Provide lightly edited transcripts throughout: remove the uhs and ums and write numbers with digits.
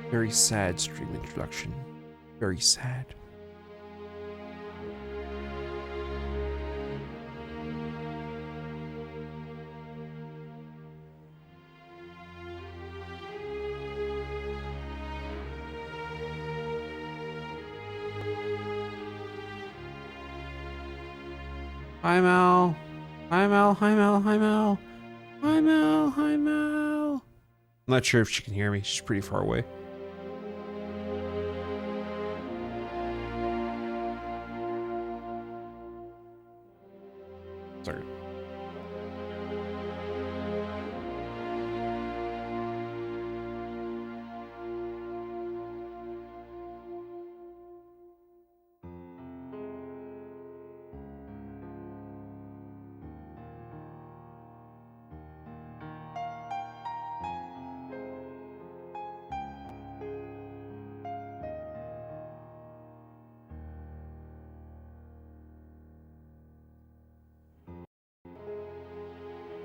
Very sad stream introduction. Very sad. Hi Mel. Hi Mel. Hi Mel. Hi Mel. Hi Mel. Hi Mel. I'm not sure if she can hear me. She's pretty far away. Sorry.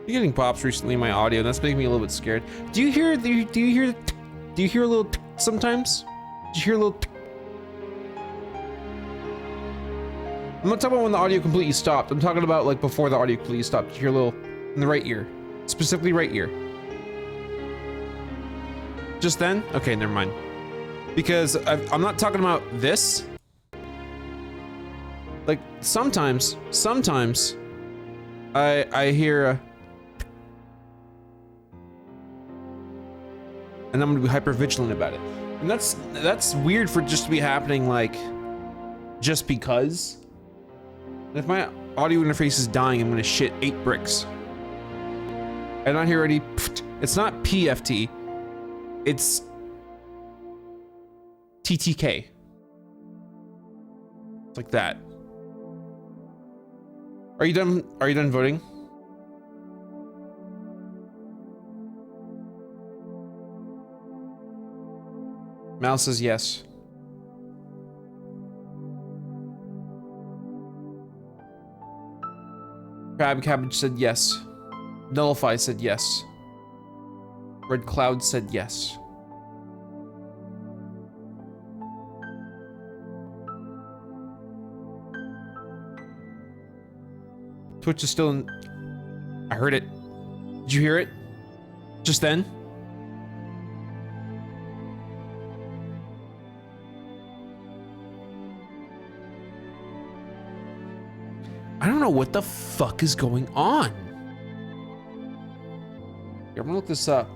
I'm getting pops recently in my audio, and that's making me a little bit scared. Do you hear a little sometimes? Do you hear a little? I'm not talking about when the audio completely stopped. I'm talking about like before the audio completely stopped. Did you hear a little in the right ear, specifically right ear? Just then? Okay, never mind. Because I'm not talking about this. Like sometimes I hear a. And I'm gonna be hyper vigilant about it. And that's weird for just to be happening like just because. And if my audio interface is dying, I'm gonna shit 8 bricks. And I hear already, it's not PFT, it's TTK. It's like that. Are you done? Are you done voting? Mal says yes. Crab Cabbage said yes. Nullify said yes. Red Cloud said yes. Twitch is still in. I heard it. Did you hear it? Just then? I don't know what the fuck is going on. Here, I'm gonna look this up.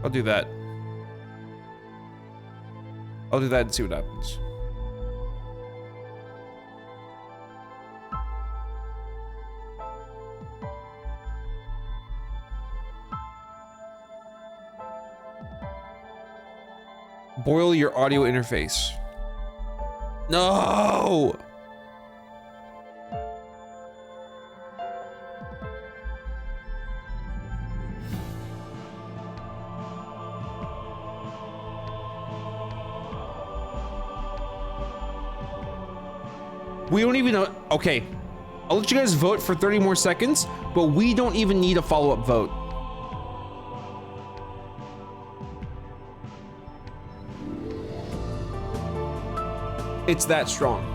I'll do that. I'll do that and see what happens. Boil your audio interface. No! We don't even know. Okay, I'll let you guys vote for 30 more seconds, but we don't even need a follow-up vote. It's that strong.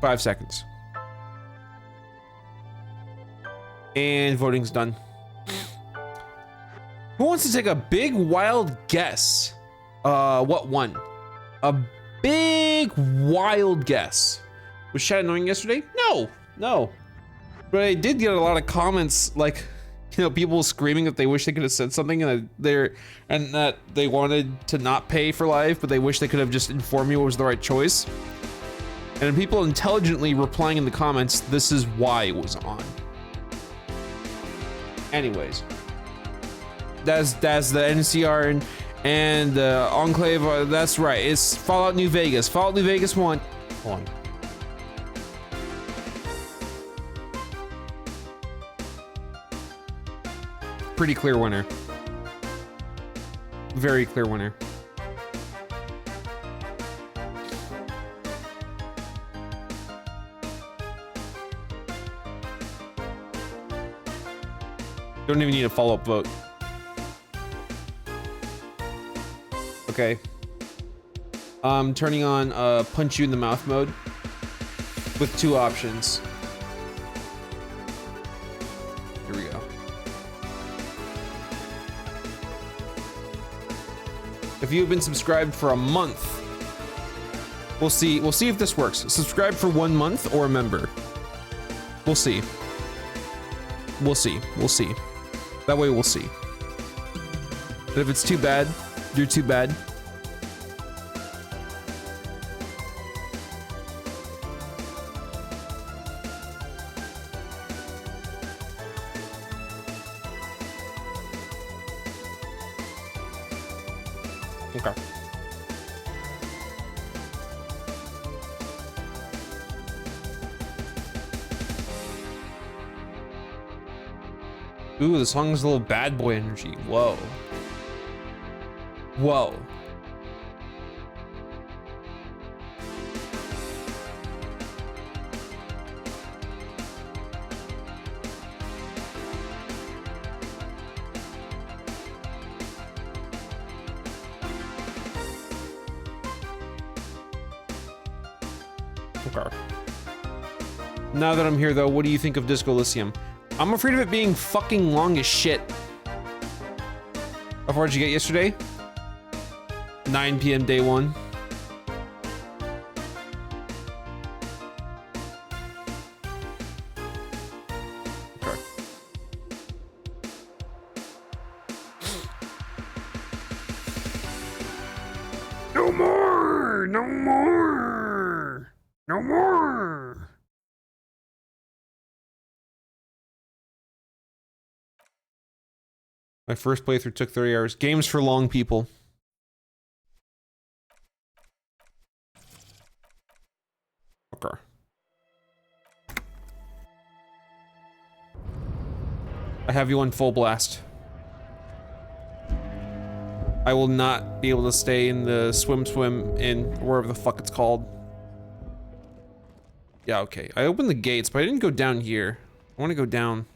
Five seconds. And voting's done. Who wants to take a big wild guess? What won? A big wild guess. Was chat annoying yesterday? No. But I did get a lot of comments like You know, people screaming that they wish they could have said something and that they wanted to not pay for life, but they wish they could have just informed me what was the right choice. And then people intelligently replying in the comments, this is why it was on. Anyways, that's the NCR and Enclave. That's right. It's Fallout New Vegas. Fallout New Vegas 1. Hold on. Pretty clear winner. Very clear winner. Don't even need a follow-up vote. Okay. Turning on punch you in the mouth mode with 2 options. Here we go. If you have been subscribed for a month, we'll see if this works. Subscribe for 1 month or a member. We'll see. We'll see. We'll see. That way we'll see. But if it's too bad, you're too bad. Okay. Ooh, the song has a little bad boy energy. Whoa. Whoa. Okay. Now that I'm here though, what do you think of Disco Elysium? I'm afraid of it being fucking long as shit. How far did you get yesterday? 9 p.m. day 1. Okay. No more! No more! No more! My first playthrough took 30 hours. Games for long people. Okay. I have you on full blast. I will not be able to stay in the swim in wherever the fuck it's called. Yeah, okay. I opened the gates, but I didn't go down here. I want to go down.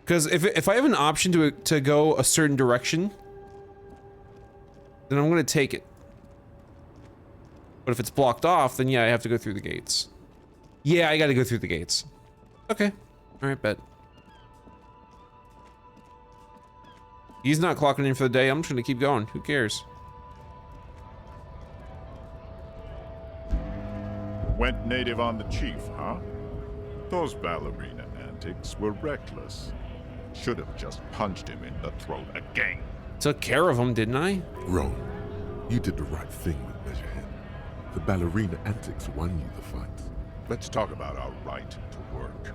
Because if I have an option to go a certain direction, then I'm gonna take it. But if it's blocked off, then yeah, I have to go through the gates. Yeah, I gotta go through the gates. Okay. Alright, bet. He's not clocking in for the day. I'm just gonna keep going. Who cares? Went native on the chief, huh? Those ballerina antics were reckless. Should have just punched him in the throat again. Took care of him, didn't I? Wrong. You did the right thing with Measurehead. The ballerina antics won you the fight. Let's talk about our right to work.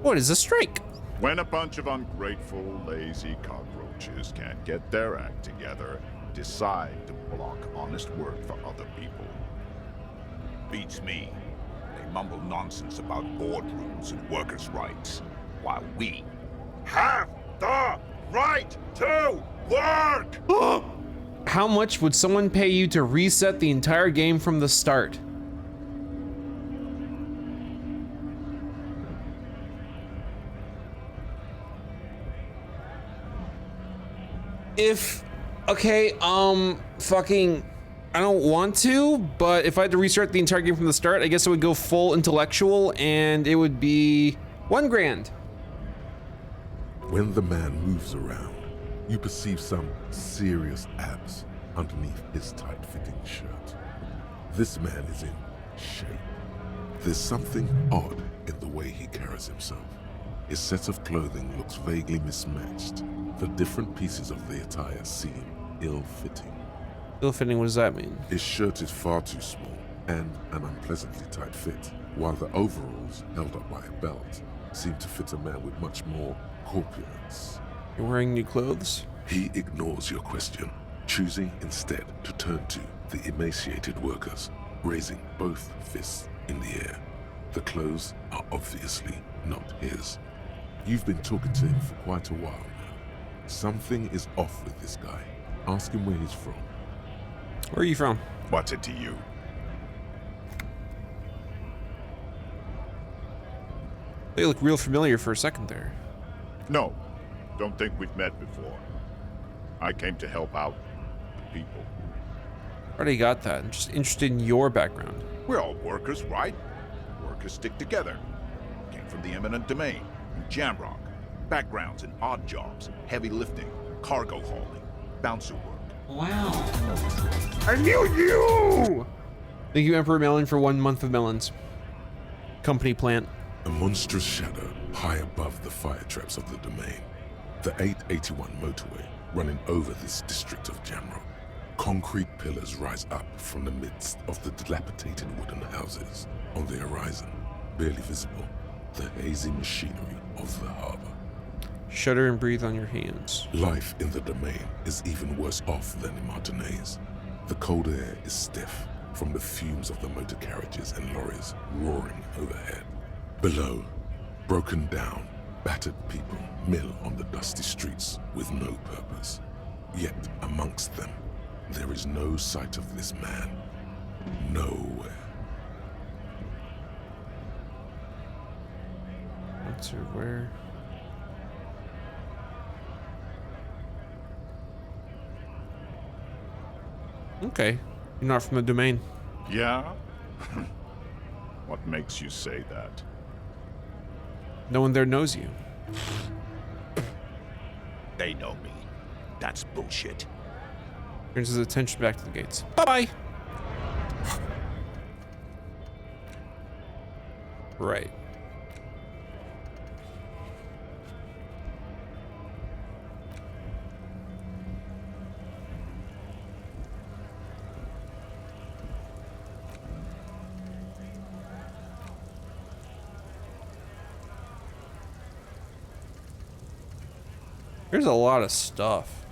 What is a strike? When a bunch of ungrateful, lazy cockroaches can't get their act together, decide to block honest work for other people. Beats me. They mumble nonsense about boardrooms and workers' rights, while we have the right to work! How much would someone pay you to reset the entire game from the start? Okay, fucking, I don't want to, but if I had to restart the entire game from the start, I guess I would go full intellectual and it would be $1 grand. When the man moves around, you perceive some serious abs underneath his tight-fitting shirt. This man is in shape. There's something odd in the way he carries himself. His set of clothing looks vaguely mismatched. The different pieces of the attire seem ill-fitting. Ill-fitting, what does that mean? His shirt is far too small and an unpleasantly tight fit, while the overalls, held up by a belt, seem to fit a man with much more corpulence. You're wearing new clothes? He ignores your question, choosing instead to turn to the emaciated workers, raising both fists in the air. The clothes are obviously not his. You've been talking to him for quite a while now. Something is off with this guy. Ask him where he's from. Where are you from? What's it to you? They look real familiar for a second there. No, don't think we've met before. I came to help out the people. Already got that. I'm just interested in your background. We're all workers, right? Workers stick together. Came from the eminent domain, in Jamrock. Backgrounds in odd jobs, heavy lifting, cargo hauling, bouncer work. Wow. I knew you! Thank you, Emperor Melon, for 1 month of melons. Company plant. A monstrous shadow high above the fire traps of the domain. The 881 motorway running over this district of Jamrock. Concrete pillars rise up from the midst of the dilapidated wooden houses. On the horizon, barely visible, the hazy machinery of the harbor. Shudder and breathe on your hands. Life in the domain is even worse off than in Martinez. The cold air is stiff from the fumes of the motor carriages and lorries roaring overhead. Below, broken down, battered people mill on the dusty streets with no purpose. Yet amongst them, there is no sight of this man. Nowhere. Answer where? Okay. You're not from the domain. Yeah? What makes you say that? No one there knows you. They know me. That's bullshit. Turns his attention back to the gates. Bye-bye! Right. There's a lot of stuff.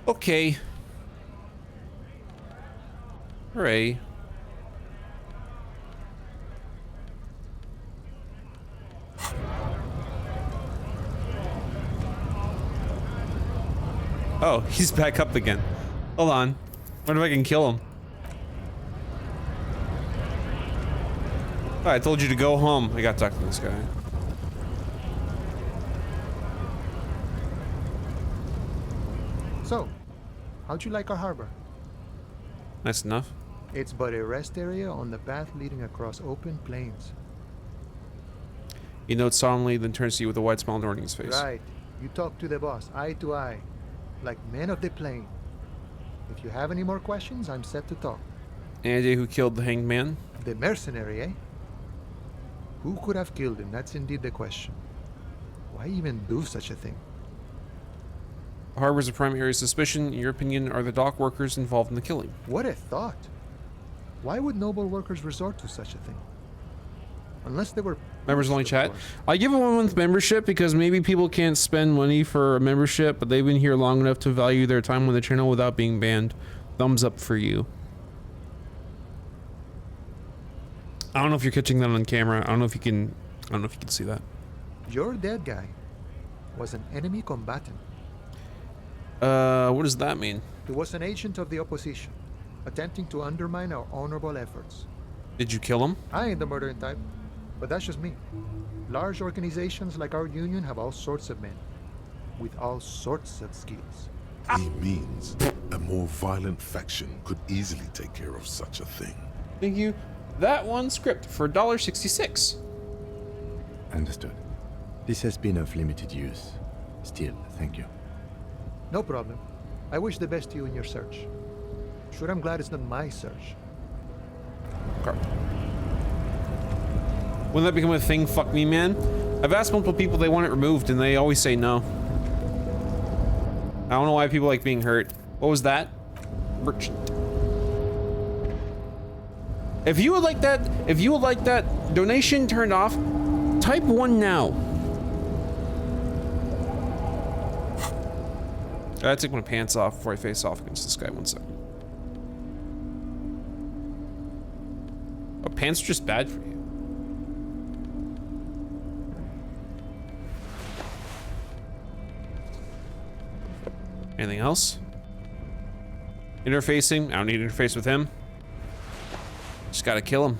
Okay. Hooray. Oh, he's back up again. Hold on. Wonder if I can kill him. Oh, I told you to go home. I got stuck to this guy. So, how'd you like our harbor? Nice enough. It's but a rest area on the path leading across open plains. He notes solemnly, then turns to you with a wide smile adorning his face. Right. You talk to the boss, eye to eye, like men of the plain. If you have any more questions, I'm set to talk. Any idea who killed the hanged man? The mercenary, eh? Who could have killed him? That's indeed the question. Why even do such a thing? The harbor's a prime area of suspicion. In your opinion, are the dock workers involved in the killing? What a thought. Why would noble workers resort to such a thing? Unless they were... Members only of chat. course. I give a 1 month membership because maybe people can't spend money for a membership, but they've been here long enough to value their time on the channel without being banned. Thumbs up for you. I don't know if you're catching that on camera. I don't know if you can see that. Your dead guy was an enemy combatant. What does that mean? He was an agent of the opposition, attempting to undermine our honorable efforts. Did you kill him? I ain't the murdering type, but that's just me. Large organizations like our union have all sorts of men, with all sorts of skills. He means a more violent faction could easily take care of such a thing. Thank you. That one script for $1.66. Understood. This has been of limited use. Still, thank you. No problem. I wish the best to you in your search. Sure, I'm glad it's not my search. Okay. When that become a thing, fuck me, man. I've asked multiple people they want it removed, and they always say no. I don't know why people like being hurt. What was that? Merchant. If you would like that donation turned off, type 1 now. I gotta take my pants off before I face off against this guy. 1 second. Oh, pants are just bad for you. Anything else? Interfacing. I don't need to interface with him. Just gotta kill him.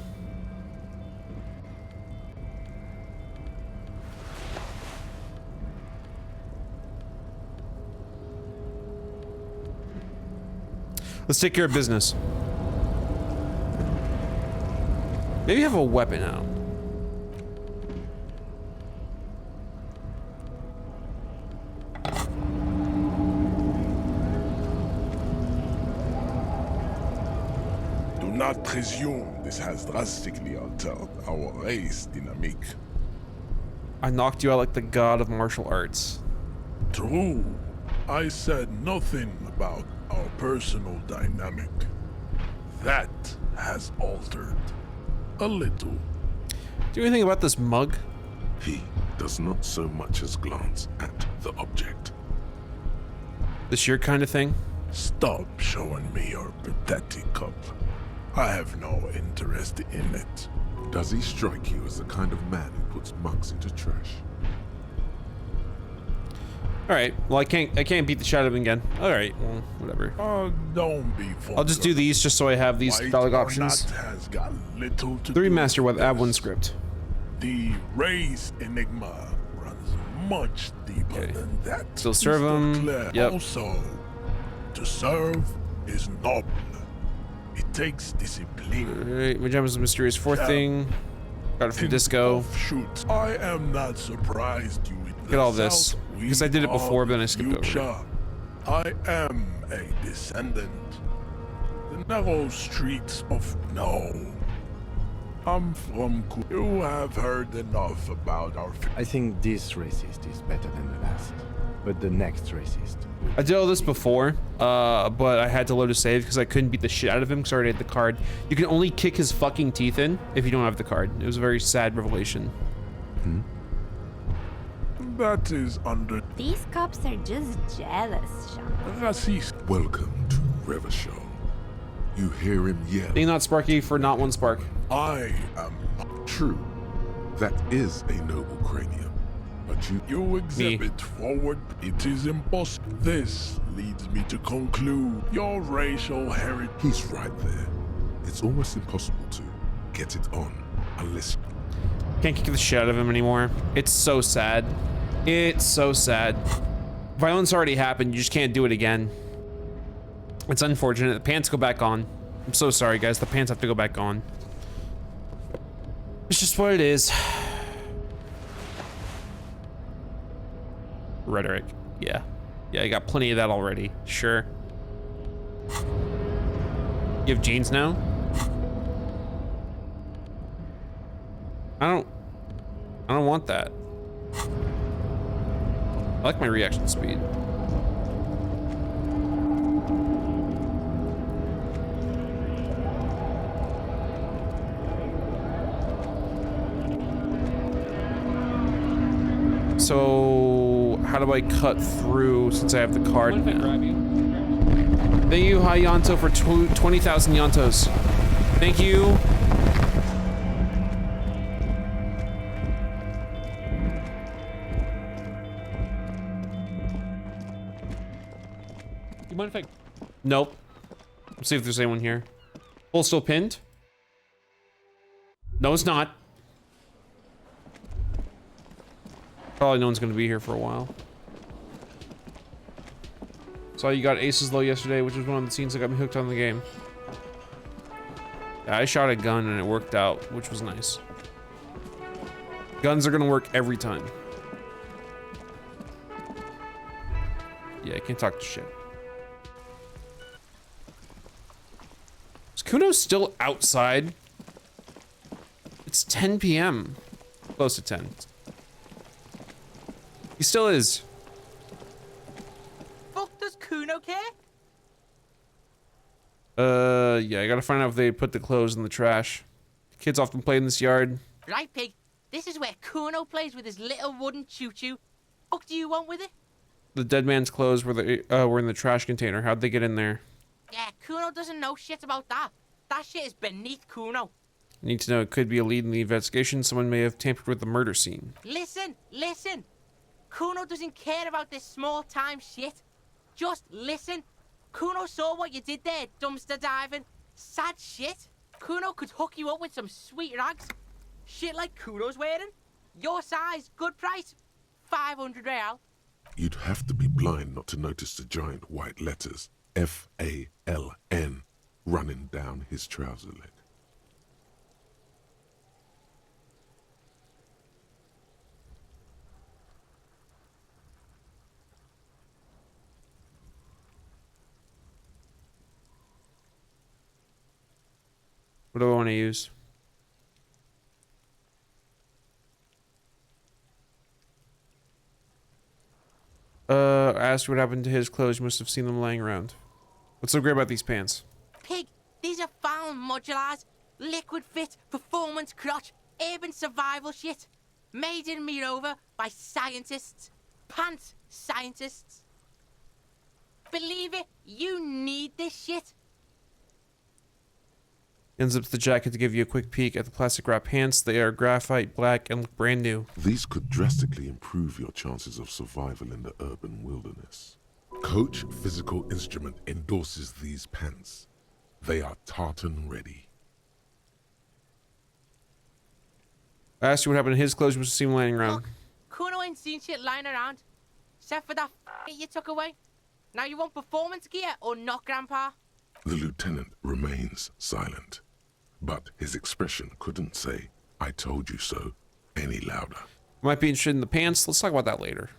Let's take care of business. Maybe have a weapon out. Do not presume this has drastically altered our race dynamic. I knocked you out like the god of martial arts. True. I said nothing about our personal dynamic. That has altered. A little. Do anything about this mug? He does not so much as glance at the object. This your kind of thing? Stop showing me your pathetic cup. I have no interest in it. Does he strike you as the kind of man who puts mugs into trash? All right. Well, I can't beat the shit out of him again. All right. Well, whatever. Don't be I'll just do these just so I have these dialogue options. Has got little to The do remaster with this. Ab1 script. The race enigma runs much deeper Okay. than that. Still serve Mr. him. Clare. Yep. Also, to serve is noble. It takes discipline. All right. My gem is a mysterious fourth Yeah. thing. Got it from Think Disco. of shoots. I am not surprised you with Look at all this. Because I did it before, but then I skipped over it. I am a descendant. The narrow streets of no. I'm from You have heard enough about our I think this racist is better than the last. But the next racist. I did all this before, but I had to load a save because I couldn't beat the shit out of him because I already had the card. You can only kick his fucking teeth in if you don't have the card. It was a very sad revelation. That is under These cops are just jealous, Sean. racist. Welcome to Revachol. You hear him yell. Being not Sparky for not one spark. I am True. That is a noble cranium. But You exhibit forward. It is impossible. This leads me to conclude your racial heritage. he's right there. It's almost impossible to get it on unless Can't kick the shit out of him anymore. It's so sad. It's so sad. Violence already happened. You just can't do it again. It's unfortunate. The pants go back on. I'm so sorry, guys. The pants have to go back on. It's just what it is. Rhetoric. Yeah. Yeah, I got plenty of that already. Sure. You have jeans now? I don't want that. I like my reaction speed. So, how do I cut through since I have the card now? Thank you, Hi Yanto, for 20,000 Yantos. Thank you. You mind if I... Nope. Let's see if there's anyone here. Hole still pinned? No, it's not. Probably no one's gonna be here for a while. Saw you got aces low yesterday, which was one of the scenes that got me hooked on the game. Yeah, I shot a gun and it worked out, which was nice. Guns are gonna work every time. Yeah, I can't talk to shit. Kuno's still outside. It's 10 p.m. Close to 10. He still is. Fuck does Kuno care? Yeah, I gotta find out if they put the clothes in the trash. Kids often play in this yard. Right, Pig. This is where Kuno plays with his little wooden choo-choo. Fuck do you want with it? The dead man's clothes were in the trash container. How'd they get in there? Yeah, Kuno doesn't know shit about that. That shit is beneath Kuno. Need to know it could be a lead in the investigation. Someone may have tampered with the murder scene. Listen, listen. Kuno doesn't care about this small-time shit. Just listen. Kuno saw what you did there, dumpster diving. Sad shit. Kuno could hook you up with some sweet rags. Shit like Kuno's wearing. Your size, good price. 500 real. You'd have to be blind not to notice the giant white letters F-A-L-N running down his trouser leg. What do I want to use? Asked what happened to his clothes. You must have seen them laying around. What's so great about these pants? Pig, these are found modulars. Liquid fit, performance crotch, urban survival shit. Made in Mirova by scientists. Pants scientists. Believe it, you need this shit. Unzips the jacket to give you a quick peek at the plastic wrap pants. They are graphite black and look brand new. These could drastically improve your chances of survival in the urban wilderness. Coach Physical Instrument endorses these pants. They are tartan ready. I asked you what happened to his clothes. You must have seen them laying around. Look, Kuno ain't seen shit lying around. Except for that you took away. Now you want performance gear or not, Grandpa? The lieutenant remains silent, but his expression couldn't say, "I told you so," any louder. Might be interested in the pants. Let's talk about that later.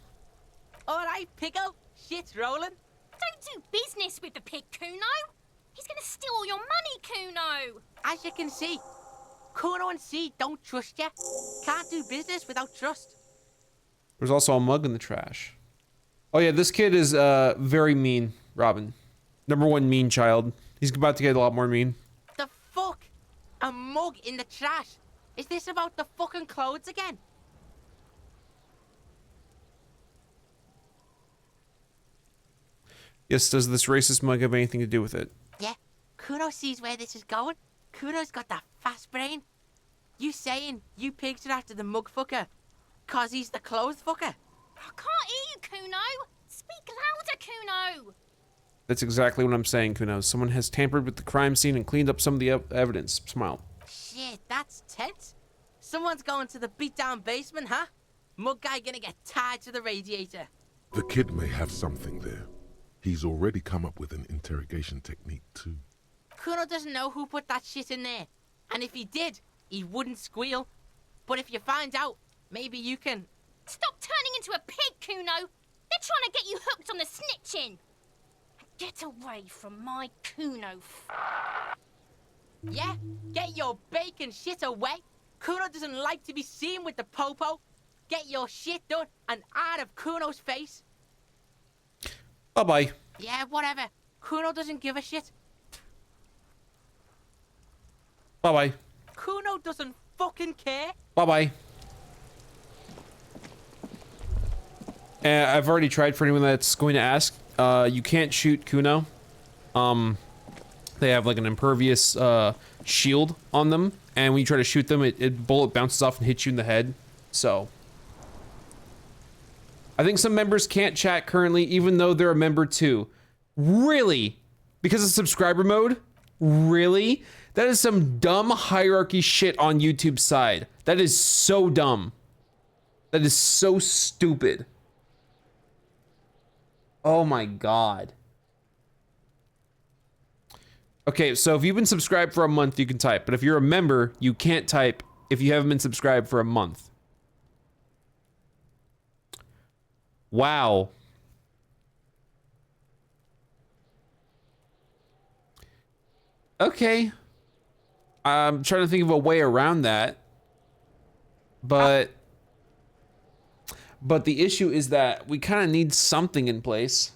Alright, Pico. Shit's rolling. Don't do business with the pig, Kuno. He's gonna steal all your money, Kuno. As you can see, Kuno and C don't trust you. Can't do business without trust. There's also a mug in the trash. Oh yeah, this kid is very mean, Robin. #1 mean child. He's about to get a lot more mean. The fuck? A mug in the trash? Is this about the fucking clothes again? Yes, does this racist mug have anything to do with it? Yeah, Kuno sees where this is going. Kuno's got that fast brain. You saying you pigs are after the mug fucker? Cause he's the clothes fucker? I can't hear you, Kuno. Speak louder, Kuno. That's exactly what I'm saying, Kuno. Someone has tampered with the crime scene and cleaned up some of the evidence. Smile. Shit, that's tense. Someone's going to the beat-down basement, huh? Mug guy gonna get tied to the radiator. The kid may have something there. He's already come up with an interrogation technique too. Kuno doesn't know who put that shit in there. And if he did, he wouldn't squeal. But if you find out, maybe you can... Stop turning into a pig, Kuno. They're trying to get you hooked on the snitching. Get away from my Kuno. Yeah? Get your bacon shit away. Kuno doesn't like to be seen with the popo. Get your shit done and out of Kuno's face. Bye-bye. Yeah, whatever. Kuno doesn't give a shit. Bye-bye. Kuno doesn't fucking care. Bye-bye. I've already tried for anyone that's going to ask. You can't shoot Kuno. They have like an impervious shield on them, and when you try to shoot them, it bullet bounces off and hits you in the head. So I think some members can't chat currently, even though they're a member too. Really? Because of subscriber mode? Really? That is some dumb hierarchy shit on YouTube's side. That is so dumb. That is so stupid. Oh my god. Okay, so if you've been subscribed for a month, you can type. But if you're a member, you can't type if you haven't been subscribed for a month. Wow. Okay. I'm trying to think of a way around that. But the issue is that we kind of need something in place.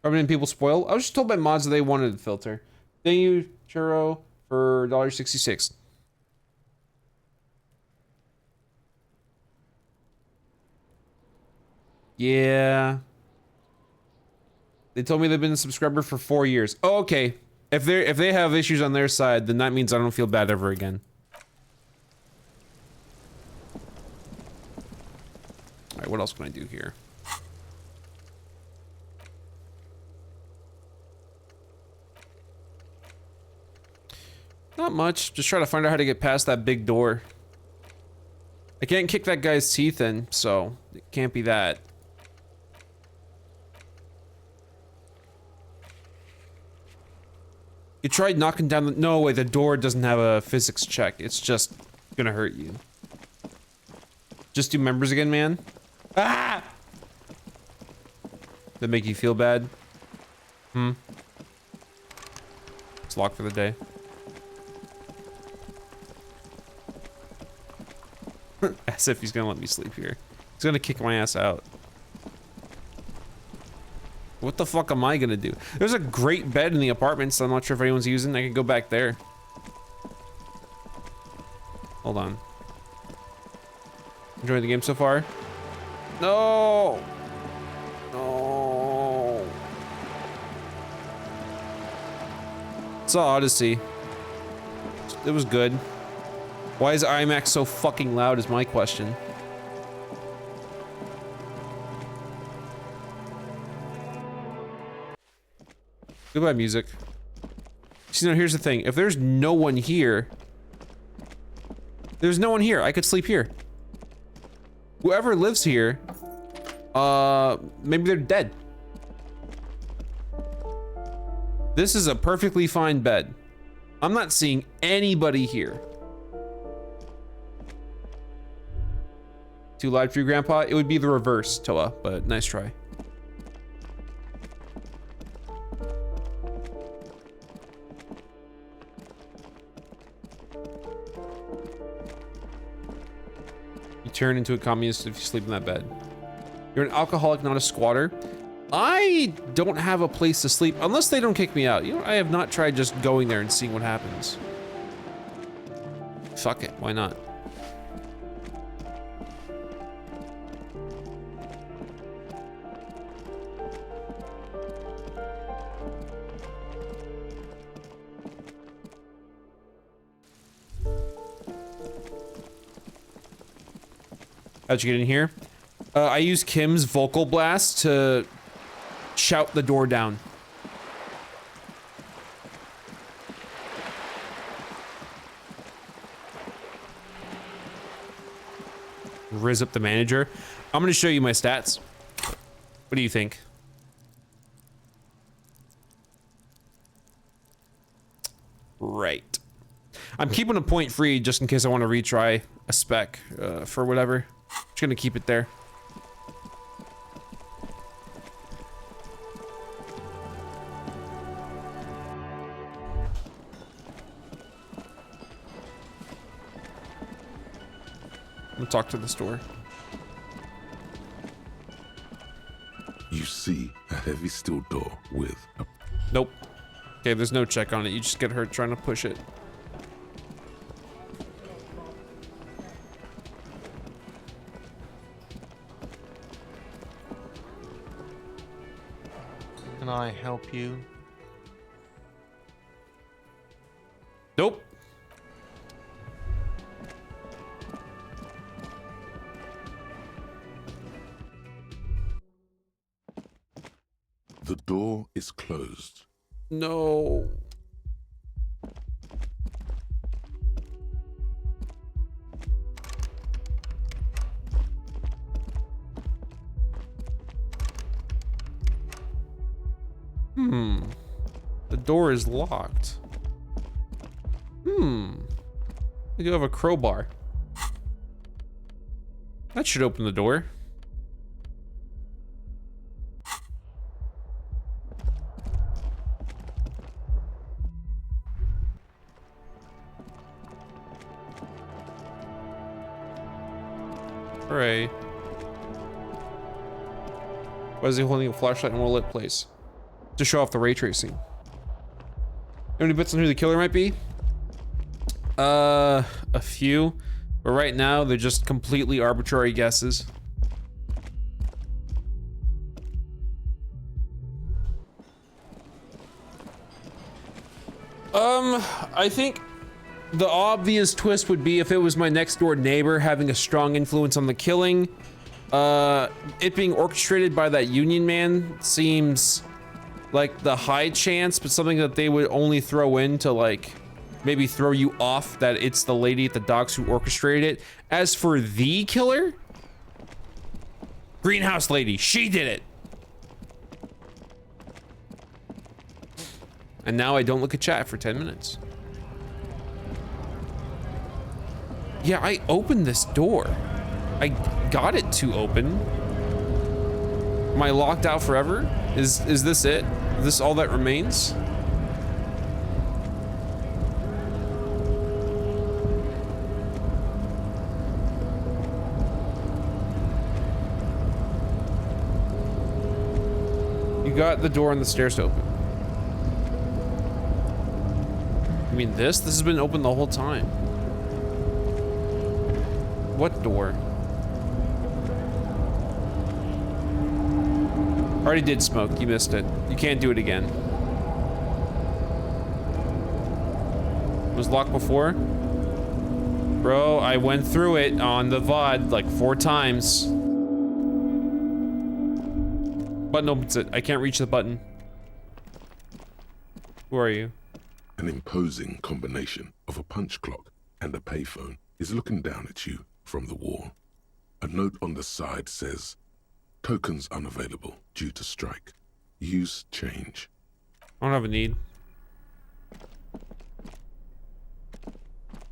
How many people spoil? I was just told by mods that they wanted the filter. Thank you, Churro, for $1.66. Yeah. They told me they've been a subscriber for 4 years. Oh, okay. If they have issues on their side, then that means I don't feel bad ever again. All right, what else can I do here? Not much. Just try to find out how to get past that big door. I can't kick that guy's teeth in, so it can't be that. You tried knocking down the— no way, the door doesn't have a physics check. It's just gonna hurt you. Just do members again, man. Ah! That make you feel bad? Hmm? It's locked for the day. As if he's gonna let me sleep here. He's gonna kick my ass out. What the fuck am I gonna do? There's a great bed in the apartment, so I'm not sure if anyone's using. I can go back there. Hold on. Enjoying the game so far? No! No! Saw Odyssey. It was good. Why is IMAX so fucking loud is my question. Goodbye, music. See, now here's the thing. If there's no one here... There's no one here. I could sleep here. Whoever lives here... maybe they're dead. This is a perfectly fine bed. I'm not seeing anybody here. Too loud for you, Grandpa? It would be the reverse, Toa, but nice try. You turn into a communist if you sleep in that bed. You're an alcoholic, not a squatter. I don't have a place to sleep unless they don't kick me out. You know, I have not tried just going there and seeing what happens. Fuck it, why not? How'd you get in here? I use Kim's vocal blast to shout the door down. Riz up the manager. I'm gonna show you my stats. What do you think? Right. I'm keeping a point free just in case I want to retry a spec for whatever. Just gonna keep it there. I'm gonna talk to the store. You see a heavy steel door with a... Nope. Okay, there's no check on it. You just get hurt trying to push it. Can I help you? Nope. The door is closed. No. The door is locked. I do have a crowbar. That should open the door. Hooray. Why is he holding a flashlight in a well-lit place? To show off the ray tracing. Any bits on who the killer might be? A few. But right now, they're just completely arbitrary guesses. I think the obvious twist would be if it was my next door neighbor having a strong influence on the killing. It being orchestrated by that union man seems like the high chance, but something that they would only throw in to like maybe throw you off that it's the lady at the docks who orchestrated it. As for the killer, greenhouse lady, she did it. And now I don't look at chat for 10 minutes. Yeah, I opened this door. I got it to open. Am I locked out forever? Is this it? Is this all that remains? You got the door and the stairs to open. I mean, this has been open the whole time. What door? Already did smoke, you missed it. You can't do it again. It was locked before? Bro, I went through it on the VOD like 4 times. Button opens it. I can't reach the button. Who are you? An imposing combination of a punch clock and a payphone is looking down at you from the wall. A note on the side says, "Tokens unavailable due to strike. Use change." I don't have a need.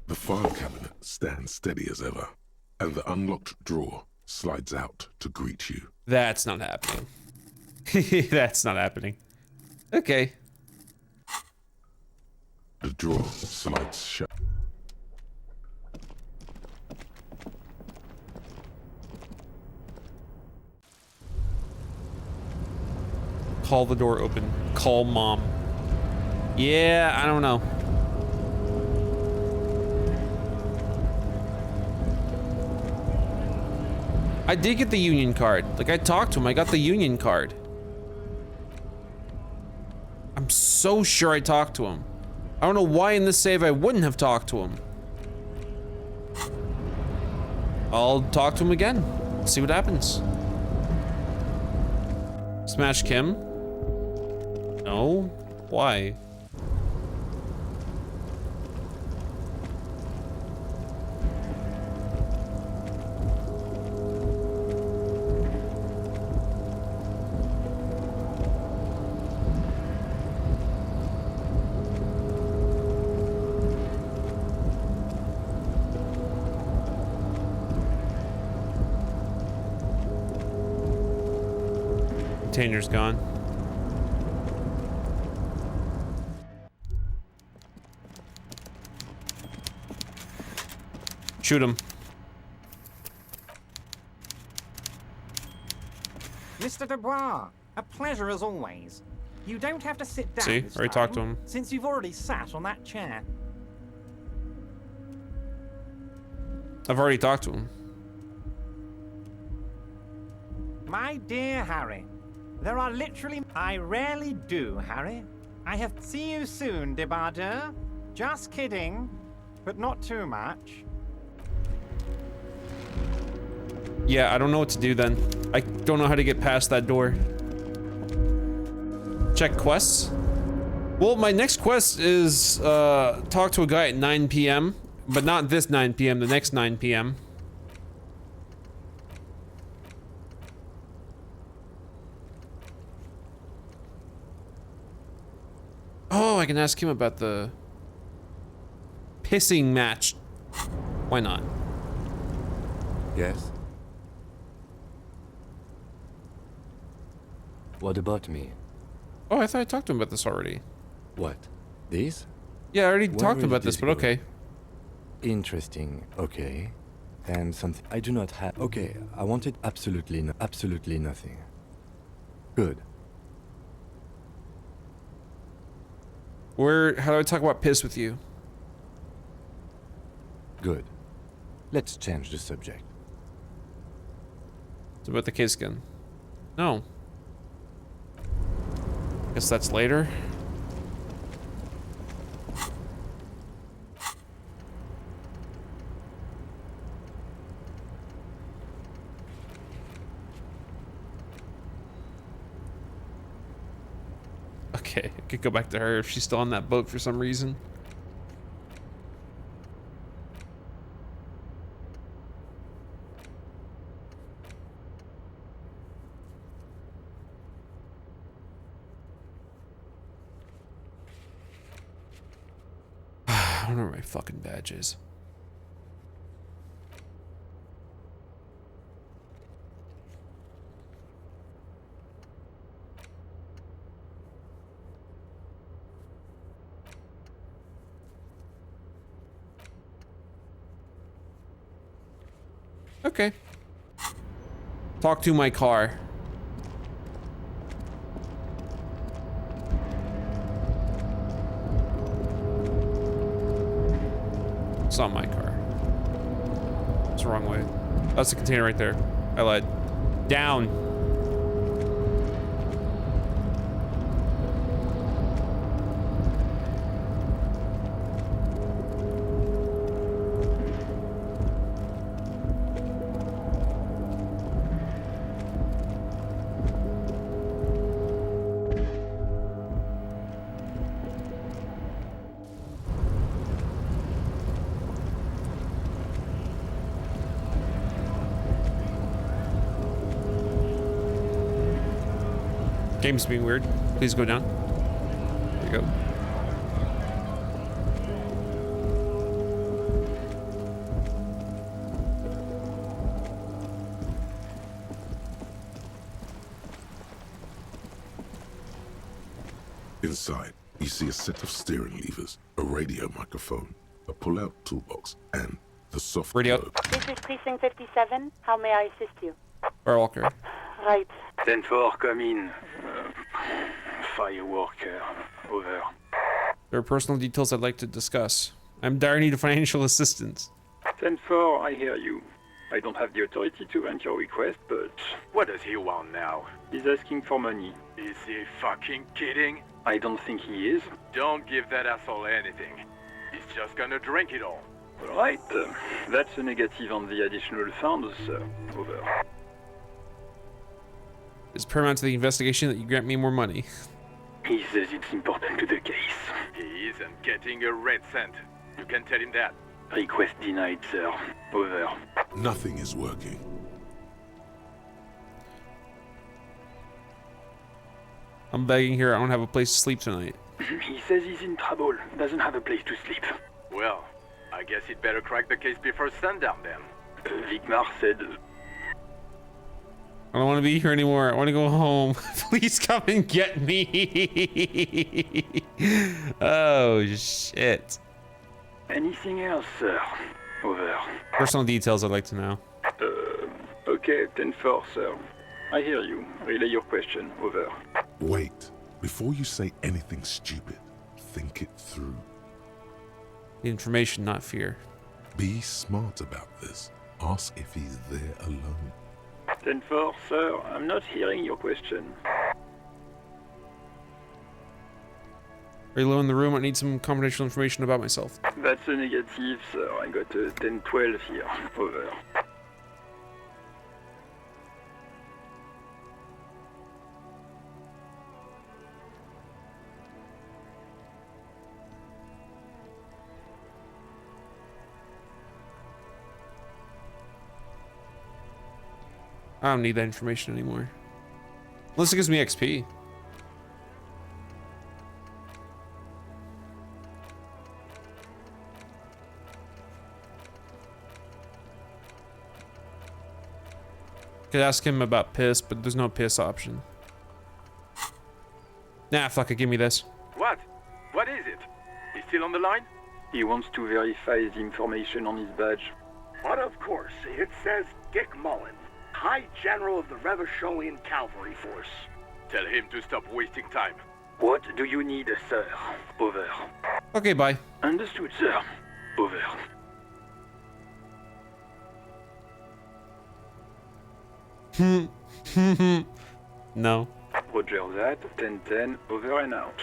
The file cabinet stands steady as ever, and the unlocked drawer slides out to greet you. That's not happening. That's not happening. Okay. The drawer slides shut. Call the door open. Call mom. Yeah, I don't know. I did get the union card. Like, I talked to him. I got the union card. I'm so sure I talked to him. I don't know why in this save I wouldn't have talked to him. I'll talk to him again. See what happens. Smash Kim? No? Why? Container's gone. Shoot him. Mr. Dubois, a pleasure as always. You don't have to sit down. See, this already time, talked to him. Since you've already sat on that chair. I've already talked to him. My dear Harry, there are literally... I rarely do, Harry. I have... See you soon, Debardeur. Just kidding, but not too much. Yeah, I don't know what to do then. I don't know how to get past that door. Check quests. Well, my next quest is talk to a guy at 9 p.m. But not this 9 p.m., the next 9 p.m. Oh, I can ask him about the pissing match. Why not? Yes? What about me? Oh, I thought I talked to him about this already. What? This? Yeah, I already Where talked is about this, this but going? okay. Interesting. Okay. and something I do not have. Okay, I wanted absolutely nothing. Good. How do I talk about piss with you? Good. Let's change the subject. It's about the case again. No. Guess that's later. Okay, I could go back to her if she's still on that boat for some reason. I don't know where my fucking badge is. Okay. Talk to my car. It's not my car. It's the wrong way. That's the container right there. I lied. Down. Game's being weird. Please go down. There you go. Inside, you see a set of steering levers, a radio microphone, a pull-out toolbox, and the soft Radio. globe. This is Precinct 57. How may I assist you? Walker. Right. 10-4, come in. Fireworker, over. There are personal details I'd like to discuss. I'm dire need of financial assistance. 10-4, I hear you. I don't have the authority to grant your request, but... What does he want now? He's asking for money. Is he fucking kidding? I don't think he is. Don't give that asshole anything. He's just gonna drink it all. Alright, that's a negative on the additional funds, over. It's paramount to the investigation that you grant me more money. He says it's important to the case. He isn't getting a red cent. You can tell him that. Request denied, sir. Over. Nothing is working. I'm begging here. I don't have a place to sleep tonight. He says he's in trouble. Doesn't have a place to sleep. Well, I guess he'd better crack the case before sundown then. Vigmar said... I don't want to be here anymore. I want to go home. Please come and get me. Oh, shit. Anything else, sir? Over. Personal details I'd like to know. Okay, 10-4, sir. I hear you. Relay your question. Over. Wait. Before you say anything stupid, think it through. The information, not fear. Be smart about this. Ask if he's there alone. 10-4, sir. I'm not hearing your question. Are you alone in the room? I need some confidential information about myself. That's a negative, sir. I got a 10-12 here. Over. I don't need that information anymore. Unless it gives me XP. Could ask him about piss, but there's no piss option. Nah, fuck it, give me this. What? What is it? He's still on the line? He wants to verify the information on his badge. But of course, it says Dick Mullen, High General of the Revacholian Cavalry Force. Tell him to stop wasting time. What do you need, sir? Over. Okay, bye. Understood, sir. Over. No. Roger that. 10-10, over and out.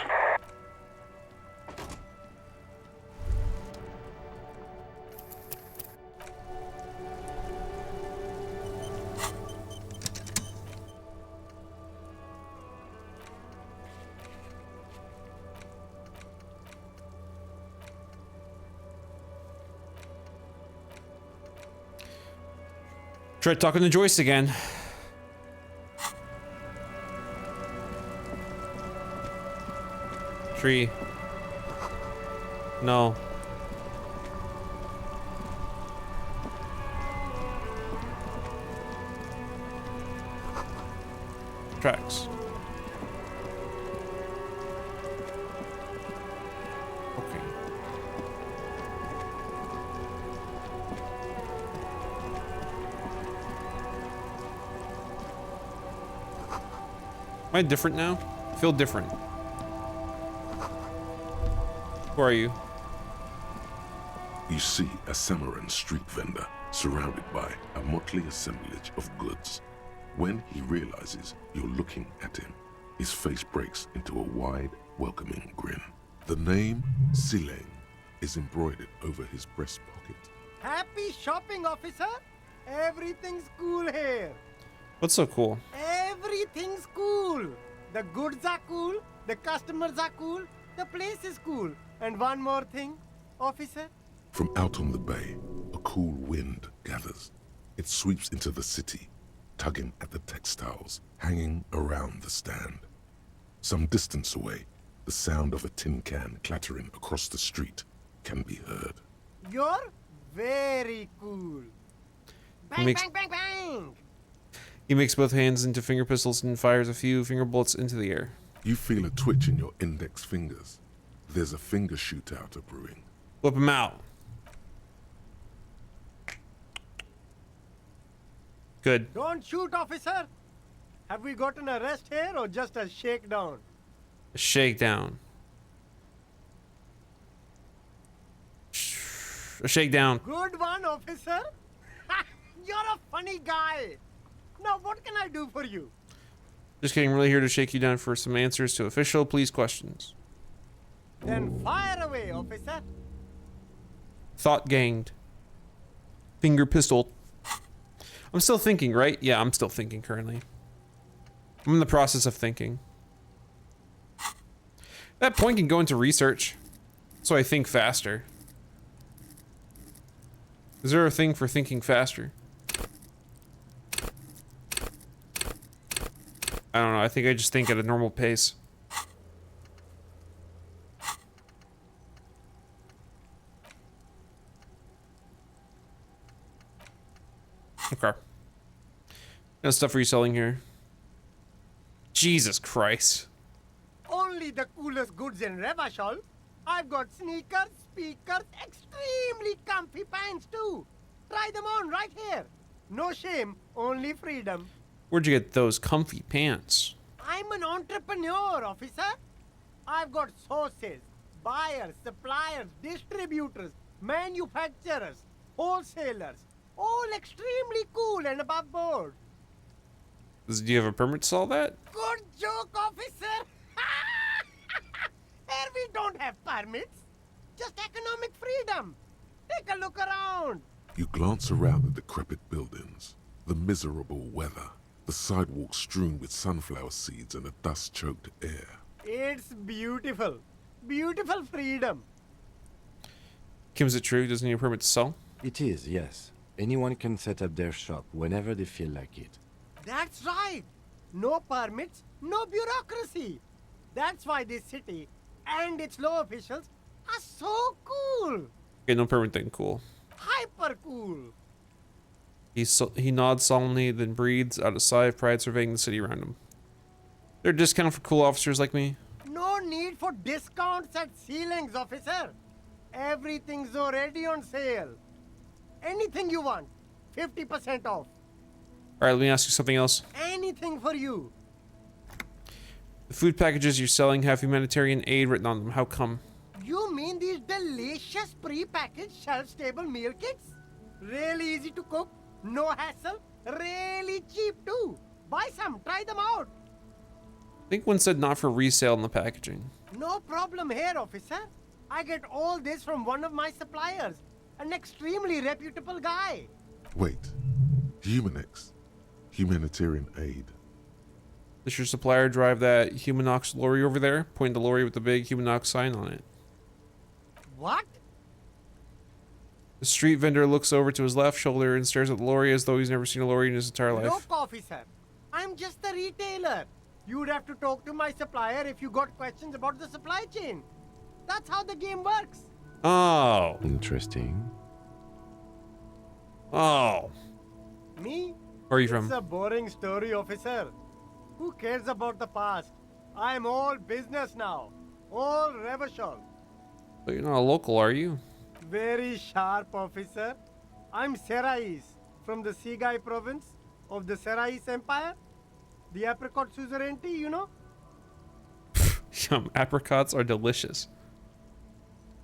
Try talking to Joyce again. Tree. No. Tracks. Okay. Am I different now? I feel different. Who are you? You see a Samaran street vendor surrounded by a motley assemblage of goods. When he realizes you're looking at him, his face breaks into a wide, welcoming grin. The name Sileng is embroidered over his breast pocket. Happy shopping, officer! Everything's cool here. What's so cool? Everything's cool. The goods are cool, the customers are cool, the place is cool. And one more thing, officer. From out on the bay, a cool wind gathers. It sweeps into the city, tugging at the textiles hanging around the stand. Some distance away, the sound of a tin can clattering across the street can be heard. You're very cool. Bang, bang, bang, bang! He makes both hands into finger pistols and fires a few finger bullets into the air. You feel a twitch in your index fingers. There's a finger shootout brewing. Whip him out. Good. Don't shoot, officer. Have we got an arrest here or just a shakedown? A shakedown. A shakedown. Good one, officer. You're a funny guy. Now, what can I do for you? Just kidding. I'm really here to shake you down for some answers to official police questions. Then fire away, officer. Thought gained. Finger pistol. I'm still thinking, right? Yeah, I'm still thinking currently. I'm in the process of thinking. That point can go into research, so I think faster. Is there a thing for thinking faster? I don't know. I think I just think at a normal pace. Okay. What stuff are you selling here? Jesus Christ. Only the coolest goods in Revachol. I've got sneakers, speakers, extremely comfy pants too. Try them on right here. No shame, only freedom. Where'd you get those comfy pants? I'm an entrepreneur, officer. I've got sources, buyers, suppliers, distributors, manufacturers, wholesalers, all extremely cool and above board. Do you have a permit to sell that? Good joke, officer. Here we don't have permits, just economic freedom. Take a look around. You glance around the decrepit buildings, the miserable weather, the sidewalks strewn with sunflower seeds and a dust-choked air. It's beautiful. Beautiful freedom. Kim, is it true? Doesn't need a permit to sell? It is, yes. Anyone can set up their shop whenever they feel like it. That's right. No permits, no bureaucracy. That's why this city and its law officials are so cool. Okay, no permit then, cool. Hyper cool. He nods solemnly, then breathes out a sigh of pride, surveying the city around him. There a discount for cool officers like me? No need for discounts at ceilings, officer. Everything's already on sale. Anything you want. 50% off. All right, let me ask you something else. Anything for you. The food packages you're selling have humanitarian aid written on them. How come? You mean these delicious pre-packaged shelf-stable meal kits? Really easy to cook, no hassle, really cheap too. Buy some, try them out. I think one said not for resale in the packaging. No problem here, officer. I get all this from one of my suppliers, an extremely reputable guy. Wait. Humanex. Humanitarian aid. Does your supplier drive that Humanox lorry over there? Point the lorry with the big Humanox sign on it. What? The street vendor looks over to his left shoulder and stares at the lorry as though he's never seen a lorry in his entire life. Look, officer. I'm just a retailer. You'd have to talk to my supplier if you got questions about the supply chain. That's how the game works. Oh. Interesting. Oh. Me? Where are you It's from? a boring story, officer. Who cares about the past? I'm all business now. All Revachol. But you're not a local, are you? Very sharp, officer. I'm Serais, from the Sigai province of the Serais Empire. The apricot suzerainty, you know? Yum, apricots are delicious.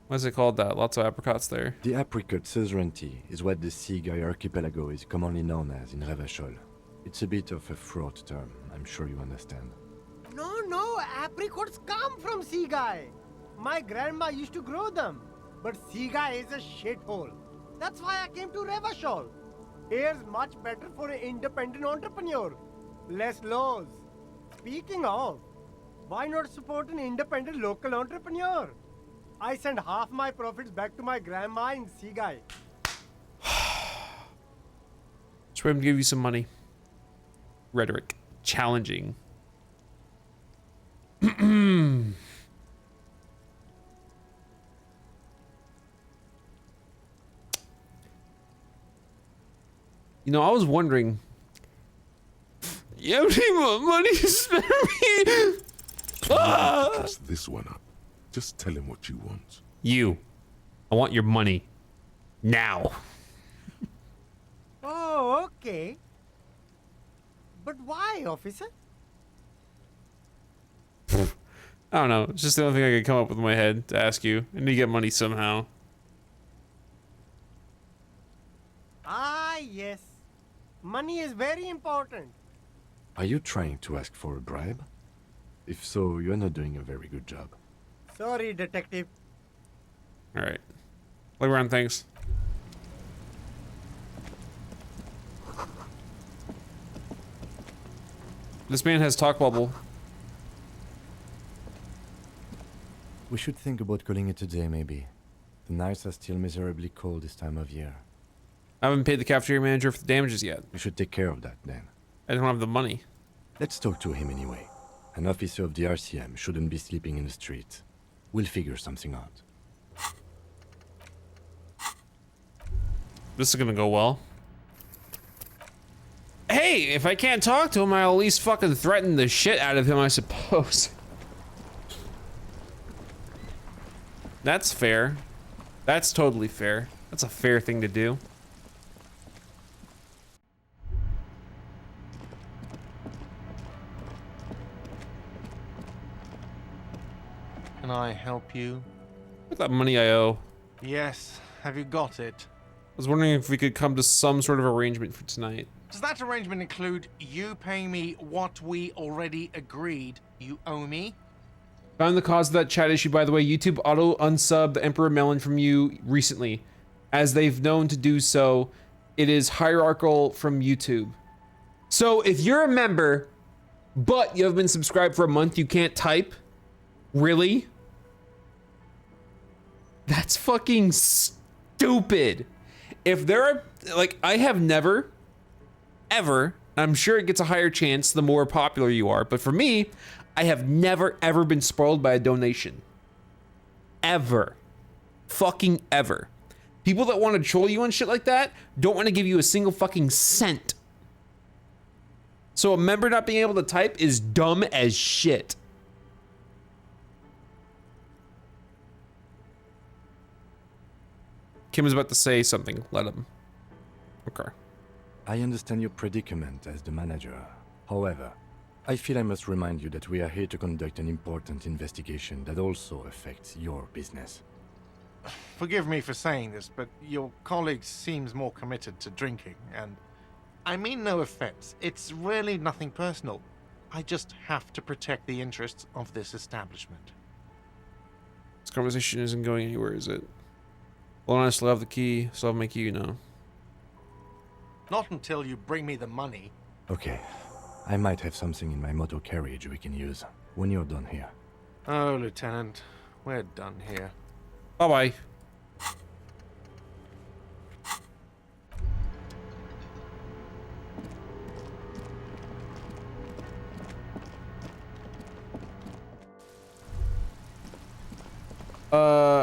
Why is it called that? Lots of apricots there. The apricot suzerainty is what the Sigai archipelago is commonly known as in Revachol. It's a bit of a fraught term, I'm sure you understand. No, apricots come from Sigai. My grandma used to grow them. But Sigai is a shithole. That's why I came to Revachol. Here's much better for an independent entrepreneur. Less laws. Speaking of, why not support an independent local entrepreneur? I send half my profits back to my grandma in Sigai. Just wait, I'm gonna give you some money. Rhetoric. Challenging. You know, I was wondering. You have any more money to spare me? Ah! Pass this one up. Just tell him what you want. You. I want your money. Now. Oh, okay. But why, officer? I don't know. It's just the only thing I could come up with in my head to ask you. I need to get money somehow. Ah, yes. Money is very important. Are you trying to ask for a bribe? If so, you're not doing a very good job. Sorry, detective. Alright. Look around, thanks. This man has talk bubble. We should think about calling it a day, maybe. The nights are still miserably cold this time of year. I haven't paid the cafeteria manager for the damages yet. We should take care of that, then. I don't have the money. Let's talk to him anyway. An officer of the RCM shouldn't be sleeping in the street. We'll figure something out. This is gonna go well. Hey, if I can't talk to him, I'll at least fucking threaten the shit out of him, I suppose. That's fair. That's totally fair. That's a fair thing to do. Can I help you? With that money I owe. Yes. Have you got it? I was wondering if we could come to some sort of arrangement for tonight. Does that arrangement include you paying me what we already agreed you owe me? Found the cause of that chat issue, by the way. YouTube auto unsubbed the Emperor Melon from you recently. As they've known to do so, it is hierarchical from YouTube. So if you're a member, but you have been subscribed for a month, you can't type? Really? That's fucking stupid. If there are, like, I have never, ever, I'm sure it gets a higher chance the more popular you are, but for me, I have never, ever been spoiled by a donation. Ever. Fucking ever. People that want to troll you and shit like that don't want to give you a single fucking cent. So a member not being able to type is dumb as shit. Kim is about to say something. Let him. Okay. I understand your predicament as the manager. However, I feel I must remind you that we are here to conduct an important investigation that also affects your business. Forgive me for saying this, but your colleague seems more committed to drinking, and I mean no offense. It's really nothing personal. I just have to protect the interests of this establishment. This conversation isn't going anywhere, is it? Well, I still have the key, still have my key, you know. Not until you bring me the money. Okay. I might have something in my motor carriage we can use when you're done here. Oh, Lieutenant, we're done here. Bye-bye.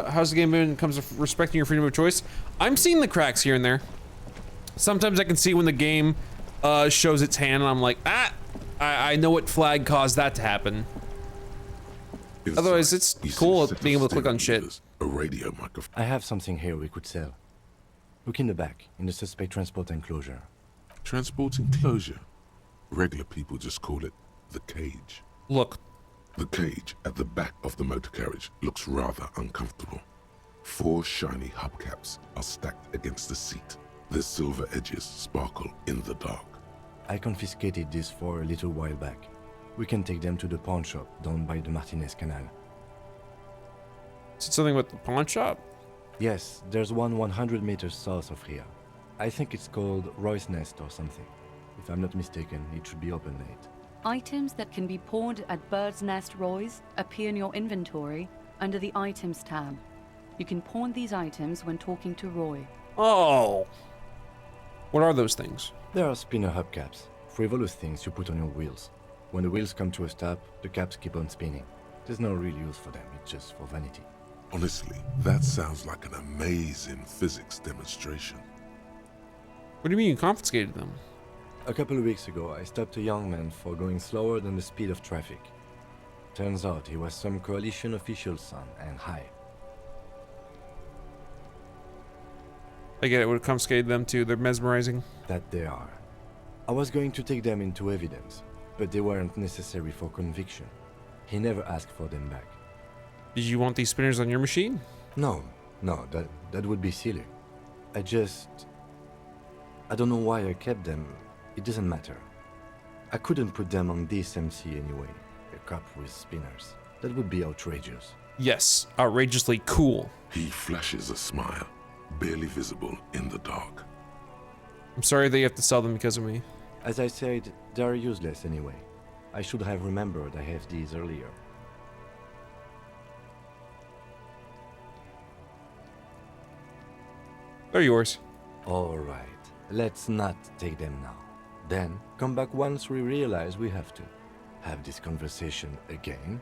How's the game been when it comes to respecting your freedom of choice? I'm seeing the cracks here and there. Sometimes I can see when the game shows its hand and I'm like, I know what flag caused that to happen. Otherwise, it's cool being able to click on shit. A radio microphone. I have something here we could sell. Look in the back, in the suspect transport enclosure. Transport enclosure? Regular people just call it the cage. Look. The cage at the back of the motor carriage looks rather uncomfortable. 4 shiny hubcaps are stacked against the seat. Their silver edges sparkle in the dark. I confiscated these 4 a little while back. We can take them to the pawn shop down by the Martinez Canal. Is it something with the pawn shop? Yes, there's one 100 meters south of here. I think it's called Roy's Nest or something. If I'm not mistaken, it should be open late. Items that can be pawned at Bird's Nest Roy's appear in your inventory under the Items tab. You can pawn these items when talking to Roy. Oh. What are those things? There are spinner hubcaps, frivolous things you put on your wheels. When the wheels come to a stop, the caps keep on spinning. There's no real use for them, it's just for vanity. Honestly, that sounds like an amazing physics demonstration. What do you mean you confiscated them? A couple of weeks ago, I stopped a young man for going slower than the speed of traffic. Turns out he was some coalition official's son and high. I get it, would have confiscated them too. They're mesmerizing. That they are. I was going to take them into evidence, but they weren't necessary for conviction. He never asked for them back. Did you want these spinners on your machine? No, that would be silly. I don't know why I kept them. It doesn't matter. I couldn't put them on this MC anyway. A cup with spinners. That would be outrageous. Yes, outrageously cool. He flashes a smile, barely visible in the dark. I'm sorry that you have to sell them because of me. As I said, they are useless anyway. I should have remembered I have these earlier. They're yours. All right, let's not take them now. Then come back once we realize we have to. Have this conversation again,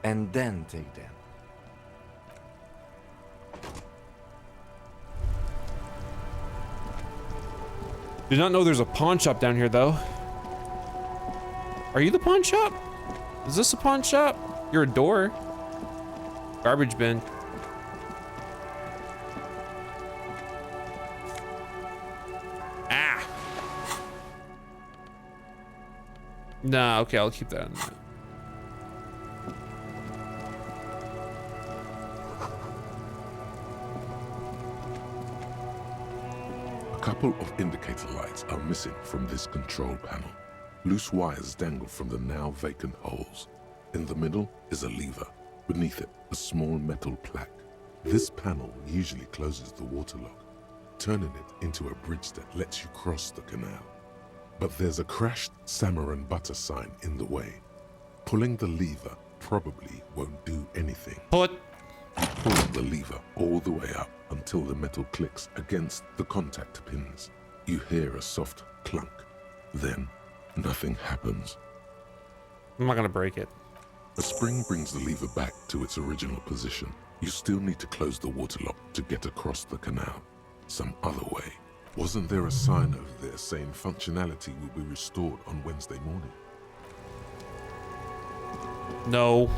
and then take them. Did not know there's a pawn shop down here though. Are you the pawn shop? Is this a pawn shop? You're a door. Garbage bin. Ah. Nah, okay, I'll keep that in mind. A couple of indicator lights are missing from this control panel. Loose wires dangle from the now vacant holes. In the middle is a lever. Beneath it, a small metal plaque. This panel usually closes the water lock, turning it into a bridge that lets you cross the canal. But there's a crashed salmon and butter sign in the way. Pulling the lever probably won't do anything. Pull the lever all the way up until the metal clicks against the contact pins. You hear a soft clunk. Then, nothing happens. I'm not gonna break it. A spring brings the lever back to its original position. You still need to close the water lock to get across the canal. Some other way. Wasn't there a sign over there saying functionality will be restored on Wednesday morning? No.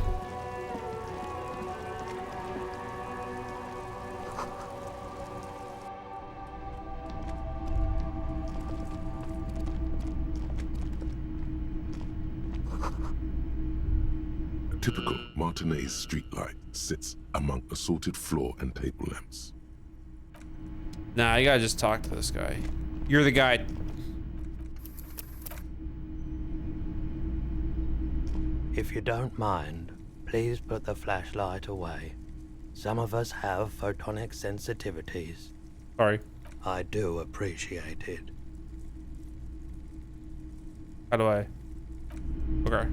A typical Martinez streetlight sits among assorted floor and table lamps. Nah, you gotta just talk to this guy. You're the guy. If you don't mind, please put the flashlight away. Some of us have photonic sensitivities. Sorry. I do appreciate it. How do I? Okay.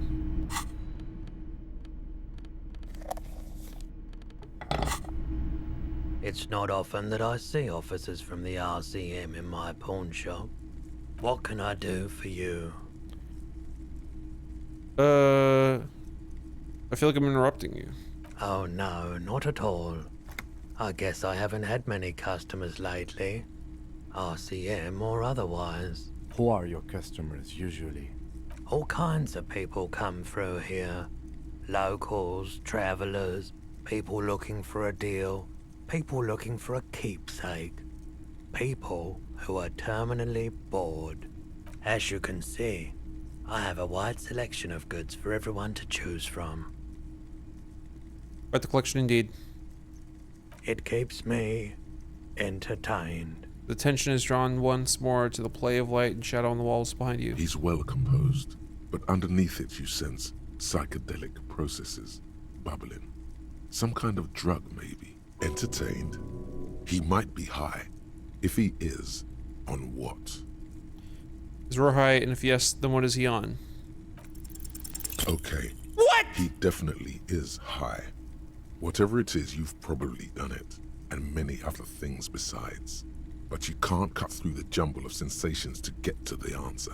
It's not often that I see officers from the RCM in my pawn shop. What can I do for you? I feel like I'm interrupting you. Oh no, not at all. I guess I haven't had many customers lately. RCM or otherwise. Who are your customers usually? All kinds of people come through here. Locals, travelers, people looking for a deal, people looking for a keepsake. People who are terminally bored. As you can see, I have a wide selection of goods for everyone to choose from. Quite the collection indeed. It keeps me entertained. The tension is drawn once more to the play of light and shadow on the walls behind you. He's well composed, but underneath it you sense psychedelic processes bubbling. Some kind of drug, maybe. Entertained. He might be high. If he is, on what? Is Roy high, and if yes, then what is he on? Okay. What? He definitely is high. Whatever it is, you've probably done it, and many other things besides. But you can't cut through the jumble of sensations to get to the answer.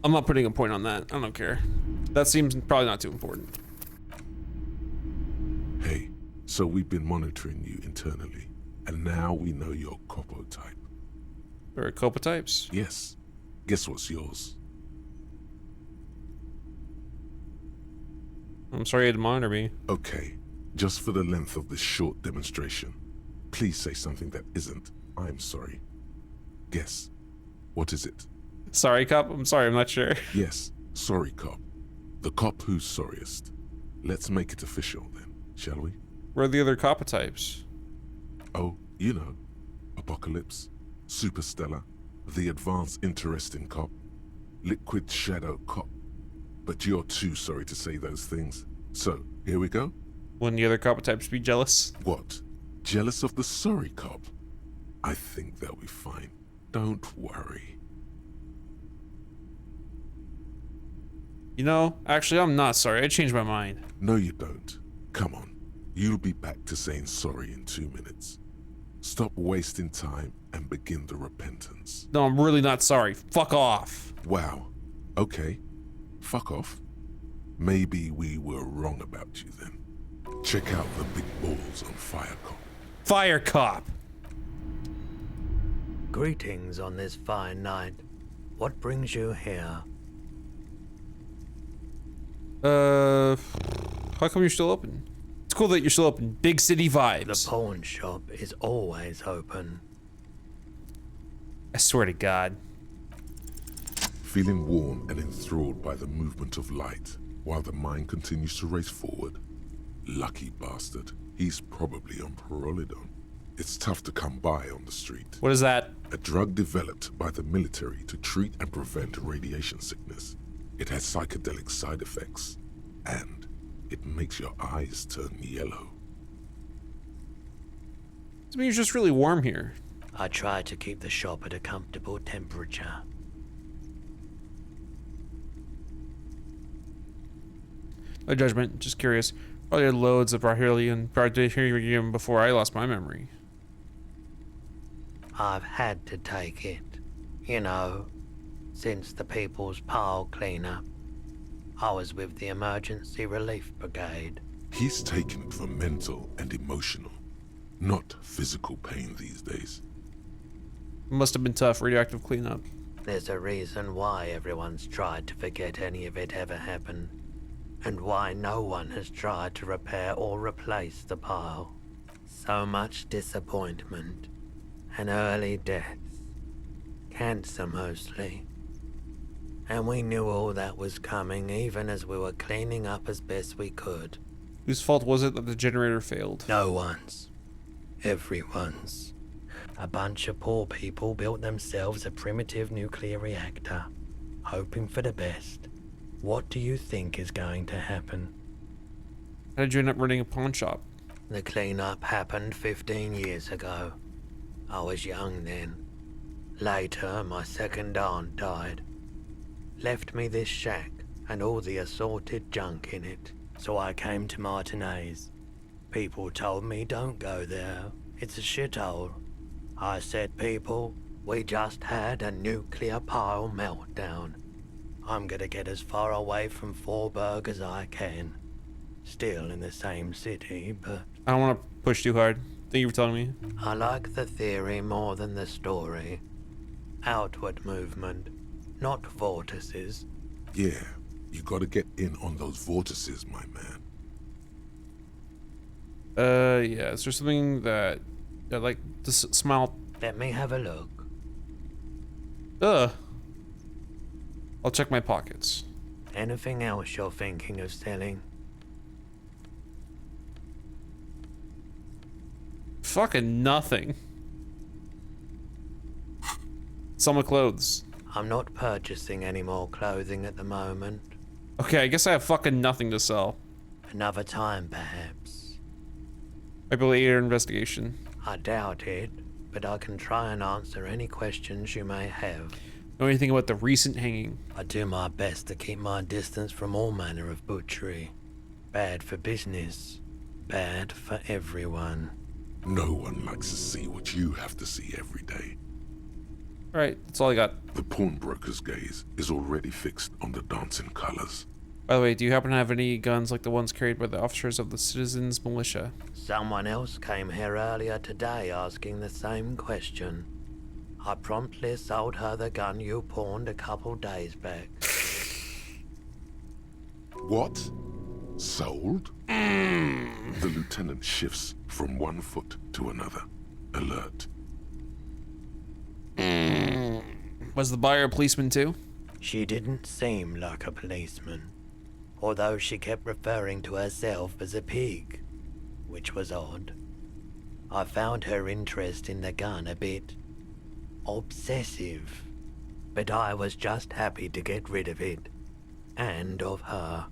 I'm not putting a point on that. I don't care. That seems probably not too important. Hey, so we've been monitoring you internally, and now we know your copo type. There are copo types? Yes. Guess what's yours? I'm sorry you had to monitor me. Okay, just for the length of this short demonstration, please say something that isn't, I'm sorry. Guess. What is it? Sorry, cop? I'm sorry, I'm not sure. Yes, sorry, cop. The cop who's sorriest. Let's make it official then, shall we? Where are the other copo types? Oh, you know. Apocalypse, Superstellar, the advanced interesting cop, Liquid Shadow cop. But you're too sorry to say those things. So, here we go? Wouldn't the other copo types be jealous? What? Jealous of the sorry cop? I think they'll be fine. Don't worry. You know, actually, I'm not sorry. I changed my mind. No, you don't. Come on. You'll be back to saying sorry in 2 minutes. Stop wasting time and begin the repentance. No, I'm really not sorry. Fuck off. Wow. Okay. Fuck off. Maybe we were wrong about you then. Check out the big balls on Fire Cop. Fire Cop! Greetings on this fine night. What brings you here? How come you're still open? It's cool that you're still open. Big city vibes. The pawn shop is always open. I swear to God. Feeling warm and enthralled by the movement of light, while the mind continues to race forward. Lucky bastard. He's probably on Parolidon. It's tough to come by on the street. What is that? A drug developed by the military to treat and prevent radiation sickness. It has psychedelic side effects, and it makes your eyes turn yellow. I mean, it's just really warm here. I try to keep the shop at a comfortable temperature. No judgment, just curious. Probably had loads of Elysium before I lost my memory. I've had to take it. You know, since the People's Pile cleanup. I was with the Emergency Relief Brigade. He's taken it for mental and emotional, not physical pain these days. Must have been tough, radioactive cleanup. There's a reason why everyone's tried to forget any of it ever happened, and why no one has tried to repair or replace the pile. So much disappointment and early deaths. Cancer mostly. And we knew all that was coming even as we were cleaning up as best we could. Whose fault was it that the generator failed? No one's. Everyone's. A bunch of poor people built themselves a primitive nuclear reactor, hoping for the best. What do you think is going to happen? How did you end up running a pawn shop? The cleanup happened 15 years ago. I was young then. Later, my second aunt died. Left me this shack and all the assorted junk in it. So I came to Martinez. People told me don't go there. It's a shithole. I said, people, we just had a nuclear pile meltdown. I'm gonna get as far away from Forburg as I can. Still in the same city, but... I don't want to push too hard. Thank you for telling me. I like the theory more than the story. Outward movement, not vortices. Yeah, you gotta get in on those vortices, my man. Yeah, is there something that like, this smile... Let me have a look. I'll check my pockets. Anything else you're thinking of selling? Fucking nothing. Summer clothes. I'm not purchasing any more clothing at the moment. Okay, I guess I have fucking nothing to sell. Another time, perhaps. Maybe later investigation. I doubt it, but I can try and answer any questions you may have. Know anything about the recent hanging? I do my best to keep my distance from all manner of butchery. Bad for business. Bad for everyone. No one likes to see what you have to see every day. Alright, that's all I got. The pawnbroker's gaze is already fixed on the dancing colors. By the way, do you happen to have any guns like the ones carried by the officers of the Citizens Militia? Someone else came here earlier today asking the same question. I promptly sold her the gun you pawned a couple days back. What? Sold? The lieutenant shifts from one foot to another. Alert. Was the buyer a policeman too? She didn't seem like a policeman, although she kept referring to herself as a pig, which was odd. I found her interest in the gun a bit obsessive, but I was just happy to get rid of it, and of her.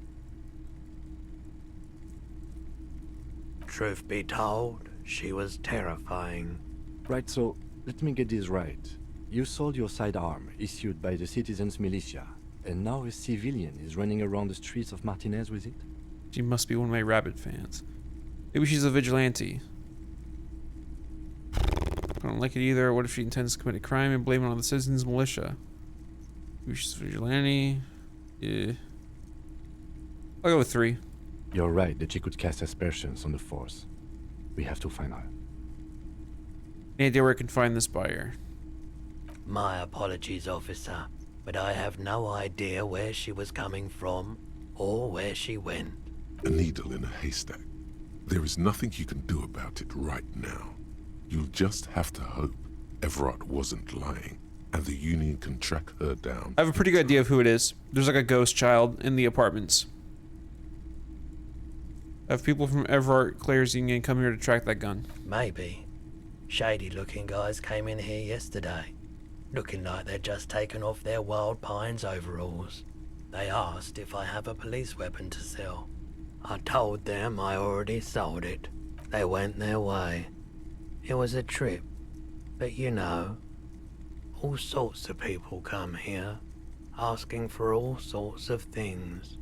Truth be told, she was terrifying. Right, so let me get this right. You sold your sidearm, issued by the Citizens Militia, and now a civilian is running around the streets of Martinez with it? She must be one of my Rabbit fans. Maybe she's a vigilante. I don't like it either. What if she intends to commit a crime and blame it on the Citizens Militia? Maybe she's a vigilante. Yeah. I'll go with 3. You're right that she could cast aspersions on the force. We have to find her. Any idea where I can find this buyer? My apologies, officer, but I have no idea where she was coming from or where she went. A needle in a haystack. There is nothing you can do about it right now. You'll just have to hope Everett wasn't lying and the Union can track her down. I have a pretty good idea of who it is. There's like a ghost child in the apartments. I have people from Everett Claire's Union come here to track that gun. Maybe. Shady looking guys came in here yesterday, looking like they'd just taken off their Wild Pines overalls. They asked if I have a police weapon to sell. I told them I already sold it. They went their way. It was a trip, but you know, all sorts of people come here, asking for all sorts of things.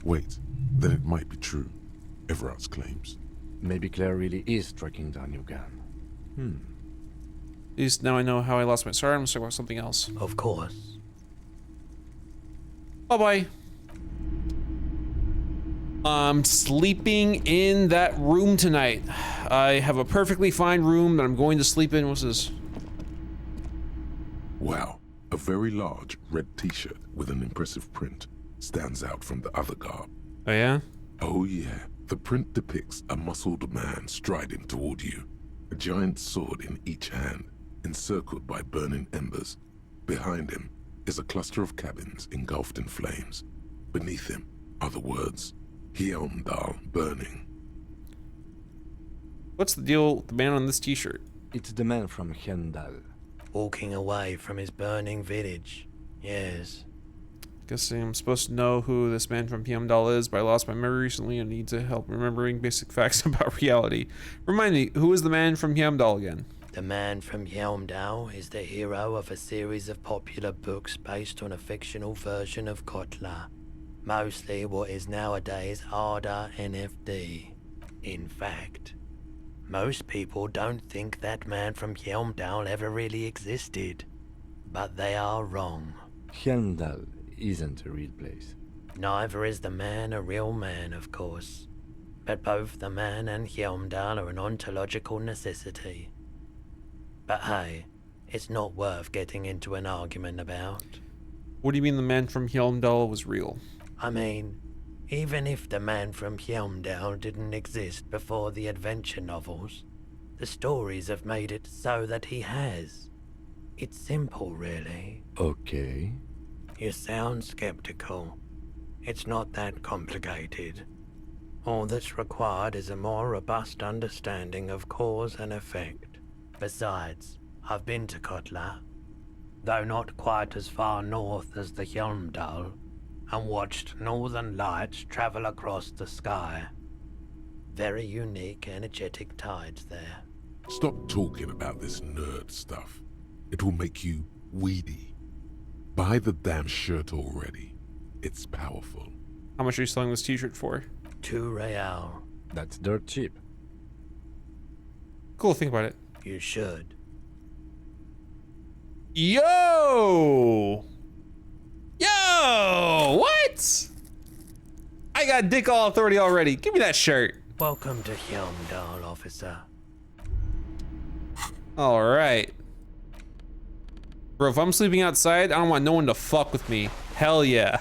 Wait, then it might be true. Everett's claims. Maybe Claire really is tracking down your gun. At least now I know how I lost my... Sorry, I'm gonna talk about something else. Of course. Bye-bye. I'm sleeping in that room tonight. I have a perfectly fine room that I'm going to sleep in. What's this? Wow, a very large red t-shirt with an impressive print stands out from the other garb. Oh yeah? Oh yeah, The print depicts a muscled man striding toward you, a giant sword in each hand, encircled by burning embers. Behind him is a cluster of cabins engulfed in flames. Beneath him are the words, Hjelmdal burning. What's the deal with the man on this t-shirt? It's the man from Hjelmdal. Walking away from his burning village. Yes. Guessing I'm supposed to know who this man from Hjelmdal is, but I lost my memory recently and need to help remembering basic facts about reality. Remind me, who is the man from Hjelmdal again? The man from Hjelmdal is the hero of a series of popular books based on a fictional version of Kotla. Mostly what is nowadays Arda NFD. In fact, most people don't think that man from Hjelmdal ever really existed. But they are wrong. Hjelmdal isn't a real place. Neither is the man a real man, of course. But both the man and Hjelmdal are an ontological necessity. But hey, it's not worth getting into an argument about. What do you mean the man from Hjelmdal was real? I mean, even if the man from Hjelmdal didn't exist before the adventure novels, the stories have made it so that he has. It's simple, really. Okay. You sound skeptical. It's not that complicated. All that's required is a more robust understanding of cause and effect. Besides, I've been to Kotla, though not quite as far north as the Hjelmdal, and watched northern lights travel across the sky. Very unique, energetic tides there. Stop talking about this nerd stuff. It will make you weedy. Buy the damn shirt already. It's powerful. How much are you selling this t-shirt for? 2 real. That's dirt cheap. Cool, think about it. You should. Yo! Yo! What? I got dick all authority already. Give me that shirt. Welcome to Hjelmdal, officer. All right. Bro, if I'm sleeping outside, I don't want no one to fuck with me. Hell yeah.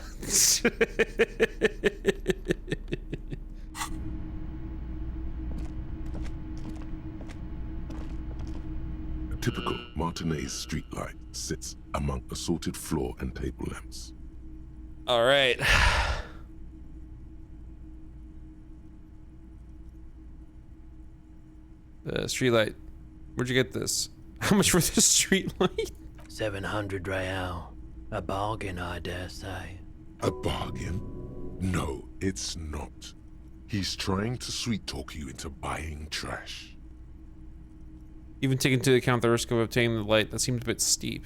A typical Martinez streetlight sits among assorted floor and table lamps. All right. The streetlight. Where'd you get this? How much for this streetlight? 700 real. A bargain, I dare say. A bargain? No, it's not. He's trying to sweet-talk you into buying trash. Even taking into account the risk of obtaining the light, that seems a bit steep.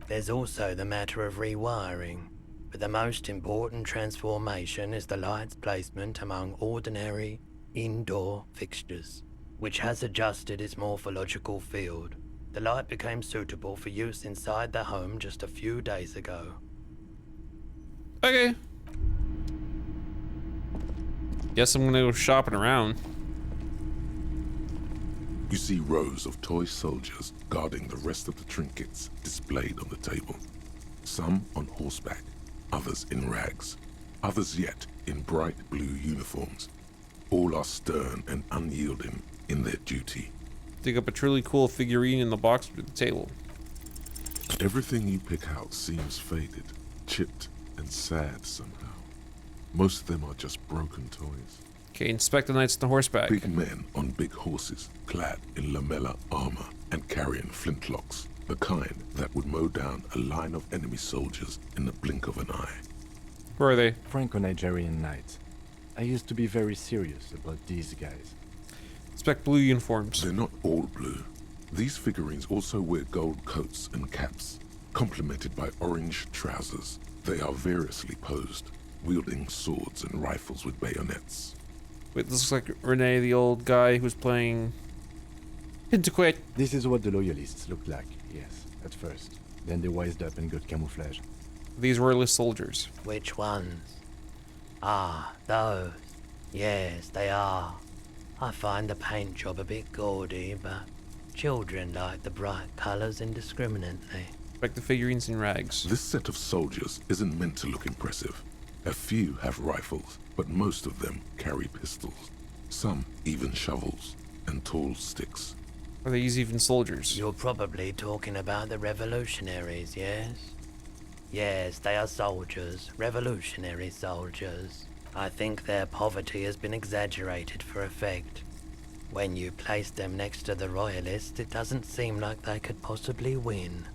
There's also the matter of rewiring, but the most important transformation is the light's placement among ordinary, indoor fixtures, which has adjusted its morphological field. The light became suitable for use inside the home just a few days ago. Okay. Guess I'm gonna go shopping around. You see rows of toy soldiers guarding the rest of the trinkets displayed on the table. Some on horseback, others in rags, others yet in bright blue uniforms. All are stern and unyielding in their duty. Dig up a truly cool figurine in the box under the table. Everything you pick out seems faded, chipped, and sad somehow. Most of them are just broken toys. Okay, inspect the knights on the horseback. Big men on big horses, clad in lamella armor and carrying flintlocks, the kind that would mow down a line of enemy soldiers in the blink of an eye. Where are they? Franco-Nigerian knights. I used to be very serious about these guys. Inspect blue uniforms. They're not all blue. These figurines also wear gold coats and caps, complemented by orange trousers. They are variously posed, wielding swords and rifles with bayonets. Wait, this looks like Rene, the old guy who was playing Hinterquit. This is what the loyalists looked like, yes, at first. Then they wised up and got camouflage. These royalist soldiers. Which ones? Ah, those. Yes, they are. I find the paint job a bit gaudy, but children like the bright colours indiscriminately. Like the figurines in rags. This set of soldiers isn't meant to look impressive. A few have rifles, but most of them carry pistols. Some even shovels and tall sticks. Are these even soldiers? You're probably talking about the revolutionaries, yes? Yes, they are soldiers, revolutionary soldiers. I think their poverty has been exaggerated for effect. When you place them next to the royalists, it doesn't seem like they could possibly win.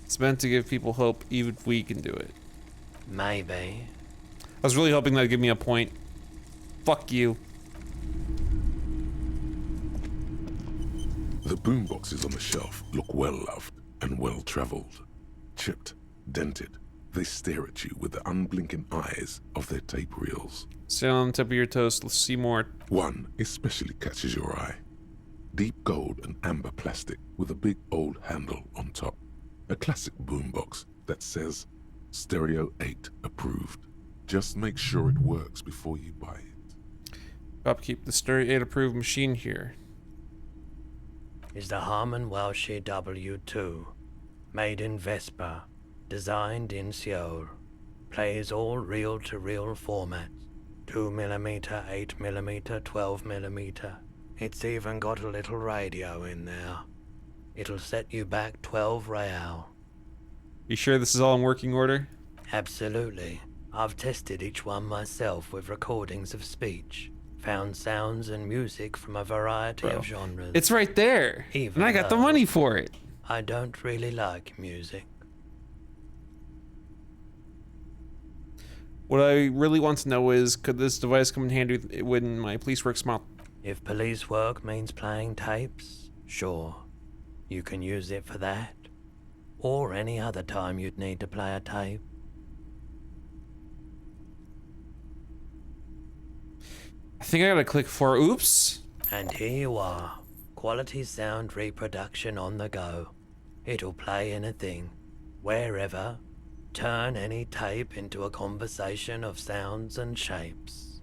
It's meant to give people hope, even if we can do it. Maybe. I was really hoping that'd give me a point. Fuck you. The boomboxes on the shelf look well-loved and well-traveled. Chipped, dented, they stare at you with the unblinking eyes of their tape reels. Stay on the tip of your toes, let's see more. One especially catches your eye. Deep gold and amber plastic with a big old handle on top. A classic boombox that says, Stereo 8 approved. Just make sure it works before you buy it. Upkeep the Stereo 8 approved machine here. Is the Harman Welsh W2, made in Vespa, designed in Seoul, plays all reel-to-reel formats, 2mm, 8mm, 12mm. It's even got a little radio in there. It'll set you back 12 real. You sure this is all in working order? Absolutely. I've tested each one myself with recordings of speech. Found sounds and music from a variety of genres. It's right there. Even and I got the money for it. I don't really like music. What I really want to know is, could this device come in handy when my police work smile? If police work means playing tapes, sure. You can use it for that. Or any other time you'd need to play a tape. I think I gotta click for oops. And here you are. Quality sound reproduction on the go. It'll play anything, wherever. Turn any tape into a conversation of sounds and shapes.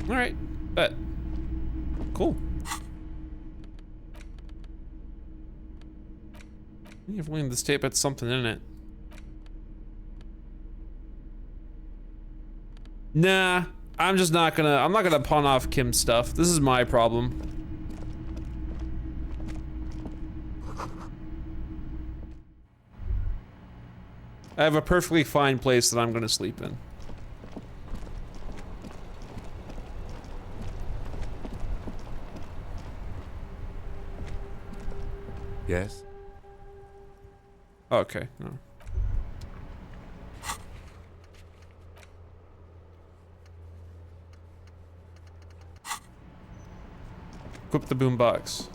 Alright, bet. Cool. If only this tape had something in it. Nah, I'm not gonna pawn off Kim's stuff. This is my problem. I have a perfectly fine place that I'm gonna sleep in. Yes? Okay, no. Equip the boombox.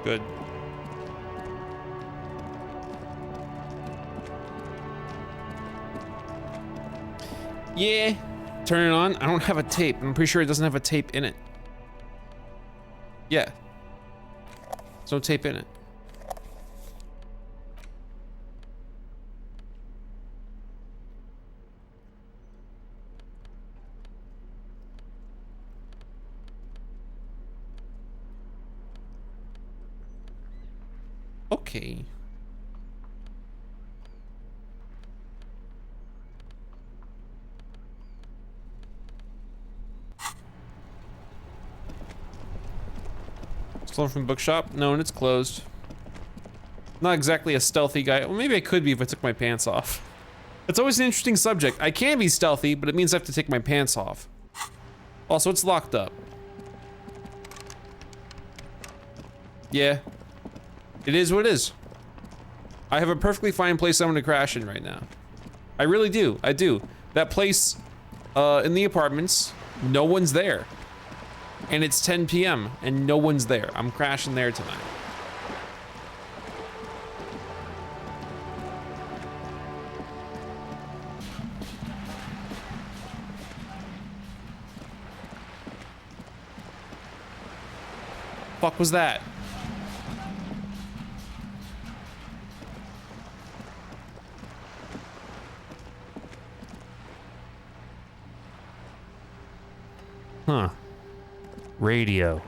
Good. Yeah. Turn it on. I don't have a tape. I'm pretty sure it doesn't have a tape in it. Yeah. There's no tape in it. Okay. Stolen from the bookshop? No, and it's closed. Not exactly a stealthy guy. Well, maybe I could be if I took my pants off. It's always an interesting subject. I can be stealthy, but it means I have to take my pants off. Also, it's locked up. Yeah. It is what it is. I have a perfectly fine place I'm gonna crash in right now. I really do. I do. That place in the apartments, no one's there. And it's 10 p.m. and no one's there. I'm crashing there tonight. Fuck was that? Huh. Radio.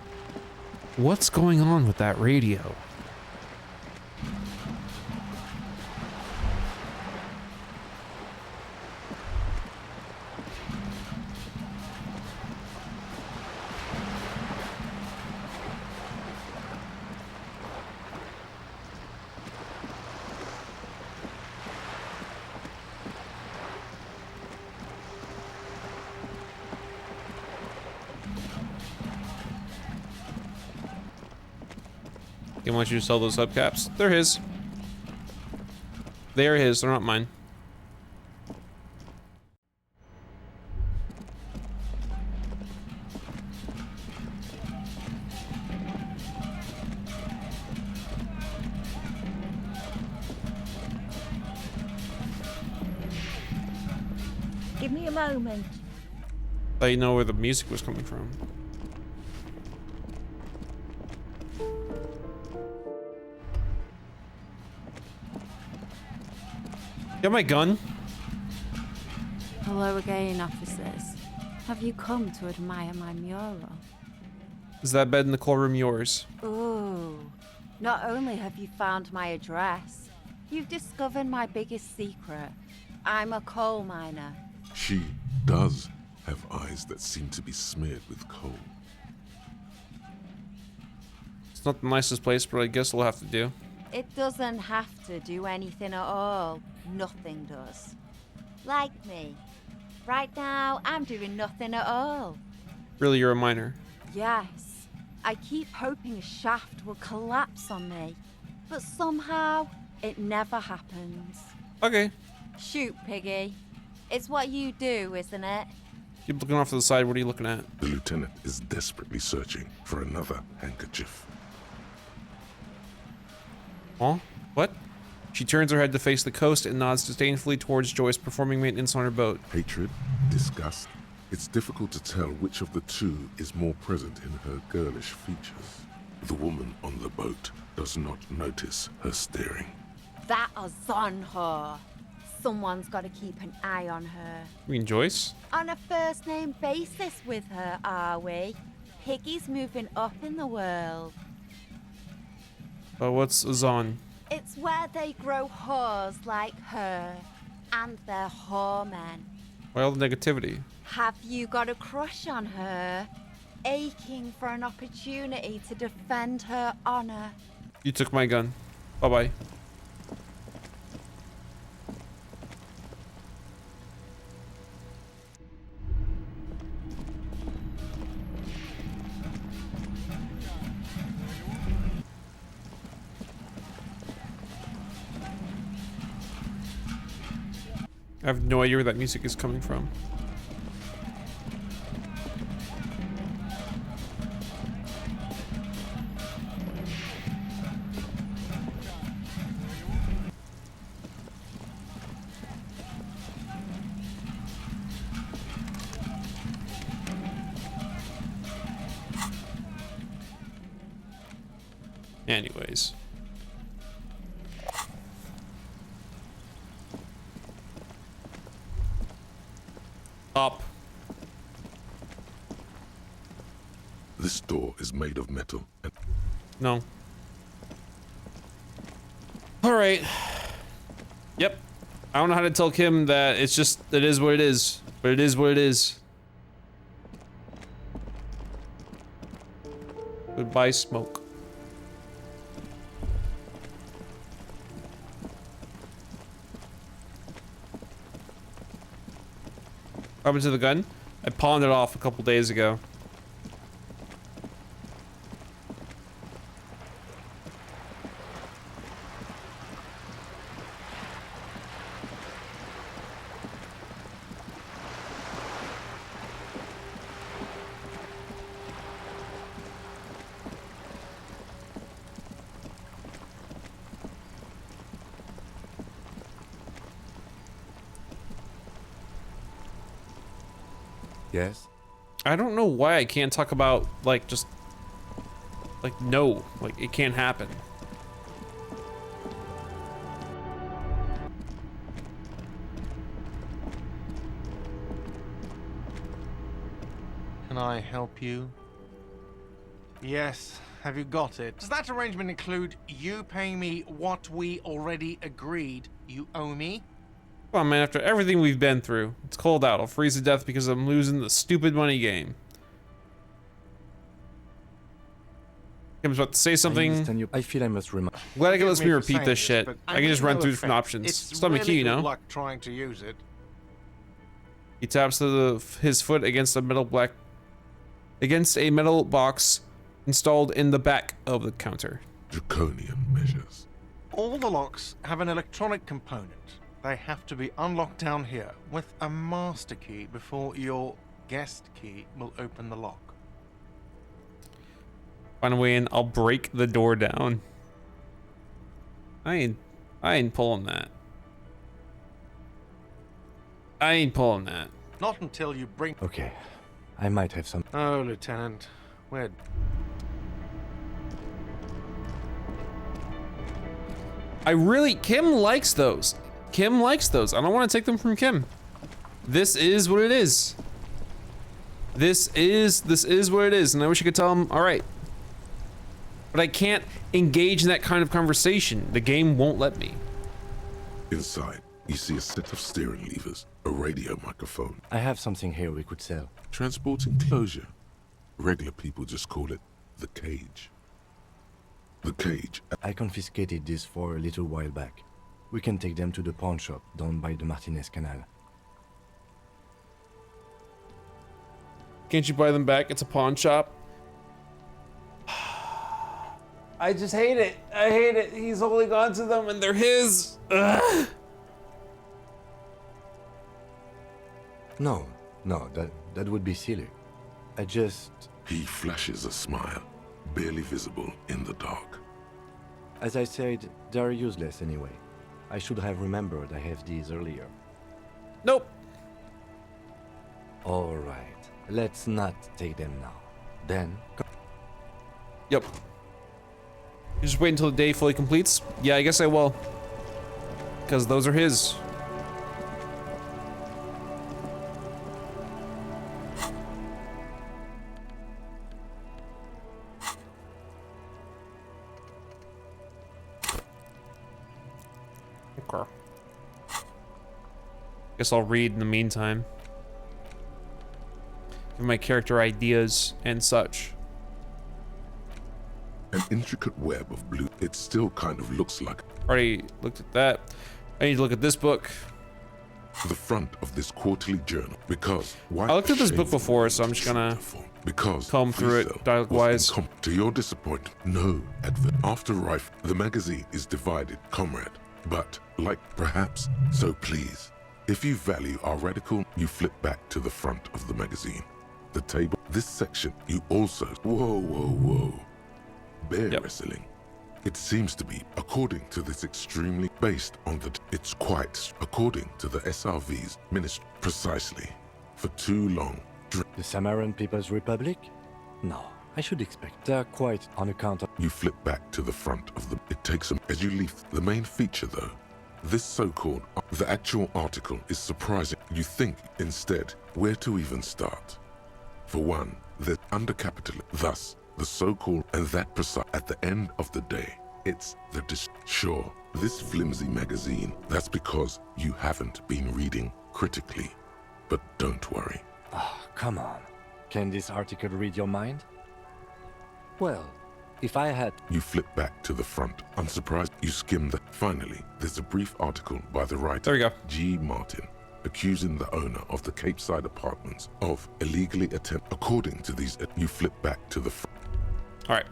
What's going on with that radio? He wants you to sell those hubcaps. They're his. They're his, they're not mine. Give me a moment. Thought you know where the music was coming from. Got my gun. Hello again, officers. Have you come to admire my mural? Is that bed in the core room yours? Ooh. Not only have you found my address, you've discovered my biggest secret. I'm a coal miner. She does have eyes that seem to be smeared with coal. It's not the nicest place, but I guess we'll have to do. It doesn't have to do anything at all. Nothing does. Like me. Right now, I'm doing nothing at all. Really, you're a miner? Yes. I keep hoping a shaft will collapse on me. But somehow, it never happens. Okay. Shoot, Piggy. It's what you do, isn't it? Keep looking off to the side. What are you looking at? The lieutenant is desperately searching for another handkerchief. Huh? What? She turns her head to face the coast and nods disdainfully towards Joyce performing maintenance on her boat. Hatred? Disgust? It's difficult to tell which of the two is more present in her girlish features. The woman on the boat does not notice her staring. That is on her. Someone's got to keep an eye on her. You mean Joyce? On a first-name basis with her, are we? Piggy's moving up in the world. What's Azan? It's where they grow whores like her, and they're whoremen. Why all the negativity? Have you got a crush on her? Aching for an opportunity to defend her honor. You took my gun. Bye-bye. I have no idea where that music is coming from. Anyways. Up. This door is made of metal. No. Alright. Yep. I don't know how to tell Kim that it's just, it is what it is. But it is what it is. Goodbye, smoke. What happened to the gun? I pawned it off a couple days ago. Yes? I don't know why I can't talk about, like, just... Like, no. Like, it can't happen. Can I help you? Yes. Have you got it? Does that arrangement include you paying me what we already agreed you owe me? Come on, man, after everything we've been through. It's cold out. I'll freeze to death because I'm losing the stupid money game. Kim's about to say something. I feel I must remind. Glad I can let me for repeat saying this shit. but I can just mean run no through different offense. options. It's Stomach key, really you good know? luck trying to use it. He taps his foot against a metal box installed in the back of the counter. Draconian measures. All the locks have an electronic component. They have to be unlocked down here with a master key before your guest key will open the lock. Find a way in, I'll break the door down. I ain't pulling that. I ain't pulling that. Not until you bring... Okay. I might have some... Oh, Lieutenant. We're... Kim likes those. Kim likes those. I don't want to take them from Kim. This is what it is. This is what it is, and I wish I could tell him, all right. But I can't engage in that kind of conversation. The game won't let me. Inside, you see a set of steering levers, a radio microphone. I have something here we could sell. Transport enclosure. Regular people just call it the cage. The cage. I confiscated this for a little while back. We can take them to the pawn shop down by the Martinez Canal. Can't you buy them back? It's a pawn shop. I just hate it. I hate it. He's holding on to them and they're his. Ugh. No, that would be silly. I just... He flashes a smile, barely visible in the dark. As I said, they're useless anyway. I should have remembered I have these earlier. Nope. All right, let's not take them now. Then... Yep. You just wait until the day fully completes? Yeah, I guess I will. Because those are his. Okay. Guess I'll read in the meantime. Give my character ideas and such. An intricate web of blue. It still kind of looks like... Already looked at that. I need to look at this book. The front of this quarterly journal. Because... I looked at this book before, so I'm just gonna comb through it dialogue-wise. To your disappointment, no advert. After Rife, the magazine is divided, comrade. But, like perhaps, so please. If you value our radical, you flip back to the front of the magazine. The table. This section, you also... Whoa. Bear wrestling. It seems to be, according to this extremely based on the... It's quite, according to the SRV's ministry, precisely. For too long. The Samaran People's Republic? No, I should expect. They're quite on account of... You flip back to the front of the... It takes them as you leave. The main feature, though. This so-called... The actual article is surprising. You think, instead, where to even start. For one, they're undercapitalized. Thus, the so-called and that precise. At the end of the day, it's the sure, this flimsy magazine, that's because you haven't been reading critically. But don't worry. Ah, come on. Can this article read your mind? Well, if I had... You flip back to the front. Unsurprised, you skim the... Finally, there's a brief article by the writer... There we go. G. Martin, accusing the owner of the Cape Side Apartments of illegally attempt... According to these... You flip back to the front. All right.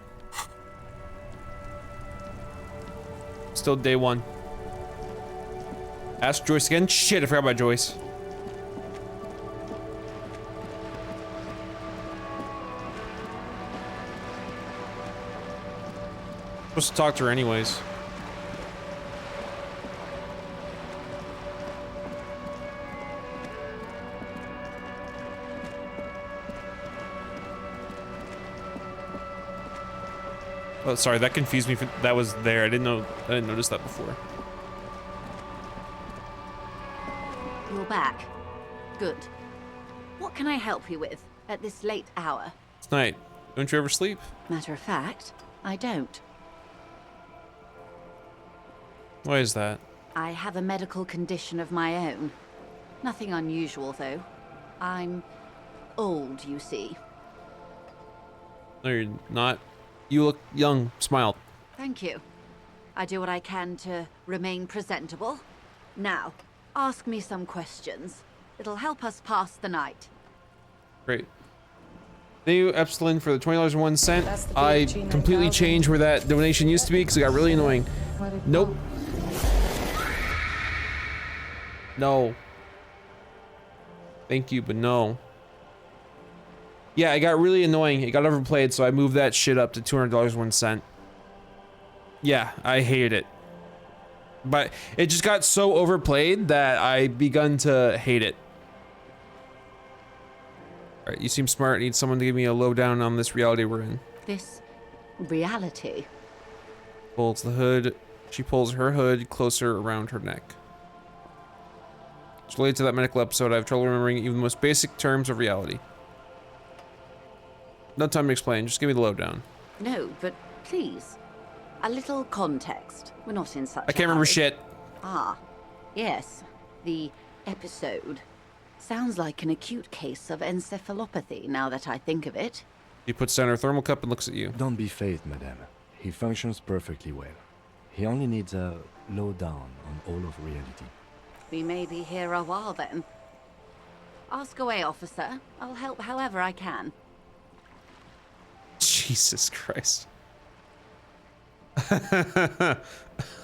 Still day one. Ask Joyce again. Shit, I forgot about Joyce. Supposed to talk to her anyways. Oh, sorry, that confused me. That was there. I didn't notice that before. You're back. Good. What can I help you with at this late hour? It's night. Don't you ever sleep? Matter of fact, I don't. Why is that? I have a medical condition of my own. Nothing unusual, though. I'm old, you see. No, you're not. You look young. Smile. Thank you. I do what I can to remain presentable. Now, ask me some questions. It'll help us pass the night. Great. Thank you, Epsilon, for the $20.01. I completely changed where that donation used to be because it got really annoying. Nope. No. Thank you, but no. Yeah, it got really annoying. It got overplayed, so I moved that shit up to $200.01. Yeah, I hated it. But it just got so overplayed that I begun to hate it. Alright, you seem smart. I need someone to give me a lowdown on this reality we're in. This reality? Pulls the hood. She pulls her hood closer around her neck. It's related to that medical episode. I have trouble remembering even the most basic terms of reality. No time to explain. Just give me the lowdown. No, but please. A little context. We're not in such I can't remember shit. Ah, yes. The episode. Sounds like an acute case of encephalopathy, now that I think of it. He puts down her thermal cup and looks at you. Don't be phased, madame. He functions perfectly well. He only needs a lowdown on all of reality. We may be here a while then. Ask away, officer. I'll help however I can. Jesus Christ.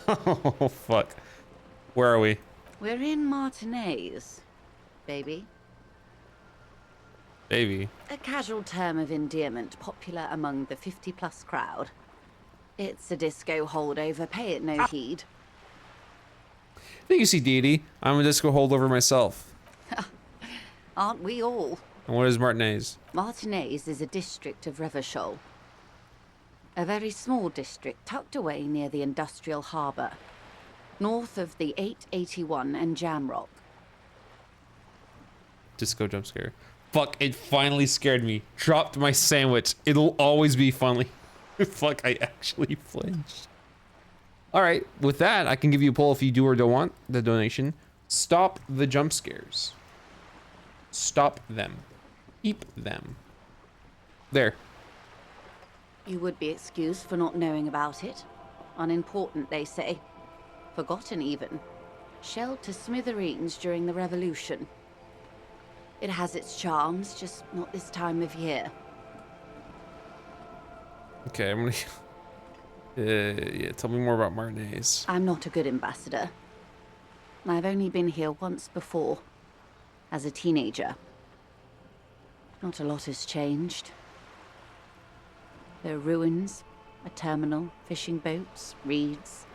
Oh, fuck. Where are we? We're in Martinez, baby. Baby. A casual term of endearment popular among the 50-plus crowd. It's a disco holdover, pay it no heed. Thank you, see, Dee. I'm a disco holdover myself. Aren't we all? And what is Martinez? Martinez is a district of Revachol. A very small district tucked away near the industrial harbour, north of the 881 and Jamrock. Disco jump scare. Fuck, it finally scared me. Dropped my sandwich. It'll always be funny. Fuck, I actually flinched. Alright, with that, I can give you a poll if you do or don't want the donation. Stop the jump scares. Stop them. Keep them. There. You would be excused for not knowing about it. Unimportant, they say. Forgotten, even. Shelled to smithereens during the Revolution. It has its charms, just not this time of year. Okay, I'm gonna... yeah, tell me more about Martinez. I'm not a good ambassador. I've only been here once before, as a teenager. Not a lot has changed. There are ruins, a terminal, fishing boats, reeds,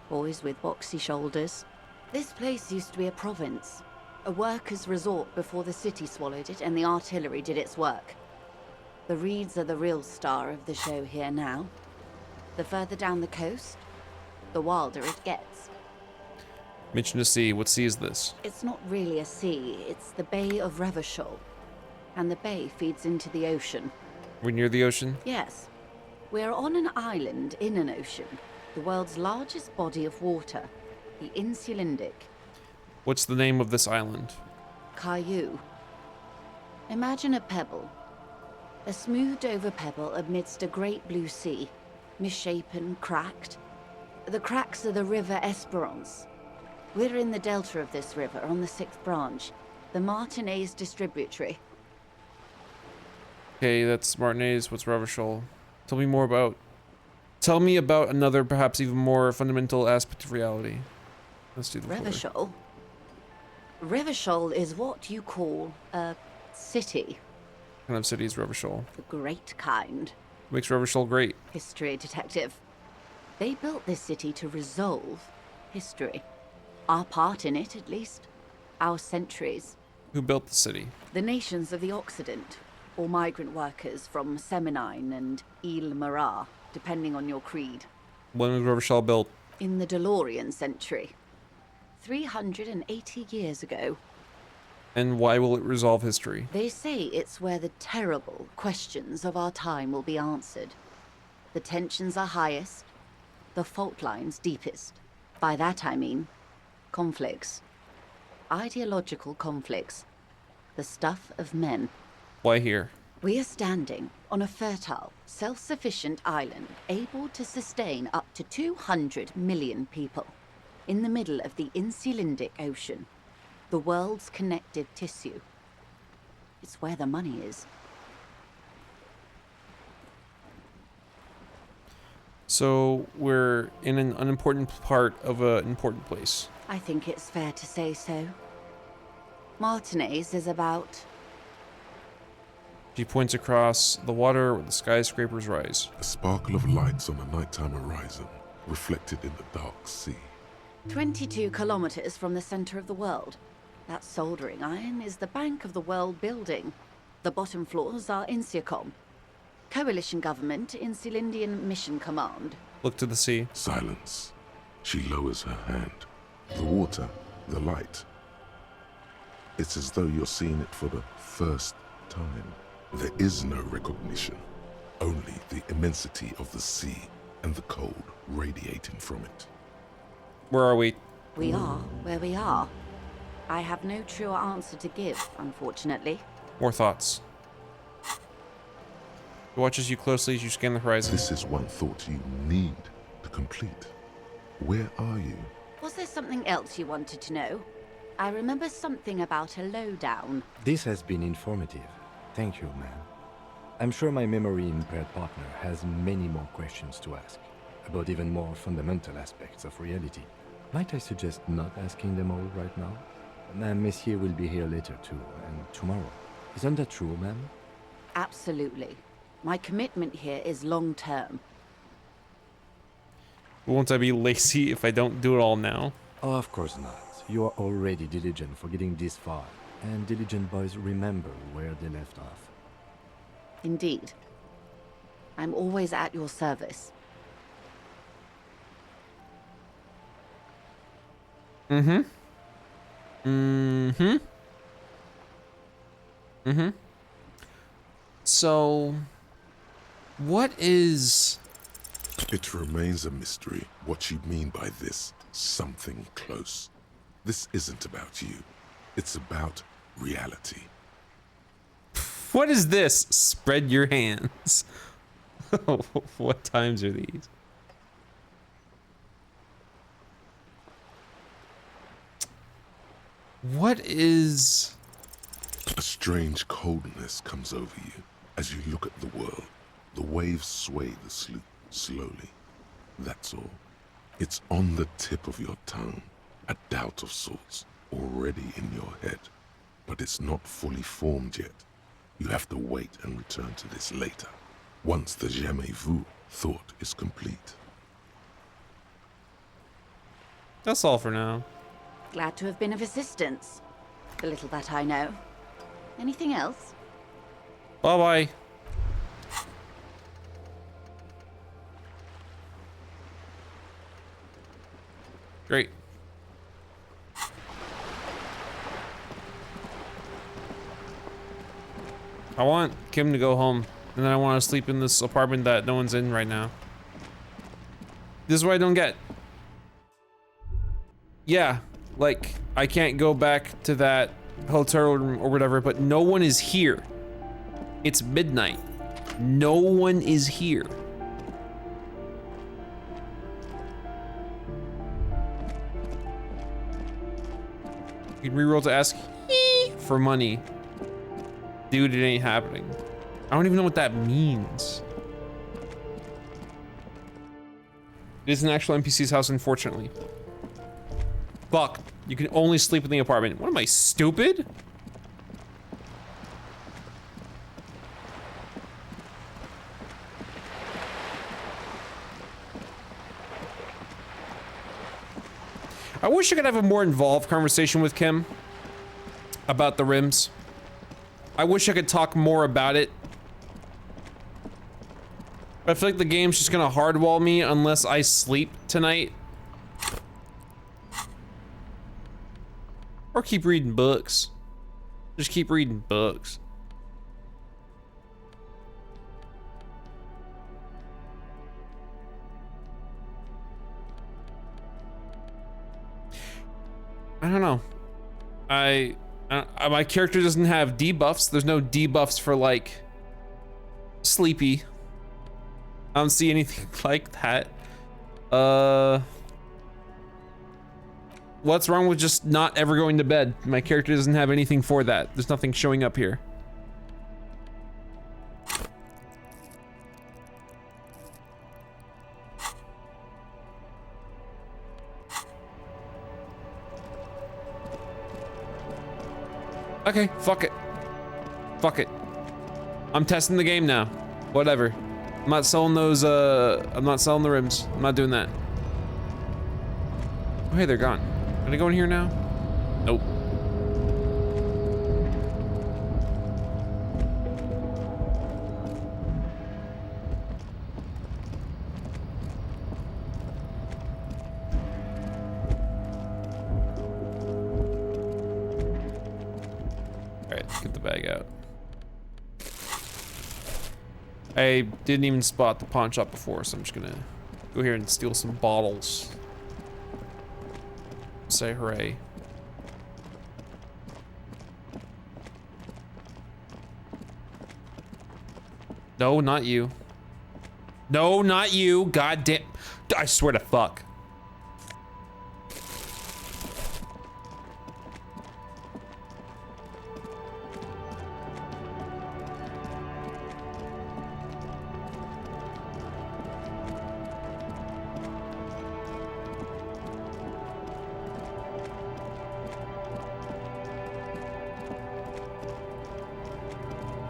boys with boxy shoulders. This place used to be a province, a workers' resort before the city swallowed it and the artillery did its work. The reeds are the real star of the show here now. The further down the coast, the wilder it gets. Mention a sea. What sea is this? It's not really a sea, it's the Bay of Revachol. And the bay feeds into the ocean. We're near the ocean? Yes. We're on an island in an ocean, the world's largest body of water, the Insulindic. What's the name of this island? Caillou. Imagine a pebble. A smoothed over pebble amidst a great blue sea, misshapen, cracked. The cracks are the River Esperance. We're in the delta of this river on the 6th branch, the Martinez distributary. Okay, that's Martinez. What's Revachol? Tell me more about... Tell me about another, perhaps even more fundamental aspect of reality. Let's do the floor. Revachol? Revachol is what you call a city. What kind of city is Revachol? The great kind. What makes Revachol great? History detective. They built this city to resolve history. Our part in it, at least. Our centuries. Who built the city? The nations of the Occident, or migrant workers from Seminine and Ile Marat. depending on your creed. When was Revachol built? In the DeLorean century. 380 years ago. And why will it resolve history? They say it's where the terrible questions of our time will be answered. The tensions are highest, the fault lines deepest. By that I mean conflicts. Ideological conflicts. The stuff of men. Why here? We are standing on a fertile, self-sufficient island able to sustain up to 200 million people. In the middle of the Insulindic Ocean. The world's connective tissue. It's where the money is. So we're in an unimportant part of an important place. I think it's fair to say so. Martinez is about... She points across the water where the skyscrapers rise. A sparkle of lights on the nighttime horizon, reflected in the dark sea. 22 kilometers from the center of the world. That soldering iron is the bank of the world building. The bottom floors are Insiacom. Coalition government, Insulindian Mission Command. Look to the sea. Silence. She lowers her hand. The water, the light. It's as though you're seeing it for the first time. There is no recognition. Only the immensity of the sea and the cold radiating from it. Where are we? We are where we are. I have no truer answer to give, unfortunately. More thoughts. He watches you closely as you scan the horizon. This is one thought you need to complete. Where are you? Was there something else you wanted to know? I remember something about a lowdown. This has been informative. Thank you, ma'am. I'm sure my memory-impaired partner has many more questions to ask, about even more fundamental aspects of reality. Might I suggest not asking them all right now? Monsieur will be here later too, and tomorrow. Isn't that true, ma'am? Absolutely. My commitment here is long-term. Won't I be lazy if I don't do it all now? Oh, of course not. You are already diligent for getting this far, and diligent boys remember where they left off. Indeed. I'm always at your service. Mm-hmm. Mm-hmm. Mm-hmm. So, what is... It remains a mystery what you mean by this something close. This isn't about you. It's about reality. What is this? Spread your hands. What times are these? What is... A strange coldness comes over you as you look at the world. The waves sway the sloop slowly. That's all. It's on the tip of your tongue. A doubt of sorts already in your head. But it's not fully formed yet. You have to wait and return to this later. Once the jamais vu thought is complete. That's all for now. Glad to have been of assistance. The little that I know. Anything else? Bye-bye. Great. I want Kim to go home, and then I want to sleep in this apartment that no one's in right now. This is what I don't get. Yeah, like, I can't go back to that hotel room or whatever, but no one is here. It's midnight. No one is here. You can reroll to ask for money. Dude, it ain't happening. I don't even know what that means. It is an actual NPC's house, unfortunately. Fuck, you can only sleep in the apartment. What am I, stupid? I wish I could have a more involved conversation with Kim about the rims. I wish I could talk more about it. I feel like the game's just gonna hardwall me unless I sleep tonight. Or keep reading books. Just keep reading books. I don't know. My character doesn't have debuffs. There's no debuffs for like sleepy. I don't see anything like that. What's wrong with just not ever going to bed? My character doesn't have anything for that. There's nothing showing up here. Okay, fuck it. Fuck it. I'm testing the game now. Whatever. I'm not selling those, I'm not selling the rims. I'm not doing that. Oh, hey, they're gone. Can I go in here now? Nope. Alright, let's get the bag out. I didn't even spot the pawn shop before, so I'm just gonna go here and steal some bottles. Say hooray. No, not you. No, not you. God damn. I swear to fuck.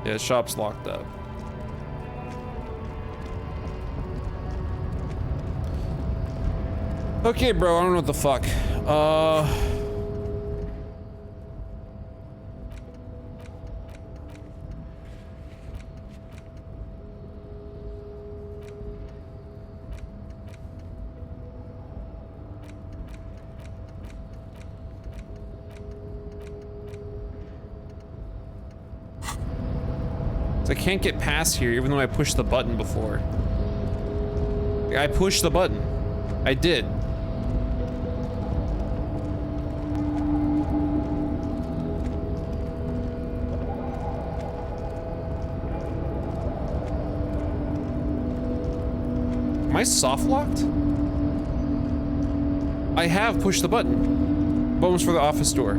Yeah, the shop's locked up. Okay, bro, I don't know what the fuck. I can't get past here even though I pushed the button before. I pushed the button. I did. Am I soft locked? I have pushed the button. Bones for the office door.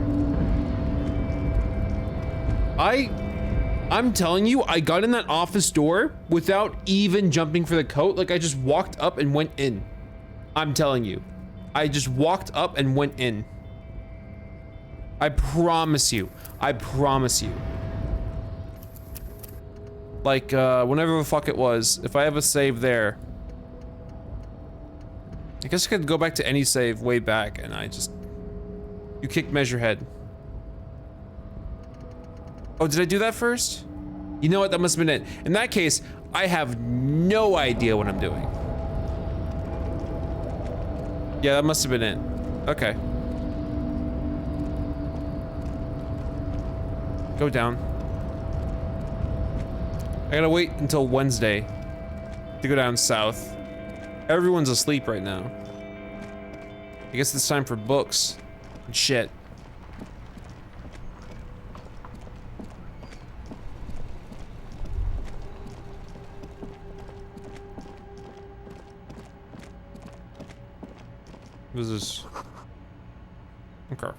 I'm telling you, I got in that office door without even jumping for the coat. Like, I just walked up and went in. I'm telling you. I just walked up and went in. I promise you. I promise you. Like, whenever the fuck it was, if I have a save there. I guess I could go back to any save way back and I just... You kicked measure head. Oh, did I do that first? You know what? That must have been it. In that case, I have no idea what I'm doing. Yeah, that must have been it. Okay. Go down. I gotta wait until Wednesday to go down south. Everyone's asleep right now. I guess it's time for books and shit. What is this? Okay.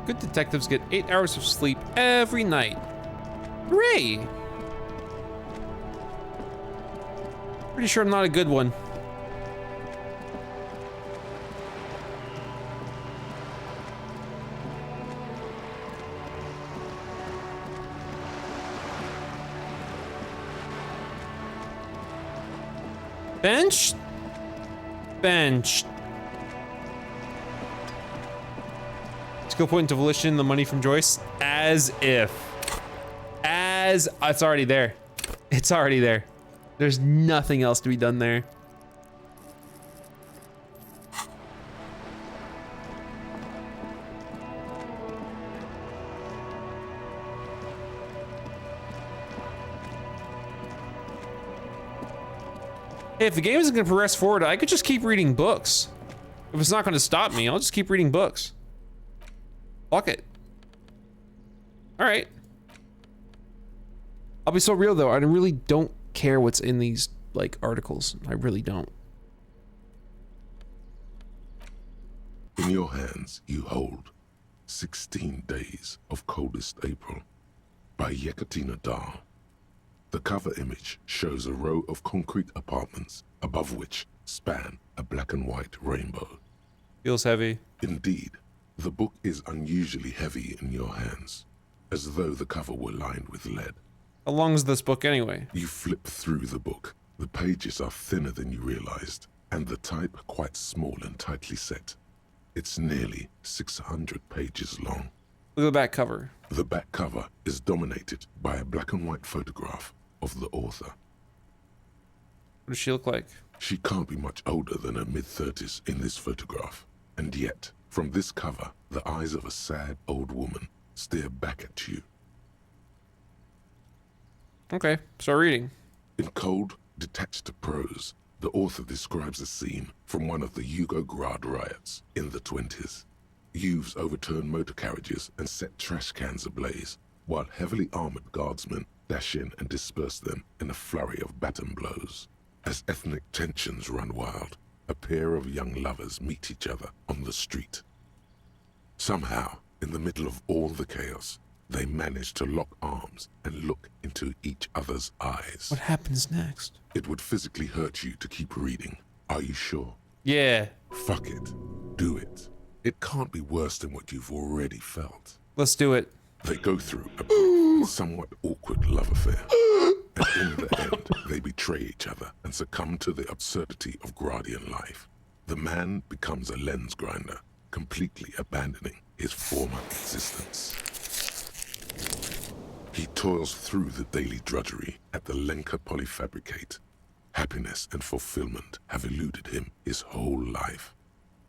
Good detectives get 8 hours of sleep every night. Hooray! Pretty sure I'm not a good one. Bench? Bench. Skill point to volition, the money from Joyce. As if. As, it's already there. It's already there. There's nothing else to be done there. Hey, if the game isn't gonna progress forward, I could just keep reading books. If it's not gonna stop me, I'll just keep reading books. Fuck it. All right. I'll be so real though, I really don't care what's in these, like, articles. I really don't. In your hands, you hold 16 Days of Coldest April by Yekaterina Dar. The cover image shows a row of concrete apartments above which span a black and white rainbow. Feels heavy. Indeed, the book is unusually heavy in your hands, as though the cover were lined with lead. How long is this book anyway? You flip through the book. The pages are thinner than you realized, and the type quite small and tightly set. It's nearly 600 pages long. Look at the back cover. The back cover is dominated by a black and white photograph of the author. What does she look like? She can't be much older than her mid-30s in this photograph. And yet, from this cover, the eyes of a sad old woman stare back at you. Okay, start reading. In cold, detached prose, the author describes a scene from one of the Yugograd riots in the 20s. Youths overturned motor carriages and set trash cans ablaze, while heavily armored guardsmen dash in and disperse them in a flurry of baton blows. As ethnic tensions run wild, a pair of young lovers meet each other on the street. Somehow, in the middle of all the chaos, they manage to lock arms and look into each other's eyes. What happens next? It would physically hurt you to keep reading. Are you sure? Yeah. Fuck it. Do it. It can't be worse than what you've already felt. Let's do it. They go through a somewhat awkward love affair. And in the end, they betray each other and succumb to the absurdity of Gradian life. The man becomes a lens grinder, completely abandoning his former existence. He toils through the daily drudgery at the Lenka polyfabricate. Happiness and fulfillment have eluded him his whole life.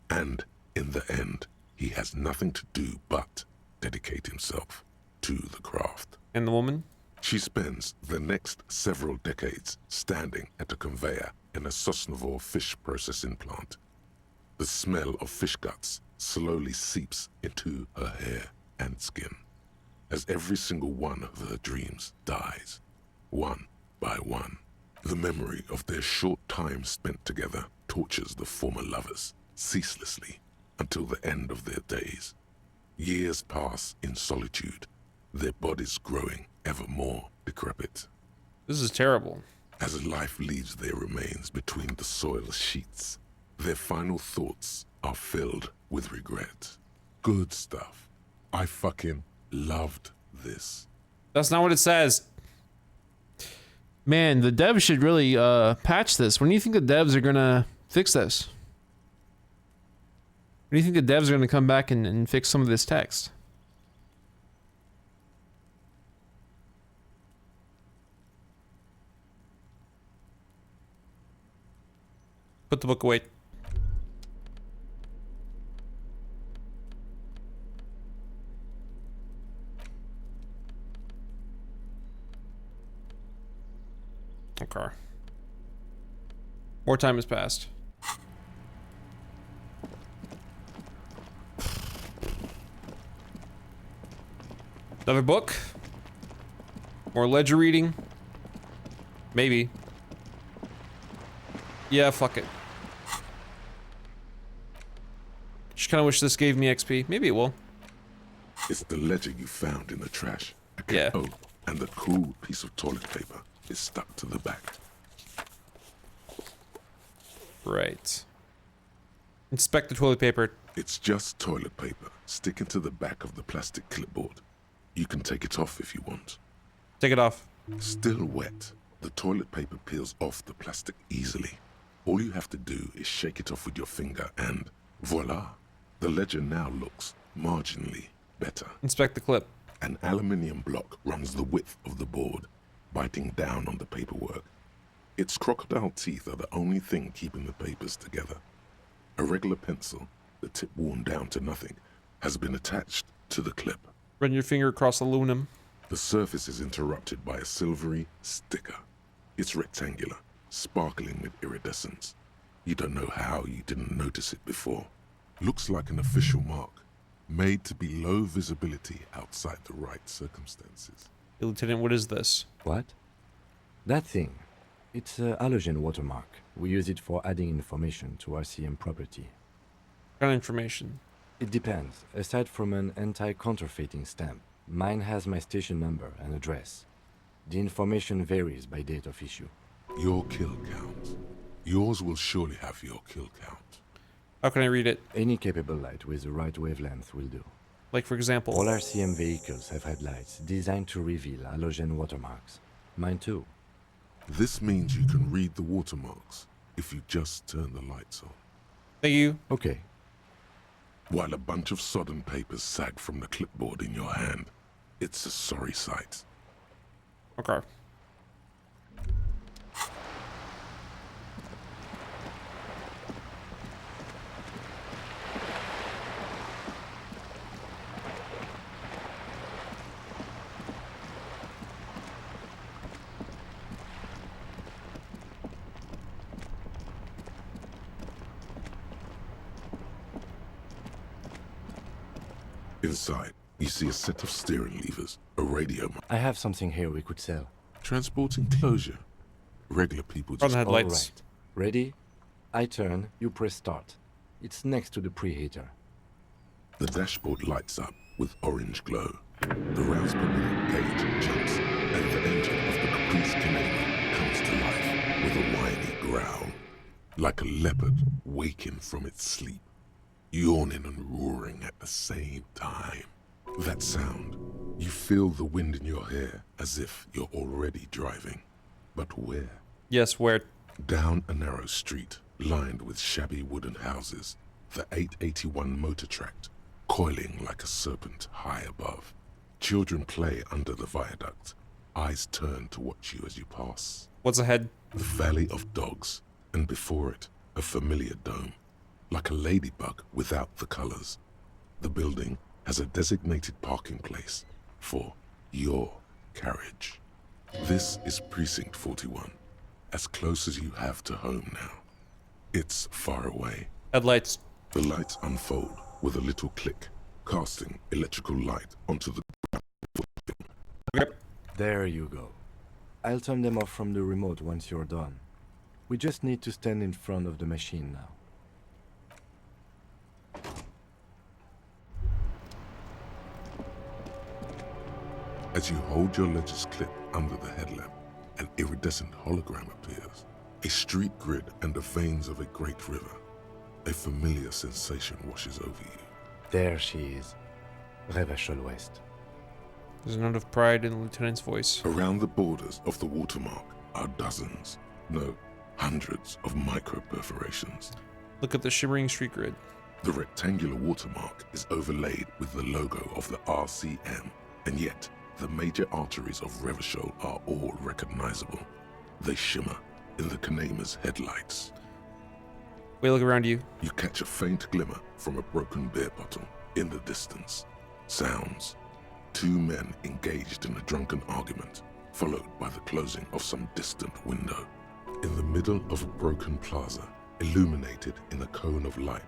And in the end, he has nothing to do but dedicate himself to the craft. And the woman? She spends the next several decades standing at a conveyor in a Sosnovyj fish processing plant. The smell of fish guts slowly seeps into her hair and skin, as every single one of her dreams dies, one by one. The memory of their short time spent together tortures the former lovers ceaselessly until the end of their days. Years pass in solitude, their bodies growing ever more decrepit. This is terrible. As life leaves their remains between the soil sheets, their final thoughts are filled with regret. Good stuff. I fucking loved this. That's not what it says. Man, the devs should really patch this. When do you think the devs are gonna fix this? When do you think the devs are gonna come back and fix some of this text? Put the book away. Okay. More time has passed. Another book? More ledger reading? Maybe. Yeah, fuck it. Just kinda wish this gave me XP. Maybe it will. It's the ledger you found in the trash. Yeah. Oh, and the cool piece of toilet paper is stuck to the back. Right. Inspect the toilet paper. It's just toilet paper sticking to the back of the plastic clipboard. You can take it off if you want. Take it off. Still wet, the toilet paper peels off the plastic easily. All you have to do is shake it off with your finger and voila! The ledger now looks marginally better. Inspect the clip. An aluminium block runs the width of the board, biting down on the paperwork. Its crocodile teeth are the only thing keeping the papers together. A regular pencil, the tip worn down to nothing, has been attached to the clip. Run your finger across aluminum. The surface is interrupted by a silvery sticker. It's rectangular, sparkling with iridescence. You don't know how you didn't notice it before. Looks like an official mark, made to be low visibility outside the right circumstances. Hey, Lieutenant, what is this? What? That thing. It's a halogen watermark. We use it for adding information to RCM property. What kind of information? It depends. Aside from an anti-counterfeiting stamp, mine has my station number and address. The information varies by date of issue. Your kill count. Yours will surely have your kill count. How can I read it? Any capable light with the right wavelength will do. Like, for example? All RCM vehicles have headlights designed to reveal halogen watermarks. Mine too. This means you can read the watermarks if you just turn the lights on. Thank you. Okay. While a bunch of sodden papers sag from the clipboard in your hand, it's a sorry sight. Okay. Inside, you see a set of steering levers, a radio. I have something here we could sell. Transport enclosure. Regular people just... headlights. All right. Ready? I turn, you press start. It's next to the preheater. The dashboard lights up with orange glow. The rounds per minute gauge jumps, and the engine of the Caprice Canadian comes to life with a whiny growl, like a leopard waking from its sleep, yawning and roaring at the same time. That sound, you feel the wind in your hair as if you're already driving. But where? Yes, where? Down a narrow street, lined with shabby wooden houses, the 881 motor tract, coiling like a serpent high above. Children play under the viaduct, eyes turn to watch you as you pass. What's ahead? The Valley of Dogs, and before it, a familiar dome, like a ladybug without the colors. The building has a designated parking place for your carriage. This is Precinct 41, as close as you have to home now. It's far away. Headlights. The lights unfold with a little click, casting electrical light onto the ground. Yep. There you go. I'll turn them off from the remote once you're done. We just need to stand in front of the machine now. As you hold your ledger's clip under the headlamp, an iridescent hologram appears. A street grid and the veins of a great river. A familiar sensation washes over you. There she is. Revachol West. There's a note of pride in the lieutenant's voice. Around the borders of the watermark are dozens, no, hundreds of micro-perforations. Look at the shimmering street grid. The rectangular watermark is overlaid with the logo of the RCM, and yet the major arteries of Revachol are all recognizable. They shimmer in the Kanema's headlights. Wait, look around you. You catch a faint glimmer from a broken beer bottle in the distance. Sounds. Two men engaged in a drunken argument, followed by the closing of some distant window. In the middle of a broken plaza, illuminated in a cone of light,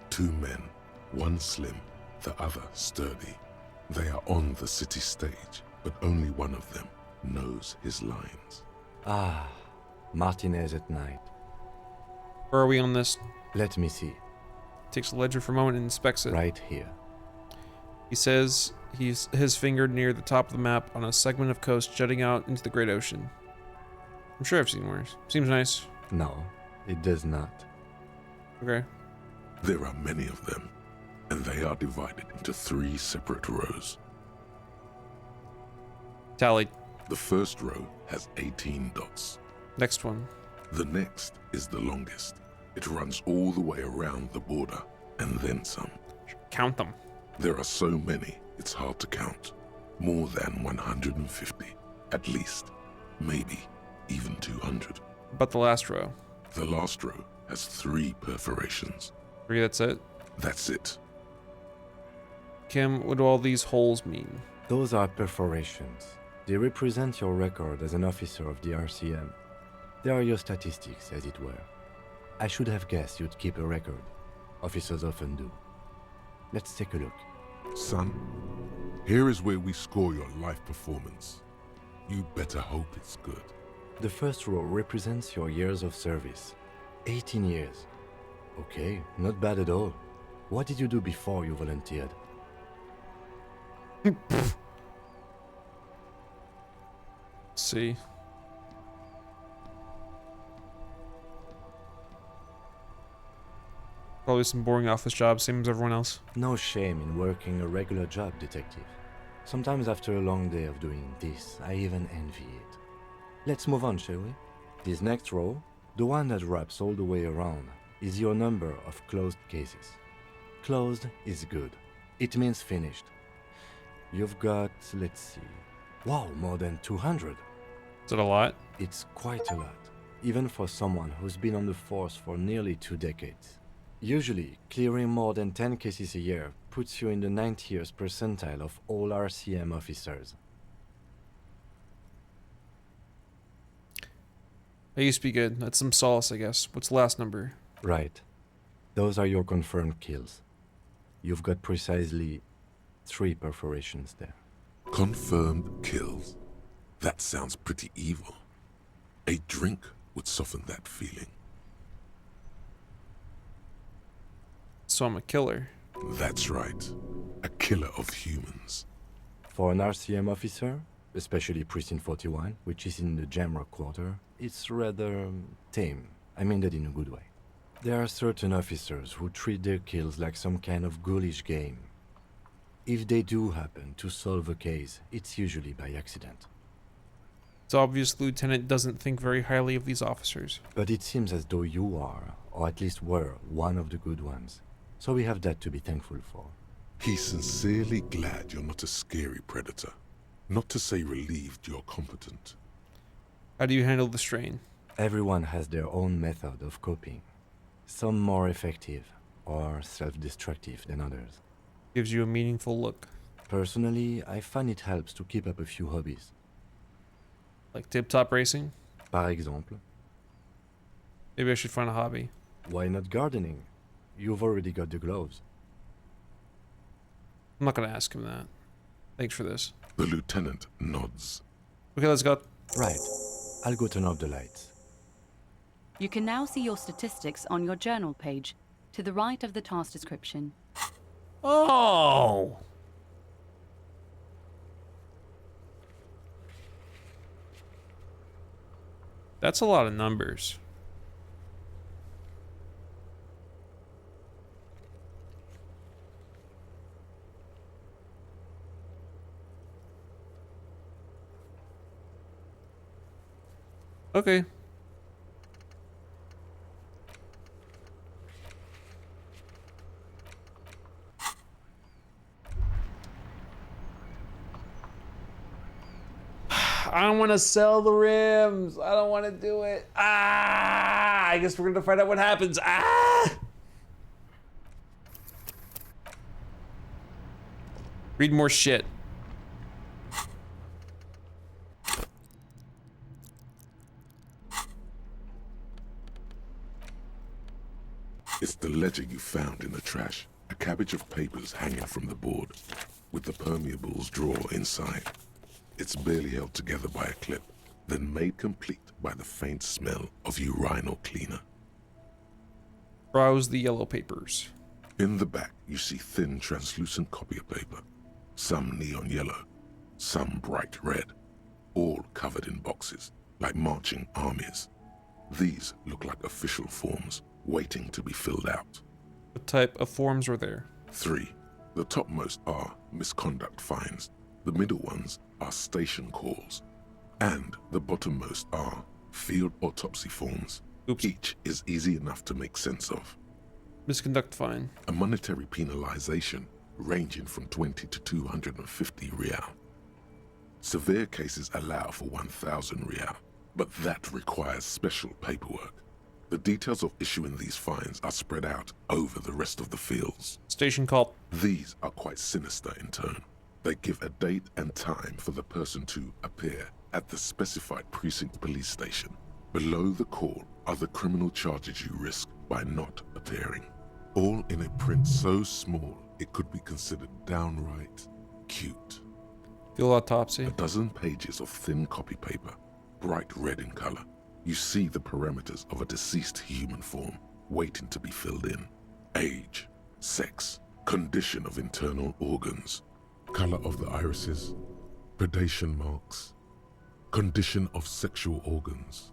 two men, one slim, the other sturdy. They are on the city stage, but only one of them knows his lines. Ah, Martinez at night. Where are we on this? Let me see. Takes the ledger for a moment and inspects it. Right here. He says he's his finger near the top of the map on a segment of coast jutting out into the great ocean. I'm sure I've seen worse. Seems nice. No, it does not. Okay. There are many of them, and they are divided into 3 separate rows. Tally. The first row has 18 dots. Next one. The next is the longest. It runs all the way around the border, and then some. Count them. There are so many, it's hard to count. More than 150, at least. Maybe even 200. But the last row. The last row has 3 perforations. 3, that's it? That's it. Kim, what do all these holes mean? Those are perforations. They represent your record as an officer of the RCM. They are your statistics, as it were. I should have guessed you'd keep a record. Officers often do. Let's take a look. Son, here is where we score your life performance. You better hope it's good. The first row represents your years of service. 18 years. Okay, not bad at all. What did you do before you volunteered? See. Probably some boring office job, same as everyone else. No shame in working a regular job, detective. Sometimes after a long day of doing this, I even envy it. Let's move on, shall we? This next row, the one that wraps all the way around, is your number of closed cases. Closed is good. It means finished. You've got, let's see, wow, more than 200. Is it a lot? It's quite a lot, even for someone who's been on the force for nearly 2 decades. Usually, clearing more than 10 cases a year puts you in the 90th percentile of all RCM officers. That used to be good. That's some solace, I guess. What's the last number? Right. Those are your confirmed kills. You've got precisely 3 perforations there. Confirmed kills. That sounds pretty evil. A drink would soften that feeling. So I'm a killer. That's right. A killer of humans. For an RCM officer, especially Precinct 41, which is in the Jamrock quarter, it's rather tame. I mean that in a good way. There are certain officers who treat their kills like some kind of ghoulish game. If they do happen to solve a case, it's usually by accident. It's obvious the lieutenant doesn't think very highly of these officers. But it seems as though you are, or at least were, one of the good ones. So we have that to be thankful for. He's sincerely glad you're not a scary predator. Not to say relieved you're competent. How do you handle the strain? Everyone has their own method of coping. Some more effective or self-destructive than others. Gives you a meaningful look. Personally, I find it helps to keep up a few hobbies. Like tip-top racing? Par exemple. Maybe I should find a hobby. Why not gardening? You've already got the gloves. I'm not gonna ask him that. Thanks for this. The lieutenant nods. Okay, let's go. Right. I'll go turn off the lights. You can now see your statistics on your journal page, to the right of the task description. Oh! That's a lot of numbers. Okay. I don't want to sell the rims. I don't want to do it. Ah! I guess we're going to find out what happens. Ah! Read more shit. It's the ledger you found in the trash. A cabbage of papers hanging from the board, with the permeables drawer inside. It's barely held together by a clip, then made complete by the faint smell of urinal cleaner. Browse the yellow papers. In the back, you see thin, translucent copier paper. Some neon yellow, some bright red, all covered in boxes, like marching armies. These look like official forms, waiting to be filled out. What type of forms were there? 3. The topmost are misconduct fines. The middle ones are station calls. And the bottommost are field autopsy forms. Oops. Each is easy enough to make sense of. Misconduct fine. A monetary penalization ranging from 20 to 250 real. Severe cases allow for 1,000 real, but that requires special paperwork. The details of issuing these fines are spread out over the rest of the fields. Station call. These are quite sinister in tone. They give a date and time for the person to appear at the specified precinct police station. Below the call are the criminal charges you risk by not appearing. All in a print so small it could be considered downright cute. Field autopsy. A dozen pages of thin copy paper, bright red in color. You see the parameters of a deceased human form waiting to be filled in. Age, sex, condition of internal organs, color of the irises, predation marks, condition of sexual organs.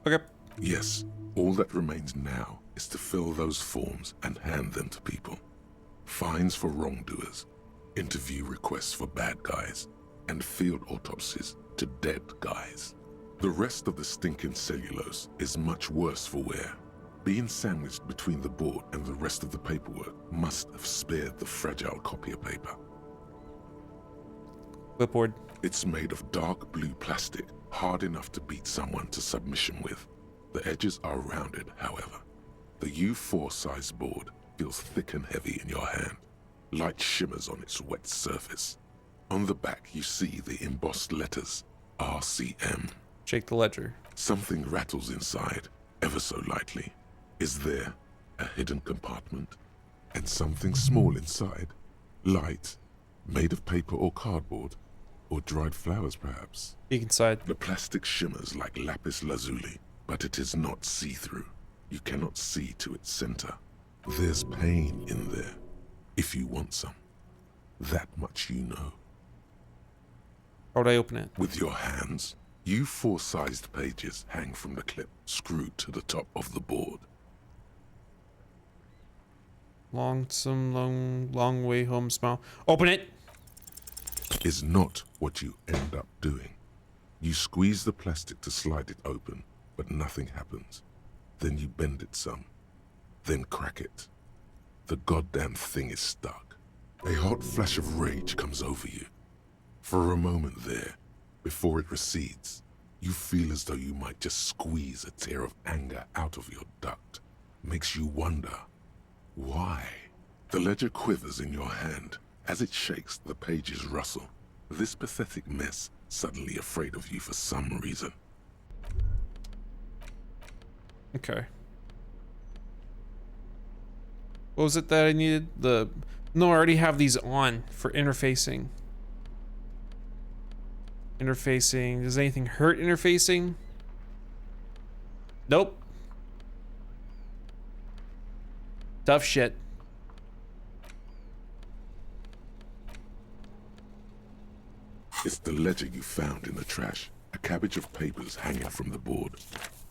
Okay. Yes, all that remains now is to fill those forms and hand them to people. Fines for wrongdoers, interview requests for bad guys, and field autopsies to dead guys. The rest of the stinking cellulose is much worse for wear. Being sandwiched between the board and the rest of the paperwork must have spared the fragile copier paper. Clipboard. It's made of dark blue plastic, hard enough to beat someone to submission with. The edges are rounded, however. The U4 size board feels thick and heavy in your hand. Light shimmers on its wet surface. On the back you see the embossed letters, RCM. Shake the ledger. Something rattles inside, ever so lightly. Is there a hidden compartment? And something small inside, light, made of paper or cardboard, or dried flowers perhaps. Peek inside. The plastic shimmers like lapis lazuli, but it is not see-through. You cannot see to its center. There's pain in there, if you want some. That much you know. How would I open it? With your hands. U4-sized pages hang from the clip, screwed to the top of the board. Long way home smile. Open it! Is not what you end up doing. You squeeze the plastic to slide it open, but nothing happens. Then you bend it some, then crack it. The goddamn thing is stuck. A hot flash of rage comes over you. For a moment there, before it recedes, you feel as though you might just squeeze a tear of anger out of your duct. Makes you wonder, why? The ledger quivers in your hand. As it shakes, the pages rustle. This pathetic mess suddenly afraid of you for some reason. Okay. What was it that I needed? No, I already have these on for interfacing. Interfacing. Does anything hurt interfacing? Nope. Tough shit. It's the ledger you found in the trash. A cabbage of papers hanging from the board.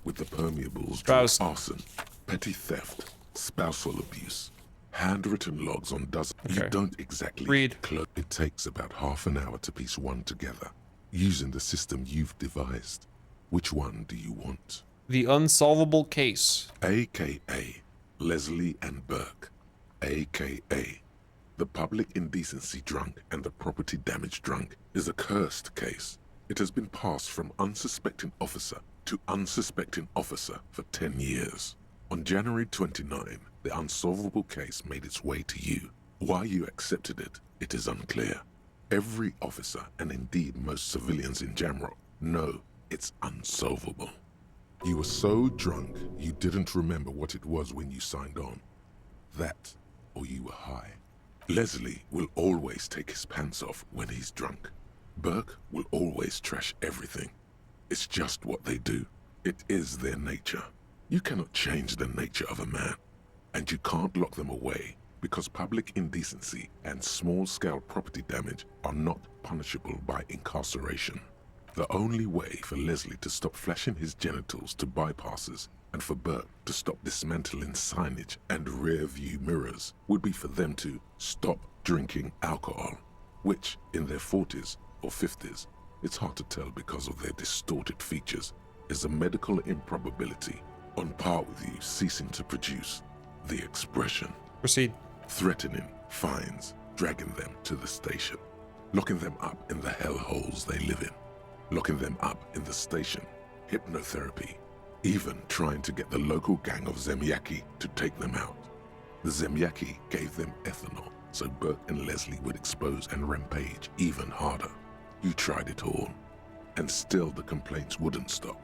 With the permeables drawn arson, petty theft, spousal abuse, handwritten logs on dozens. Okay. You don't exactly read. It takes about half an hour to piece one together, using the system you've devised. Which one do you want? The unsolvable case. AKA Leslie and Burke. AKA the public indecency drunk and the property damage drunk is a cursed case. It has been passed from unsuspecting officer to unsuspecting officer for 10 years. On January 29, the unsolvable case made its way to you. Why you accepted it, it is unclear. Every officer, and indeed most civilians in Jamrock, know it's unsolvable. You were so drunk, you didn't remember what it was when you signed on. That, or you were high. Leslie will always take his pants off when he's drunk. Burke will always trash everything. It's just what they do. It is their nature. You cannot change the nature of a man, and you can't lock them away because public indecency and small-scale property damage are not punishable by incarceration. The only way for Leslie to stop flashing his genitals to bypassers and for Burke to stop dismantling signage and rear-view mirrors would be for them to stop drinking alcohol, which, in their 40s or 50s, it's hard to tell because of their distorted features, is a medical improbability on par with you ceasing to produce the expression. Proceed. Threatening fines, dragging them to the station, locking them up in the hellholes they live in, locking them up in the station, hypnotherapy, even trying to get the local gang of Zemyaki to take them out. The Zemyaki gave them ethanol so Burke and Leslie would expose and rampage even harder. You tried it all, and still the complaints wouldn't stop,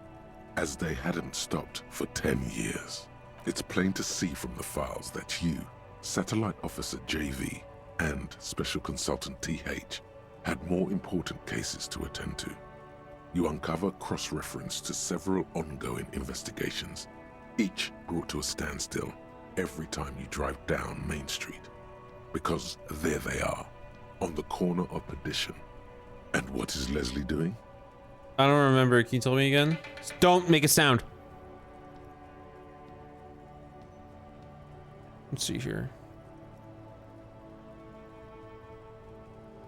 as they hadn't stopped for 10 years. It's plain to see from the files that you, Satellite Officer JV, and Special Consultant TH had more important cases to attend to. You uncover cross-reference to several ongoing investigations, each brought to a standstill every time you drive down Main Street. Because there they are, on the corner of Perdition. And what is Leslie doing? I don't remember. Can you tell me again? Don't make a sound. Let's see here.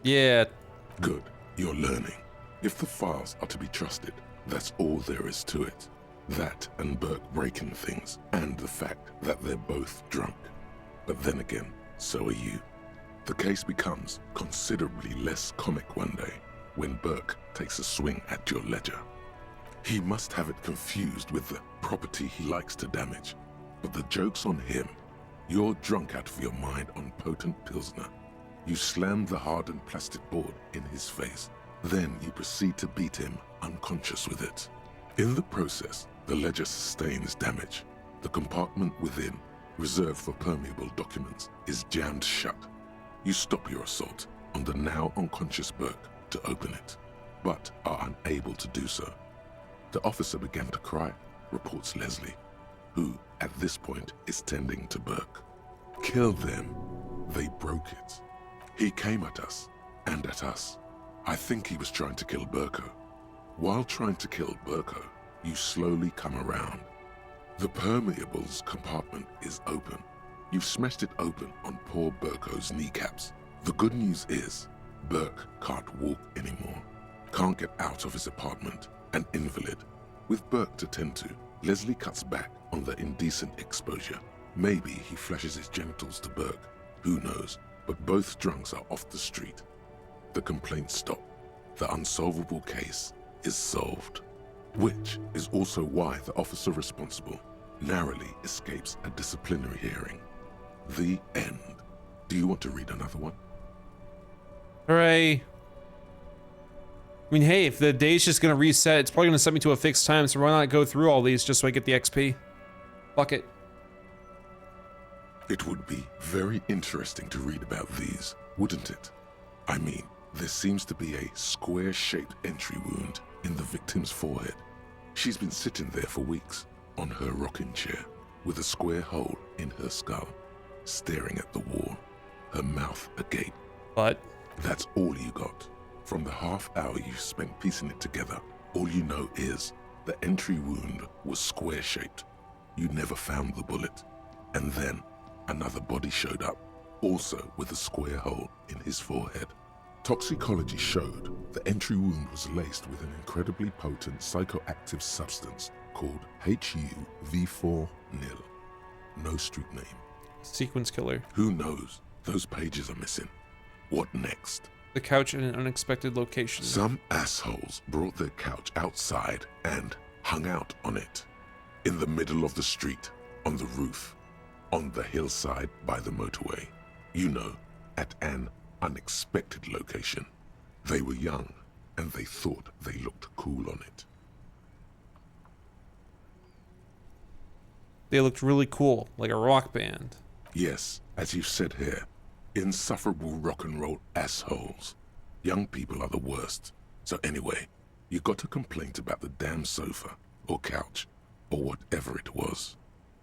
Yeah. Good. You're learning. If the files are to be trusted, that's all there is to it. That and Burke breaking things, and the fact that they're both drunk. But then again, so are you. The case becomes considerably less comic one day when Burke takes a swing at your ledger. He must have it confused with the property he likes to damage. But the joke's on him. You're drunk out of your mind on potent Pilsner. You slam the hardened plastic board in his face. Then you proceed to beat him unconscious with it. In the process, the ledger sustains damage. The compartment within, reserved for permeable documents, is jammed shut. You stop your assault on the now unconscious Burke to open it, but are unable to do so. The officer began to cry, reports Leslie, who at this point is tending to Burke. Kill them. They broke it. He came at us, and at us. I think he was trying to kill Burko. While trying to kill Burko, you slowly come around. The permeables compartment is open. You've smashed it open on poor Burko's kneecaps. The good news is, Burke can't walk anymore. Can't get out of his apartment, an invalid. With Burke to tend to, Leslie cuts back on the indecent exposure. Maybe he flashes his genitals to Burke. Who knows? But both drunks are off the street. The complaints stop. The unsolvable case is solved. Which is also why the officer responsible narrowly escapes a disciplinary hearing. The end. Do you want to read another one? Hooray. I mean, hey, if the day's just gonna reset, it's probably gonna set me to a fixed time, so why not go through all these just so I get the XP? Fuck it. It would be very interesting to read about these, wouldn't it? I mean, there seems to be a square-shaped entry wound in the victim's forehead. She's been sitting there for weeks, on her rocking chair, with a square hole in her skull, staring at the wall, her mouth agape. But? That's all you got. From the half hour you spent piecing it together, all you know is the entry wound was square-shaped. You never found the bullet. And then another body showed up, also with a square hole in his forehead. Toxicology showed the entry wound was laced with an incredibly potent psychoactive substance called HUV4 nil. No street name. Sequence killer. Who knows? Those pages are missing. What next? The couch in an unexpected location. Some assholes brought their couch outside and hung out on it. In the middle of the street, on the roof, on the hillside by the motorway. You know, at an unexpected location. They were young, and they thought they looked cool on it. They looked really cool, like a rock band. Yes, as you said here, insufferable rock and roll assholes. Young people are the worst. So anyway, you got a complaint about the damn sofa, or couch, or whatever it was.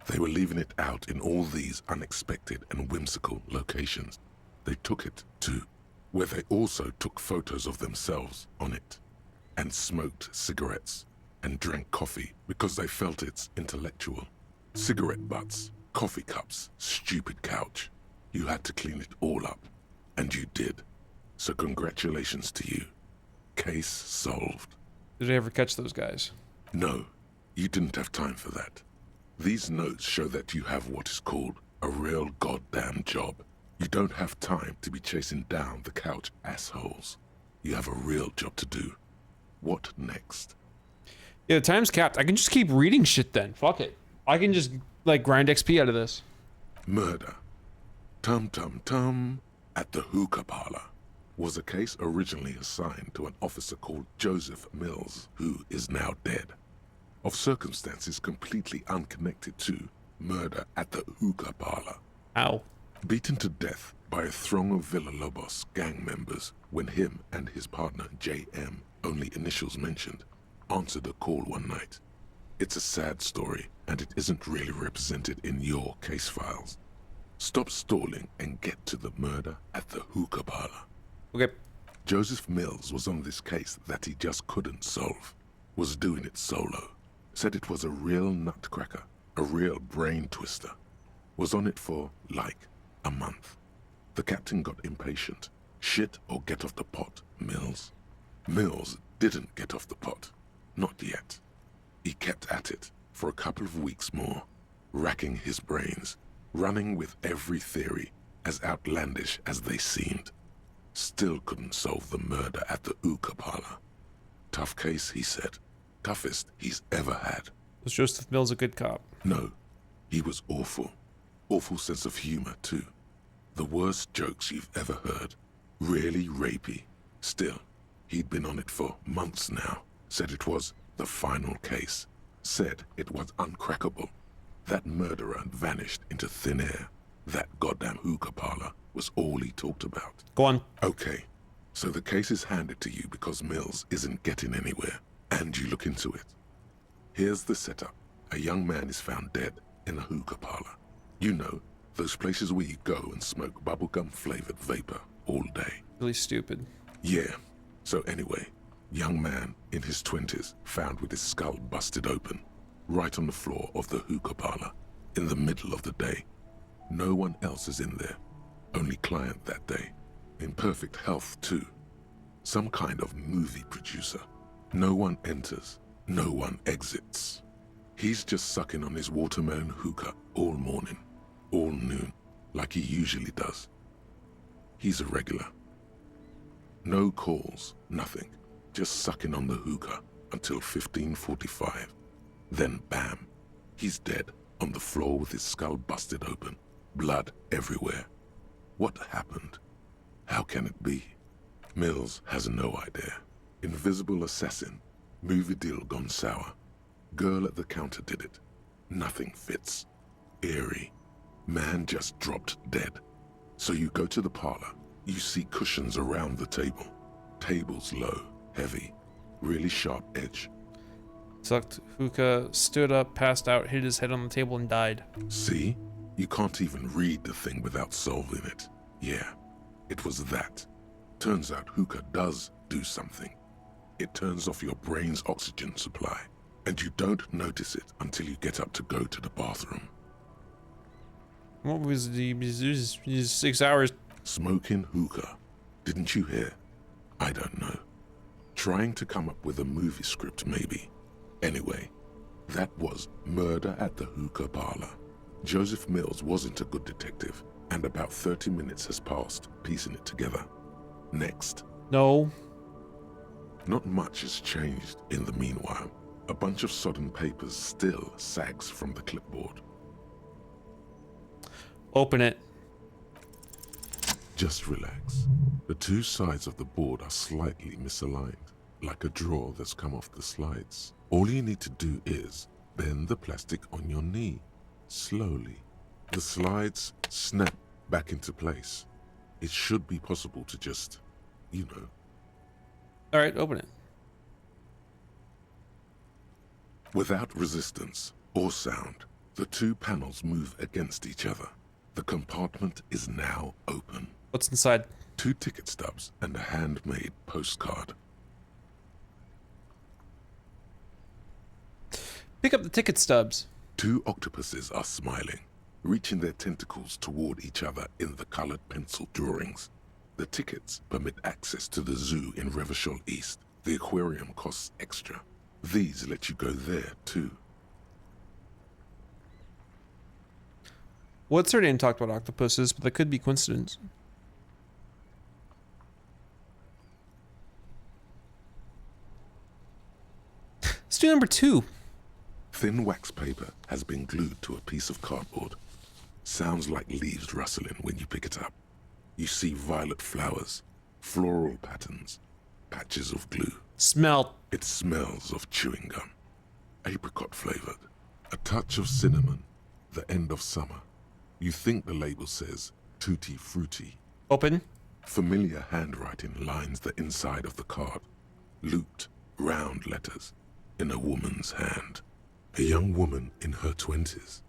They were leaving it out in all these unexpected and whimsical locations. They took it to where they also took photos of themselves on it, and smoked cigarettes, and drank coffee because they felt it's intellectual. Cigarette butts, coffee cups, stupid couch. You had to clean it all up, and you did. So congratulations to you. Case solved. Did I ever catch those guys? No, You didn't have time for that. These notes show that you have what is called a real goddamn job. You don't have time to be chasing down the couch assholes. You have a real job to do. What next? Yeah, the time's capped. I can just keep reading shit then. Fuck it. I can just, like, grind XP out of this. Murder. Tum Tum Tum at the hookah parlor was a case originally assigned to an officer called Joseph Mills, who is now dead, of circumstances completely unconnected to murder at the hookah parlor. Ow. Beaten to death by a throng of Villalobos gang members when him and his partner J.M., only initials mentioned, answered a call one night. It's a sad story, and it isn't really represented in your case files. Stop stalling and get to the murder at the hookah parlor. Okay. Joseph Mills was on this case that he just couldn't solve. Was doing it solo. Said it was a real nutcracker, a real brain twister. Was on it for, like, a month. The captain got impatient. Shit or get off the pot, Mills. Mills didn't get off the pot. Not yet. He kept at it for a couple of weeks more, racking his brains, running with every theory, as outlandish as they seemed. Still couldn't solve the murder at the hookah parlor. Tough case, he said. Toughest he's ever had. Was Joseph Mills a good cop? No, he was awful. Awful sense of humor, too. The worst jokes you've ever heard. Really rapey. Still, he'd been on it for months now. Said it was the final case. Said it was uncrackable. That murderer vanished into thin air. That goddamn hookah parlor was all he talked about. Go on. Okay, so the case is handed to you because Mills isn't getting anywhere, and you look into it. Here's the setup. A young man is found dead in a hookah parlor. You know, those places where you go and smoke bubblegum-flavored vapor all day. Really stupid. Yeah. So anyway, young man in his 20s found with his skull busted open, right on the floor of the hookah parlor, in the middle of the day. No one else is in there. Only client that day. In perfect health, too. Some kind of movie producer. No one enters. No one exits. He's just sucking on his watermelon hookah all morning, all noon, like he usually does. He's a regular. No calls, nothing. Just sucking on the hookah until 15:45. Then bam, he's dead on the floor with his skull busted open, blood everywhere. What happened? How can it be? Mills has no idea. Invisible assassin, movie deal gone sour. Girl at the counter did it. Nothing fits. Eerie. Man just dropped dead. So you go to the parlor. You see cushions around the table. Tables low, heavy, really sharp edge. Sucked hookah, stood up, passed out, hit his head on the table, and died. See? You can't even read the thing without solving it. Yeah, it was that. Turns out hookah does do something. It turns off your brain's oxygen supply, and you don't notice it until you get up to go to the bathroom. What was the 6 hours? Smoking hookah. Didn't you hear? I don't know. Trying to come up with a movie script, maybe. Anyway, that was murder at the hookah parlor. Joseph Mills wasn't a good detective, and about 30 minutes has passed piecing it together. Next. No. Not much has changed in the meanwhile. A bunch of sodden papers still sags from the clipboard. Open it. Just relax. The two sides of the board are slightly misaligned, like a drawer that's come off the slides. All you need to do is bend the plastic on your knee, slowly. The slides snap back into place. It should be possible to just, you know. All right, open it. Without resistance or sound, the two panels move against each other. The compartment is now open. What's inside? 2 ticket stubs and a handmade postcard. Pick up the ticket stubs. 2 octopuses are smiling, reaching their tentacles toward each other in the colored pencil drawings. The tickets permit access to the zoo in Revachol East. The aquarium costs extra. These let you go there, too. What's her name talked about octopuses, but that could be coincidence. Let's do number 2. Thin wax paper has been glued to a piece of cardboard. Sounds like leaves rustling when you pick it up. You see violet flowers, floral patterns, patches of glue. Smell. It smells of chewing gum. Apricot flavored. A touch of cinnamon. The end of summer. You think the label says tutti frutti. Open. Familiar handwriting lines the inside of the card. Looped, round letters in a woman's hand. A young woman in her 20s.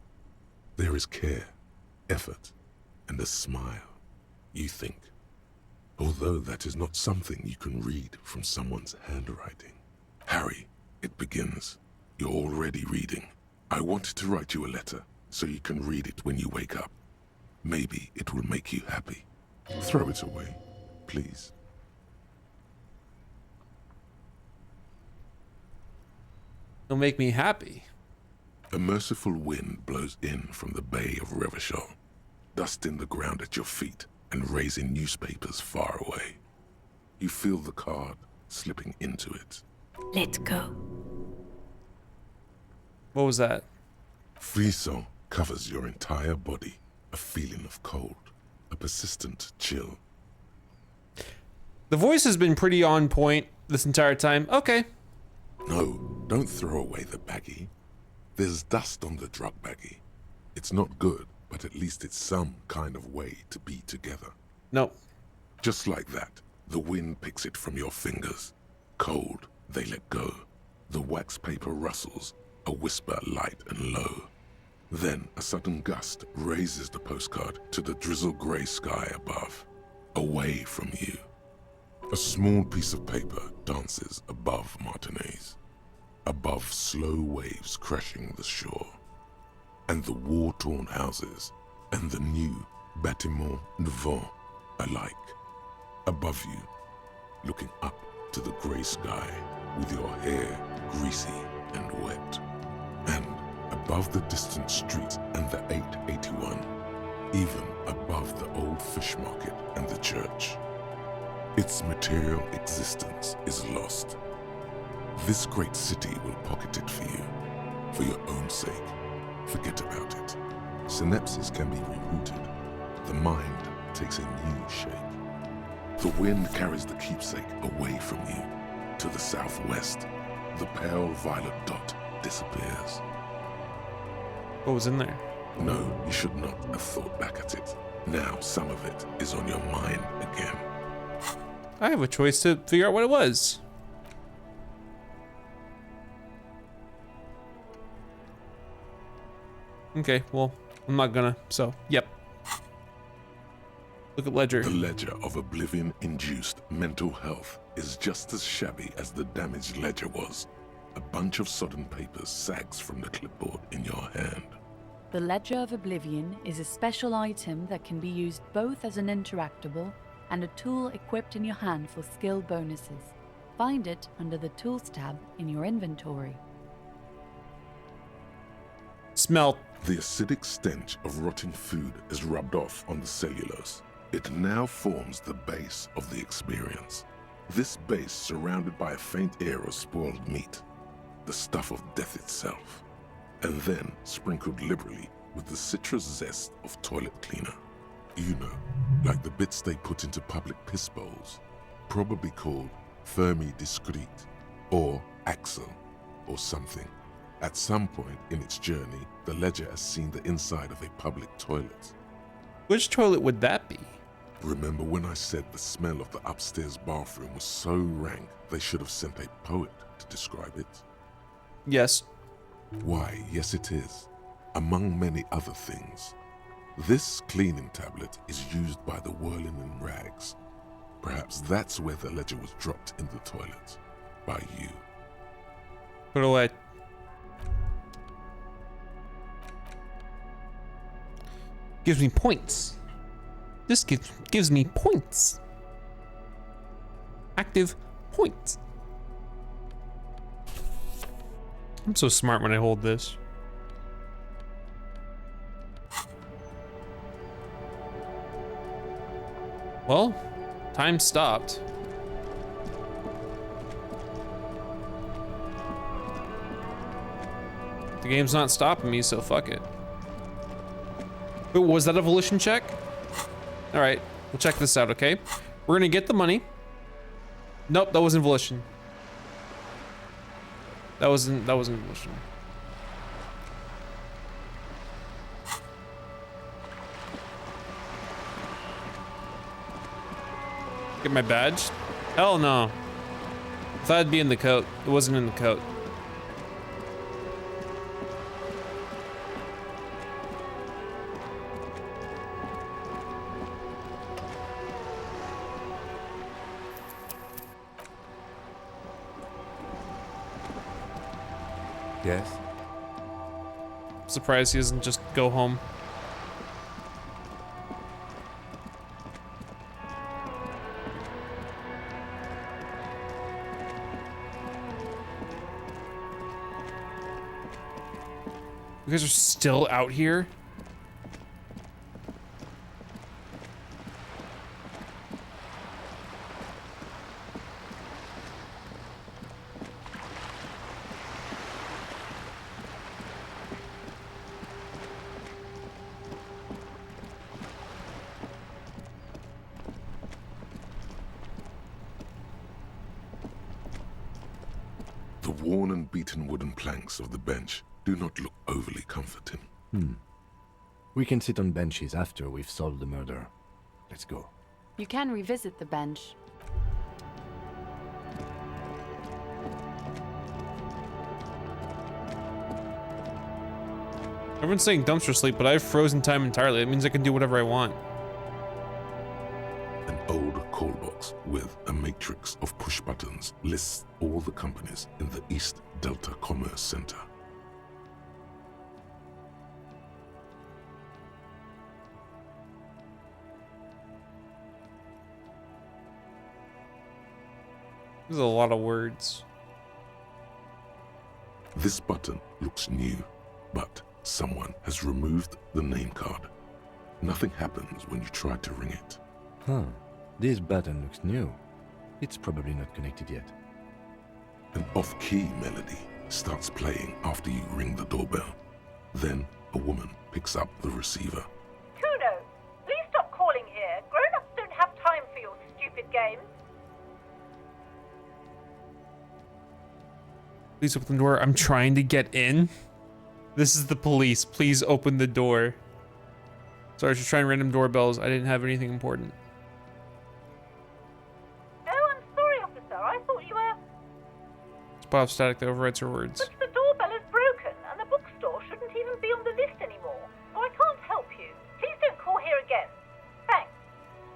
There is care, effort, and a smile. You think. Although that is not something you can read from someone's handwriting. Harry, it begins. You're already reading. I wanted to write you a letter so you can read it when you wake up. Maybe it will make you happy. Throw it away, please. It'll make me happy. A merciful wind blows in from the Bay of Revachol, dusting the ground at your feet and raising newspapers far away. You feel the card slipping into it. Let go. What was that? Frisson covers your entire body. A feeling of cold, a persistent chill. The voice has been pretty on point this entire time. Okay. No, don't throw away the baggie. There's dust on the drug baggie. It's not good, but at least it's some kind of way to be together. No. Just like that, the wind picks it from your fingers. Cold, they let go. The wax paper rustles, a whisper light and low. Then a sudden gust raises the postcard to the drizzle-gray sky above, away from you. A small piece of paper dances above Martinez, above slow waves crashing the shore, and the war-torn houses, and the new bâtiments nouveaux alike. Above you, looking up to the gray sky with your hair greasy and wet, and above the distant streets and the 881, even above the old fish market and the church. Its material existence is lost. This great city will pocket it for you, for your own sake. Forget about it. Synapses can be rerouted. The mind takes a new shape. The wind carries the keepsake away from you. To the southwest, the pale violet dot disappears. What was in there? No, you should not have thought back at it. Now some of it is on your mind again. I have a choice to figure out what it was. Okay, well, I'm not gonna, so, yep. Look at Ledger. The ledger of oblivion-induced mental health is just as shabby as the damaged ledger was. A bunch of sodden papers sags from the clipboard in your hand. The Ledger of Oblivion is a special item that can be used both as an interactable and a tool equipped in your hand for skill bonuses. Find it under the Tools tab in your inventory. Smell. The acidic stench of rotting food is rubbed off on the cellulose. It now forms the base of the experience. This base surrounded by a faint air of spoiled meat, the stuff of death itself, and then sprinkled liberally with the citrus zest of toilet cleaner. You know, like the bits they put into public piss bowls, probably called Fermi Discrete, or Axel, or something. At some point in its journey, the ledger has seen the inside of a public toilet. Which toilet would that be? Remember when I said the smell of the upstairs bathroom was so rank they should have sent a poet to describe it? Yes. Why, yes it is. Among many other things. This cleaning tablet is used by the whirling in rags. Perhaps that's where the ledger was dropped in the toilet. By you. Put it away. Gives me points. This gives me points. Active points. I'm so smart when I hold this. Well, time stopped. The game's not stopping me, so fuck it. But was that a volition check? All right, we'll check this out, okay? We're gonna get the money. Nope, that wasn't volition. That wasn't volition. Get my badge? Hell no. I thought it'd be in the coat. It wasn't in the coat. Yes? Surprised he doesn't just go home. You guys are still out here? The worn and beaten wooden planks of the bench do not look overly comforting. We can sit on benches after we've solved the murder. Let's go. You can revisit the bench. Everyone's saying dumpster sleep, but I've frozen time entirely. That means I can do whatever I want. An old call box with a matrix of push buttons lists all the companies in the East Delta Commerce Center. There's a lot of words. This button looks new, but someone has removed the name card. Nothing happens when you try to ring it. Huh. This button looks new. It's probably not connected yet. An off-key melody starts playing after you ring the doorbell. Then a woman picks up the receiver. Kuno, please stop calling here. Grown-ups don't have time for your stupid games. Please open the door. I'm trying to get in. This is the police. Please open the door. Sorry, I was just trying random doorbells. I didn't have anything important. Oh, I'm sorry, officer. I thought you were... Spot of static that overrides her words. But the doorbell is broken, and the bookstore shouldn't even be on the list anymore. So I can't help you. Please don't call here again. Thanks.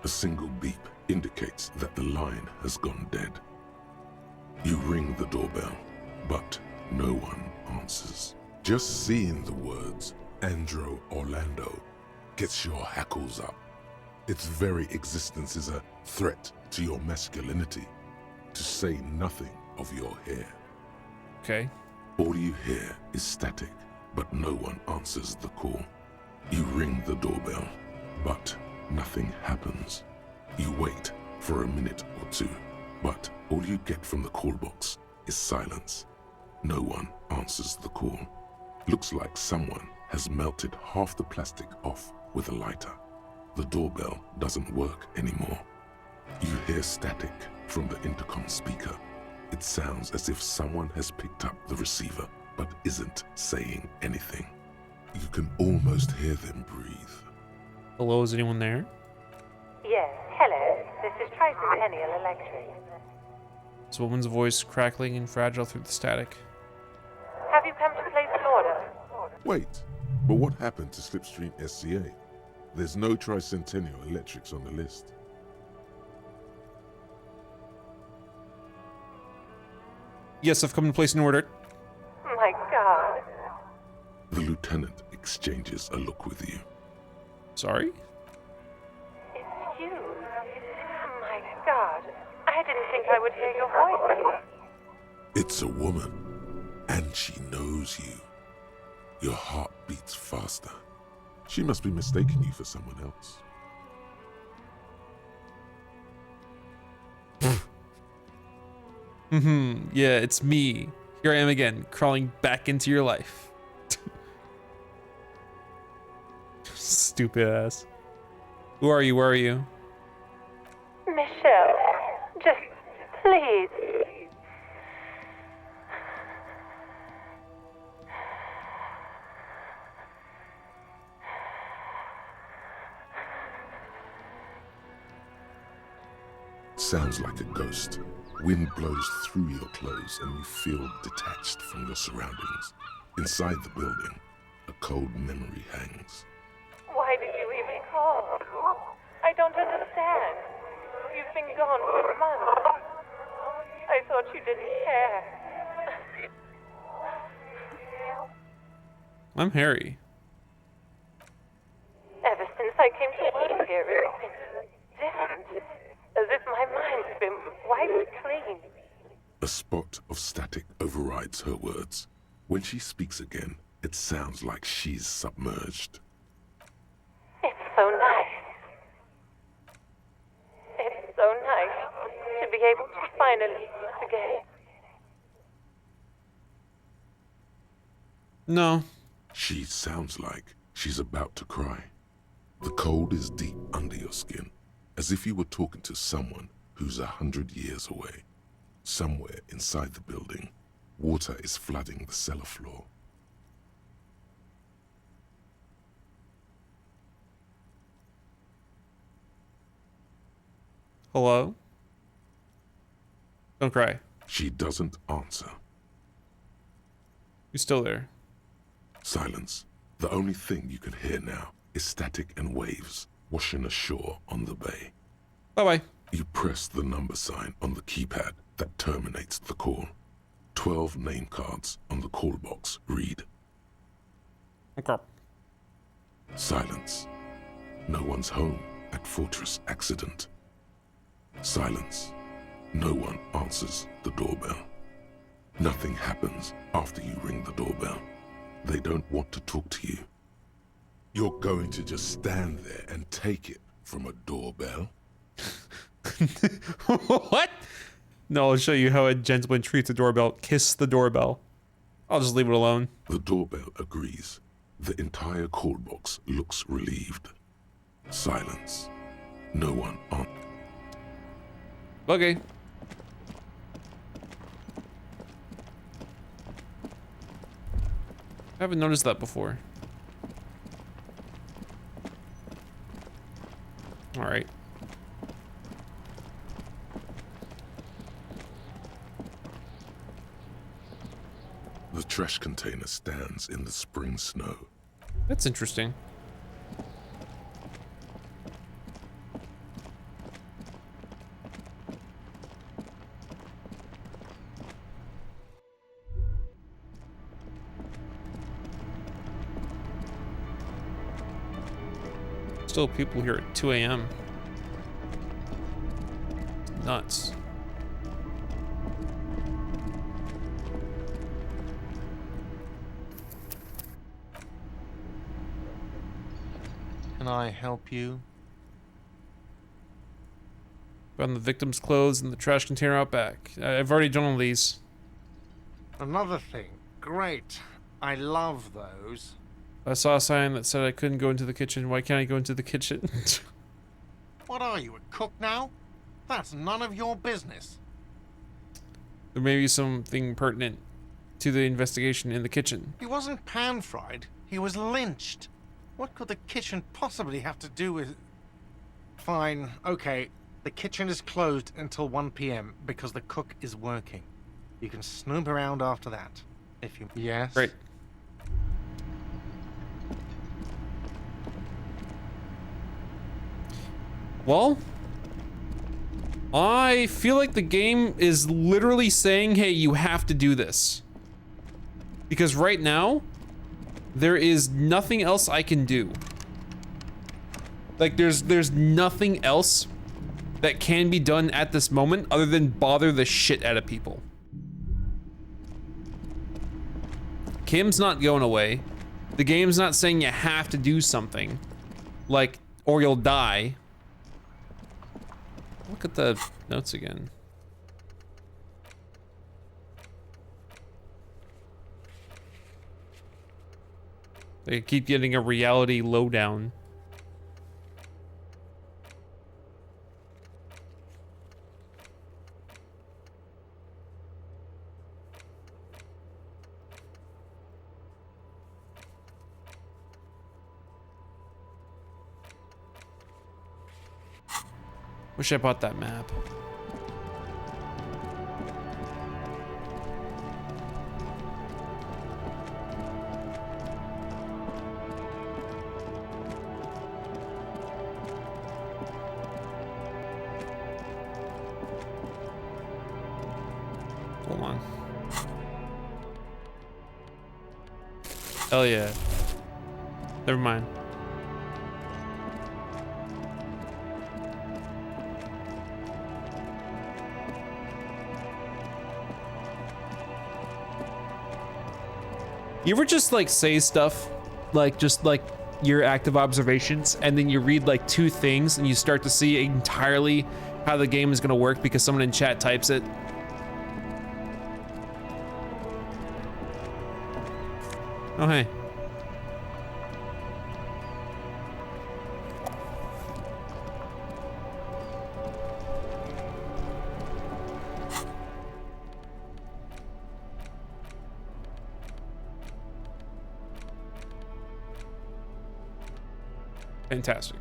A single beep indicates that the line has gone dead. You ring the doorbell, but no one answers. Just seeing the words Andro Orlando gets your hackles up. Its very existence is a threat to your masculinity, to say nothing of your hair. Okay. All you hear is static, but no one answers the call. You ring the doorbell, but nothing happens. You wait for a minute or two, but all you get from the call box is silence. No one answers the call. Looks like someone has melted half the plastic off with a lighter. The doorbell doesn't work anymore. You hear static from the intercom speaker. It sounds as if someone has picked up the receiver but isn't saying anything. You can almost hear them breathe. Hello, is anyone there? Yes, hello. This is Tricentennial Electric. This woman's voice crackling and fragile through the static. Have you come to place an order? Wait, but what happened to Slipstream SCA? There's no Tricentennial Electrics on the list. Yes, I've come to place an order. My God. The lieutenant exchanges a look with you. Sorry? It's you. My God. I didn't think I would hear your voice. It's a woman, and she knows you. Your heart beats faster. She must be mistaking you for someone else. Yeah, it's me. Here I am again, crawling back into your life. Stupid ass. Who are you? Where are you? Michelle, just please. Sounds like a ghost. Wind blows through your clothes and you feel detached from your surroundings. Inside the building, a cold memory hangs. Why did you even call? I don't understand. You've been gone for months. I thought you didn't care. I'm Harry. Ever since I came to work here, it's been different. As if my mind's been wiped clean. A spot of static overrides her words. When she speaks again, it sounds like she's submerged. It's so nice. It's so nice to be able to finally forget. No. She sounds like she's about to cry. The cold is deep under your skin, as if you were talking to someone who's 100 years away. Somewhere inside the building, water is flooding the cellar floor. Hello? Don't cry. She doesn't answer. You're still there. Silence. The only thing you can hear now is static and waves washing ashore on the bay. Bye-bye. You press the number sign on the keypad that terminates the call. 12 name cards on the call box read. Okay. Silence. No one's home at Fortress Accident. Silence. No one answers the doorbell. Nothing happens after you ring the doorbell. They don't want to talk to you. You're going to just stand there and take it from a doorbell? What? No, I'll show you how a gentleman treats a doorbell. Kiss the doorbell. I'll just leave it alone. The doorbell agrees. The entire call box looks relieved. Silence. No one on. Okay. I haven't noticed that before. All right. The trash container stands in the spring snow. That's interesting. Still people here at 2 a.m. Nuts. Can I help you? Found the victim's clothes in the trash container out back. I've already done all these. Another thing. Great. I love those. I saw a sign that said I couldn't go into the kitchen. Why can't I go into the kitchen? What are you, a cook now? That's none of your business. There may be something pertinent to the investigation in the kitchen. He wasn't pan-fried. He was lynched. What could the kitchen possibly have to do with... Fine, okay. The kitchen is closed until 1 p.m. because the cook is working. You can snoop around after that. If you... Yes? Great. Well, I feel like the game is literally saying, hey, you have to do this. Because right now, there is nothing else I can do. Like, there's nothing else that can be done at this moment other than bother the shit out of people. Kim's not going away. The game's not saying you have to do something. Like, or you'll die. Look at the notes again. They keep getting a reality lowdown. Wish I bought that map. Hold on. Hell yeah. Never mind. You ever just like say stuff, like just like your active observations, and then you read like 2 things and you start to see entirely how the game is gonna work because someone in chat types it? Oh, hey. Fantastic.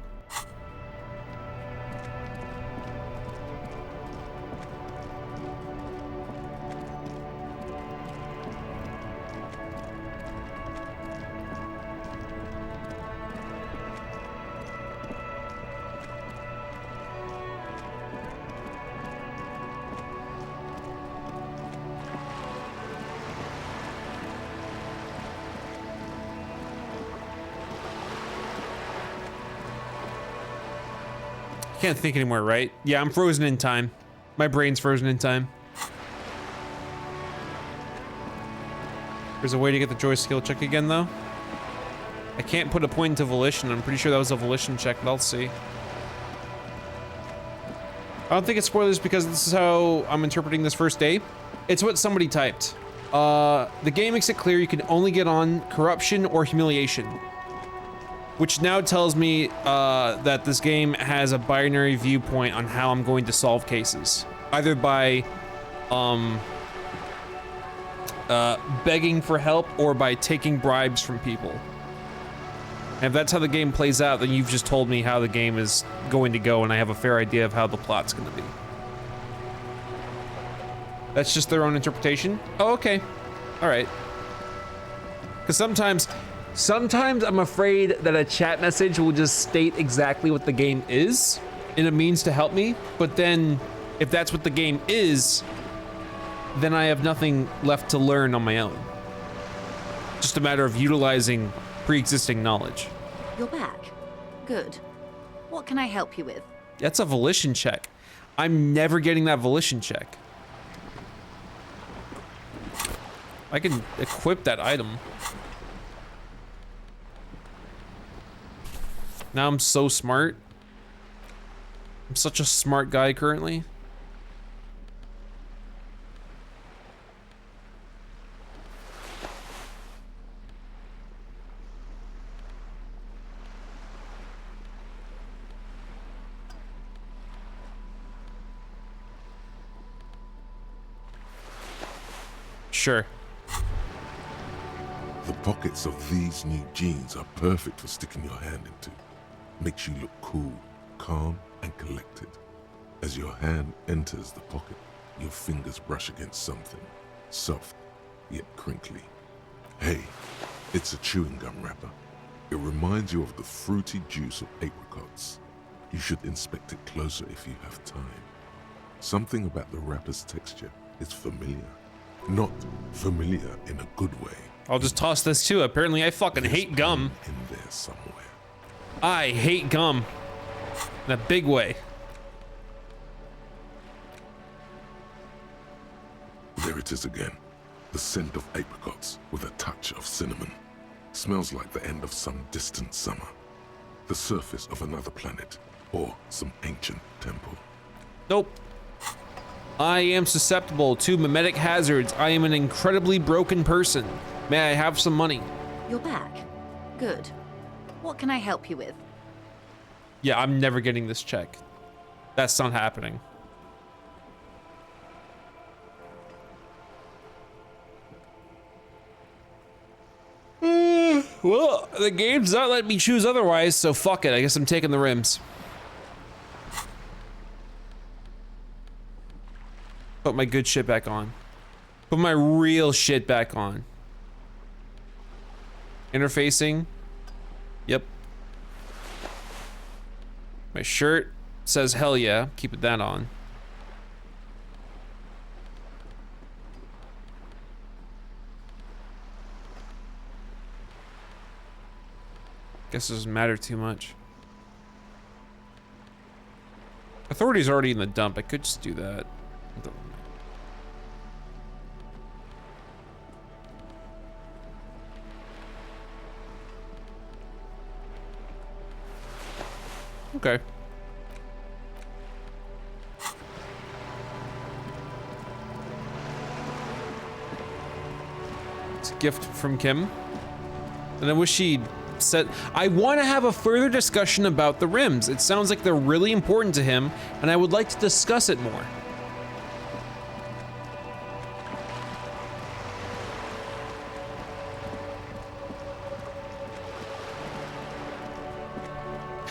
Can't think anymore, right? Yeah, I'm frozen in time. My brain's frozen in time. There's a way to get the joy skill check again, though. I can't put a point into volition. I'm pretty sure that was a volition check, but I'll see. I don't think it's spoilers because this is how I'm interpreting this first day. It's what somebody typed. The game makes it clear you can only get on corruption or humiliation, which now tells me that this game has a binary viewpoint on how I'm going to solve cases, either by begging for help or by taking bribes from people. And if that's how the game plays out, then you've just told me how the game is going to go, and I have a fair idea of how the plot's going to be. That's just their own interpretation? Oh, okay. All right. Because sometimes I'm afraid that a chat message will just state exactly what the game is and it means to help me, but then if that's what the game is, then I have nothing left to learn on my own. Just a matter of utilizing pre-existing knowledge. You're back. Good. What can I help you with? That's a volition check. I'm never getting that volition check. I can equip that item. Now I'm so smart. I'm such a smart guy currently. Sure. The pockets of these new jeans are perfect for sticking your hand into. Makes you look cool, calm, and collected. As your hand enters the pocket, your fingers brush against something, soft, yet crinkly. Hey, it's a chewing gum wrapper. It reminds you of the fruity juice of apricots. You should inspect it closer if you have time. Something about the wrapper's texture is familiar. Not familiar in a good way. I'll just toss this too. Apparently I fucking hate gum. In there somewhere. I hate gum. In a big way. There it is again. The scent of apricots with a touch of cinnamon. Smells like the end of some distant summer. The surface of another planet or some ancient temple. Nope. I am susceptible to mimetic hazards. I am an incredibly broken person. May I have some money? You're back. Good. What can I help you with? Yeah, I'm never getting this check. That's not happening. Well, the game's not letting me choose otherwise, so fuck it. I guess I'm taking the rims. Put my good shit back on. Put my real shit back on. Interfacing. Yep. My shirt says hell yeah. Keep that on. Guess it doesn't matter too much. Authority's already in the dump. I could just do that. Okay. It's a gift from Kim. And I wish she'd said, I want to have a further discussion about the rims. It sounds like they're really important to him, and I would like to discuss it more.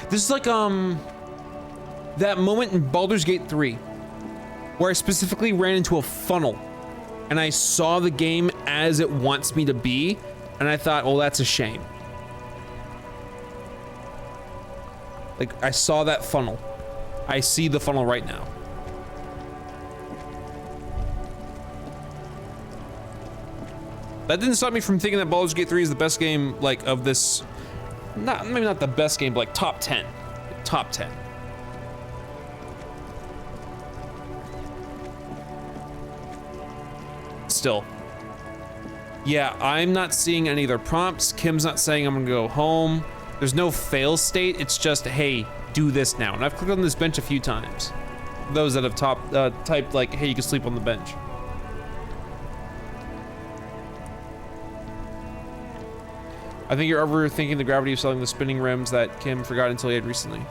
This is like, that moment in Baldur's Gate 3, where I specifically ran into a funnel, and I saw the game as it wants me to be, and I thought, well, that's a shame. Like, I saw that funnel. I see the funnel right now. That didn't stop me from thinking that Baldur's Gate 3 is the best game, like, of this... maybe not the best game, but like top 10. Like, top 10. Still. Yeah, I'm not seeing any other prompts. Kim's not saying I'm gonna go home. There's no fail state. It's just, hey, do this now. And I've clicked on this bench a few times. Those that have typed like, hey, you can sleep on the bench. I think you're overthinking the gravity of selling the spinning rims that Kim forgot until he had recently.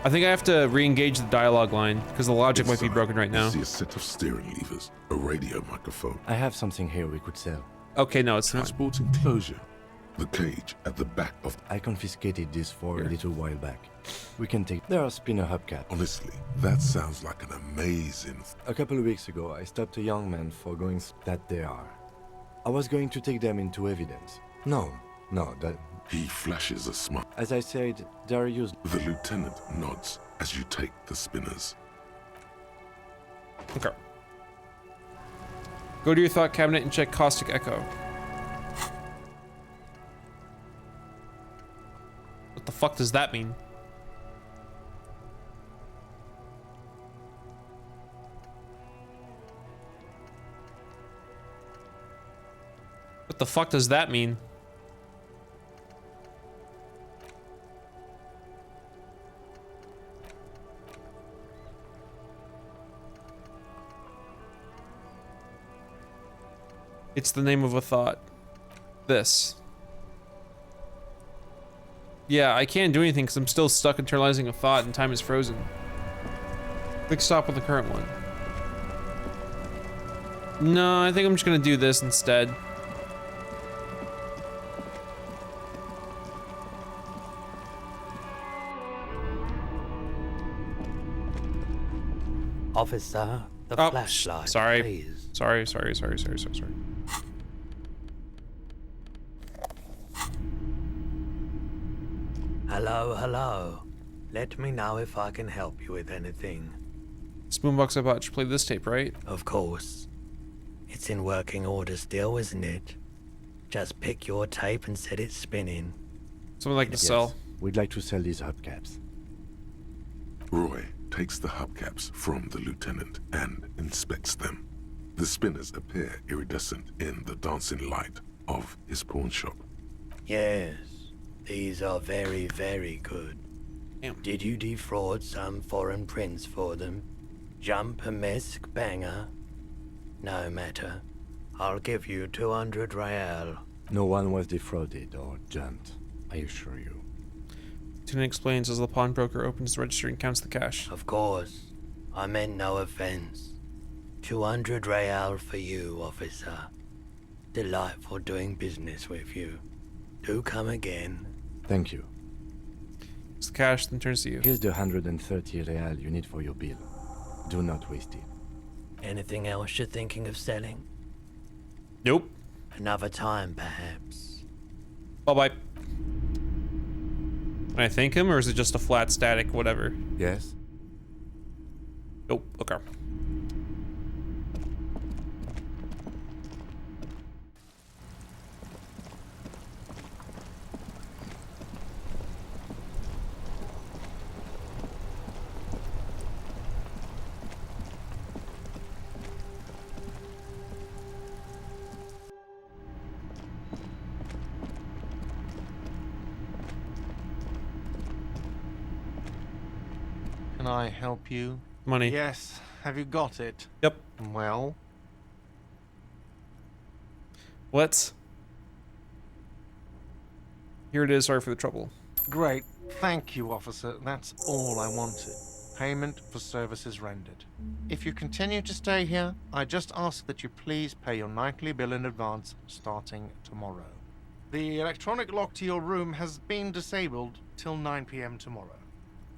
I think I have to re-engage the dialogue line because the logic might be broken right now. I see a set of steering levers, a radio microphone. I have something here we could sell. Okay, no, it's transport enclosure. The cage at the back of... I confiscated this for a little while back. We can take... There are spinner hubcaps. Honestly, that sounds like an amazing... A couple of weeks ago, I stopped a young man for going... That they are. I was going to take them into evidence. No, that... He flashes a smile. As I said, they're used... The lieutenant nods as you take the spinners. Okay. Go to your thought cabinet and check Caustic Echo. What the fuck does that mean? What the fuck does that mean? It's the name of a thought. This. Yeah, I can't do anything because I'm still stuck internalizing a thought and time is frozen. Click stop on the current one. No, I think I'm just gonna do this instead. Officer, the flashlight, sorry. please. Sorry. Hello. Let me know if I can help you with anything. Spoonbox I bought. You played this tape, right? Of course. It's in working order still, isn't it? Just pick your tape and set it spinning. Something like to sell. We'd like to sell these hubcaps. Roy takes the hubcaps from the lieutenant and inspects them. The spinners appear iridescent in the dancing light of his pawn shop. Yes, these are very, very good. Damn. Did you defraud some foreign prince for them? Jump a misc banger? No matter. I'll give you 200 real. No one was defrauded or jumped. I assure you. Lieutenant explains as the pawnbroker opens the register and counts the cash. Of course. I meant no offense. 200 real for you, officer. Delightful doing business with you. Do come again. Thank you. It's the cash, then turns to you. Here's the 130 real you need for your bill. Do not waste it. Anything else you're thinking of selling? Nope. Another time, perhaps. Bye-bye. Can I thank him, or is it just a flat static whatever? Yes. Nope. Okay. Can I help you? Money. Yes. Have you got it? Yep. Well? What? Here it is. Sorry for the trouble. Great. Thank you, officer. That's all I wanted. Payment for services rendered. If you continue to stay here, I just ask that you please pay your nightly bill in advance starting tomorrow. The electronic lock to your room has been disabled till 9 p.m. tomorrow.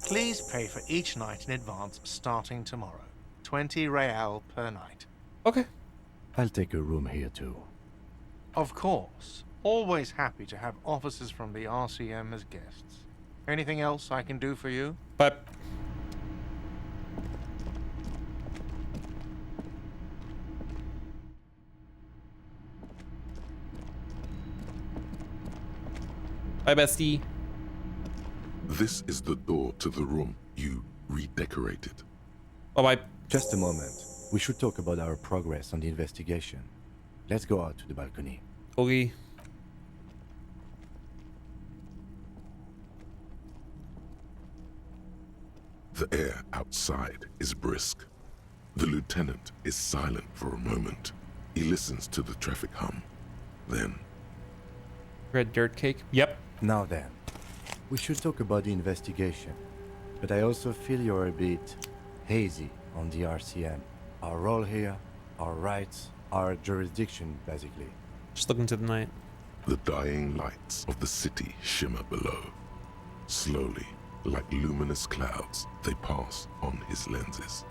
Please pay for each night in advance starting tomorrow. 20 real per night. Okay. I'll take a room here too. Of course. Always happy to have officers from the RCM as guests. Anything else I can do for you? But bye, bestie. This is the door to the room you redecorated. Bye-bye. Just a moment. We should talk about our progress on the investigation. Let's go out to the balcony. Okay. The air outside is brisk. The lieutenant is silent for a moment. He listens to the traffic hum. Then... Red dirt cake? Yep. Now then, we should talk about the investigation. But I also feel you're a bit hazy on the RCM. Our role here, our rights, our jurisdiction, basically. Just look into the night. The dying lights of the city shimmer below. Slowly, like luminous clouds, they pass on his lenses.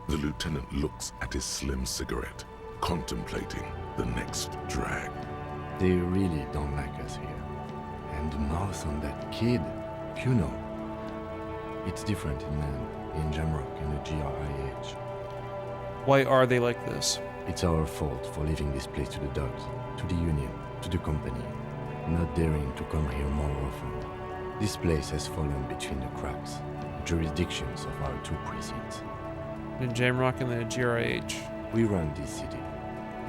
The lieutenant looks at his slim cigarette, contemplating the next drag. They really don't like us here. And the mouth on that kid, Kuno. It's different in Jamrock and the GRIH. Why are they like this? It's our fault for leaving this place to the dogs, to the Union, to the company, not daring to come here more often. This place has fallen between the cracks, the jurisdictions of our two precincts. The Jamrock and the GRIH. We run this city.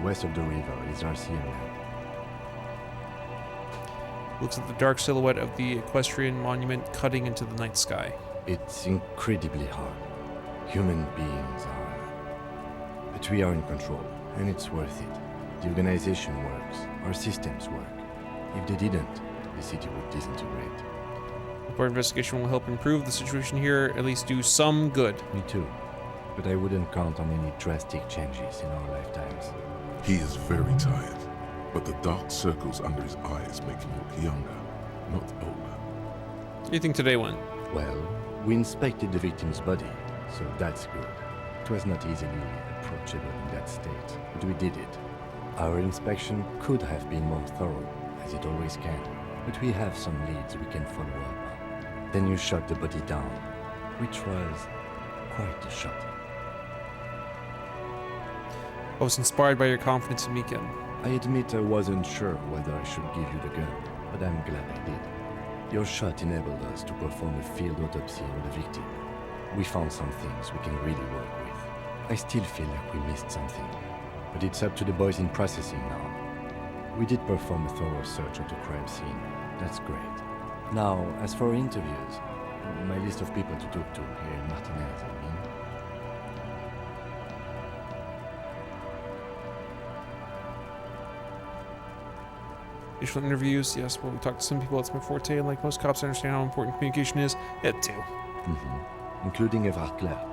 West of the river is RCM land. Looks at the dark silhouette of the equestrian monument cutting into the night sky. It's incredibly hard. Human beings are... But we are in control, and it's worth it. The organization works. Our systems work. If they didn't, the city would disintegrate. Our investigation will help improve the situation here, at least do some good. Me too. But I wouldn't count on any drastic changes in our lifetimes. He is very tired, but the dark circles under his eyes make him look younger, not older. What do you think today went? Well, we inspected the victim's body, so that's good. It was not easily approachable in that state, but we did it. Our inspection could have been more thorough, as it always can, but we have some leads we can follow up on. Then you shot the body down, which was quite a shot. I was inspired by your confidence in Mika. I admit I wasn't sure whether I should give you the gun, but I'm glad I did. Your shot enabled us to perform a field autopsy on the victim. We found some things we can really work with. I still feel like we missed something, but it's up to the boys in processing now. We did perform a thorough search of the crime scene. That's great. Now, as for interviews, my list of people to talk to here in Martinez, I mean. Initial interviews, yes, but we talked to some people, it's my forte, and like most cops, I understand how important communication is. It too. Including Everard Clare,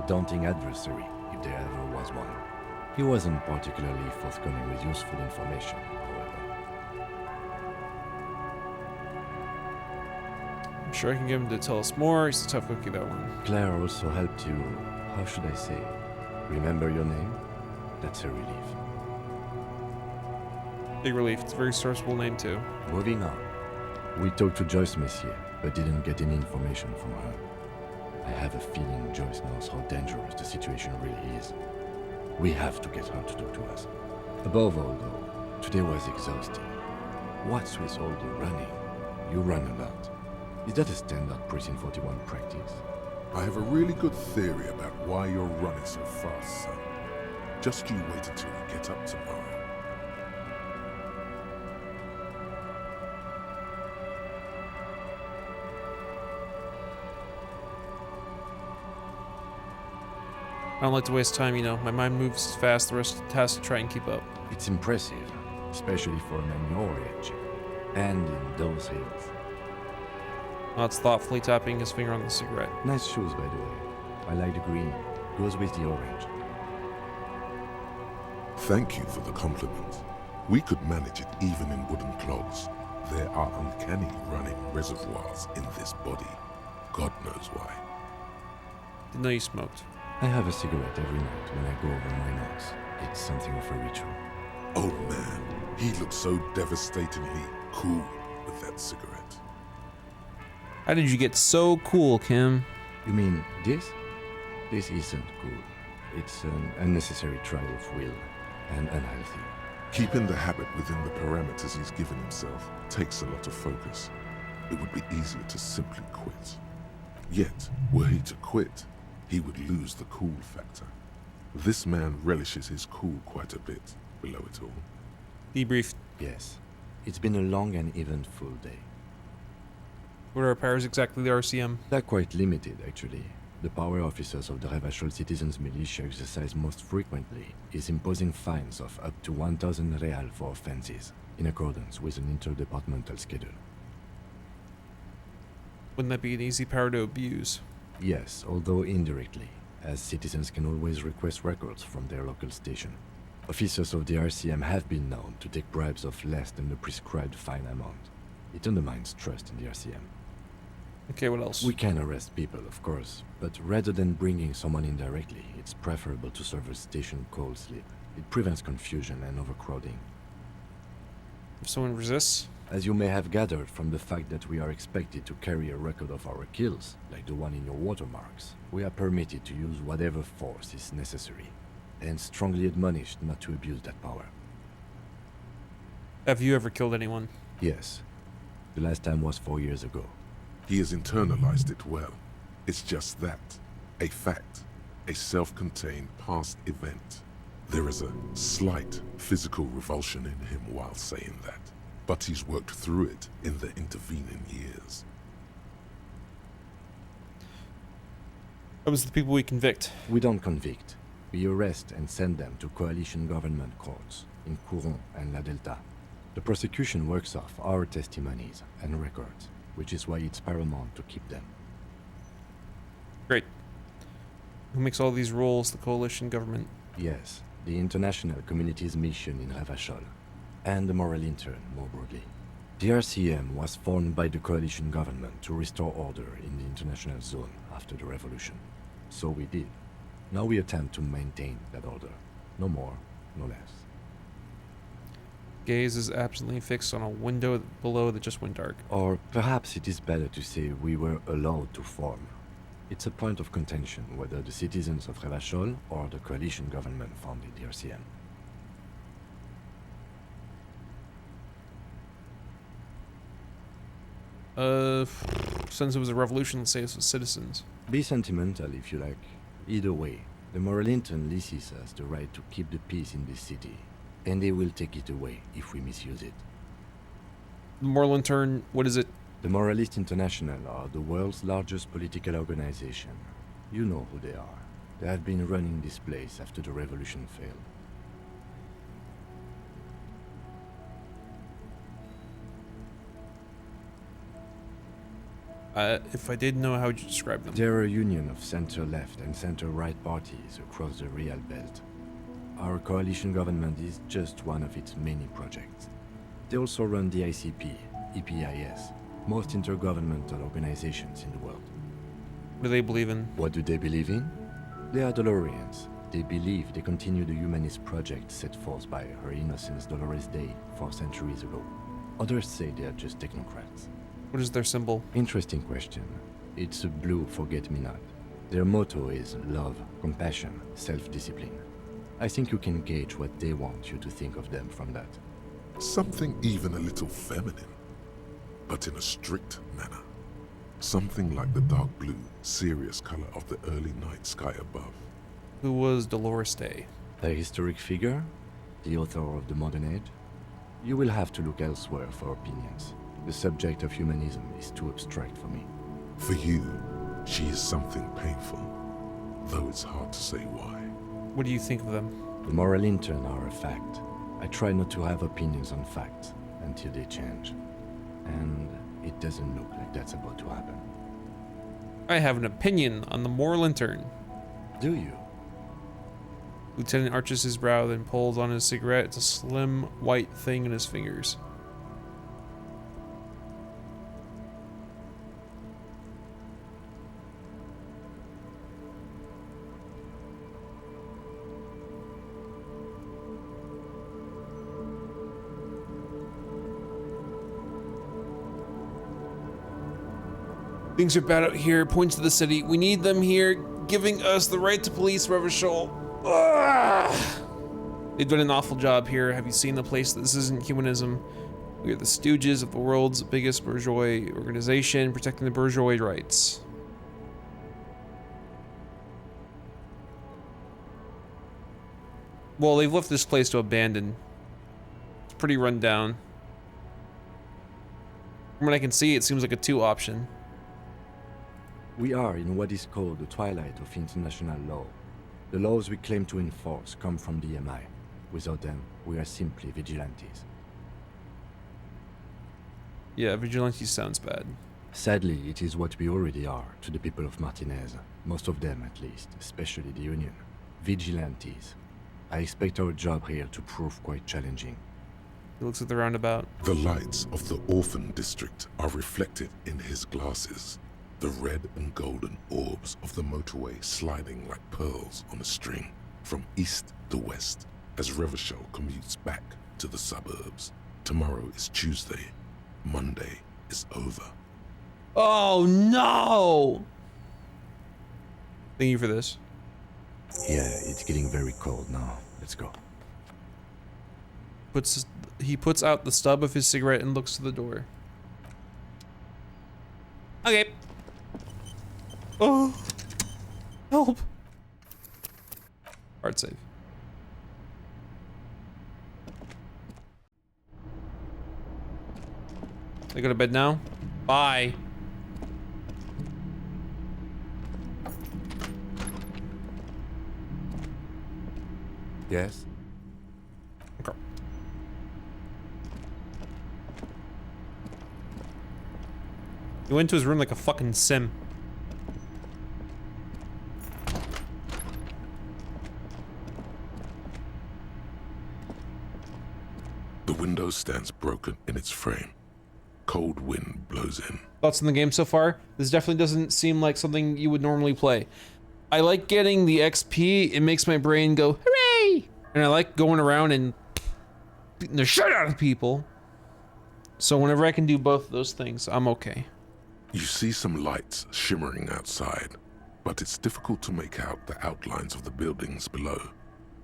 a daunting adversary, if there ever was one. He wasn't particularly forthcoming with useful information, however. I'm sure I can get him to tell us more. He's a tough cookie, that one. Claire also helped you, how should I say, remember your name? That's a relief. Big relief. It's a very serviceable name, too. Moving on. We talked to Joyce Messier, but didn't get any information from her. I have a feeling Joyce knows how dangerous the situation really is. We have to get her to talk to us. Above all, though, today was exhausting. What's with all the running? You run a lot. Is that a standard Precinct 41 practice? I have a really good theory about why you're running so fast, son. Just you wait until we get up tomorrow. I don't like to waste time, you know. My mind moves fast, the rest has to try and keep up. It's impressive, especially for a man your age. And in those hills. It's thoughtfully tapping his finger on the cigarette. Nice shoes, by the way. I like the green. Goes with the orange. Thank you for the compliment. We could manage it even in wooden clogs. There are uncanny running reservoirs in this body. God knows why. Didn't know you smoked. I have a cigarette every night when I go over my notes. It's something of a ritual. Oh man, he looks so devastatingly cool with that cigarette. How did you get so cool, Kim? You mean this? This isn't cool. It's an unnecessary trial of will and unhealthy. Keeping the habit within the parameters he's given himself takes a lot of focus. It would be easier to simply quit. Yet, were he to quit, he would lose the cool factor. This man relishes his cool quite a bit below it all. Debrief. Yes. It's been a long and eventful day. What are our powers exactly, the RCM? They're quite limited, actually. The power officers of the Revachol Citizens Militia exercise most frequently is imposing fines of up to 1,000 real for offenses, in accordance with an interdepartmental schedule. Wouldn't that be an easy power to abuse? Yes, although indirectly, as citizens can always request records from their local station. Officers of the RCM have been known to take bribes of less than the prescribed fine amount. It undermines trust in the RCM. Okay, what else? We can arrest people, of course, but rather than bringing someone in directly, it's preferable to serve a station call slip. It prevents confusion and overcrowding. If someone resists? As you may have gathered from the fact that we are expected to carry a record of our kills, like the one in your watermarks, we are permitted to use whatever force is necessary, and strongly admonished not to abuse that power. Have you ever killed anyone? Yes. The last time was 4 years ago. He has internalized it well. It's just that. A fact. A self-contained past event. There is a slight physical revulsion in him while saying that. But he's worked through it in the intervening years. That was the people we convict. We don't convict. We arrest and send them to coalition government courts in Couron and La Delta. The prosecution works off our testimonies and records, which is why it's paramount to keep them. Great. Who makes all these rules? The coalition government? Yes, the international community's mission in Revachol, and the moral intern more broadly. The RCM was formed by the coalition government to restore order in the international zone after the revolution. So we did. Now we attempt to maintain that order. No more, no less. Gaze is absently fixed on a window below that just went dark. Or perhaps it is better to say we were allowed to form. It's a point of contention whether the citizens of Revachol or the coalition government founded the RCM. Since it was a revolution, let's say it was citizens. Be sentimental if you like. Either way, the moral intern leases us the right to keep the peace in this city, and they will take it away if we misuse it. The moral intern, what is it? The Moralist International are the world's largest political organization. You know who they are. They have been running this place after the revolution failed. If I did know, how would you describe them? They're a union of center-left and center-right parties across the Real Belt. Our coalition government is just one of its many projects. They also run the ICP, EPIS, most intergovernmental organizations in the world. What do they believe in? What do they believe in? They are Dolorians. They believe they continue the humanist project set forth by Her Innocence Dolores Day 4 centuries ago. Others say they are just technocrats. What is their symbol? Interesting question. It's a blue forget-me-not. Their motto is love, compassion, self-discipline. I think you can gauge what they want you to think of them from that. Something even a little feminine, but in a strict manner. Something like the dark blue, serious color of the early night sky above. Who was Dolores Day? A historic figure? The author of the modern age? You will have to look elsewhere for opinions. The subject of humanism is too abstract for me. For you, she is something painful, though it's hard to say why. What do you think of them? The moral intern are a fact. I try not to have opinions on facts until they change. And it doesn't look like that's about to happen. I have an opinion on the moral intern. Do you? Lieutenant arches his brow, then pulls on his cigarette. It's a slim, white thing in his fingers. Things are bad out here. Points to the city. We need them here, giving us the right to police Revachol. They've done an awful job here. Have you seen the place? This isn't humanism. We are the stooges of the world's biggest bourgeois organization, protecting the bourgeois rights. Well, they've left this place to abandon. It's pretty run down. From what I can see, it seems like a 2 option. We are in what is called the twilight of international law. The laws we claim to enforce come from the MI. Without them, we are simply vigilantes. Yeah, vigilante sounds bad. Sadly, it is what we already are to the people of Martinez. Most of them, at least, especially the Union. Vigilantes. I expect our job here to prove quite challenging. He looks at the roundabout. The lights of the orphan district are reflected in his glasses. The red and golden orbs of the motorway sliding like pearls on a string from east to west as Revachol commutes back to the suburbs. Tomorrow is Tuesday. Monday is over. Oh no! Thank you for this. Yeah, it's getting very cold now. Let's go. He puts out the stub of his cigarette and looks to the door. Okay. Oh, help. Hard save. They go to bed now? Bye. Yes? Okay. He went to his room like a fucking sim. The window stands broken in its frame. Cold wind blows in. Thoughts on the game so far? This definitely doesn't seem like something you would normally play. I like getting the XP. It makes my brain go, hooray! And I like going around and beating the shit out of people. So whenever I can do both of those things, I'm okay. You see some lights shimmering outside, but it's difficult to make out the outlines of the buildings below.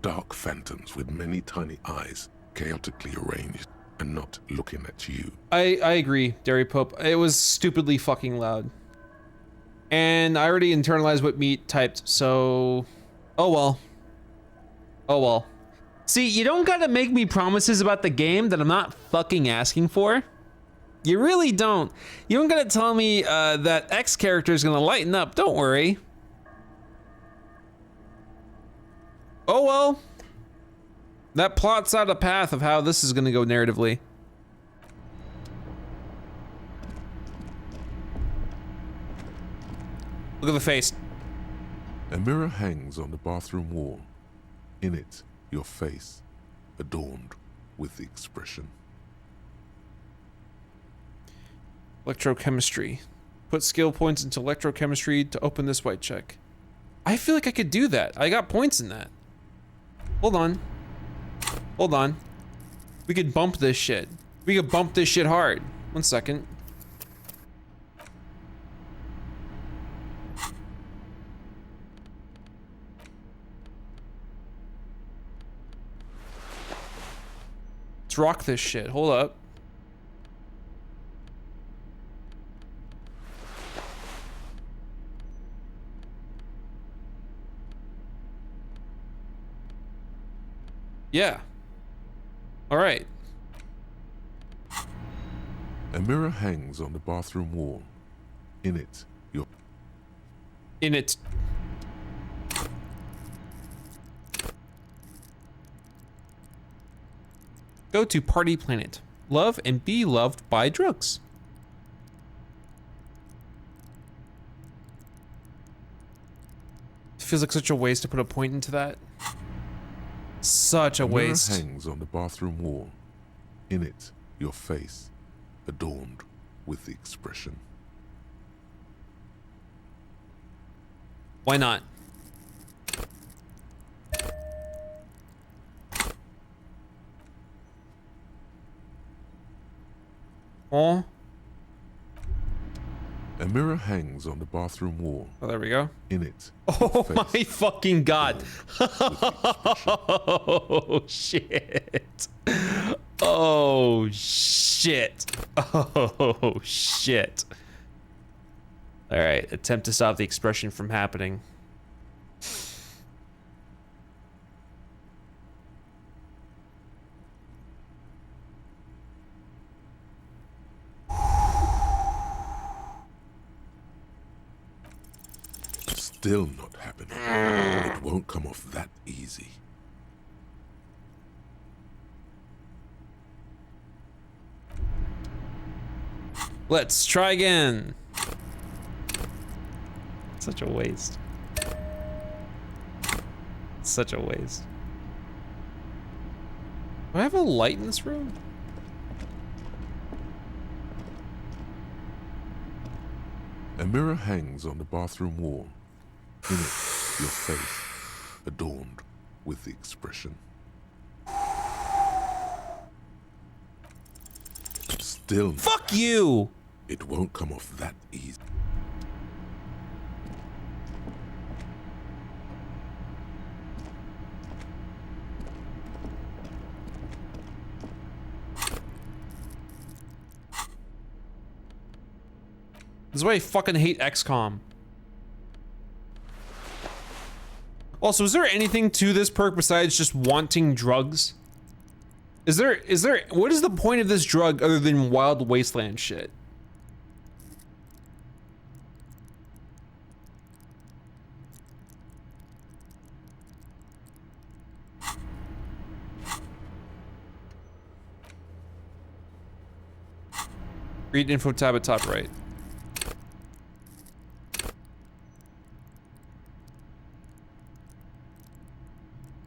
Dark phantoms with many tiny eyes, chaotically arranged and not looking at you. I agree, Derry Pope. It was stupidly fucking loud. And I already internalized what Meat typed, so... oh well. Oh well. See, you don't gotta make me promises about the game that I'm not fucking asking for. You really don't. You don't gotta tell me that X character is gonna lighten up, don't worry. Oh well. That plots out a path of how this is gonna go narratively. Look at the face. A mirror hangs on the bathroom wall. In it, your face, adorned with the expression. Electrochemistry. Put skill points into electrochemistry to open this white check. I feel like I could do that. I got points in that. Hold on. Hold on. We could bump this shit. We could bump this shit hard. 1 second. Let's rock this shit. Hold up. Yeah. All right. A mirror hangs on the bathroom wall. In it, your... In it. Go to Party Planet. Love and be loved by drugs. It feels like such a waste to put a point into that. Such a waste. Mirror hangs on the bathroom wall. In it, your face, adorned with the expression. Why not? Oh. A mirror hangs on the bathroom wall. Oh, there we go. In it. Oh my fucking god. Oh shit. Oh shit. Oh shit. All right, attempt to stop the expression from happening. Still not happening. It won't come off that easy. Let's try again. Such a waste. Such a waste. Do I have a light in this room? A mirror hangs on the bathroom wall. In it, your face, adorned with the expression. Still. Fuck you! It won't come off that easy. This is why I fucking hate XCOM. Also, is there anything to this perk besides just wanting drugs? Is there, what is the point of this drug other than wild wasteland shit? Read info tab at top right.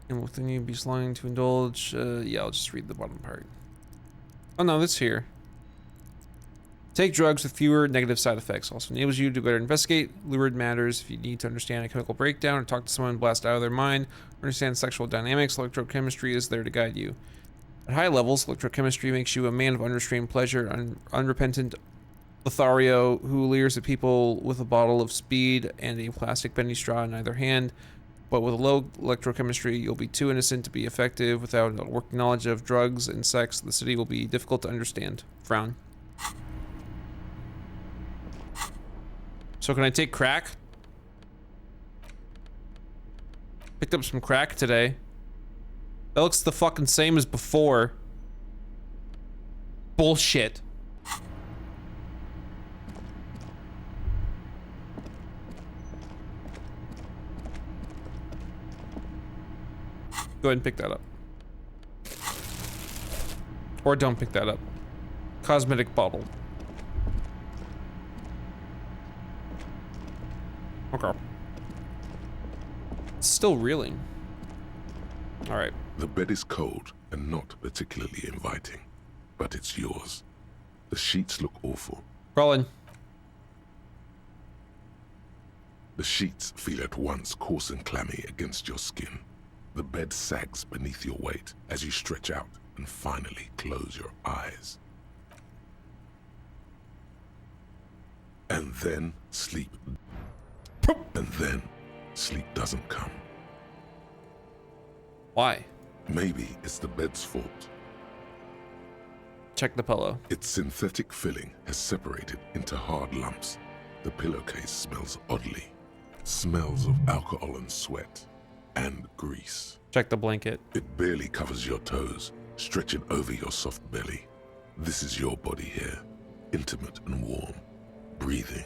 And within you be longing to indulge. Yeah, I'll just read the bottom part. Oh no, this here. Take drugs with fewer negative side effects. Also enables you to better investigate lurid matters. If you need to understand a chemical breakdown or talk to someone blast out of their mind, or understand sexual dynamics, electrochemistry is there to guide you. At high levels, electrochemistry makes you a man of unrestrained pleasure, unrepentant Lothario who leers at people with a bottle of speed and a plastic bendy straw in either hand. But with low electrochemistry, you'll be too innocent to be effective. Without a working knowledge of drugs and sex, the city will be difficult to understand. Frown. So can I take crack? Picked up some crack today. That looks the fucking same as before. Bullshit. Go ahead and pick that up. Or don't pick that up. Cosmetic bottle. Okay. It's still reeling. All right. The bed is cold and not particularly inviting, but it's yours. The sheets look awful. Crawling. The sheets feel at once coarse and clammy against your skin. The bed sags beneath your weight as you stretch out and finally close your eyes. And then sleep. And then sleep doesn't come. Why? Maybe it's the bed's fault. Check the pillow. Its synthetic filling has separated into hard lumps. The pillowcase smells oddly. Smells of alcohol and sweat. And grease. Check the blanket. It barely covers your toes, stretching over your soft belly. This is your body here. Intimate and warm. Breathing.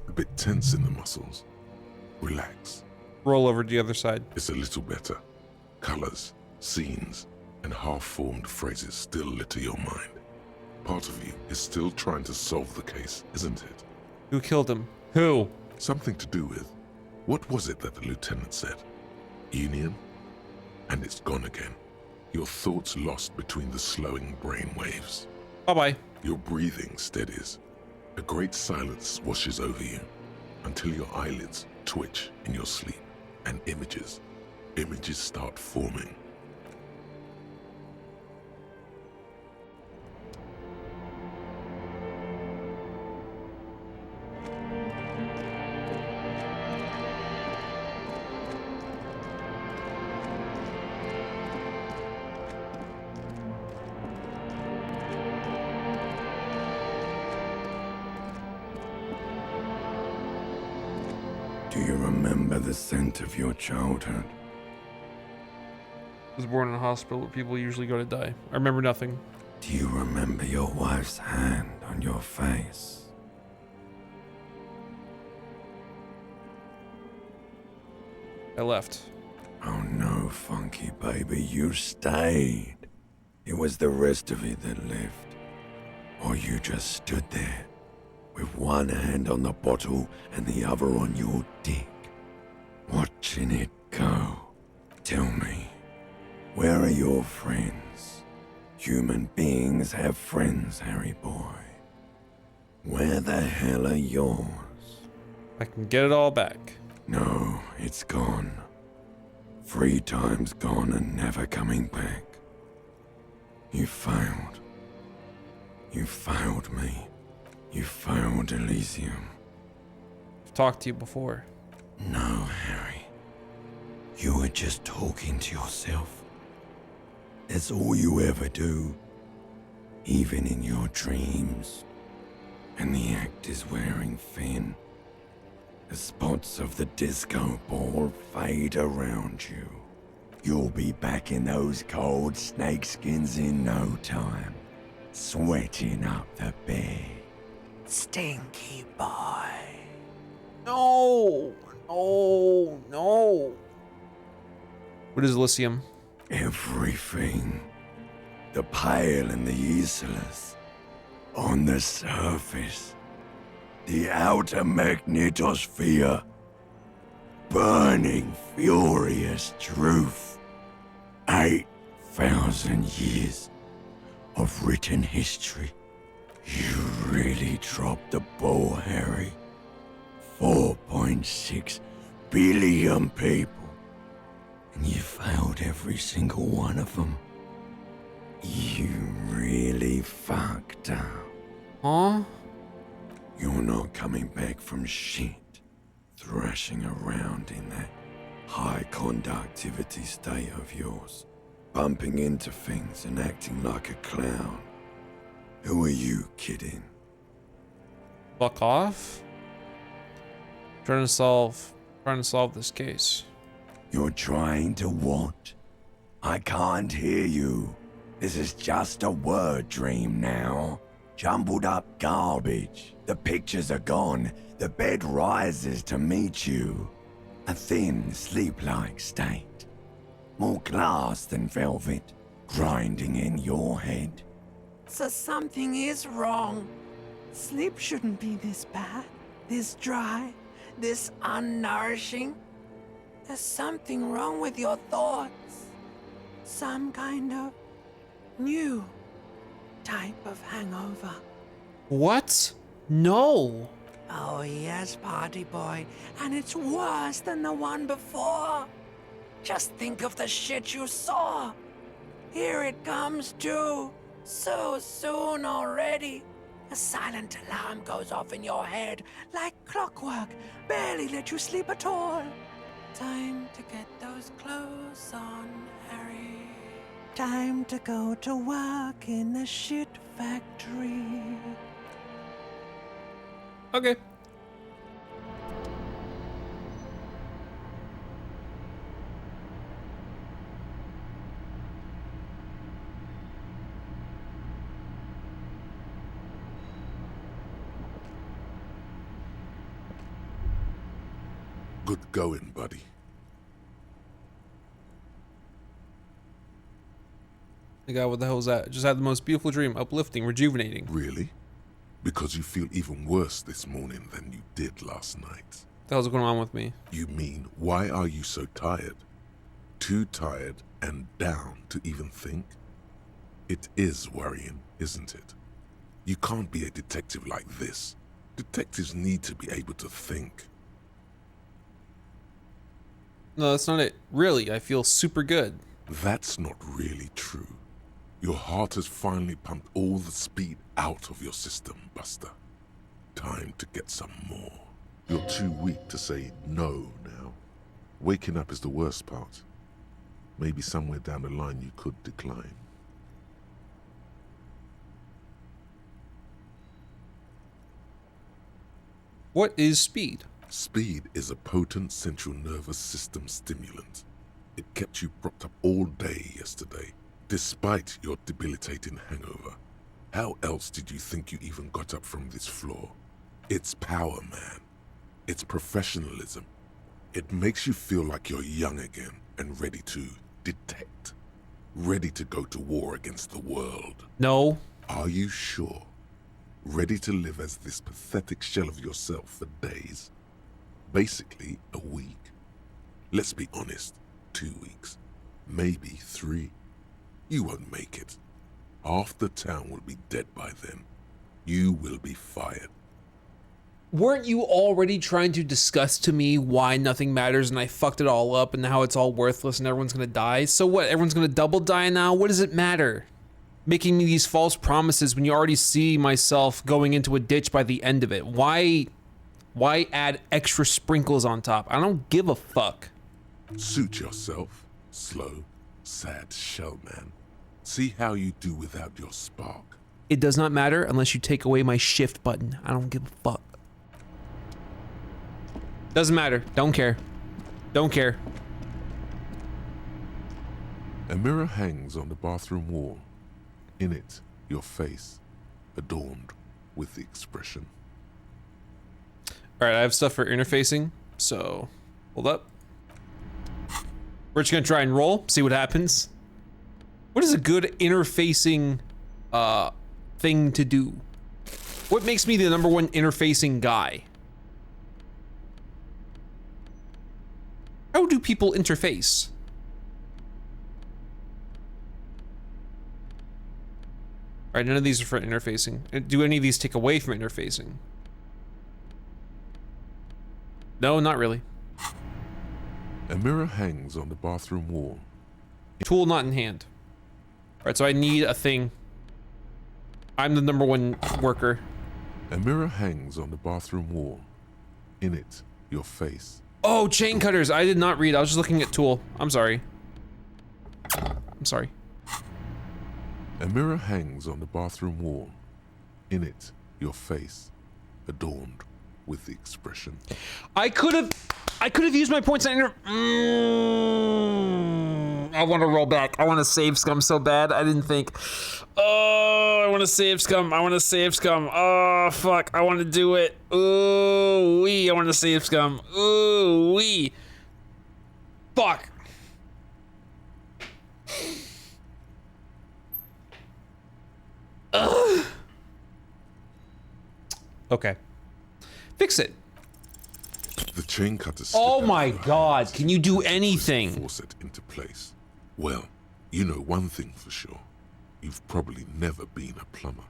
A bit tense in the muscles. Relax. Roll over to the other side. It's a little better. Colors, scenes, and half-formed phrases still litter your mind. Part of you is still trying to solve the case, isn't it? Who killed him? Who? Something to do with... What was it that the lieutenant said? Union? And it's gone again. Your thoughts lost between the slowing brain waves. Bye-bye. Your breathing steadies. A great silence washes over you until your eyelids twitch in your sleep and images start forming. Do you remember the scent of your childhood? I was born in a hospital where people usually go to die. I remember nothing. Do you remember your wife's hand on your face? I left. Oh no, Funky baby, you stayed. It was the rest of it that left. Or you just stood there, with one hand on the bottle and the other on your dick, watching it go. Tell me, where are your friends? Human beings have friends, Harry boy. Where the hell are yours? I can get it all back. No, it's gone. 3 times gone and never coming back. You failed. You failed me. You failed Elysium. I've talked to you before. No, Harry. You were just talking to yourself. That's all you ever do. Even in your dreams. And the actor's wearing thin. The spots of the disco ball fade around you. You'll be back in those cold snakeskins in no time. Sweating up the bed. Stinky boy. No! No! No! What is Elysium? Everything. The pale and the useless. On the surface. The outer magnetosphere. Burning, furious truth. 8,000 years of written history. You really dropped the ball, Harry. 4.6 billion people. And you failed every single one of them. You really fucked up. Huh? You're not coming back from shit, thrashing around in that high conductivity state of yours, bumping into things and acting like a clown. Who are you kidding? Fuck off? Trying to solve this case. You're trying to what? I can't hear you. This is just a word dream now. Jumbled up garbage. The pictures are gone. The bed rises to meet you. A thin, sleep-like state. More glass than velvet, grinding in your head. So something is wrong. Sleep shouldn't be this bad, this dry, this unnourishing? There's something wrong with your thoughts. Some kind of new type of hangover. What? No. Oh yes, party boy, and it's worse than the one before. Just think of the shit you saw. Here it comes too. So soon already. A silent alarm goes off in your head like clockwork. Barely let you sleep at all. Time to get those clothes on, Harry. Time to go to work in the shit factory. Okay. Good going, buddy. The guy, what the hell was that? Just had the most beautiful dream, uplifting, rejuvenating. Really? Because you feel even worse this morning than you did last night. What the hell's going on with me? You mean, why are you so tired? Too tired and down to even think? It is worrying, isn't it? You can't be a detective like this. Detectives need to be able to think. No, that's not it. Really, I feel super good. That's not really true. Your heart has finally pumped all the speed out of your system, Buster. Time to get some more. You're too weak to say no now. Waking up is the worst part. Maybe somewhere down the line you could decline. What is speed? Speed is a potent central nervous system stimulant. It kept you propped up all day yesterday, despite your debilitating hangover. How else did you think you even got up from this floor? It's power, man. It's professionalism. It makes you feel like you're young again and ready to detect. Ready to go to war against the world. No. Are you sure? Ready to live as this pathetic shell of yourself for days? Basically, a week. Let's be honest, 2 weeks. Maybe 3. You won't make it. Half the town will be dead by then. You will be fired. Weren't you already trying to discuss to me why nothing matters and I fucked it all up and how it's all worthless and everyone's gonna die? So what, everyone's gonna double die now? What does it matter? Making me these false promises when you already see myself going into a ditch by the end of it. Why add extra sprinkles on top? I don't give a fuck. Suit yourself, slow, sad shell man. See how you do without your spark. It does not matter unless you take away my shift button. I don't give a fuck. Doesn't matter. Don't care. Don't care. A mirror hangs on the bathroom wall. In it, your face, adorned with the expression. All right, I have stuff for interfacing, so hold up. We're just gonna try and roll, see what happens. What is a good interfacing thing to do? What makes me the #1 interfacing guy? How do people interface? All right, none of these are for interfacing. Do any of these take away from interfacing? No, not really. A mirror hangs on the bathroom wall. Tool not in hand. All right, so I need a thing. I'm the #1 worker. A mirror hangs on the bathroom wall. In it, your face. Oh, chain cutters. I did not read. I was just looking at tool. I'm sorry. I'm sorry. A mirror hangs on the bathroom wall. In it, your face, adorned with the expression. I could have used my points on I want to roll back. I want to save scum so bad. I didn't think. Oh, I want to save scum. I want to save scum. Oh, fuck. I want to do it. Ooh, wee. I want to save scum. Ooh, wee. Fuck. Ugh. Okay. Fix it. The chain cutter. Oh my god, can you do anything? Force it into place. Well, you know one thing for sure. You've probably never been a plumber.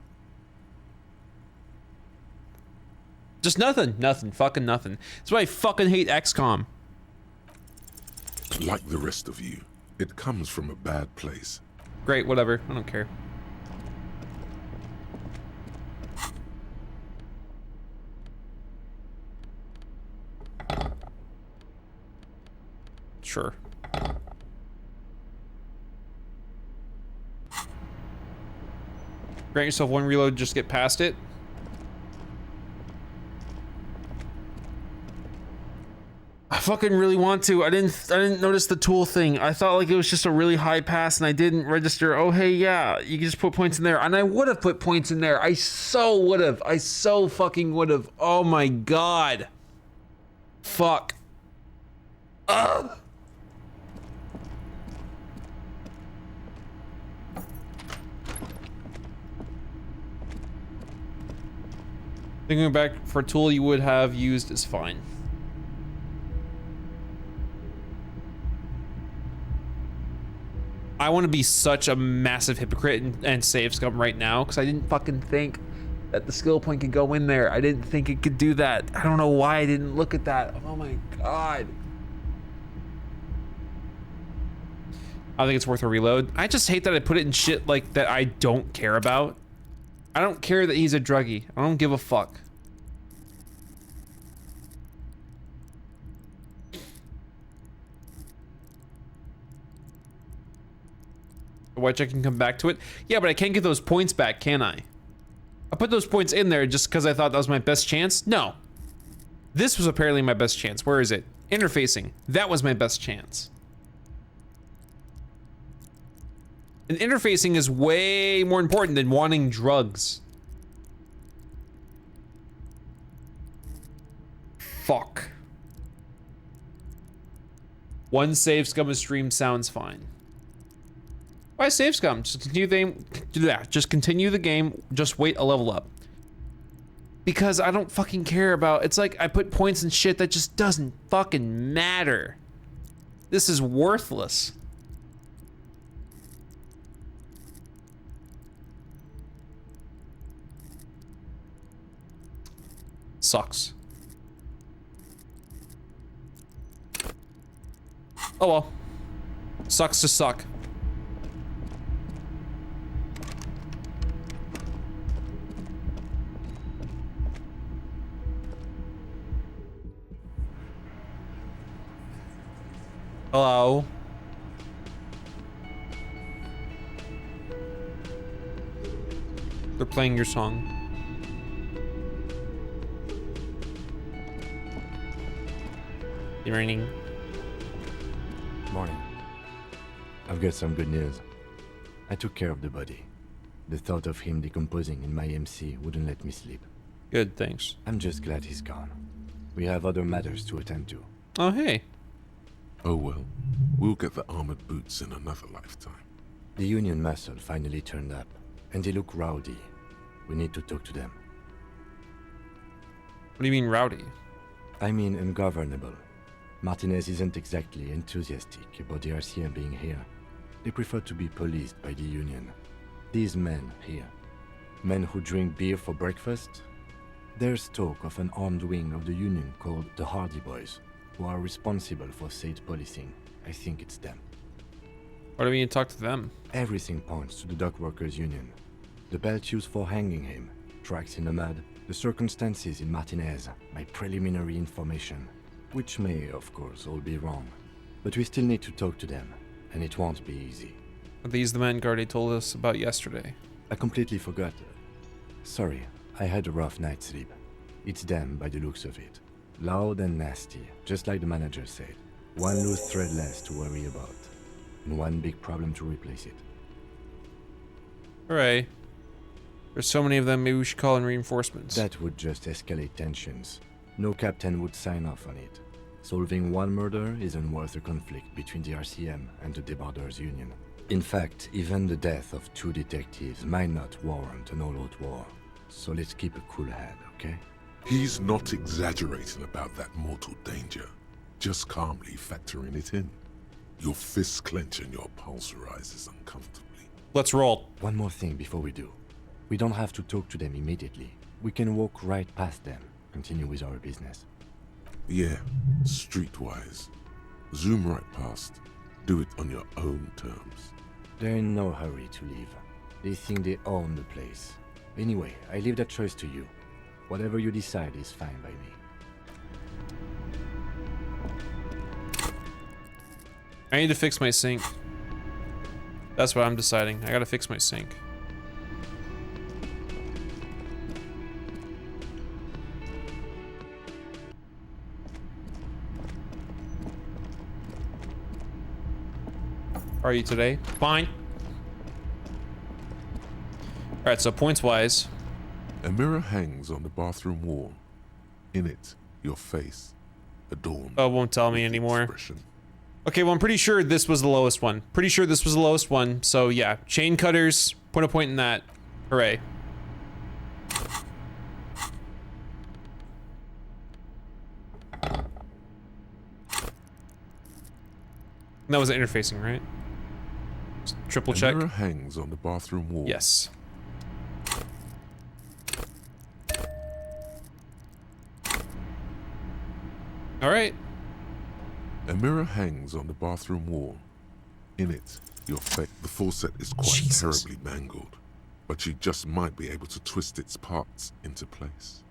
Just nothing. Nothing. Fucking nothing. That's why I fucking hate XCOM. Like the rest of you, it comes from a bad place. Great, whatever. I don't care. Sure. Grant yourself one reload, just get past it. I fucking really want to. I didn't notice the tool thing. I thought like it was just a really high pass and I didn't register. Oh hey, yeah, you can just put points in there. And I would have put points in there. I so would have. I so fucking would have. Oh my god. Fuck. Ugh. Thinking back for a tool you would have used is fine. I want to be such a massive hypocrite and save scum right now because I didn't fucking think that the skill point could go in there. I didn't think it could do that. I don't know why I didn't look at that. Oh my god. I think it's worth a reload. I just hate that I put it in shit like that I don't care about. I don't care that he's a druggie. I don't give a fuck. Which I can come back to it. Yeah, but I can't get those points back, can I? I put those points in there just because I thought that was my best chance? No. This was apparently my best chance. Where is it? Interfacing. That was my best chance. And interfacing is way more important than wanting drugs. Fuck. One save scum a stream sounds fine. Why save scum? Just continue the game. Do that. Just continue the game. Just wait a level up. Because I don't fucking care about. It's like I put points in shit that just doesn't fucking matter. This is worthless. Sucks. Oh well. Sucks to suck. Hello. They're playing your song. Good morning. Morning. I've got some good news. I took care of the body. The thought of him decomposing in my MC wouldn't let me sleep. Good, thanks. I'm just glad he's gone. We have other matters to attend to. Oh, hey. Oh well, we'll get the armored boots in another lifetime. The Union muscle finally turned up, and they look rowdy. We need to talk to them. What do you mean rowdy? I mean ungovernable. Martinez isn't exactly enthusiastic about the RCM being here. They prefer to be policed by the Union. These men here, men who drink beer for breakfast, there's talk of an armed wing of the Union called the Hardy Boys, who are responsible for state policing. I think it's them. Why do we need to talk to them? Everything points to the Dock Workers Union. The belt used for hanging him, tracks in the mud, the circumstances in Martinez, my preliminary information, which may, of course, all be wrong. But we still need to talk to them, and it won't be easy. Are these the men Gardy told us about yesterday? I completely forgot. Sorry, I had a rough night's sleep. It's them by the looks of it. Loud and nasty, just like the manager said. One loose thread less to worry about, and one big problem to replace it. Alright. There's so many of them, maybe we should call in reinforcements. That would just escalate tensions. No captain would sign off on it. Solving one murder isn't worth a conflict between the RCM and the Debarders Union. In fact, even the death of 2 detectives might not warrant an all-out war. So let's keep a cool head, okay? He's not exaggerating about that mortal danger, just calmly factoring it in. Your fists clench and your pulse rises uncomfortably. Let's roll. One more thing before we do. We don't have to talk to them immediately. We can walk right past them, continue with our business. Yeah, streetwise. Zoom right past. Do it on your own terms. They're in no hurry to leave. They think they own the place. Anyway, I leave that choice to you. Whatever you decide is fine by me. I need to fix my sink. That's what I'm deciding. I gotta fix my sink. How are you today? Fine. Alright, so points wise. A mirror hangs on the bathroom wall. In it, your face, adorned. Oh, it won't tell me anymore. Expression. Okay, well, I'm pretty sure this was the lowest one. Pretty sure this was the lowest one. So yeah, chain cutters, put a point in that. Hooray. That was interfacing, right? Just triple check. A mirror hangs on the bathroom wall. Yes. All right. A mirror hangs on the bathroom wall. In it, your face. The faucet is quite terribly mangled, but you just might be able to twist its parts into place.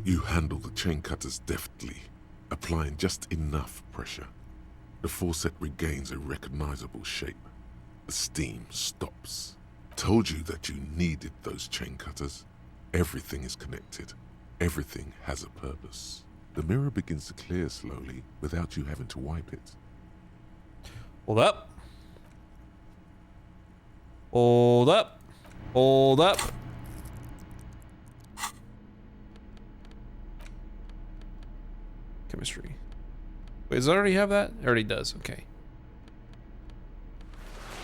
You handle the chain cutters deftly, applying just enough pressure. The faucet regains a recognizable shape. The steam stops. Told you that you needed those chain cutters. Everything is connected. Everything has a purpose. The mirror begins to clear slowly without you having to wipe it. Hold up. Hold up. Hold up. Chemistry. Wait, does it already have that? It already does, okay.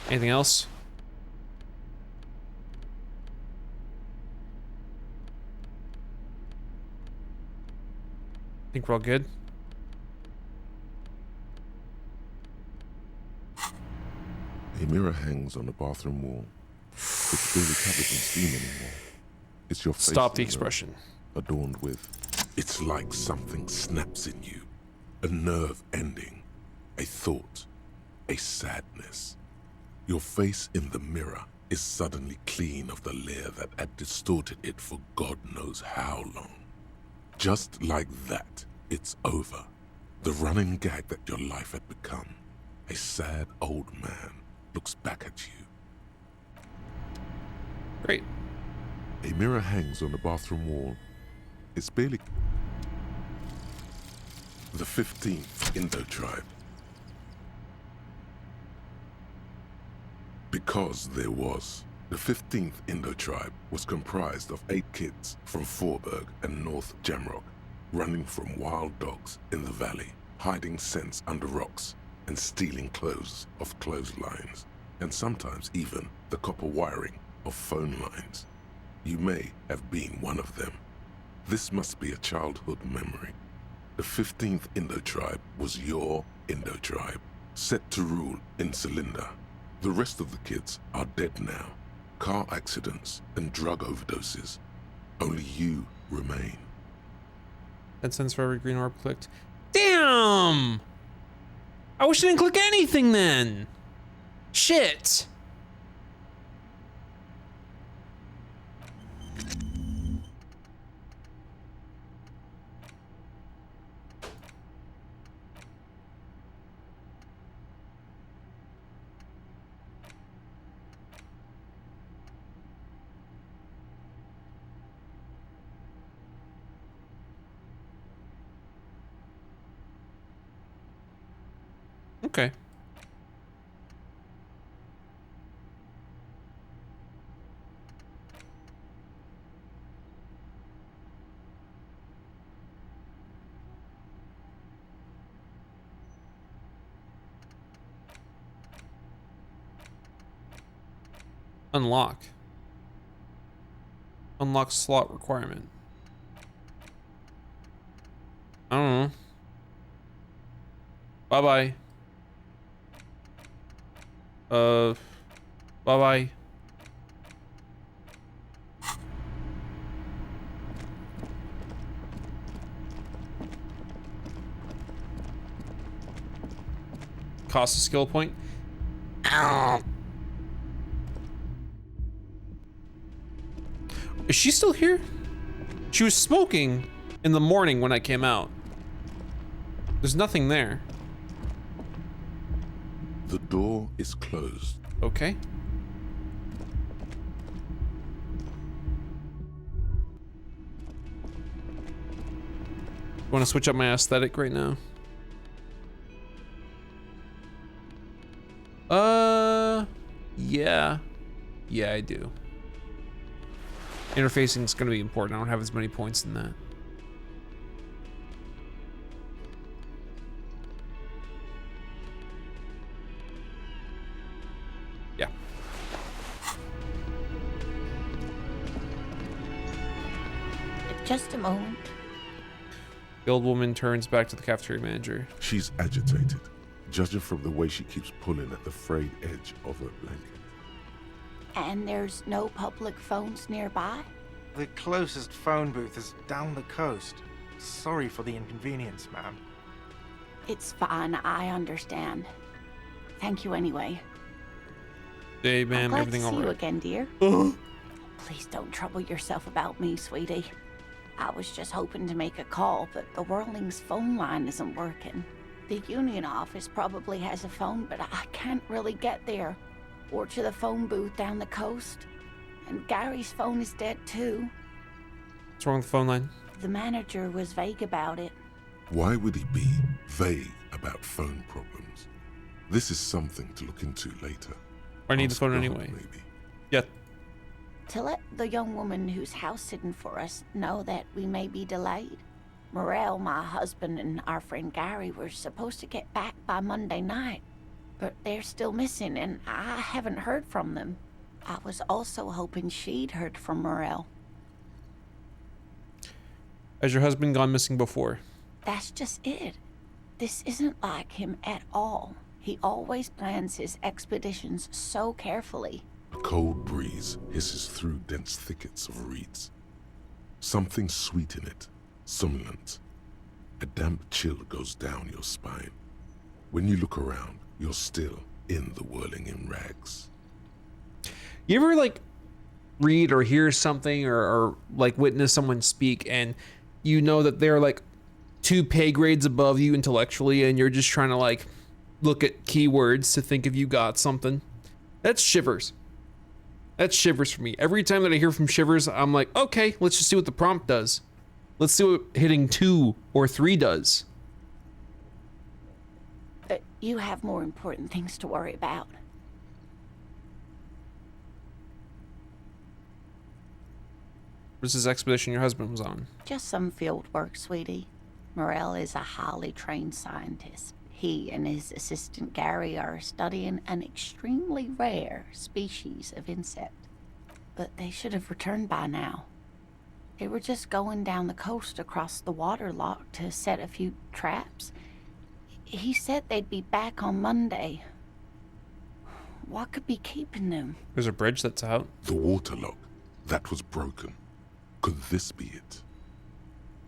Anything else? Think we're all good? A mirror hangs on the bathroom wall. It's barely covered in steam anymore. It's your face. Stop the expression. Adorned with. It's like something snaps in you. A nerve ending. A thought. A sadness. Your face in the mirror is suddenly clean of the layer that had distorted it for God knows how long. Just like that, it's over. The running gag that your life had become. A sad old man looks back at you. Great. A mirror hangs on the bathroom wall. It's barely... The 15th Indo tribe. Because there was. The 15th Indo tribe was comprised of 8 kids from Forberg and North Jamrock, running from wild dogs in the valley, hiding scents under rocks, and stealing clothes off clotheslines, and sometimes even the copper wiring of phone lines. You may have been one of them. This must be a childhood memory. The 15th Indo tribe was your Indo tribe, set to rule in Cylinder. The rest of the kids are dead now. Car accidents and drug overdoses. Only you remain. 10 cents for every green orb clicked. Damn! I wish I didn't click anything then. Shit. Okay. Unlock. Unlock slot requirement. I don't know. Bye-bye. Bye-bye. Cost a skill point. Ow. Is she still here? She was smoking in the morning when I came out. There's nothing there. The door is closed. Okay. Want to switch up my aesthetic right now? Yeah. Yeah, I do. Interfacing is going to be important. I don't have as many points in that. Yeah. Just a moment. The old woman turns back to the cafeteria manager. She's agitated, judging from the way she keeps pulling at the frayed edge of her blanket. And there's no public phones nearby? The closest phone booth is down the coast. Sorry for the inconvenience, ma'am. It's fine, I understand. Thank you anyway. Hey, ma'am, glad everything to see all you right? again, dear. Please don't trouble yourself about me, sweetie. I was just hoping to make a call, but the Whirling's phone line isn't working. The union office probably has a phone, but I can't really get there. Or to the phone booth down the coast. And Gary's phone is dead too. What's wrong with the phone line? The manager was vague about it. Why would he be vague about phone problems? This is something to look into later. I need the Ask phone God, anyway. Maybe. Yeah. To let the young woman who's house sitting for us know that we may be delayed. Morel, my husband, and our friend Gary were supposed to get back by Monday night, but they're still missing and I haven't heard from them. I was also hoping she'd heard from Morel. Has your husband gone missing before? That's just it. This isn't like him at all. He always plans his expeditions so carefully. A cold breeze hisses through dense thickets of reeds. Something sweet in it, somnolent. A damp chill goes down your spine. When you look around, you're still in the whirling in rags. You ever like read or hear something or like witness someone speak and you know that they're like 2 pay grades above you intellectually and you're just trying to like look at keywords to think if you got something? That's Shivers. That's Shivers for me. Every time that I hear from Shivers, I'm like, okay, let's just see what the prompt does. Let's see what hitting 2 or 3 does. You have more important things to worry about. What's this expedition your husband was on? Just some field work, sweetie. Morel is a highly trained scientist. He and his assistant Gary are studying an extremely rare species of insect. But they should have returned by now. They were just going down the coast across the water lock to set a few traps. He said they'd be back on Monday. What could be keeping them? There's a bridge that's out. The waterlock. That was broken. Could this be it?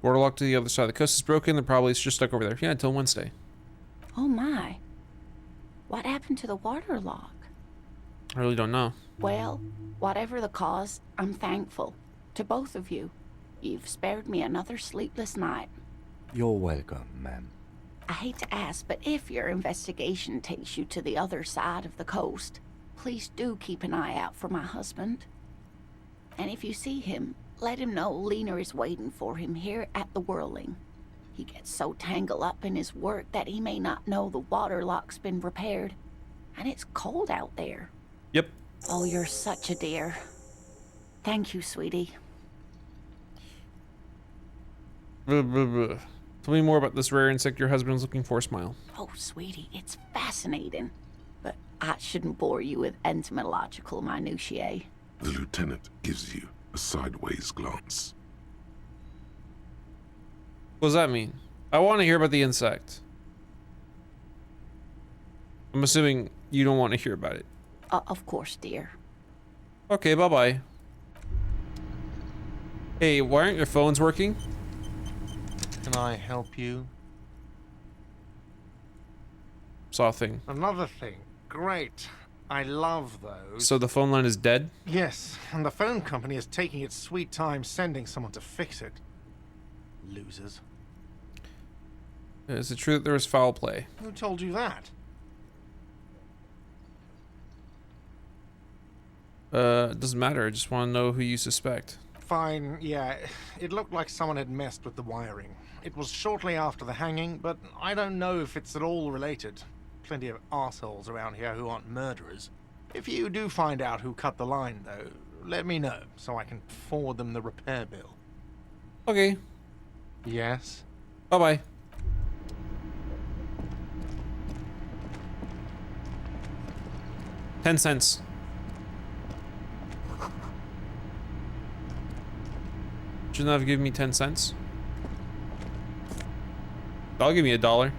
Waterlock to the other side of the coast is broken. They're probably just stuck over there. Yeah, until Wednesday. Oh my. What happened to the water lock? I really don't know. Well, whatever the cause, I'm thankful. To both of you. You've spared me another sleepless night. You're welcome, ma'am. I hate to ask, but if your investigation takes you to the other side of the coast, please do keep an eye out for my husband. And if you see him, let him know Lena is waiting for him here at the Whirling. He gets so tangled up in his work that he may not know the water lock's been repaired. And it's cold out there. Yep. Oh, you're such a dear. Thank you, sweetie. Tell me more about this rare insect your husband's looking for, Smile. Oh, sweetie, it's fascinating. But I shouldn't bore you with entomological minutiae. The lieutenant gives you a sideways glance. What does that mean? I want to hear about the insect. I'm assuming you don't want to hear about it. Of course, dear. Okay, bye-bye. Hey, why aren't your phones working? Can I help you? Saw a thing. Another thing. Great. I love those. So the phone line is dead? Yes, and the phone company is taking its sweet time sending someone to fix it. Losers. Is it true that there was foul play? Who told you that? It doesn't matter. I just want to know who you suspect. Fine, yeah. It looked like someone had messed with the wiring. It was shortly after the hanging, but I don't know if it's at all related. Plenty of arseholes around here who aren't murderers. If you do find out who cut the line, though, let me know so I can forward them the repair bill. Okay. Yes? Bye-bye. $0.10. Shouldn't have given me 10 cents. I'll give me $1.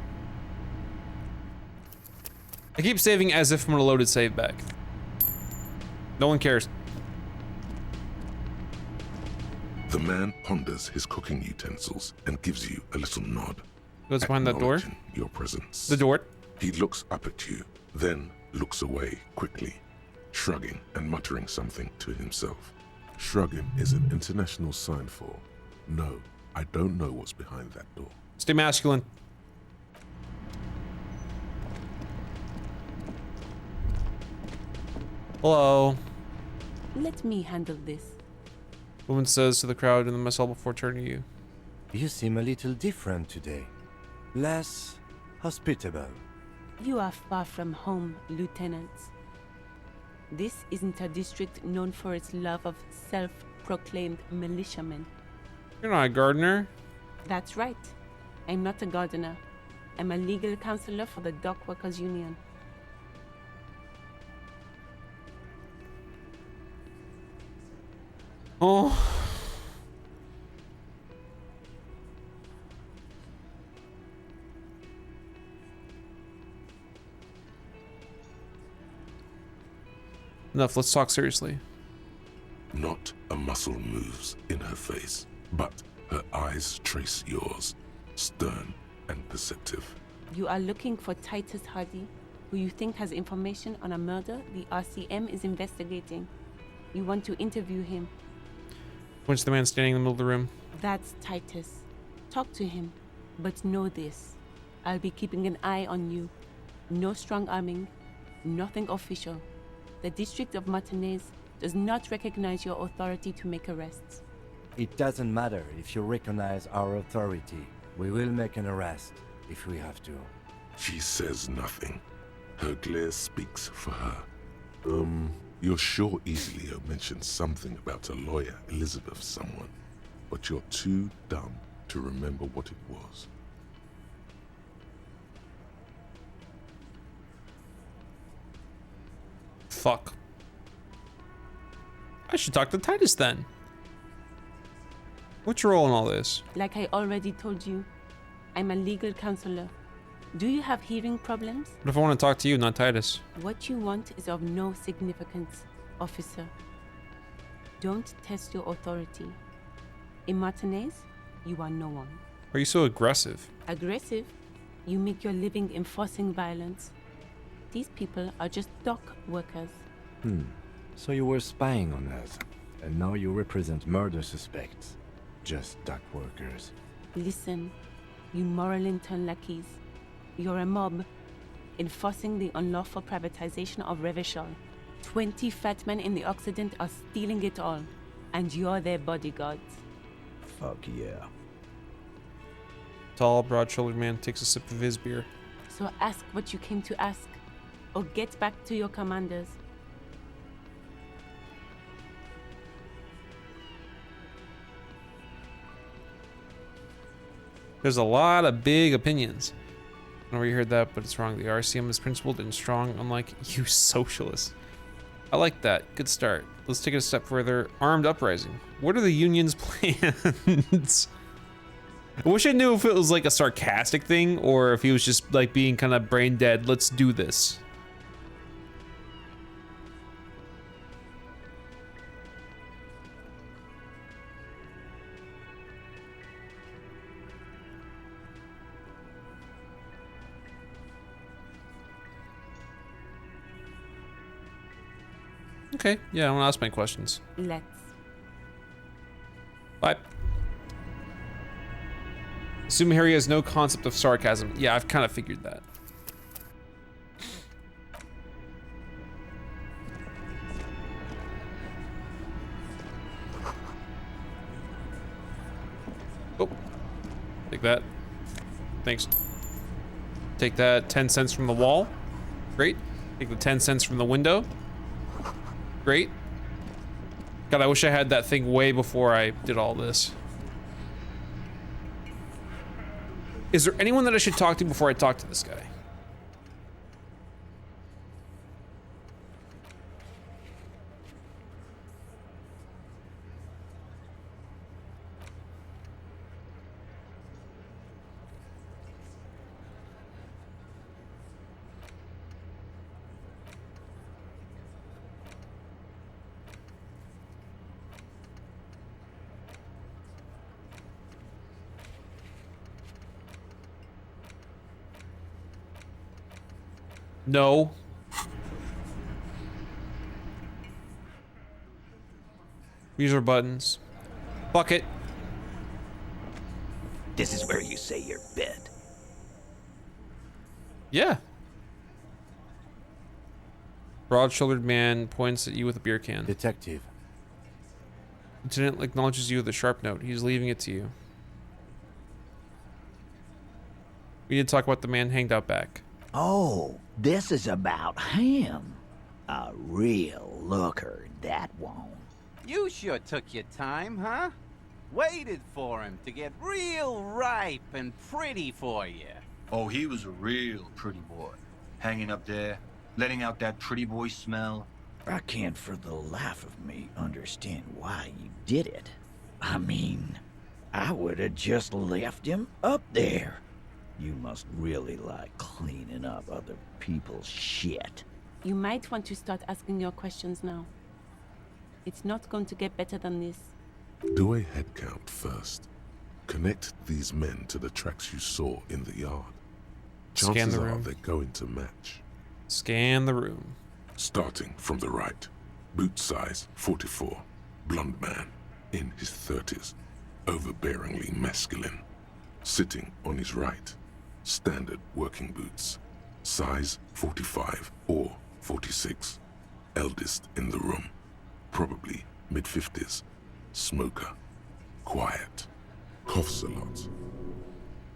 I keep saving as if I'm gonna load it save back. No one cares. The man ponders his cooking utensils and gives you a little nod. Goes behind that door? Acknowledging your presence. The door? He looks up at you, then looks away quickly, shrugging and muttering something to himself. Shrugging is an international sign for, no, I don't know what's behind that door. Stay masculine. Hello. Let me handle this. Woman says to the crowd in the mess hall before turning to you. You seem a little different today. Less hospitable. You are far from home, Lieutenant. This isn't a district known for its love of self-proclaimed militiamen. You're not a gardener. That's right. I'm not a gardener. I'm a legal counselor for the Dock Workers Union. Oh. Enough, let's talk seriously. Not a muscle moves in her face, but her eyes trace yours, stern and perceptive. You are looking for Titus Hardy, who you think has information on a murder the RCM is investigating. You want to interview him. Points to the man standing in the middle of the room. That's Titus. Talk to him, but know this. I'll be keeping an eye on you. No strong arming, nothing official. The District of Martinez does not recognize your authority to make arrests. It doesn't matter if you recognize our authority. We will make an arrest if we have to. She says nothing. Her glare speaks for her. You're sure Elio mentioned something about a lawyer, Elizabeth someone, but you're too dumb to remember what it was. Fuck. I should talk to Titus then. What's your role in all this? Like I already told you, I'm a legal counselor. Do you have hearing problems? What if I want to talk to you, not Titus? What you want is of no significance, officer. Don't test your authority. In Martinez, you are no one. Why are you so aggressive? Aggressive? You make your living enforcing violence. These people are just dock workers. So you were spying on us, and now you represent murder suspects. Just dock workers. Listen, you moral intern lackeys. You're a mob, enforcing the unlawful privatization of Revachol. 20 fat men in the Occident are stealing it all, and you're their bodyguards. Fuck yeah. Tall, broad-shouldered man takes a sip of his beer. So ask what you came to ask, or get back to your commanders. There's a lot of big opinions. I don't know where you heard that, but it's wrong. The RCM is principled and strong, unlike you socialists. I like that. Good start. Let's take it a step further. Armed uprising. What are the union's plans? I wish I knew if it was like a sarcastic thing or if he was just like being kind of brain dead. Let's do this. Okay, yeah, I want to ask my questions. Let's. Bye. Assume Harry has no concept of sarcasm. Yeah, I've kind of figured that. Oh, take that. Thanks. Take that 10 cents from the wall. Great. Take the 10 cents from the window. Great. God, I wish I had that thing way before I did all this. Is there anyone that I should talk to before I talk to this guy? No. These are buttons. Bucket. This is where you say your bed. Yeah. Broad-shouldered man points at you with a beer can. Detective. Lieutenant acknowledges you with a sharp note. He's leaving it to you. We did talk about the man hanged out back. Oh, this is about him. A real looker, that one. You sure took your time, huh? Waited for him to get real ripe and pretty for you. Oh, he was a real pretty boy. Hanging up there, letting out that pretty boy smell. I can't for the life of me understand why you did it. I mean, I would have just left him up there. You must really like cleaning up other people's shit. You might want to start asking your questions now. It's not going to get better than this. Do a head count first. Connect these men to the tracks you saw in the yard. Scan Chances the are room. they're going to match. Scan the room. Starting from the right. Boot size 44. Blonde man. In his 30s. Overbearingly masculine. Sitting on his right. Standard working boots. Size 45 or 46. Eldest in the room. Probably mid-50s. Smoker. Quiet. Coughs a lot.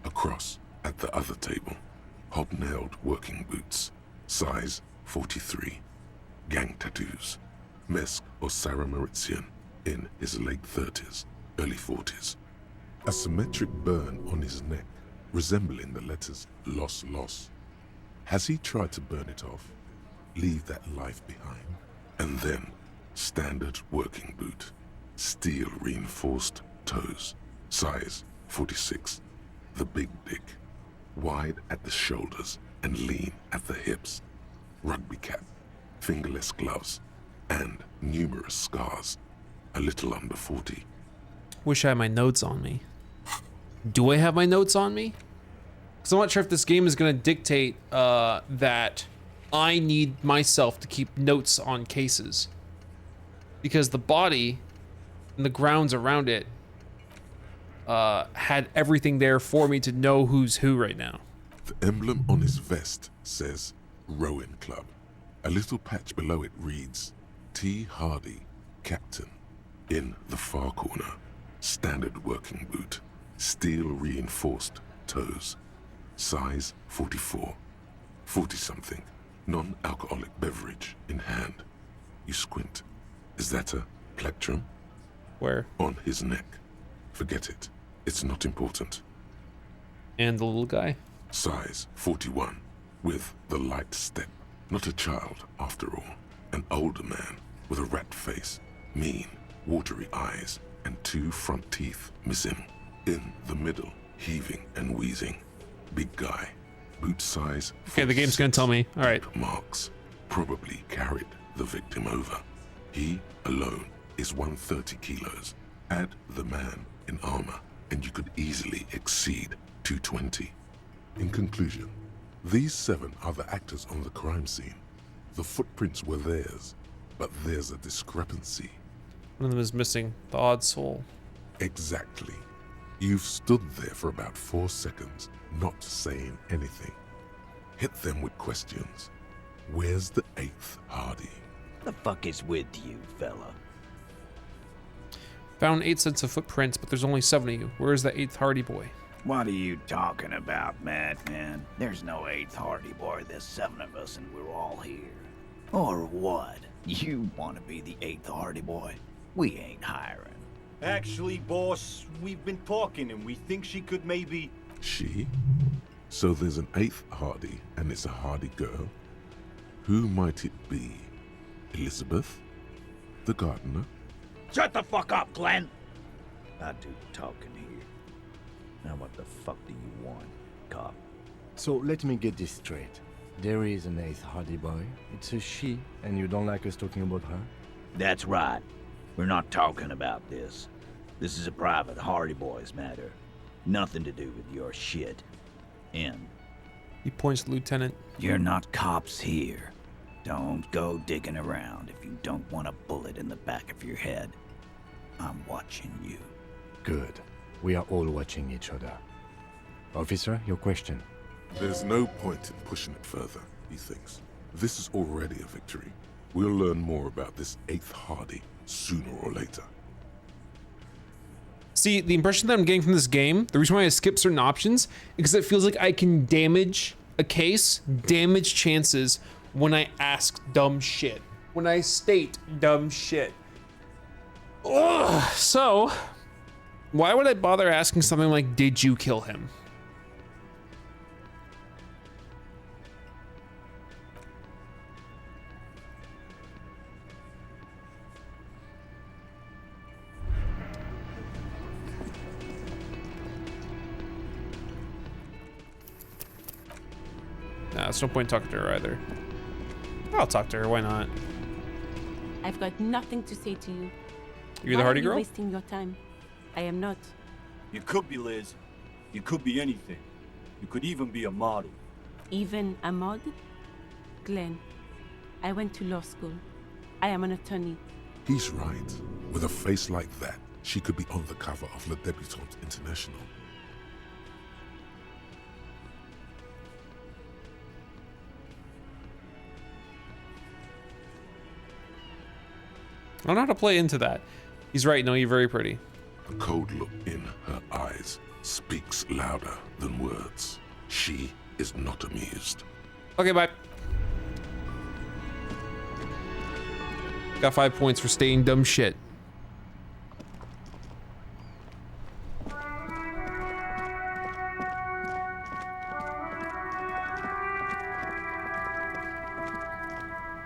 Across at the other table. Hobnailed working boots. Size 43. Gang tattoos. Mesk or Sarah Mauritian. In his late 30s, early 40s. A symmetric burn on his neck, resembling the letters Loss Loss. Has he tried to burn it off? Leave that life behind? And then, standard working boot. Steel reinforced toes. Size 46. The big dick. Wide at the shoulders and lean at the hips. Rugby cap. Fingerless gloves. And numerous scars. A little under 40. Wish I had my notes on me. Do I have my notes on me? Because I'm not sure if this game is going to dictate that I need myself to keep notes on cases. Because the body and the grounds around it had everything there for me to know who's who right now. The emblem on his vest says Rowing Club. A little patch below it reads T. Hardy, Captain. In the far corner, standard working boot. Steel reinforced toes. Size 44. 40-something. Non-alcoholic beverage in hand. You squint. Is that a plectrum? Where? On his neck. Forget it. It's not important. And the little guy? Size 41. With the light step. Not a child, after all. An older man with a rat face. Mean, watery eyes, and 2 front teeth missing. In the middle, heaving and wheezing. Big guy, boot size. Okay, the game's gonna tell me. All right. Marks probably carried the victim over. He alone is 130 kilos. Add the man in armor, and you could easily exceed 220. In conclusion, these 7 are the actors on the crime scene. The footprints were theirs, but there's a discrepancy. One of them is missing. The odd soul. Exactly. You've stood there for about 4 seconds, not saying anything. Hit them with questions. Where's the 8th Hardy? The fuck is with you, fella? Found 8 sets of footprints, but there's only 7 of you. Where's the 8th Hardy boy? What are you talking about, madman? There's no 8th Hardy boy. There's 7 of us and we're all here. Or what? You want to be the 8th Hardy boy? We ain't hiring. Actually, boss, we've been talking and we think she could maybe... She? So there's an 8th Hardy, and it's a Hardy girl? Who might it be? Elizabeth? The gardener? Shut the fuck up, Glenn! I do talking here. Now what the fuck do you want, cop? So let me get this straight. There is an 8th Hardy boy. It's a she, and you don't like us talking about her? That's right. We're not talking about this. This is a private Hardy Boys matter. Nothing to do with your shit. And he points to the lieutenant. You're not cops here. Don't go digging around if you don't want a bullet in the back of your head. I'm watching you. Good. We are all watching each other. Officer, your question. There's no point in pushing it further, he thinks. This is already a victory. We'll learn more about this 8th Hardy sooner or later. See, the impression that I'm getting from this game, the reason why I skip certain options, is because it feels like I can damage a case, damage chances when I ask dumb shit. When I state dumb shit. Ugh. So, why would I bother asking something like, did you kill him? Nah, there's no point talking to her either. I'll talk to her, why not? I've got nothing to say to you. You're the Hardy girl? Why are you wasting your time? I am not. You could be, Liz. You could be anything. You could even be a model. Even a mod? Glenn, I went to law school. I am an attorney. He's right. With a face like that, she could be on the cover of Le Debutante International. I don't know how to play into that. He's right, no, you're very pretty. The cold look in her eyes speaks louder than words. She is not amused. Okay, bye. Got 5 points for staying dumb shit.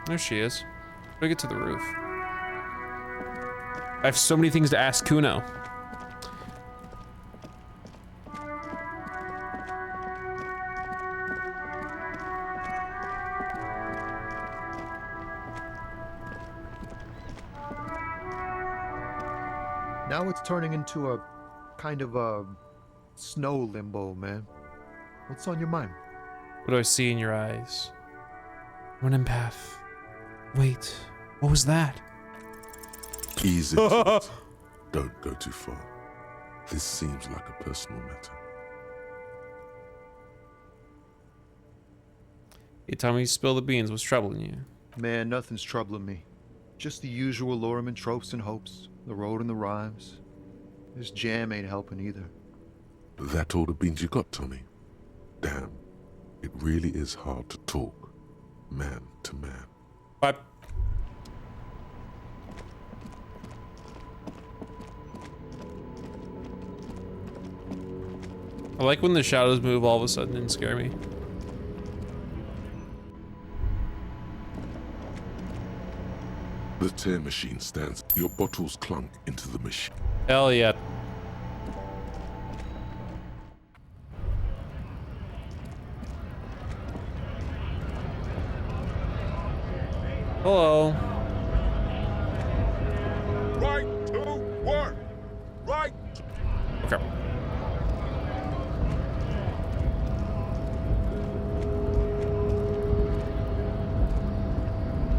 There she is. How do I get to the roof? I have so many things to ask Kuno. Now it's turning into a kind of a snow limbo, man. What's on your mind? What do I see in your eyes? I'm an empath. Wait, what was that? Ease into it. Don't go too far. This seems like a personal matter. You tell me you spill the beans. What's troubling you? Man, nothing's troubling me. Just the usual Lorman tropes and hopes. The road and the rhymes. This jam ain't helping either. That all the beans you got, Tommy? Damn, it really is hard to talk, man to man. But I like when the shadows move all of a sudden and scare me. The tear machine stands. Your bottles clunk into the machine. Hell yeah. Hello. Right to work. Right. Okay.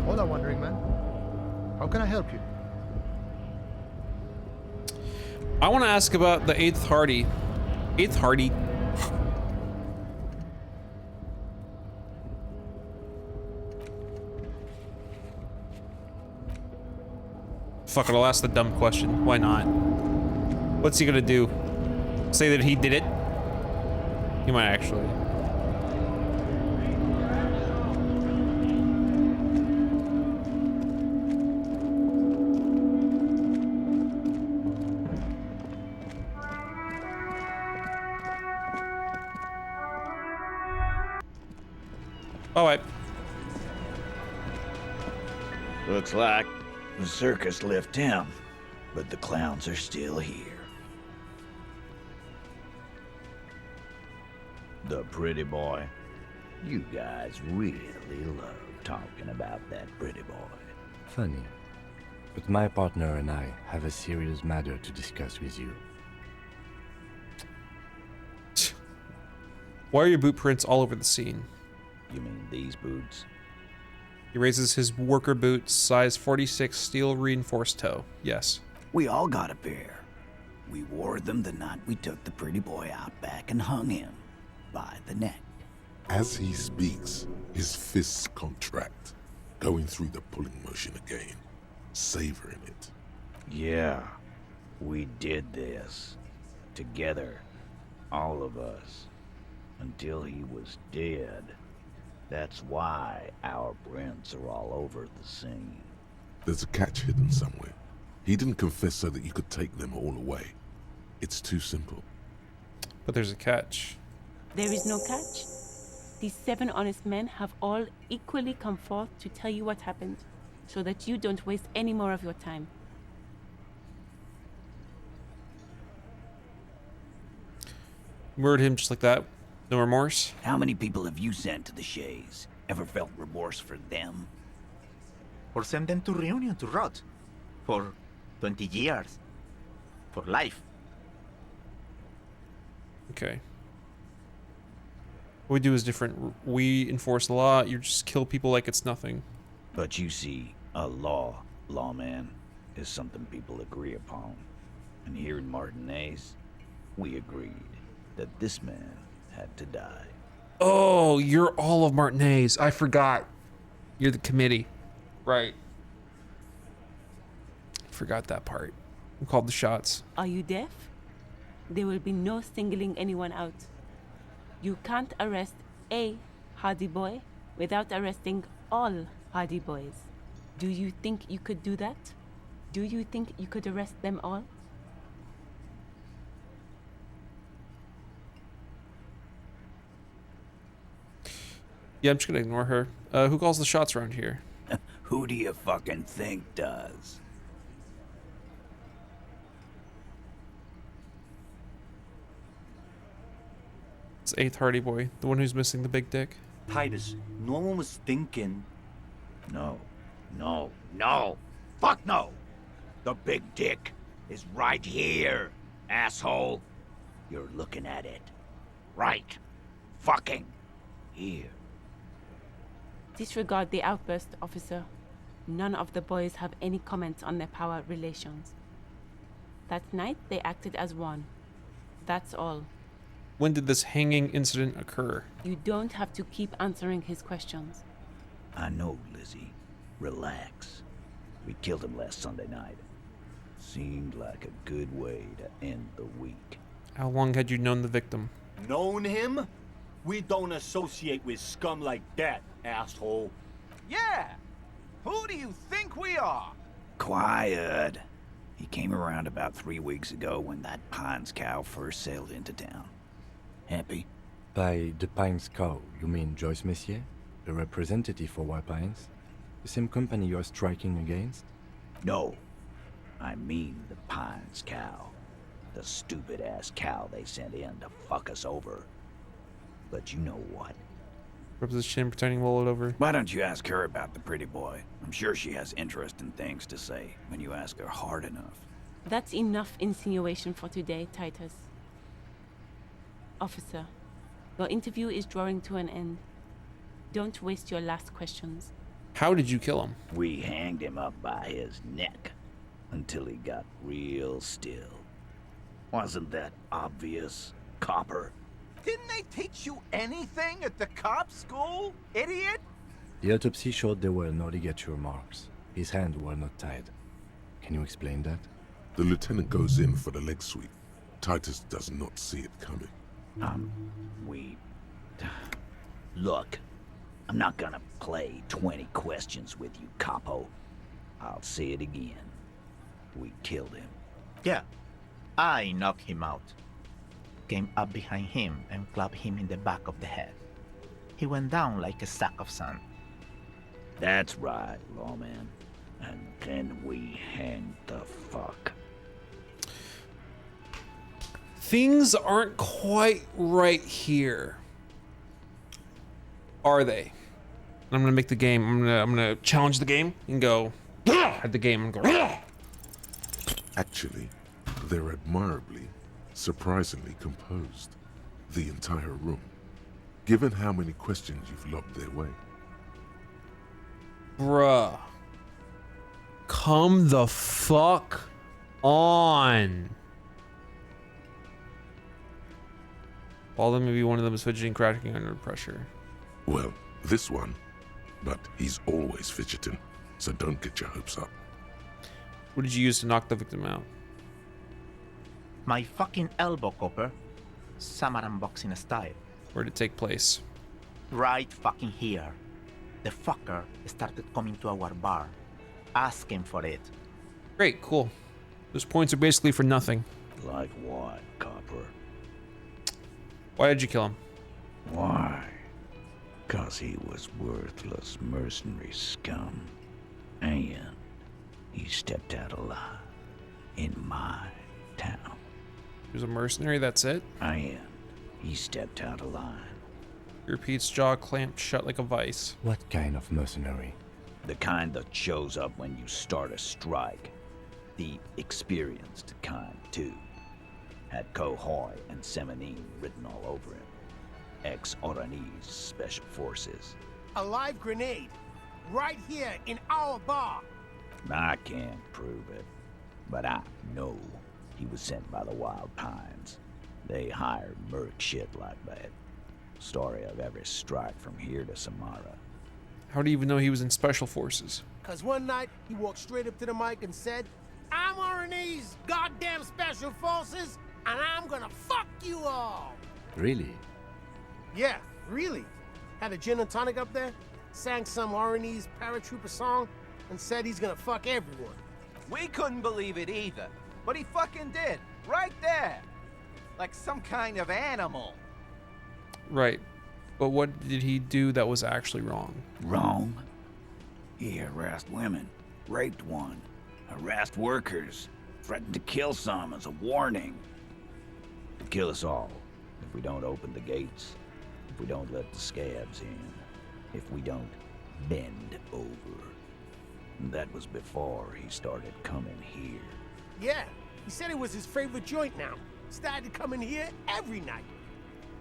Hola, Wandering Man. How can I help you? I want to ask about the 8th Hardy. 8th Hardy. Fuck it, I'll ask the dumb question. Why not? What's he gonna do? Say that he did it? He might actually. All right. Looks like the circus left town, but the clowns are still here. The pretty boy. You guys really love talking about that pretty boy. Funny. But my partner and I have a serious matter to discuss with you. Why are your boot prints all over the scene? You mean these boots? He raises his worker boots, size 46, steel reinforced toe. Yes. We all got a pair. We wore them the night we took the pretty boy out back and hung him by the neck. As he speaks, his fists contract, going through the pulling motion again, savoring it. Yeah, we did this. Together. All of us. Until he was dead. That's why our prints are all over the scene. There's a catch hidden somewhere. He didn't confess so that you could take them all away. It's too simple. But there's a catch. There is no catch. These 7 honest men have all equally come forth to tell you what happened, so that you don't waste any more of your time. Murdered him just like that. No remorse. How many people have you sent to the Shays? Ever felt remorse for them? Or send them to Reunion to rot. For 20 years. For life. Okay. What we do is different. We enforce the law. You just kill people like it's nothing. But you see, a lawman, is something people agree upon. And here in Martinez, we agreed that this man had to die. Oh, you're all of Martinez. I forgot. You're the committee. Right. Forgot that part. We called the shots. Are you deaf? There will be no singling anyone out. You can't arrest a Hardy boy without arresting all Hardy boys. Do you think you could do that? Do you think you could arrest them all? Yeah, I'm just gonna ignore her. Who calls the shots around here? Who do you fucking think does? It's 8th Hardy boy, the one who's missing the big dick. Titus, no one was thinking. No. Fuck no! The big dick is right here, asshole. You're looking at it. Right. Fucking here. Disregard the outburst, officer. None of the boys have any comments on their power relations. That night, they acted as one. That's all. When did this hanging incident occur? You don't have to keep answering his questions. I know, Lizzie. Relax. We killed him last Sunday night. Seemed like a good way to end the week. How long had you known the victim? Known him? We don't associate with scum like that, asshole. Yeah! Who do you think we are? Quiet. He came around about 3 weeks ago when that Pines cow first sailed into town. Happy? By the Pines cow, you mean Joyce Messier? The representative for White Pines? The same company you're striking against? No. I mean the Pines cow. The stupid-ass cow they sent in to fuck us over. But you know what? Rubs his chin, pretending to roll it over. Why don't you ask her about the pretty boy? I'm sure she has interesting things to say when you ask her hard enough. That's enough insinuation for today, Titus. Officer, your interview is drawing to an end. Don't waste your last questions. How did you kill him? We hanged him up by his neck until he got real still. Wasn't that obvious, Copper? Didn't they teach you anything at the cop school, idiot? The autopsy showed there were no ligature marks. His hands were not tied. Can you explain that? The lieutenant goes in for the leg sweep. Titus does not see it coming. Look, I'm not gonna play 20 questions with you, Capo. I'll say it again. We killed him. Yeah, I knocked him out. Came up behind him and clubbed him in the back of the head. He went down like a sack of sand. That's right, lawman. And then we hanged the fuck. Things aren't quite right here. Are they? I'm gonna make the game. I'm gonna challenge the game and go at the game and go. Actually, they're admirably, surprisingly composed. The entire room. Given how many questions you've lobbed their way. Bruh. Come the fuck on. Although maybe one of them is fidgeting, cracking under pressure. Well, this one. But he's always fidgeting, so don't get your hopes up. What did you use to knock the victim out? My fucking elbow, Copper. Samaran boxing style. Where'd it take place? Right fucking here. The fucker started coming to our bar, asking for it. Great, cool. Those points are basically for nothing. Like what, Copper? Why did you kill him? Why? 'Cause he was worthless mercenary scum. And he stepped out alive in my town. He was a mercenary, that's it? And he stepped out alive. Your Pete's jaw clamped shut like a vice. What kind of mercenary? The kind that shows up when you start a strike. The experienced kind, too. Had Cohoy and Semenine written all over him. Ex-Oranese Special Forces. A live grenade. Right here in our bar. I can't prove it, but I know he was sent by the Wild Pines. They hired merc shit like that. Story of every strike from here to Samara. How do you even know he was in Special Forces? 'Cause one night, he walked straight up to the mic and said, "I'm Oranese goddamn Special Forces, and I'm gonna fuck you all." Really? Yeah, really. Had a gin and tonic up there, sang some Oranese paratrooper song, and said he's gonna fuck everyone. We couldn't believe it either, but he fucking did, right there. Like some kind of animal. Right. But what did he do that was actually wrong? Wrong? He harassed women, raped one, harassed workers, threatened to kill some as a warning. To kill us all if we don't open the gates, if we don't let the scabs in, if we don't bend over. And that was before he started coming here. Yeah, he said it was his favorite joint now. Started coming here every night.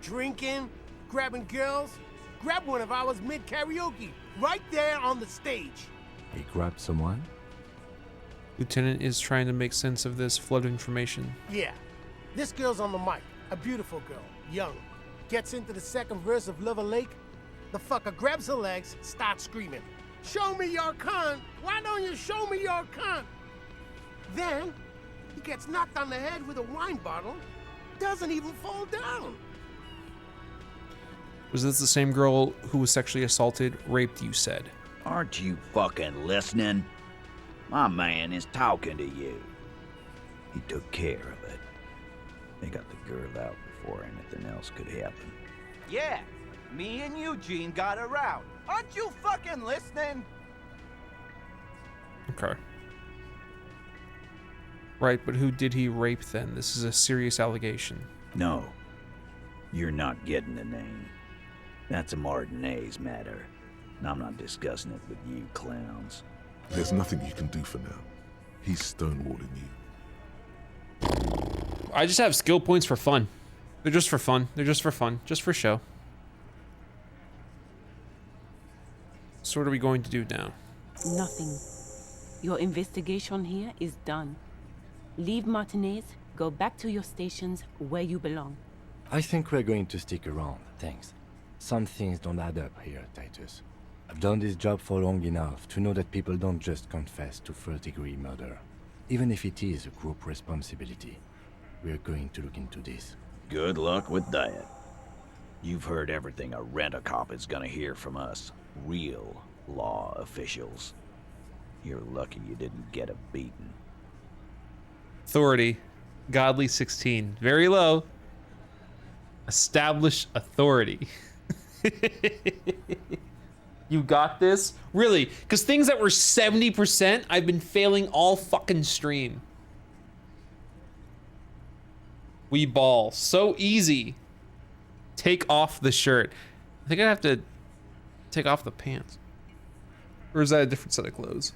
Drinking, grabbing girls. Grabbed one of ours mid-karaoke, right there on the stage. He grabbed someone? Lieutenant is trying to make sense of this flood of information. Yeah, this girl's on the mic. A beautiful girl, young. Gets into the second verse of Lover Lake. The fucker grabs her legs, starts screaming, "Show me your cunt! Why don't you show me your cunt?" Then, he gets knocked on the head with a wine bottle. Doesn't even fall down. Was this the same girl who was sexually assaulted, raped, you said? Aren't you fucking listening? My man is talking to you. He took care of it. They got the girl out before anything else could happen. Yeah, me and Eugene got her out. Aren't you fucking listening? Okay. Right, but who did he rape then? This is a serious allegation. No, you're not getting the name. That's a Martinez matter. And I'm not discussing it with you clowns. There's nothing you can do for now. He's stonewalling you. I just have skill points for fun. They're just for fun. They're just for fun. Just for show. So what are we going to do now? Nothing. Your investigation here is done. Leave Martinez, go back to your stations where you belong. I think we're going to stick around, thanks. Some things don't add up here, Titus. I've done this job for long enough to know that people don't just confess to first-degree murder. Even if it is a group responsibility. We're going to look into this. Good luck with that. You've heard everything a rent-a-cop is gonna hear from us. Real law officials. You're lucky you didn't get a beating. Authority. Godly 16. Very low. Establish authority. You got this? Really? Because things that were 70%, I've been failing all fucking stream. We ball. So easy. Take off the shirt. I think I have to take off the pants. Or is that a different set of clothes?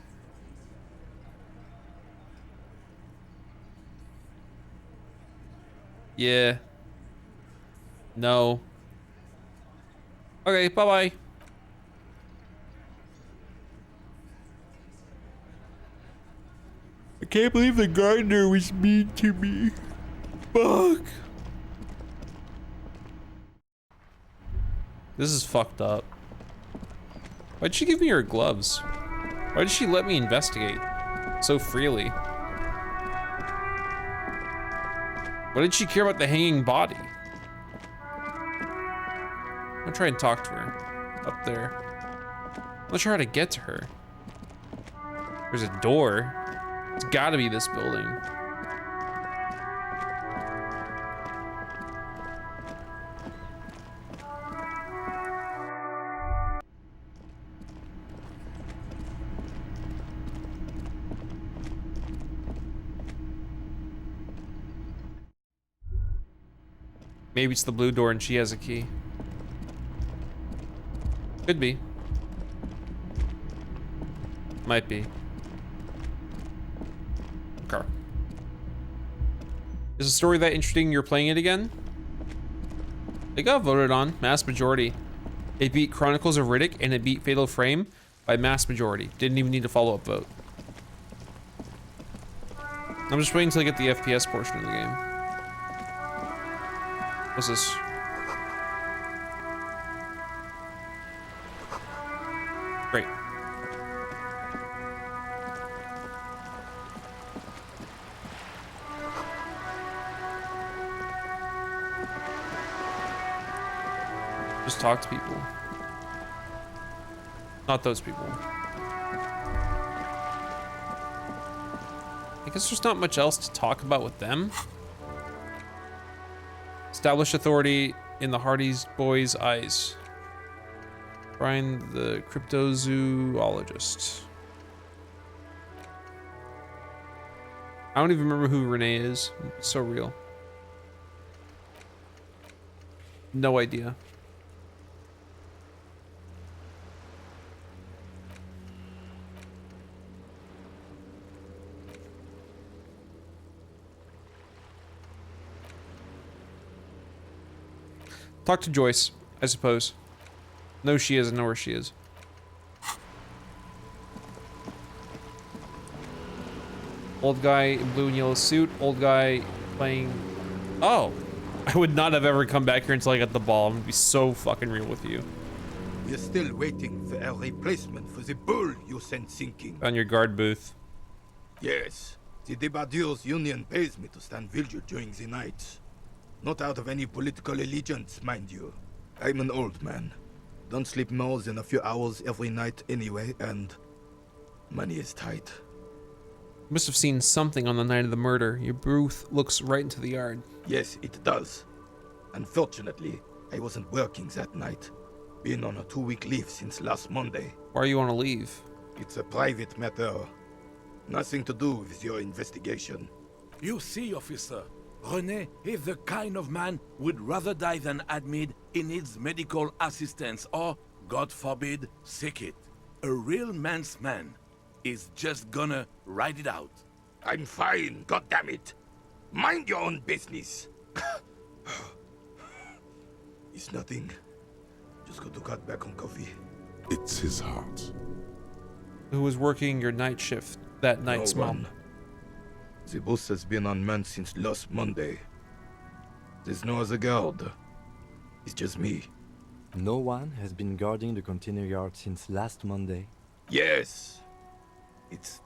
Yeah. No. Okay, bye-bye. I can't believe the gardener was mean to me. Fuck. This is fucked up. Why'd she give me her gloves? Why did she let me investigate so freely? Why did she care about the hanging body? I'm gonna try and talk to her up there. I'm not sure how to get to her. There's a door. It's gotta be this building. Maybe it's the blue door and she has a key. Could be. Might be. Okay. Is the story that interesting you're playing it again? It got voted on, mass majority. It beat Chronicles of Riddick and it beat Fatal Frame by mass majority. Didn't even need a follow-up vote. I'm just waiting until I get the FPS portion of the game. What's this? Great. Just talk to people. Not those people. I guess there's not much else to talk about with them. Establish authority in the Hardy's boys' eyes. Brian the cryptozoologist. I don't even remember who Renee is. It's so real. No idea. Talk to Joyce, I suppose. Know she is and know where she is. Old guy in blue and yellow suit. Old guy playing... Oh! I would not have ever come back here until I got the ball. I'm gonna be so fucking real with you. We're still waiting for a replacement for the bull you sent sinking. On your guard booth. Yes. The Debardeurs Union pays me to stand vigil during the night. Not out of any political allegiance, mind you. I'm an old man. Don't sleep more than a few hours every night anyway, and money is tight. You must have seen something on the night of the murder. Your booth looks right into the yard. Yes, it does. Unfortunately, I wasn't working that night. Been on a 2-week leave since last Monday. Why are you on a leave? It's a private matter. Nothing to do with your investigation. You see, officer, René is the kind of man would rather die than admit he needs medical assistance or, God forbid, sick it. A real man's man is just gonna ride it out. I'm fine, goddammit. Mind your own business. It's nothing. Just got to cut back on coffee. It's his heart. Who was working your night shift that night, Small? One. The boss has been unmanned since last Monday. There's no other guard. It's just me. No one has been guarding the container yard since last Monday. Yes. It's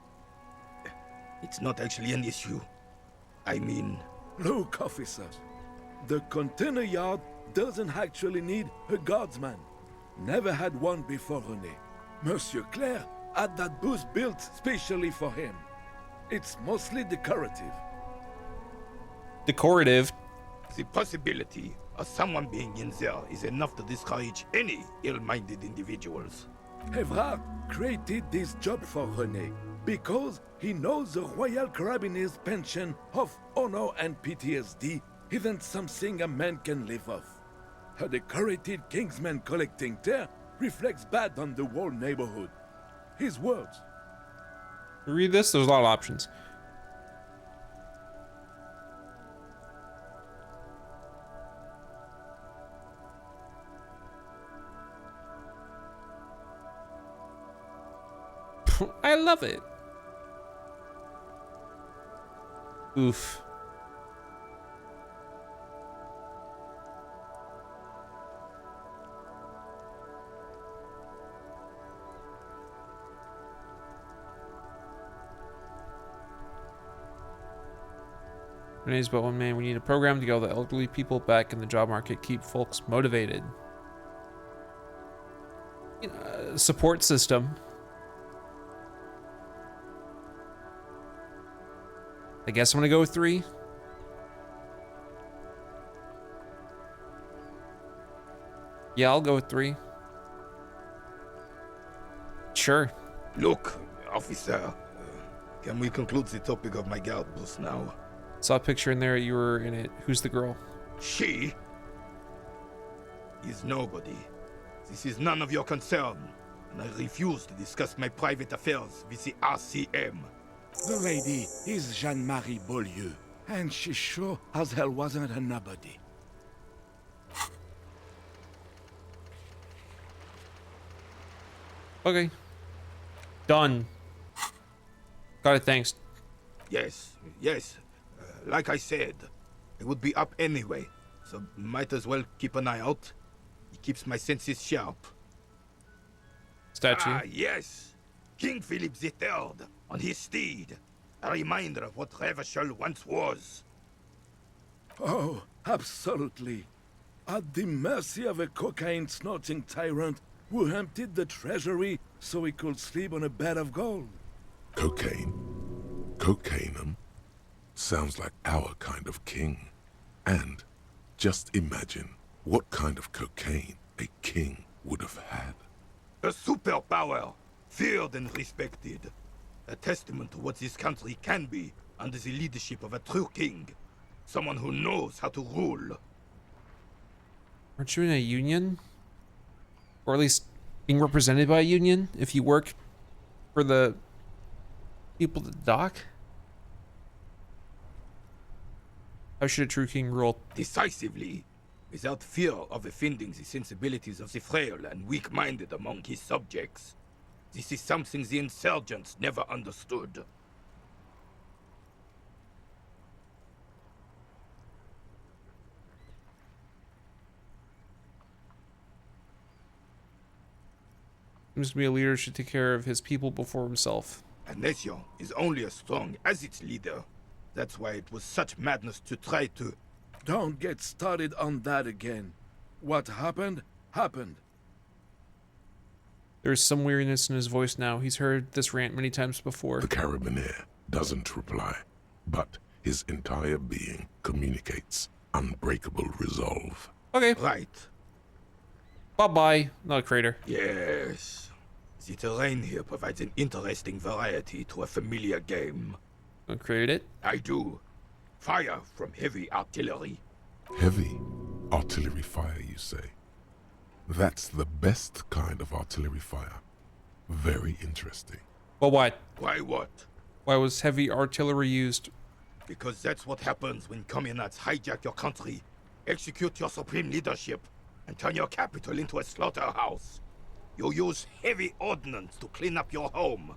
not actually an issue. I mean... Look, officers. The container yard doesn't actually need a guardsman. Never had one before René. Monsieur Claire had that booth built specially for him. It's mostly decorative. Decorative? The possibility of someone being in there is enough to discourage any ill-minded individuals. Evrard created this job for René because he knows the Royal Carabiniers' pension of honor and PTSD isn't something a man can live off. A decorated Kingsman collecting tear reflects bad on the whole neighborhood. His words. Read this, there's a lot of options. I love it. Oof. Renee's but one man. We need a program to get all the elderly people back in the job market, keep folks motivated. Support system. I guess I'm gonna go with 3. Yeah, I'll go with 3. Sure. Look, officer, can we conclude the topic of my guard booth now? Saw a picture in there, you were in it. Who's the girl? She is nobody. This is none of your concern, and I refuse to discuss my private affairs with the RCM. The lady is Jeanne-Marie Beaulieu, and she sure as hell wasn't a nobody. Okay. Done. Got it, thanks. Yes. Like I said, I would be up anyway, so might as well keep an eye out. It keeps my senses sharp. Statue. Ah, yes. King Philip III on his steed. A reminder of what Revachol once was. Oh, absolutely. At the mercy of a cocaine-snorting tyrant who emptied the treasury so he could sleep on a bed of gold. Cocaine? Cocainum? Sounds like our kind of king. And just imagine what kind of cocaine a king would have had. A superpower, feared and respected. A testament to what this country can be under the leadership of a true king. Someone who knows how to rule. Aren't you in a union? Or at least being represented by a union if you work for the people at the dock? How should a true king rule? Decisively, without fear of offending the sensibilities of the frail and weak-minded among his subjects. This is something the insurgents never understood. Seems to be a leader should take care of his people before himself. A nation is only as strong as its leader. That's why it was such madness to try to... Don't get started on that again. What happened, happened. There's some weirdness in his voice now. He's heard this rant many times before. The Carabinier doesn't reply, but his entire being communicates unbreakable resolve. Okay. Right. Bye-bye. Not a crater. Yes. The terrain here provides an interesting variety to a familiar game. I created it? I do. Fire from heavy artillery. Heavy artillery fire, you say? That's the best kind of artillery fire. Very interesting. Well, why? Why what? Why was heavy artillery used? Because that's what happens when communists hijack your country, execute your supreme leadership, and turn your capital into a slaughterhouse. You use heavy ordnance to clean up your home.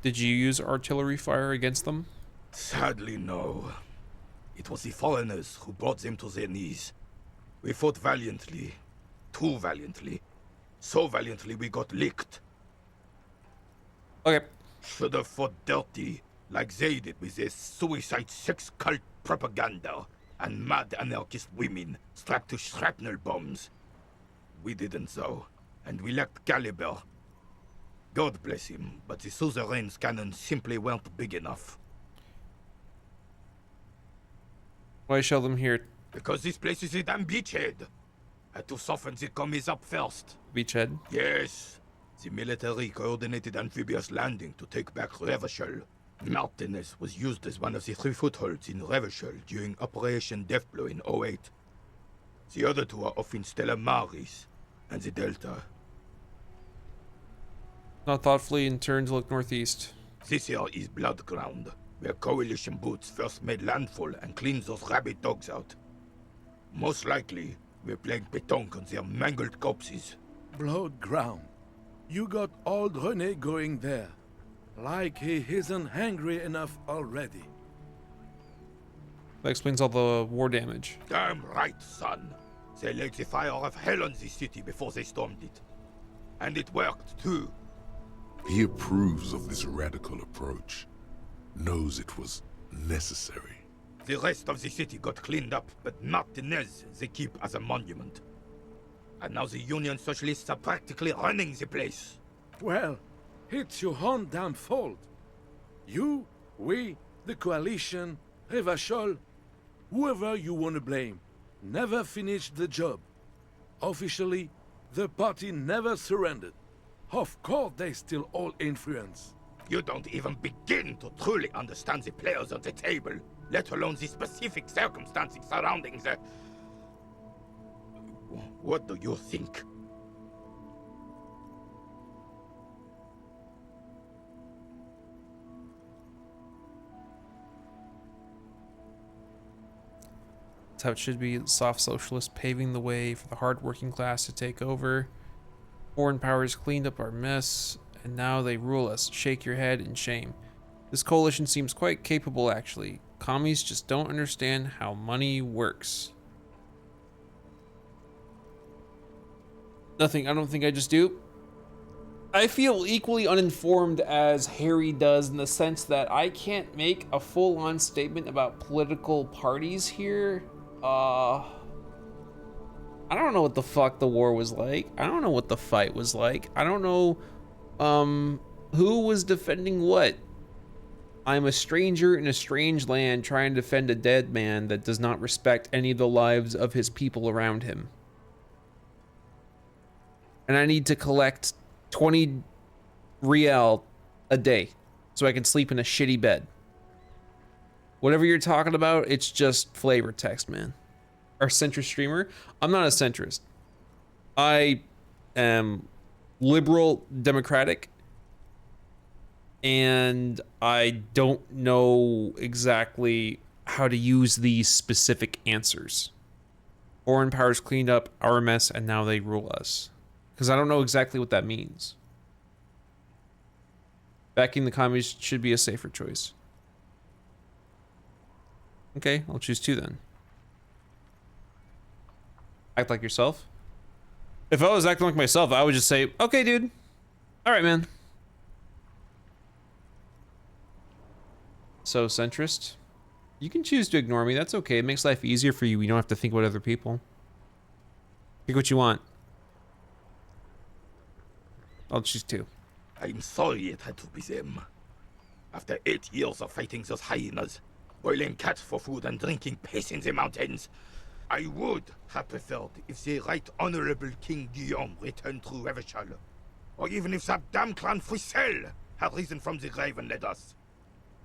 Did you use artillery fire against them? Sadly, no. It was the foreigners who brought them to their knees. We fought valiantly. Too valiantly. So valiantly we got licked. Okay. Should have fought dirty, like they did with their suicide sex cult propaganda and mad anarchist women strapped to shrapnel bombs. We didn't though, and we lacked caliber. God bless him, but the suzerain's cannons simply weren't big enough. Why shell them here? Because this place is a damn beachhead. Had to soften the commies up first. Beachhead? Yes. The military coordinated amphibious landing to take back Revachol. Martinez was used as one of the 3 footholds in Revachol during Operation Deathblow in 08. The other 2 are off in Stella Maris and the Delta. Not thoughtfully and turn to look northeast. This here is Blood Ground, where coalition boots first made landfall and cleaned those rabid dogs out. Most likely, we're playing pétanque on their mangled corpses. Blood ground. You got old Rene going there. Like he isn't hungry enough already. That explains all the war damage. Damn right, son. They laid the fire of hell on the city before they stormed it. And it worked, too. He approves of this radical approach. Knows it was necessary. The rest of the city got cleaned up, but Martinez they keep as a monument. And now the Union Socialists are practically running the place. Well, it's your own damn fault. You, we, the coalition, Revachol, whoever you want to blame, never finished the job. Officially, the party never surrendered. Of course they still all influence. You don't even begin to truly understand the players at the table, let alone the specific circumstances surrounding the... What do you think? That's how it should be. Soft socialists paving the way for the hard working class to take over. Foreign powers cleaned up our mess, and now they rule us. Shake your head in shame. This coalition seems quite capable, actually. Commies just don't understand how money works. Nothing, I don't think I just do. I feel equally uninformed as Harry does in the sense that I can't make a full-on statement about political parties here. I don't know what the fuck the war was like. I don't know what the fight was like. I don't know who was defending what. I'm a stranger in a strange land trying to defend a dead man that does not respect any of the lives of his people around him. And I need to collect 20 riel a day so I can sleep in a shitty bed. Whatever you're talking about, it's just flavor text, man. Our centrist streamer, I'm not a centrist. I am liberal democratic, and I don't know exactly how to use these specific answers. Foreign powers cleaned up our mess and now they rule us. Because I don't know exactly what that means. Backing the commies should be a safer choice. Okay, I'll choose 2 then. Act like yourself. If I was acting like myself, I would just say, okay, dude. All right, man. So, centrist. You can choose to ignore me. That's okay. It makes life easier for you. You don't have to think about other people. Pick what you want. I'll choose 2. I'm sorry it had to be them. After 8 years of fighting those hyenas, boiling cats for food and drinking piss in the mountains, I would have preferred if the Right Honorable King Guillaume returned through Revachol, or even if that damn clan Frisel had risen from the grave and led us.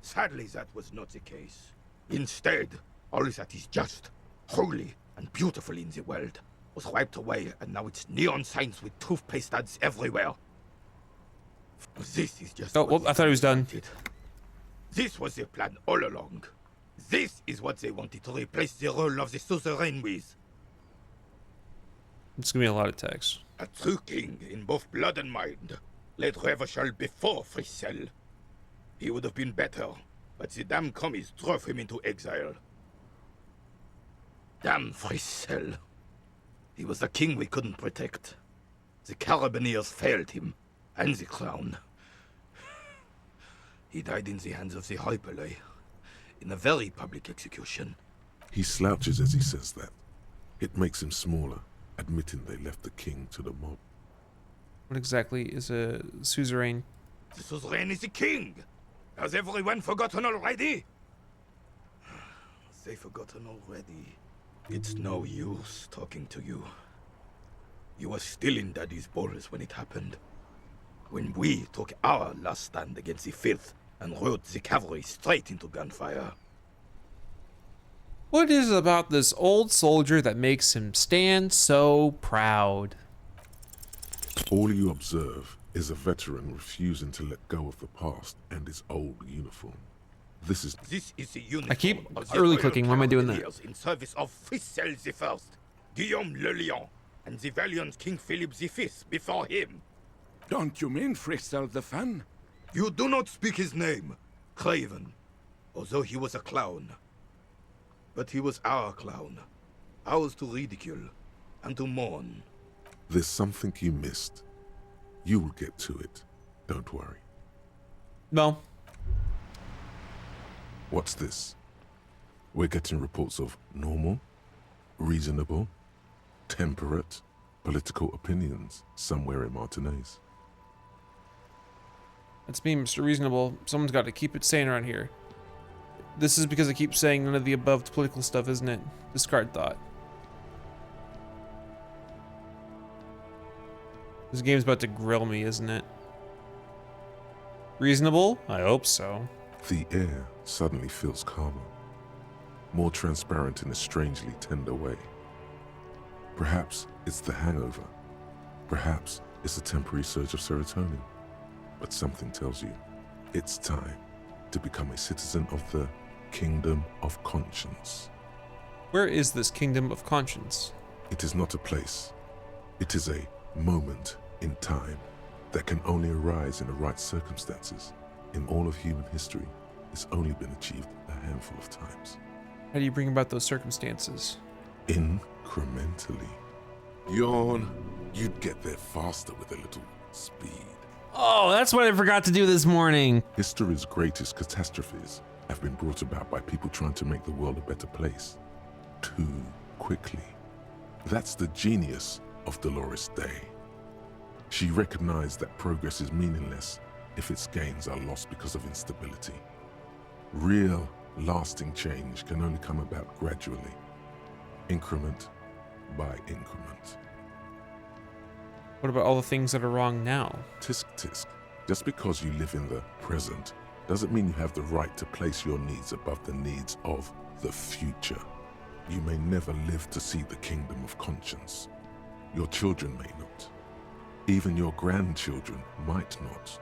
Sadly, that was not the case. Instead, All that is just, holy, and beautiful in the world was wiped away, and now it's neon signs with toothpaste ads everywhere. This is just. Oh, well, I thought he was done. This was their plan all along. This is what they wanted to replace the role of the suzerain with. It's gonna be a lot of text. A true king in both blood and mind led Revachol before Frissel. He would have been better, but the damn commies drove him into exile. Damn Frissel. He was the king we couldn't protect. The Carabineers failed him, and the crown. He died in the hands of the Hyperlay, in a very public execution. He slouches as he says that. It makes him smaller, admitting they left the king to the mob. What exactly is a suzerain? The suzerain is the king! Has everyone forgotten already? They forgotten already. It's no use talking to you. You were still in Daddy's balls when it happened. When we took our last stand against the filth and rode the cavalry straight into gunfire. What is it about this old soldier that makes him stand so proud? All you observe is a veteran refusing to let go of the past and his old uniform. This is the uniform. I keep of the early Royal clicking. Why am I doing that? Cavaliers in service of Frissel I, Guillaume le Lion, and the valiant King Philip V before him. Don't you mean Frissel the Fan? You do not speak his name, Craven, although he was a clown. But he was our clown, ours to ridicule and to mourn. There's something you missed. You will get to it. Don't worry. No. What's this? We're getting reports of normal, reasonable, temperate, political opinions somewhere in Martinez. That's me, Mr. Reasonable. Someone's got to keep it sane around here. This is because I keep saying none of the above political stuff, isn't it? Discard thought. This game's about to grill me, isn't it? Reasonable? I hope so. The air suddenly feels calmer, more transparent in a strangely tender way. Perhaps it's the hangover. Perhaps it's a temporary surge of serotonin. But something tells you it's time to become a citizen of the Kingdom of Conscience. Where is this Kingdom of Conscience? It is not a place. It is a moment in time that can only arise in the right circumstances. In all of human history, it's only been achieved a handful of times. How do you bring about those circumstances? Incrementally. Yawn, you'd get there faster with a little speed. Oh, that's what I forgot to do this morning. History's greatest catastrophes have been brought about by people trying to make the world a better place. Too quickly. That's the genius of Dolores Day. She recognized that progress is meaningless if its gains are lost because of instability. Real, lasting change can only come about gradually, increment by increment. What about all the things that are wrong now? Tisk tisk. Just because you live in the present doesn't mean you have the right to place your needs above the needs of the future. You may never live to see the Kingdom of Conscience. Your children may not. Even your grandchildren might not.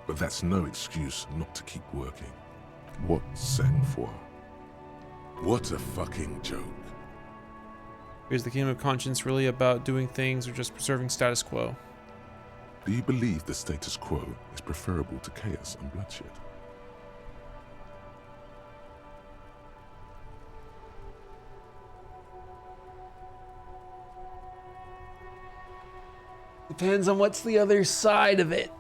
But that's no excuse not to keep working. What sang-froid? What a fucking joke. Is the Kingdom of Conscience really about doing things or just preserving status quo? Do you believe the status quo is preferable to chaos and bloodshed? Depends on what's the other side of it.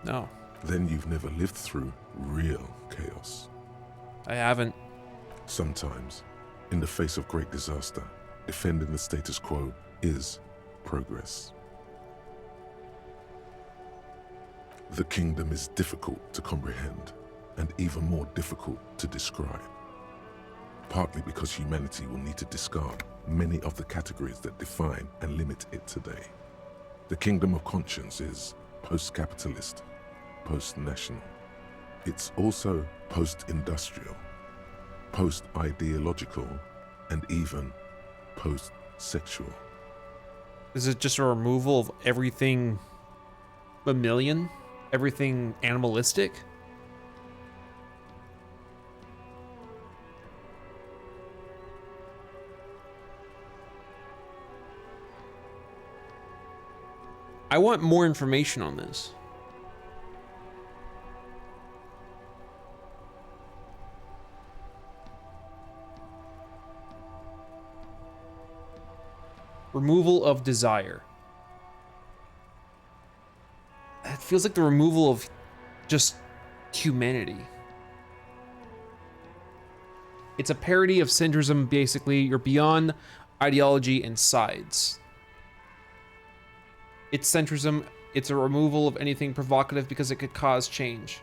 No. Then you've never lived through real chaos. I haven't. Sometimes, in the face of great disaster, defending the status quo is progress. The kingdom is difficult to comprehend and even more difficult to describe. partly because humanity will need to discard many of the categories that define and limit it today. The kingdom of conscience is post-capitalist, post-national. It's also post-industrial, post-ideological, and even post-sexual. Is it just a removal of everything mammalian? Everything animalistic? I want more information on this. Removal of desire. That feels like the removal of just humanity. It's a parody of centrism, basically. You're beyond ideology and sides. It's centrism. It's a removal of anything provocative because it could cause change.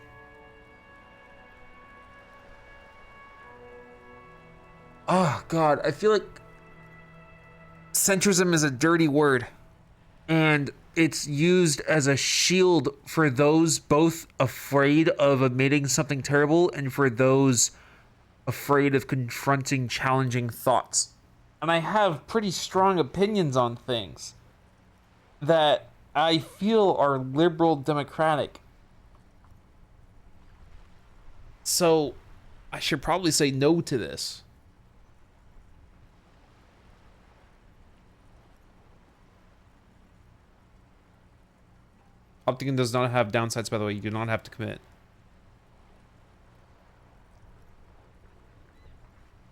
Oh, God. I feel like centrism is a dirty word. And it's used as a shield for those both afraid of admitting something terrible and for those afraid of confronting challenging thoughts. And I have pretty strong opinions on things that I feel are liberal democratic. So I should probably say no to this. Opting does not have downsides, by the way. You do not have to commit.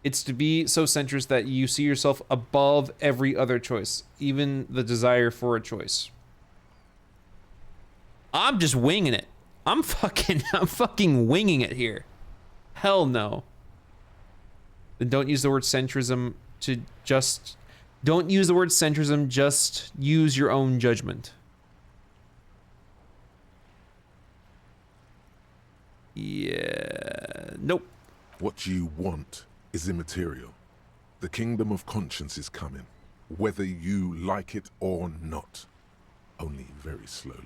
It's to be so centrist that you see yourself above every other choice, even the desire for a choice. I'm just winging it. I'm fucking winging it here. Hell no. Then don't use the word centrism to just... Don't use the word centrism, just use your own judgment. Yeah, nope. What you want is immaterial. The kingdom of conscience is coming, whether you like it or not. Only very slowly.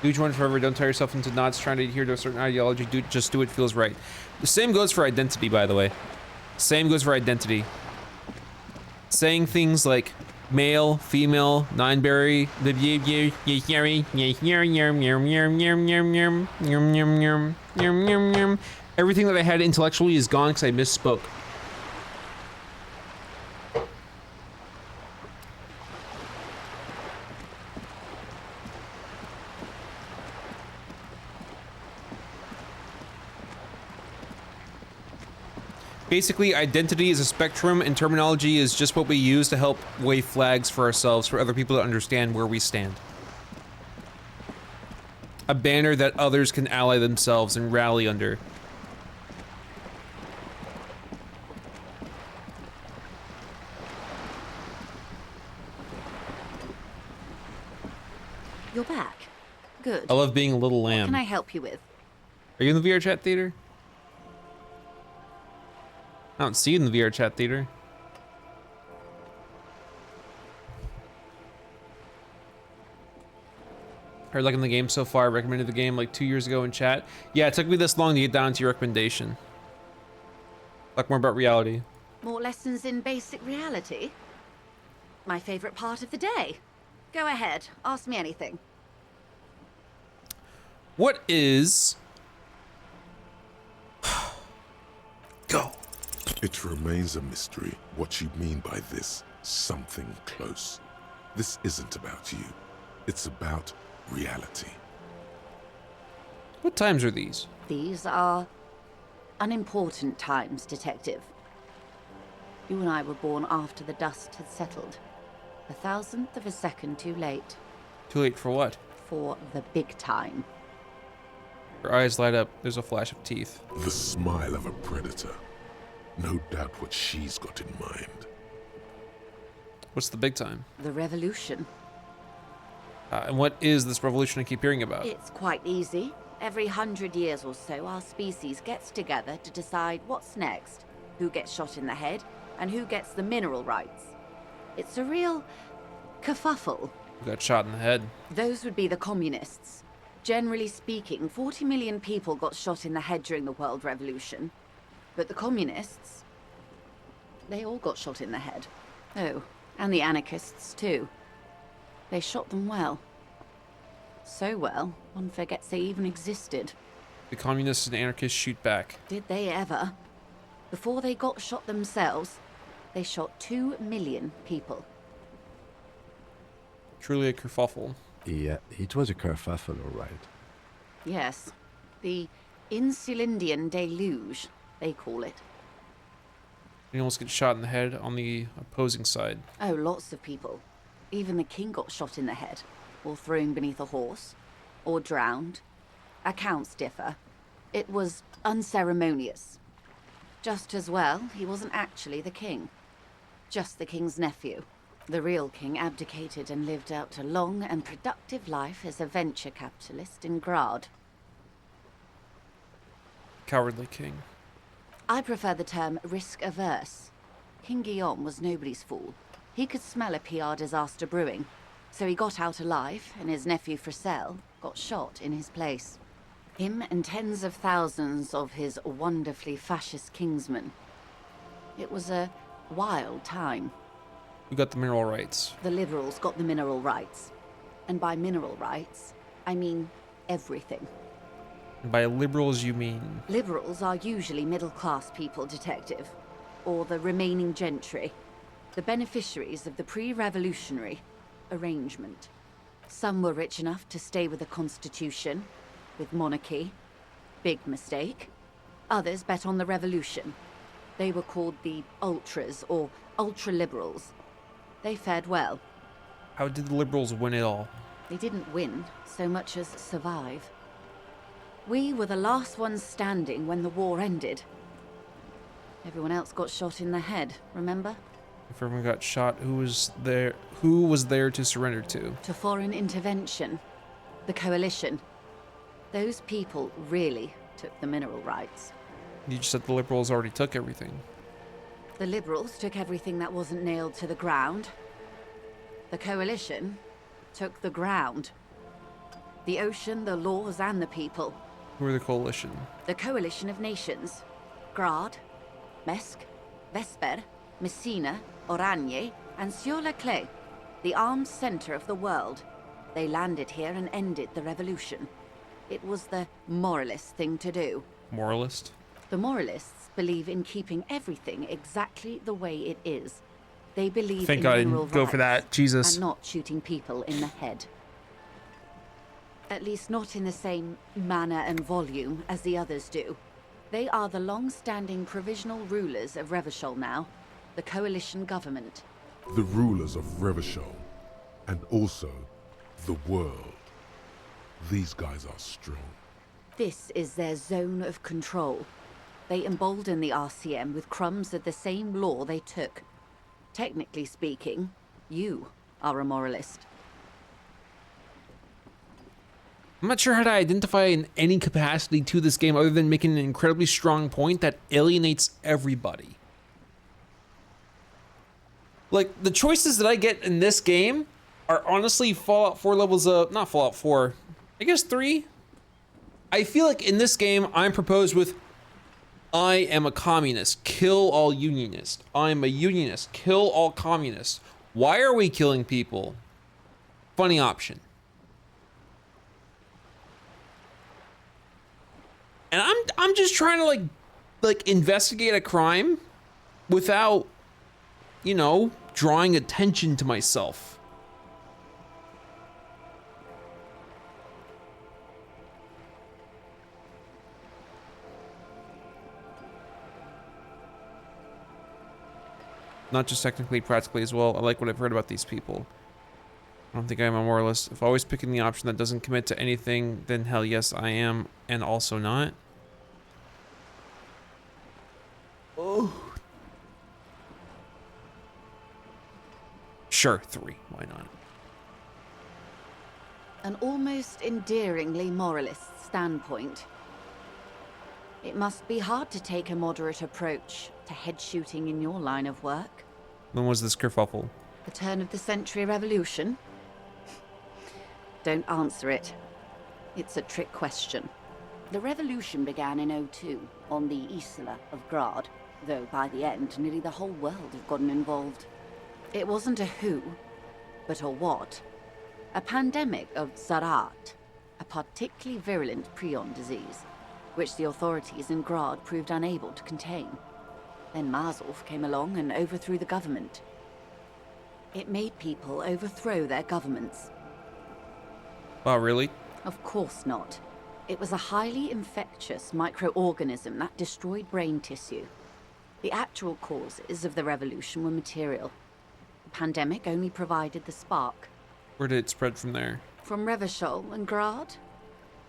Do each one forever. Don't tie yourself into knots trying to adhere to a certain ideology. Just do what feels right. The same goes for identity, by the way. Same goes for identity. Saying things like male, female, non-binary, everything that I had intellectually is gone because I misspoke. Basically, identity is a spectrum, and terminology is just what we use to help wave flags for ourselves, for other people to understand where we stand. A banner that others can ally themselves and rally under. You're back. Good. I love being a little What lamb. can I help you with? Are you in the VR chat theater? I don't see you in the VR chat theater. Heard liking the game so far. Recommended the game like 2 years ago in chat. Yeah, it took me this long to get down to your recommendation. Talk more about reality. More lessons in basic reality? My favorite part of the day. Go ahead, ask me anything. What is... Go. It remains a mystery what you mean by this something close. This isn't about you. It's about reality. What times are these? These are unimportant times, Detective. You and I were born after the dust had settled. 1,000th of a second too late. Too late for what? For the big time. Her eyes light up. There's a flash of teeth. The smile of a predator. No doubt what she's got in mind. What's the big time? The revolution. And what is this revolution I keep hearing about? It's quite easy. Every 100 years or so, our species gets together to decide what's next, who gets shot in the head, and who gets the mineral rights. It's a real kerfuffle. Who got shot in the head? Those would be the communists. Generally speaking, 40 million people got shot in the head during the World Revolution. But the communists, they all got shot in the head. Oh, and the anarchists too. They shot them well. So well, one forgets they even existed. The communists and anarchists shoot back. Did they ever? Before they got shot themselves, they shot 2 million people. Truly a kerfuffle. Yeah, it was a kerfuffle, all right. Yes, the Insulindian deluge, they call it. He almost gets shot in the head on the opposing side. Oh, lots of people. Even the king got shot in the head, or thrown beneath a horse, or drowned. Accounts differ. It was unceremonious. Just as well, he wasn't actually the king. Just the king's nephew. The real king abdicated and lived out a long and productive life as a venture capitalist in Grad. Cowardly king. I prefer the term risk-averse. King Guillaume was nobody's fool. He could smell a PR disaster brewing, so he got out alive, and his nephew Fricelle got shot in his place. Him and tens of thousands of his wonderfully fascist kingsmen. It was a wild time. Who got the mineral rights? The liberals got the mineral rights. And by mineral rights, I mean everything. And by liberals, you mean? Liberals are usually middle-class people, Detective. Or the remaining gentry. The beneficiaries of the pre-revolutionary arrangement. Some were rich enough to stay with the Constitution, with monarchy. Big mistake. Others bet on the revolution. They were called the ultras, or ultra-liberals. They fared well. How did the liberals win it all? They didn't win so much as survive. We were the last ones standing when the war ended. Everyone else got shot in the head, remember? If everyone got shot, who was there to surrender to? To foreign intervention. The coalition. Those people really took the mineral rights. You just said the liberals already took everything. The liberals took everything that wasn't nailed to the ground. The coalition took the ground. The ocean, the laws, and the people. Who are the coalition? The coalition of nations. Grad, Mesk, Vesper, Messina, Oranje, and Sur-le-Clay, the armed center of the world. They landed here and ended the revolution. It was the moralist thing to do. Moralist? The moralists believe in keeping everything exactly the way it is. They believe Thank in God I mineral didn't go for rights that. Jesus. and not shooting people in the head. At least not in the same manner and volume as the others do. They are the long-standing provisional rulers of Revachol now, the coalition government. The rulers of Revachol, and also the world. These guys are strong. This is their zone of control. They embolden the RCM with crumbs of the same law they took. Technically speaking, you are a moralist. I'm not sure how to identify in any capacity to this game other than making an incredibly strong point that alienates everybody. Like, the choices that I get in this game are honestly Fallout 4 levels of, not Fallout 4, I guess 3? I feel like in this game, I'm proposed with, I am a communist, kill all unionists. I'm a unionist, kill all communists. Why are we killing people? Funny option. And I'm just trying to like investigate a crime without, you know, drawing attention to myself. Not just technically, practically as well. I like what I've heard about these people. I don't think I'm a moralist. If always picking the option that doesn't commit to anything, then hell yes, I am, and also not. Oh. Sure, 3. Why not? An almost endearingly moralist standpoint. It must be hard to take a moderate approach to head shooting in your line of work. When was this kerfuffle? The turn of the century revolution? Don't answer it. It's a trick question. The revolution began in '02 on the Isla of Grad, though by the end, nearly the whole world had gotten involved. It wasn't a who, but a what. A pandemic of Zarat, a particularly virulent prion disease, which the authorities in Grad proved unable to contain. Then Mazov came along and overthrew the government. It made people overthrow their governments. Oh, really? Of course not. It was a highly infectious microorganism that destroyed brain tissue. The actual causes of the revolution were material. The pandemic only provided the spark. Where did it spread from there? From Revachol and Grad?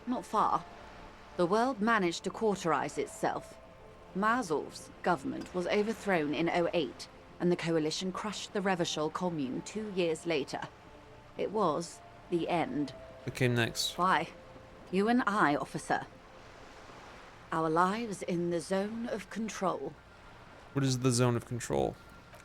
Not far. The world managed to cauterize itself. Mazov's government was overthrown in '08, and the coalition crushed the Revachol commune 2 years later. It was the end. What came next? Why? You and I, officer. Our lives in the zone of control. What is the zone of control?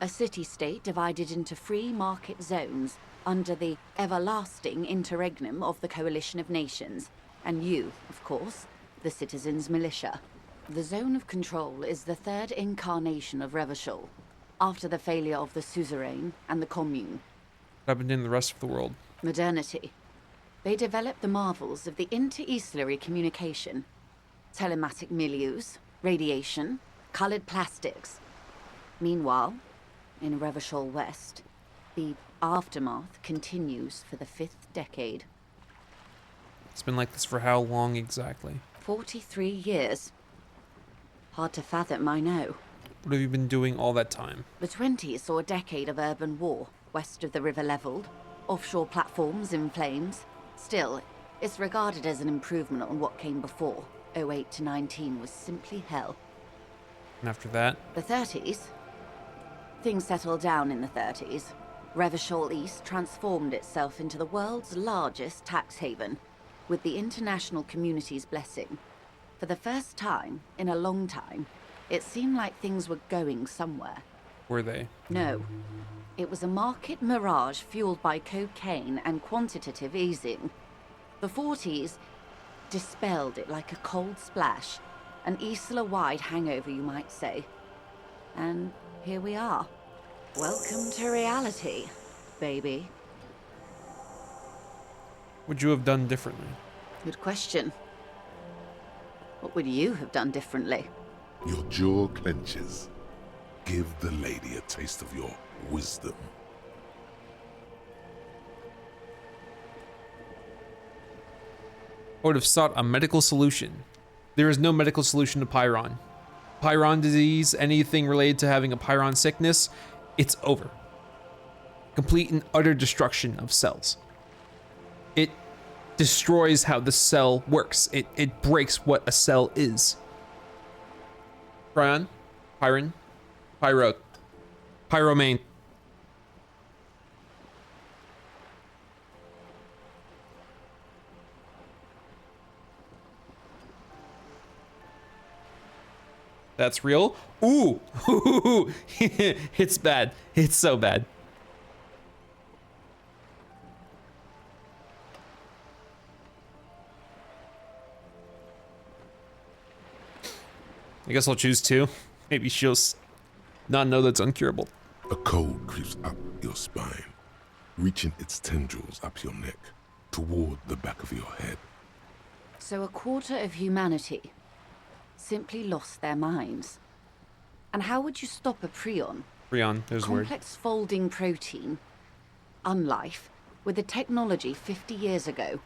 A city-state divided into free market zones under the everlasting interregnum of the Coalition of Nations. And you, of course, the citizens' militia. The zone of control is the third incarnation of Revachol, after the failure of the suzerain and the commune. What happened in the rest of the world? Modernity. They developed the marvels of the inter-eastlery communication. Telematic milieus, radiation, colored plastics. Meanwhile, in Revachol West, the aftermath continues for the 5th decade. It's been like this for how long exactly? 43 years. Hard to fathom, I know. What have you been doing all that time? The 20s saw a decade of urban war, west of the river leveled, offshore platforms in flames. Still, it's regarded as an improvement on what came before. '08 to '19 was simply hell. And after that? The 30s? Things settled down in the 30s. Revachol East transformed itself into the world's largest tax haven, with the international community's blessing. For the first time in a long time, it seemed like things were going somewhere. Were they? No. It was a market mirage fueled by cocaine and quantitative easing. The 40s dispelled it like a cold splash, an Isla-wide hangover, you might say. And here we are. Welcome to reality, baby. What would you have done differently? Good question. What would you have done differently? Your jaw clenches. Give the lady a taste of your wisdom. I would have sought a medical solution. There is no medical solution to Pyron. Pyron disease, anything related to having a Pyron sickness, it's over. Complete and utter destruction of cells. It destroys how the cell works. It breaks what a cell is. Pyron, Pyromane. That's real. Ooh, it's bad. It's so bad. I guess I'll choose 2. Maybe she'll not know that's uncurable. A cold creeps up your spine, reaching its tendrils up your neck, toward the back of your head. So a quarter of humanity simply lost their minds. And how would you stop a prion? Prion, there's a word. Complex folding protein, unlife, with the technology 50 years ago.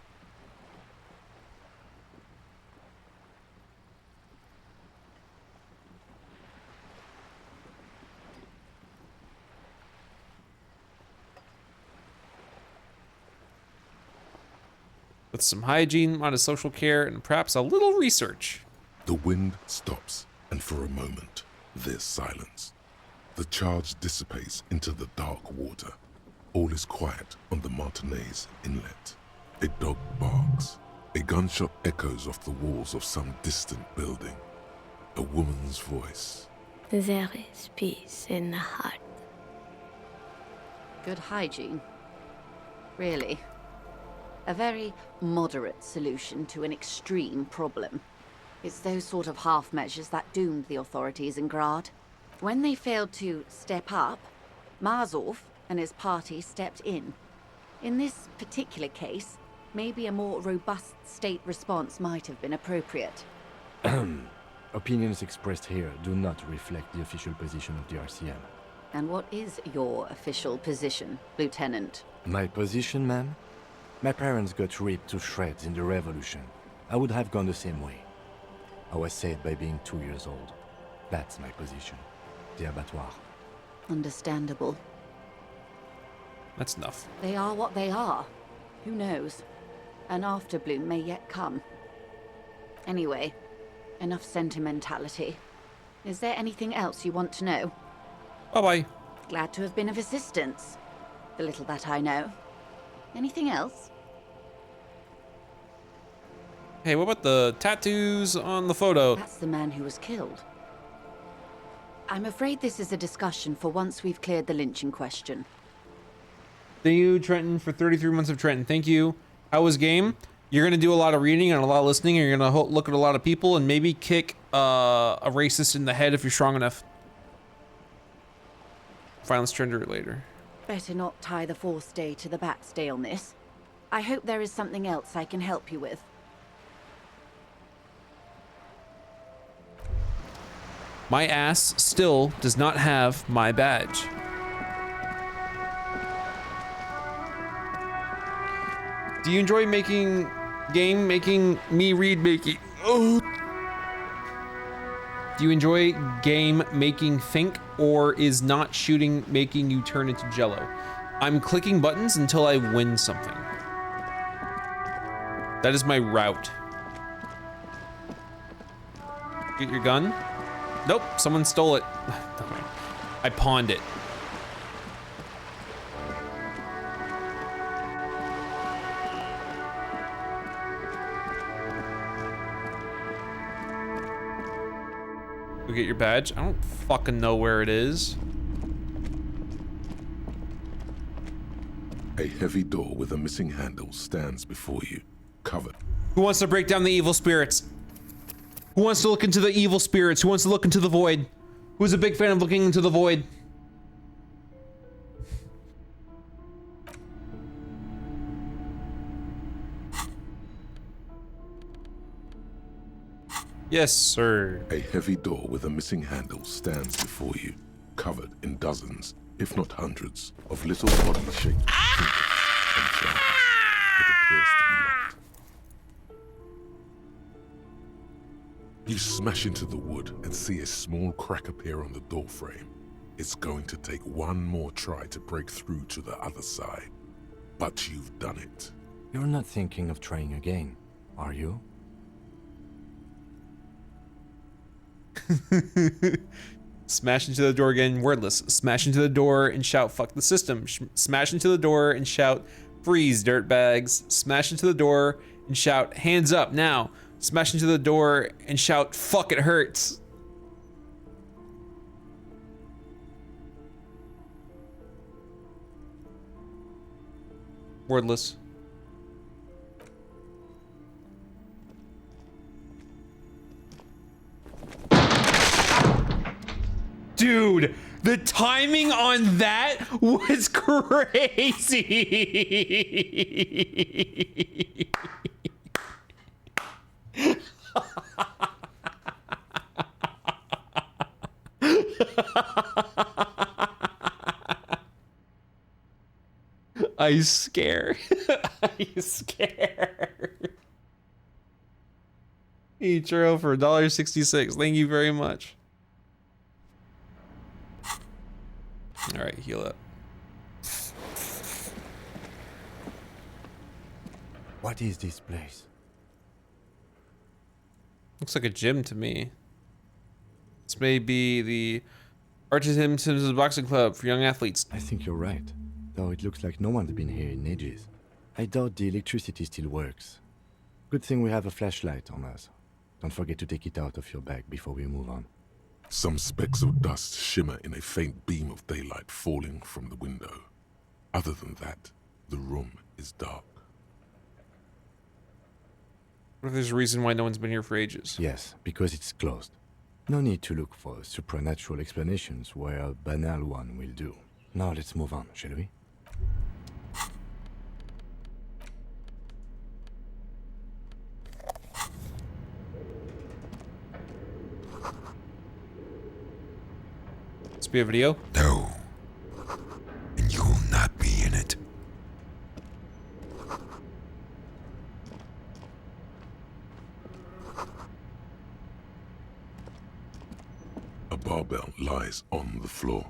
With some hygiene, a lot of social care, and perhaps a little research. The wind stops, and for a moment, there's silence. The charge dissipates into the dark water. All is quiet on the Martinez inlet. A dog barks. A gunshot echoes off the walls of some distant building. A woman's voice. There is peace in the heart. Good hygiene. Really. A very moderate solution to an extreme problem. It's those sort of half measures that doomed the authorities in Grad. When they failed to step up, Marzov and his party stepped in. In this particular case, maybe a more robust state response might have been appropriate. Opinions expressed here do not reflect the official position of the RCM. And what is your official position, Lieutenant? My position, ma'am? My parents got ripped to shreds in the revolution. I would have gone the same way. I was saved by being 2 years old. That's my position. The abattoir. Understandable. That's enough. They are what they are. Who knows? An afterbloom may yet come. Anyway, enough sentimentality. Is there anything else you want to know? Bye-bye. Glad to have been of assistance. The little that I know. Anything else? Hey, what about the tattoos on the photo? That's the man who was killed. I'm afraid this is a discussion for once we've cleared the lynching question. Thank you, Trenton, for 33 months of Trenton. Thank you. How was game? You're going to do a lot of reading and a lot of listening, and you're going to look at a lot of people and maybe kick a racist in the head if you're strong enough. Violence gender later. Better not tie the forestay to the backstay on this. I hope there is something else I can help you with. My ass still does not have my badge. Do you enjoy making me read making? Oh. Do you enjoy game making think, or is not shooting making you turn into jello? I'm clicking buttons until I win something. That is my route. Get your gun? Nope, someone stole it. I pawned it. Go get your badge. I don't fucking know where it is. A heavy door with a missing handle stands before you, covered. Who wants to break down the evil spirits? Who wants to look into the evil spirits? Who wants to look into the void? Who's a big fan of looking into the void? Yes, sir. A heavy door with a missing handle stands before you, covered in dozens, if not hundreds, of little body-shaped trinkets and jars. It appears to be locked. You smash into the wood and see a small crack appear on the door frame. It's going to take one more try to break through to the other side, but you've done it. You're not thinking of trying again, are you? Smash into the door again, wordless. Smash into the door and shout, fuck the system. Smash into the door and shout, freeze, dirtbags. Smash into the door and shout, hands up, now. Smash into the door and shout, fuck, it hurts. Wordless. Dude, the timing on that was crazy. I scare. I scare. Ichiro for $1.66. Thank you very much. All right, heal up. What is this place? Looks like a gym to me. This may be the Artisan Simpsons Boxing Club for young athletes. I think you're right. though it looks like no one's been here in ages. I doubt the electricity still works. Good thing we have a flashlight on us. Don't forget to take it out of your bag before we move on. Some specks of dust shimmer in a faint beam of daylight falling from the window. Other than that, the room is dark. What if there's a reason why no one's been here for ages? Yes, because it's closed. No need to look for supernatural explanations where a banal one will do. Now let's move on, shall we? This be a video? No. And you will not be in it. A barbell lies on the floor.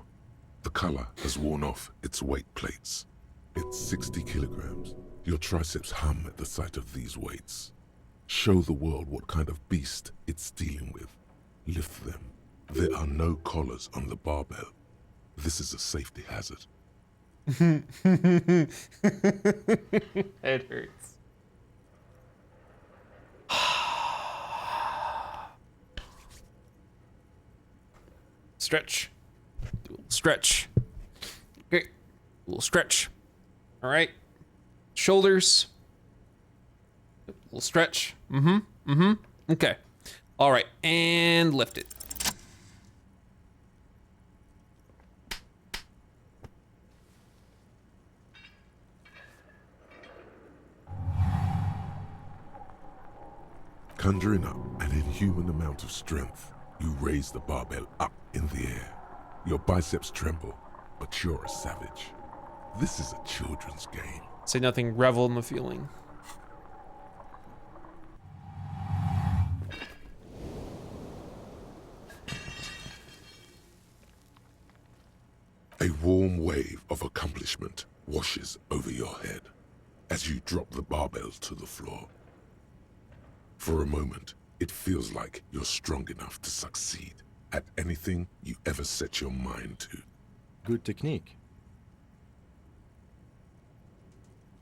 The color has worn off its weight plates. It's 60 kilograms. Your triceps hum at the sight of these weights. Show the world what kind of beast it's dealing with. Lift them. There are no collars on the barbell. This is a safety hazard. It hurts. Stretch. Do a little stretch. Okay. A little stretch. All right. Shoulders. A little stretch. Okay. All right. And lift it. Conjuring up an inhuman amount of strength, you raise the barbell up in the air. Your biceps tremble, but you're a savage. This is a children's game. Say nothing, revel in the feeling. A warm wave of accomplishment washes over your head as you drop the barbell to the floor. For a moment, it feels like you're strong enough to succeed at anything you ever set your mind to. Good technique.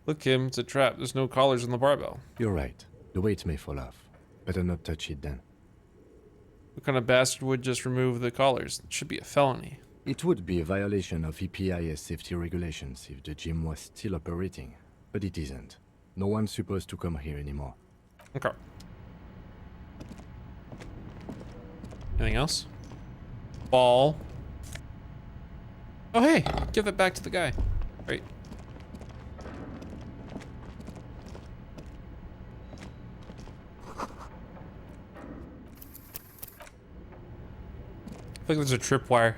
Look, Kim, it's a trap. There's no collars on the barbell. You're right. The weight may fall off. Better not touch it then. What kind of bastard would just remove the collars? It should be a felony. It would be a violation of EPIS safety regulations if the gym was still operating, but it isn't. No one's supposed to come here anymore. Okay. Anything else? Ball. Oh, hey, give it back to the guy. Right. I think there's a tripwire.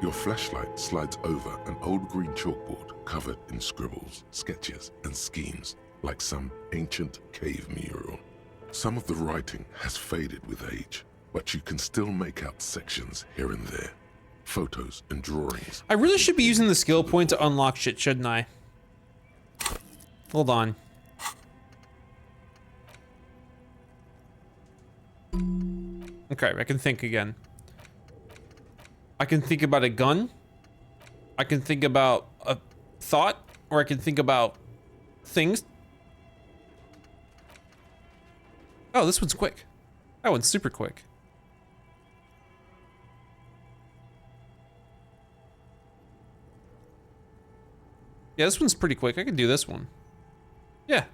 Your flashlight slides over an old green chalkboard covered in scribbles, sketches, and schemes like some ancient cave mural. Some of the writing has faded with age, but you can still make out sections here and there. Photos and drawings. I really should be using the skill point to unlock shit, shouldn't I? Hold on. Okay, I can think again. I can think about a gun. I can think about a thought, or I can think about things. Oh, this one's quick. That one's super quick. Yeah, this one's pretty quick. I can do this one. Yeah.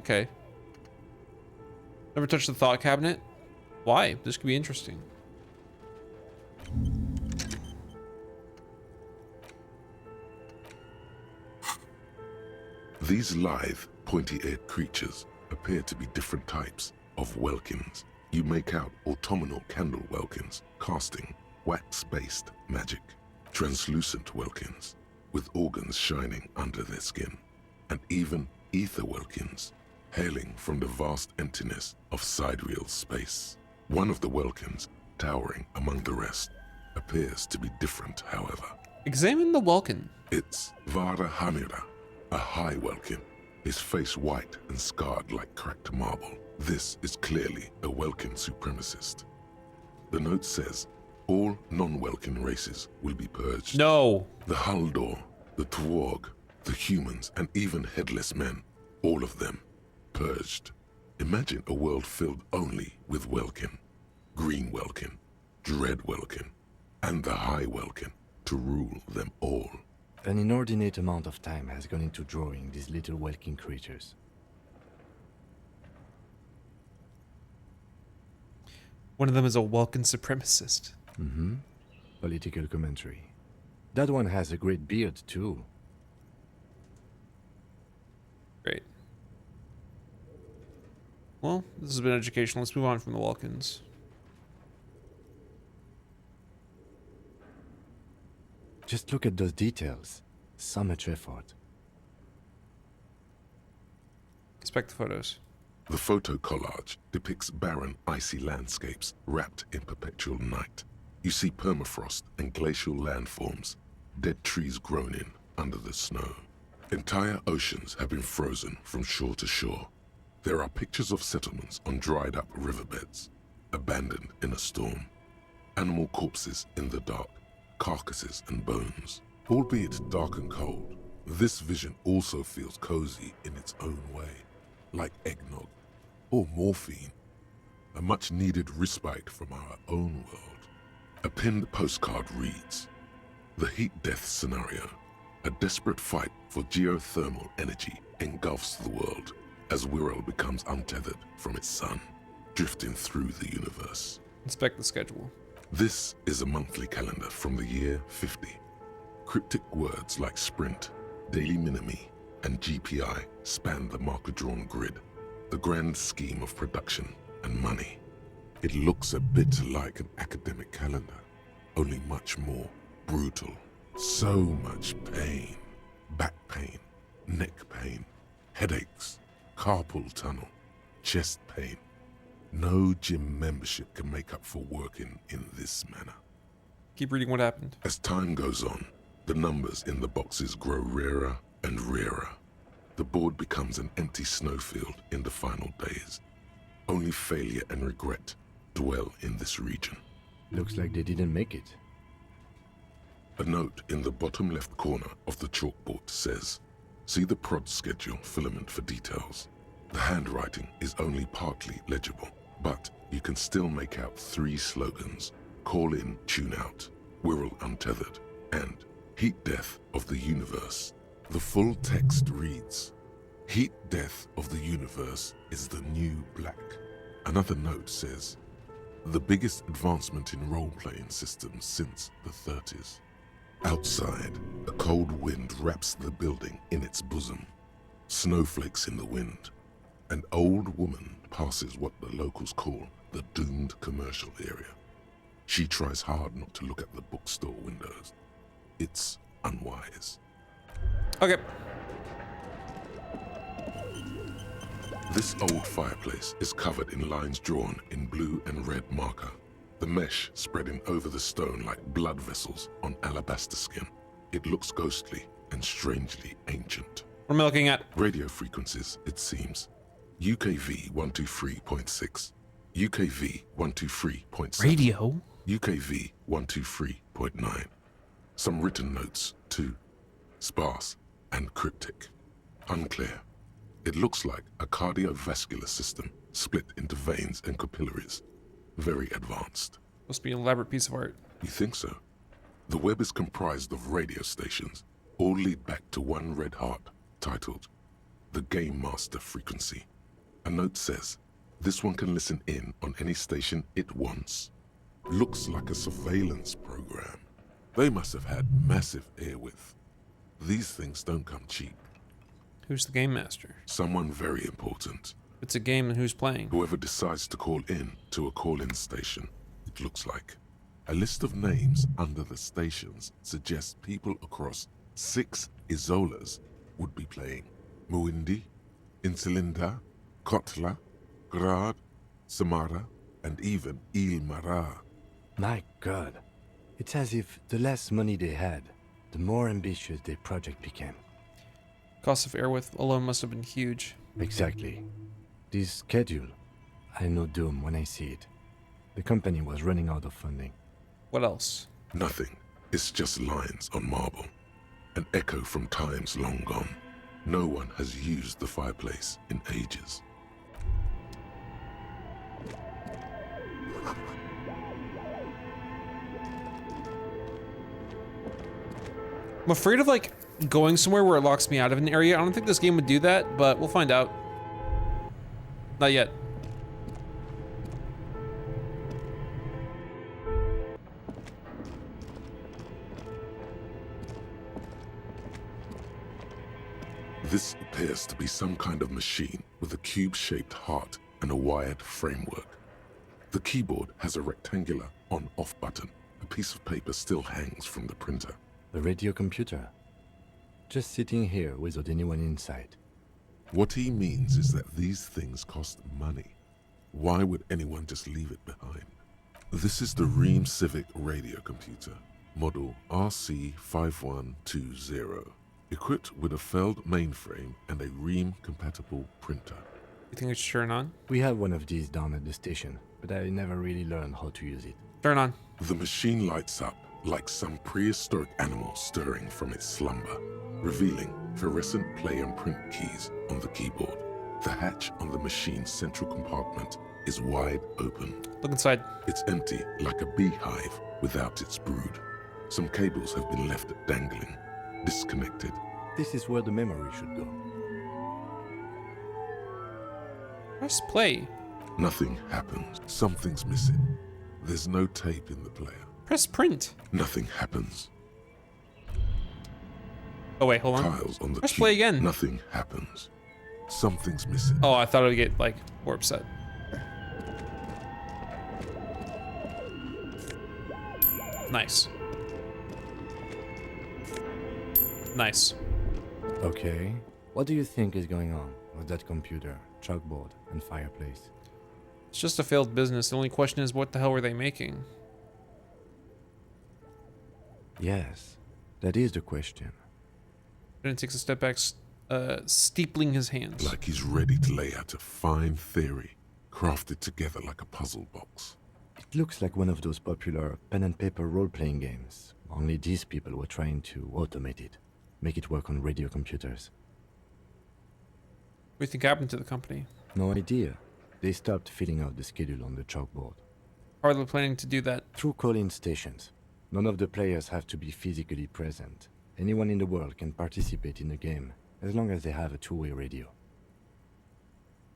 Okay. Never touched the thought cabinet? Why? This could be interesting. These lithe, pointy-eared creatures appear to be different types of Welkins. You make out autumnal candle Welkins, casting wax-based magic. Translucent Welkins, with organs shining under their skin. And even ether Welkins, hailing from the vast emptiness of sidereal space. One of the Welkins, towering among the rest, appears to be different, however. Examine the Welkin. It's Vara Hamira, a high Welkin, his face white and scarred like cracked marble. This is clearly a Welkin supremacist. The note says, all non-Welkin races will be purged. No. The Haldor, the Twarg, the humans, and even headless men, all of them, purged. Imagine a world filled only with Welkin, Green Welkin, Dread Welkin, and the High Welkin to rule them all. An inordinate amount of time has gone into drawing these little Welkin creatures. One of them is a Welkin supremacist. Mm-hmm. Political commentary. That one has a great beard, too. Great. Well, this has been educational. Let's move on from the Welkins. Just look at those details. So much effort. Inspect the photos. The photo collage depicts barren, icy landscapes wrapped in perpetual night. You see permafrost and glacial landforms, dead trees grown in under the snow. Entire oceans have been frozen from shore to shore. There are pictures of settlements on dried up riverbeds, abandoned in a storm. Animal corpses in the dark, carcasses and bones. Albeit dark and cold, this vision also feels cozy in its own way, like eggnog or morphine, a much needed respite from our own world. A pinned postcard reads, the heat death scenario, a desperate fight for geothermal energy engulfs the world as Wirral becomes untethered from its sun, drifting through the universe. Inspect the schedule. This is a monthly calendar from the year 50. Cryptic words like sprint, daily minimi, and GPI span the marker-drawn grid, the grand scheme of production and money. It looks a bit like an academic calendar, only much more brutal. So much pain, back pain, neck pain, headaches, carpal tunnel, chest pain. No gym membership can make up for working in this manner. Keep reading what happened. As time goes on, the numbers in the boxes grow rarer and rarer. The board becomes an empty snowfield in the final days. Only failure and regret dwell in this region. Looks like they didn't make it. A note in the bottom left corner of the chalkboard says, see the prod schedule filament for details. The handwriting is only partly legible, but you can still make out 3 slogans: call in, tune out, Wirral untethered, and heat death of the universe. The full text reads, heat death of the universe is the new black. Another note says, the biggest advancement in role-playing systems since the 30s. Outside, a cold wind wraps the building in its bosom. Snowflakes in the wind. An old woman passes what the locals call the doomed commercial area. She tries hard not to look at the bookstore windows. It's unwise. Okay. This old fireplace is covered in lines drawn in blue and red marker, the mesh spreading over the stone like blood vessels on alabaster skin. It looks ghostly and strangely ancient. What am I looking at? Radio frequencies, it seems. UKV 123.6, UKV 123.7. Radio? UKV 123.9. Some written notes, too. Sparse and cryptic. Unclear. It looks like a cardiovascular system split into veins and capillaries. Very advanced. Must be an elaborate piece of art. You think so? The web is comprised of radio stations, all lead back to one red heart, titled the Game Master Frequency. A note says, this one can listen in on any station it wants. Looks like a surveillance program. They must have had massive airwidth. These things don't come cheap. Who's the game master? Someone very important. It's a game, and who's playing? Whoever decides to call in to a call-in station, it looks like. A list of names under the stations suggests people across 6 Isolas would be playing. Muindi, Insulinda, Kotla, Grad, Samara, and even Il Mara. My God. It's as if the less money they had, the more ambitious their project became. Cost of airwidth alone must have been huge. Exactly. This schedule, I know doom when I see it. The company was running out of funding. What else? Nothing. It's just lines on marble. An echo from times long gone. No one has used the fireplace in ages. I'm afraid of, like, going somewhere where it locks me out of an area. I don't think this game would do that, but we'll find out. Not yet. This appears to be some kind of machine with a cube-shaped heart and a wired framework. The keyboard has a rectangular on-off button. A piece of paper still hangs from the printer. The radio computer. Just sitting here without anyone inside. What he means is that these things cost money. Why would anyone just leave it behind? This is the Ream Civic radio computer, model RC5120, equipped with a Feld mainframe and a Ream-compatible printer. You think we should turn on? We have one of these down at the station, but I never really learned how to use it. Turn on. The machine lights up like some prehistoric animal stirring from its slumber, revealing fluorescent play and print keys on the keyboard. The hatch on the machine's central compartment is wide open. Look inside. It's empty like a beehive without its brood. Some cables have been left dangling, disconnected. This is where the memory should go. Press play. Nothing happens. Something's missing. There's no tape in the player. Press print. Nothing happens. Oh wait, hold on. Tiles on the Press cube. play again. Nothing happens. Something's missing. Oh, I thought I would get, like, more upset. Nice. Nice. Okay. What do you think is going on with that computer, chalkboard, and fireplace? It's just a failed business. The only question is, what the hell were they making? Yes, that is the question. Then takes a step back, steepling his hands. Like he's ready to lay out a fine theory, crafted together like a puzzle box. It looks like one of those popular pen and paper role-playing games, only these people were trying to automate it, make it work on radio computers. What do you think happened to the company? No idea. They stopped filling out the schedule on the chalkboard. How are they planning to do that? Through call-in stations. None of the players have to be physically present. Anyone in the world can participate in the game, as long as they have a two-way radio.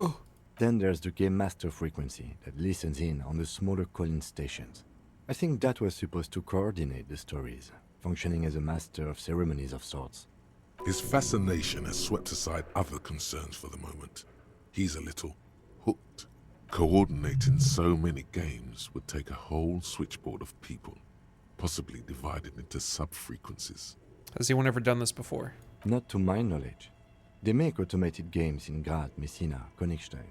Oh. Then there's the game master frequency that listens in on the smaller call-in stations. I think that was supposed to coordinate the stories, functioning as a master of ceremonies of sorts. His fascination has swept aside other concerns for the moment. He's a little hooked. Coordinating so many games would take a whole switchboard of people, possibly divided into sub-frequencies. Has anyone ever done this before? Not to my knowledge. They make automated games in Grad, Messina, Königstein.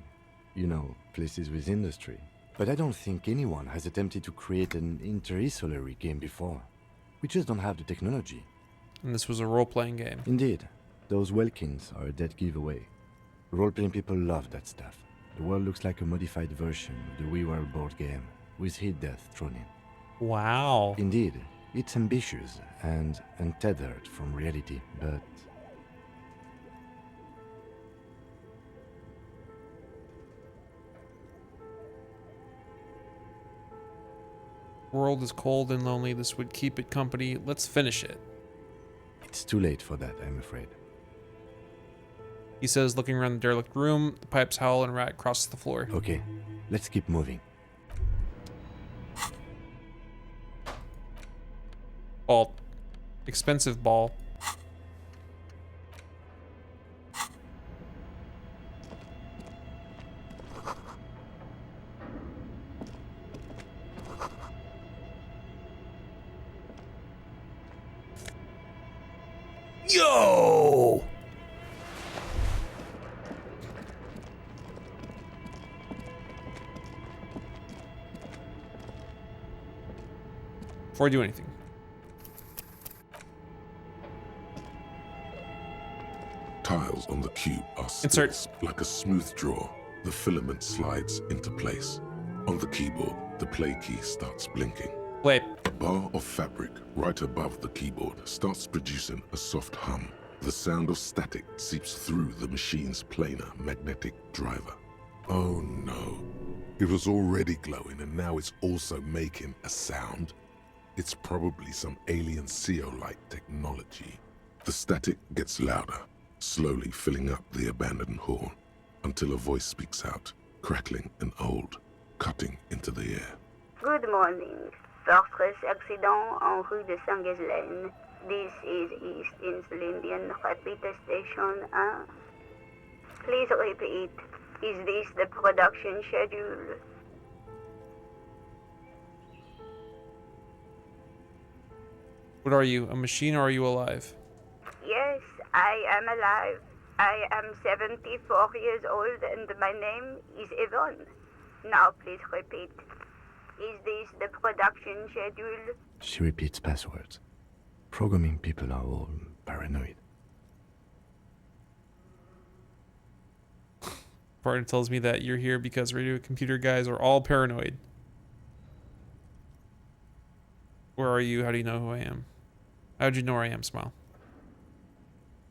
You know, places with industry. But I don't think anyone has attempted to create an inter-isolary game before. We just don't have the technology. And this was a role-playing game. Indeed. Those Welkins are a dead giveaway. Role-playing people love that stuff. The world looks like a modified version of the WeWorld board game, with hit death thrown in. Wow. Indeed. It's ambitious and untethered from reality, but... World is cold and lonely. This would keep it company. Let's finish it. It's too late for that, I'm afraid. He says, looking around the derelict room. The pipes howl and a rat crosses the floor. Okay, let's keep moving. Ball. Expensive ball. Yo! Before I do anything. Tiles on the cube are stills like a smooth draw. The filament slides into place. On the keyboard, the play key starts blinking. Wait. A bar of fabric right above the keyboard starts producing a soft hum. The sound of static seeps through the machine's planar magnetic driver. Oh no. It was already glowing and now it's also making a sound. It's probably some alien CO-like technology. The static gets louder, slowly filling up the abandoned hall, until a voice speaks out, crackling and old, cutting into the air. Good morning. Fortress accident en rue de Saint-Ghislaine. This is East Insulindian Repeater Station 1. Please repeat. Is this the production schedule? What are you, a machine or are you alive? Yes, I am alive. I am 74 years old and my name is Yvonne. Now please repeat. Is this the production schedule? She repeats passwords. Programming people are all paranoid. Partner tells me that you're here because radio computer guys are all paranoid. Where are you? How do you know who I am? How'd you know where I am, Smile?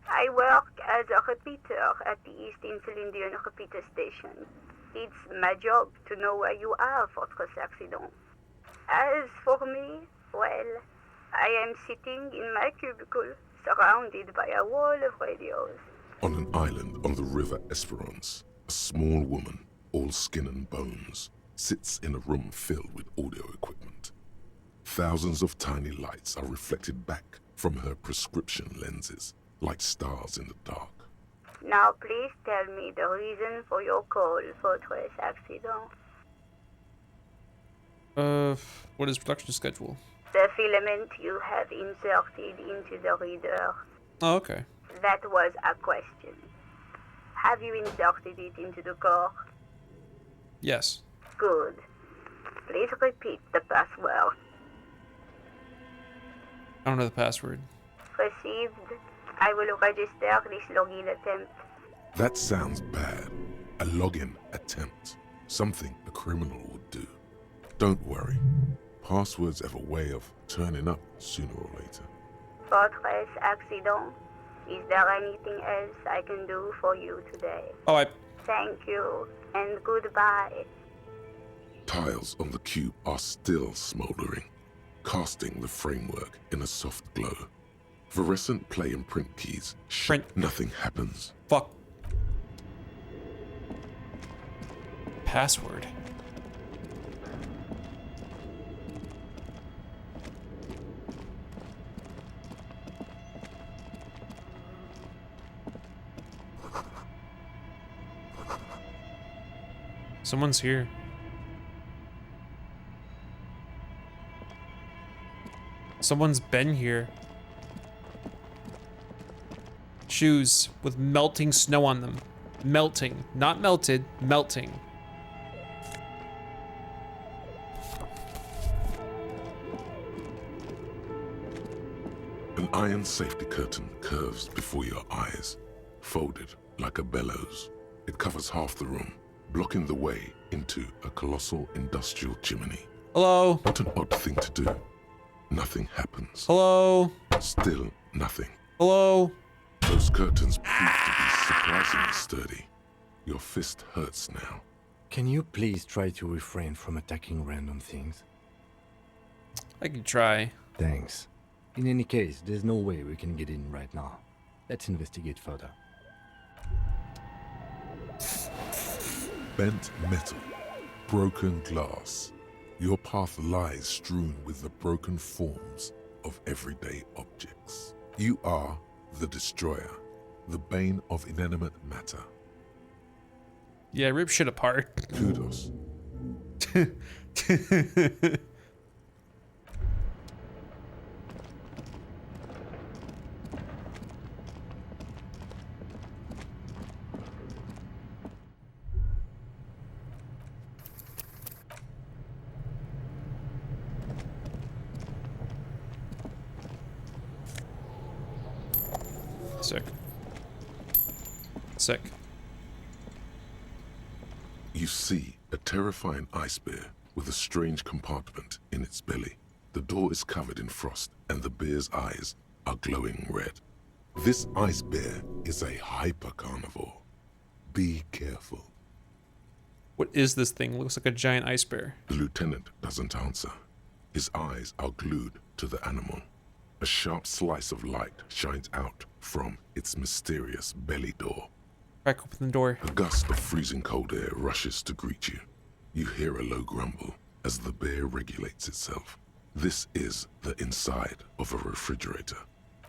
I work as a repeater at the East Insulindian Repeater Station. It's my job to know where you are, Fortress Accident. As for me, well, I am sitting in my cubicle, surrounded by a wall of radios. On an island on the river Esperance, a small woman, all skin and bones, sits in a room filled with audio equipment. Thousands of tiny lights are reflected back from her prescription lenses, like stars in the dark. Now please tell me the reason for your call, Fortress Accident. What is production schedule? The filament you have inserted into the reader. Oh, okay. That was a question. Have you inserted it into the core? Yes. Good. Please repeat the password. I don't know the password. Received. I will register this login attempt. That sounds bad. A login attempt. Something a criminal would do. Don't worry. Passwords have a way of turning up sooner or later. Fortress Accident. Is there anything else I can do for you today? Oh, Thank you, and goodbye. Tiles on the cube are still smoldering, casting the framework in a soft glow. Fluorescent play and print keys. Nothing happens. Fuck. Password. Someone's here. Someone's been here. Shoes with melting snow on them. Melting. Not melted, melting. An iron safety curtain curves before your eyes, folded like a bellows. It covers half the room, blocking the way into a colossal industrial chimney. Hello? What an odd thing to do. Nothing happens. Hello? Still nothing. Hello? Those curtains prove to be surprisingly sturdy. Your fist hurts now. Can you please try to refrain from attacking random things? I can try. Thanks. In any case, there's no way we can get in right now. Let's investigate further. Bent metal, broken glass. Your path lies strewn with the broken forms of everyday objects. You are the destroyer, the bane of inanimate matter. Yeah, rip shit apart. Kudos. Sick. Sick. You see a terrifying ice bear with a strange compartment in its belly. The door is covered in frost and the bear's eyes are glowing red. This ice bear is a hyper carnivore. Be careful. What is this thing? Looks like a giant ice bear. The lieutenant doesn't answer. His eyes are glued to the animal. A sharp slice of light shines out from its mysterious belly door. Crack open the door. A gust of freezing cold air rushes to greet you. You hear a low grumble as the bear regulates itself. This is the inside of a refrigerator.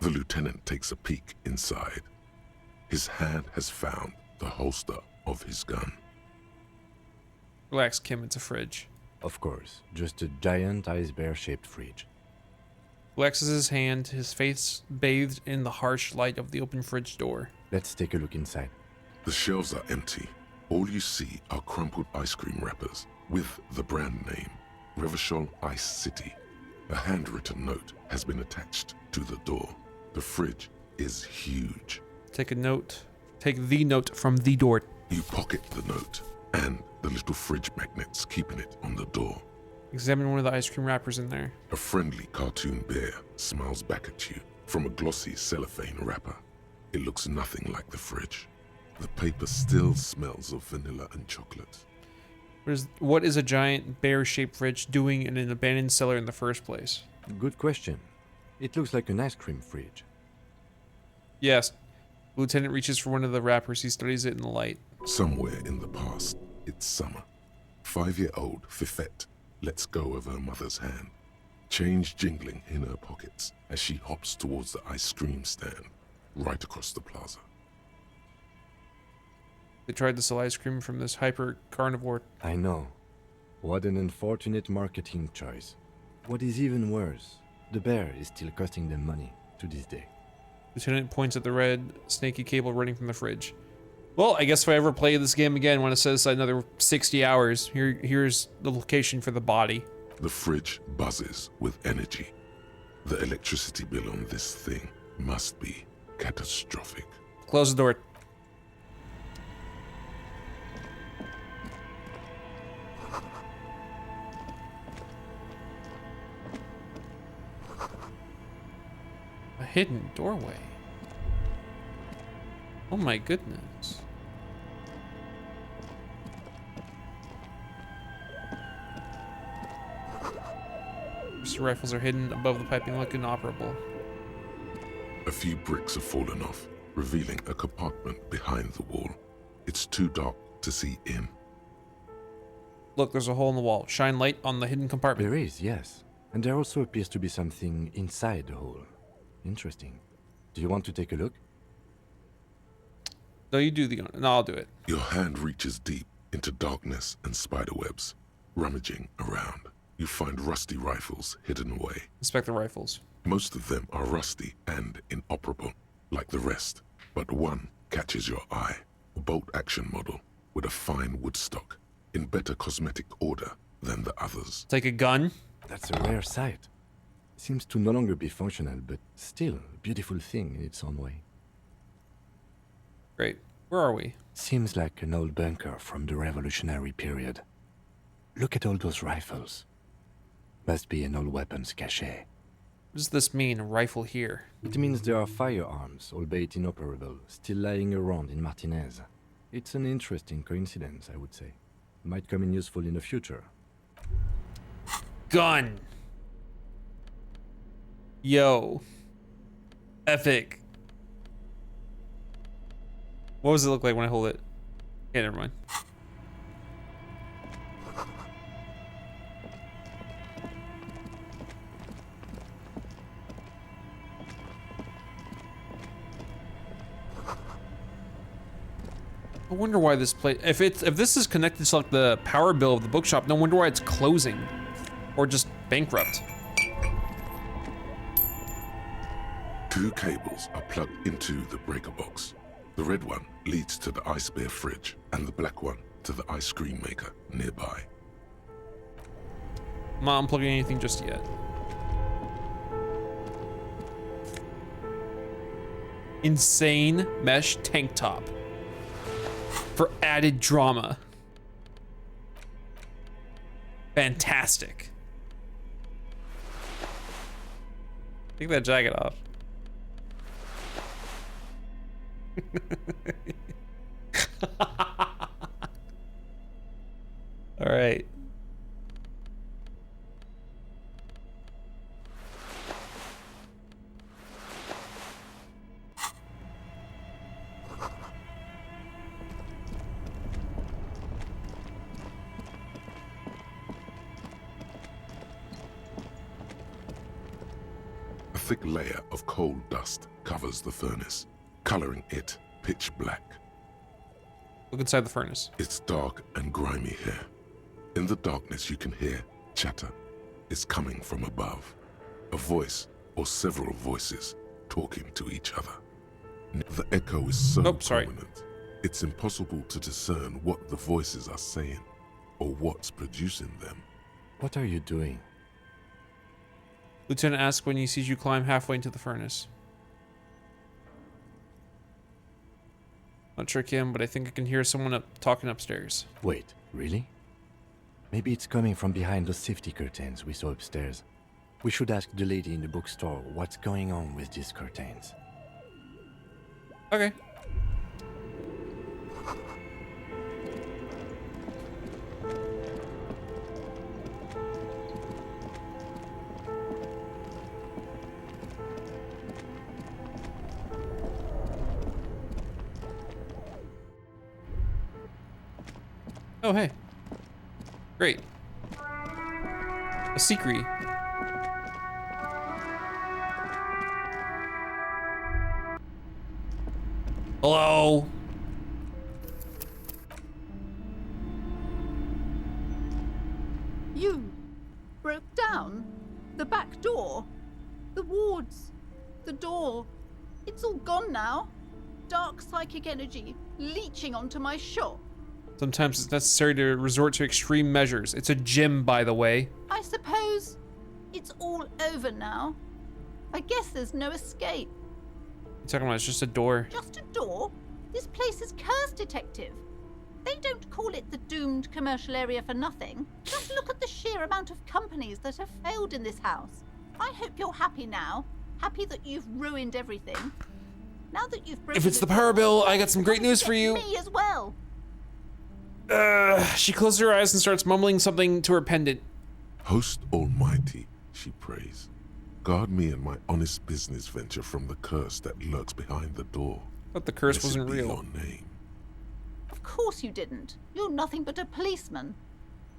The lieutenant takes a peek inside. His hand has found the holster of his gun. Relax, Kim, it's a fridge. Of course, just a giant ice bear-shaped fridge. Flexes his hand, his face bathed in the harsh light of the open fridge door. Let's take a look inside. The shelves are empty. All you see are crumpled ice cream wrappers with the brand name, Revachol Ice City. A handwritten note has been attached to the door. The fridge is huge. Take a note. Take the note from the door. You pocket the note and the little fridge magnets keeping it on the door. Examine one of the ice cream wrappers in there. A friendly cartoon bear smiles back at you from a glossy cellophane wrapper. It looks nothing like the fridge. The paper still smells of vanilla and chocolate. What is a giant bear-shaped fridge doing in an abandoned cellar in the first place? Good question. It looks like an ice cream fridge. Yes. Lieutenant reaches for one of the wrappers. He studies it in the light. Somewhere in the past, it's summer. 5-year-old Fifette lets go of her mother's hand, change jingling in her pockets as she hops towards the ice cream stand right across the plaza. They tried to sell ice cream from this hyper carnivore. I know. What an unfortunate marketing choice. What is even worse, the bear is still costing them money to this day. Lieutenant points at the red, snaky cable running from the fridge. Well, I guess if I ever play this game again, when it says another 60 hours, here's the location for the body. The fridge buzzes with energy. The electricity bill on this thing must be catastrophic. Close the door. A hidden doorway. Oh my goodness. Mr. Rifles are hidden above the piping, look inoperable. A few bricks have fallen off, revealing a compartment behind the wall. It's too dark to see in. Look, there's a hole in the wall. Shine light on the hidden compartment. There is, yes. And there also appears to be something inside the hole. Interesting. Do you want to take a look? No, you do the... No, I'll do it. Your hand reaches deep into darkness and spiderwebs. Rummaging around, you find rusty rifles hidden away. Inspect the rifles. Most of them are rusty and inoperable, like the rest. But one catches your eye. A bolt-action model with a fine wood stock, in better cosmetic order than the others. Take a gun? That's a rare sight. Seems to no longer be functional, but still a beautiful thing in its own way. Great. Where are we? Seems like an old bunker from the Revolutionary period. Look at all those rifles. Must be an old weapons cache. What does this mean, a rifle here? It means there are firearms, albeit inoperable, still lying around in Martinez. It's an interesting coincidence, I would say. Might come in useful in the future. Gun! Yo. Epic. What does it look like when I hold it? Okay, never mind. I wonder why this place, if this is connected to like the power bill of the bookshop, no wonder why it's closing or just bankrupt. 2 cables are plugged into the breaker box. The red one leads to the ice bear fridge and the black one to the ice cream maker nearby. I'm not unplugging anything just yet. Insane mesh tank top for added drama. Fantastic. Take that jacket off. All right. A thick layer of coal dust covers the furnace, coloring it pitch black. Look inside the furnace. It's dark and grimy here. In the darkness you can hear chatter. It's coming from above. A voice or several voices talking to each other. The echo is so prominent, it's impossible to discern what the voices are saying or what's producing them. What are you doing? Lieutenant asks when he sees you climb halfway into the furnace. Not sure, Kim, but I think I can hear someone talking upstairs. Wait, really? Maybe it's coming from behind those safety curtains we saw upstairs. We should ask the lady in the bookstore what's going on with these curtains. Okay. Oh, hey. Great. A secret. Hello? You broke down the back door, the wards, the door. It's all gone now. Dark psychic energy leeching onto my shop. Sometimes it's necessary to resort to extreme measures. It's a gym, by the way. I suppose it's all over now. I guess there's no escape. You're talking about it's just a door. Just a door? This place is cursed, Detective. They don't call it the doomed commercial area for nothing. Just look at the sheer amount of companies that have failed in this house. I hope you're happy now. Happy that you've ruined everything. Now that you've broken If it's the power bill, I got some great news for you. Me as well. She closes her eyes and starts mumbling something to her pendant. Host Almighty, she prays. Guard me and my honest business venture from the curse that lurks behind the door. But the curse Blessed wasn't be real. your name. Of course you didn't. You're nothing but a policeman.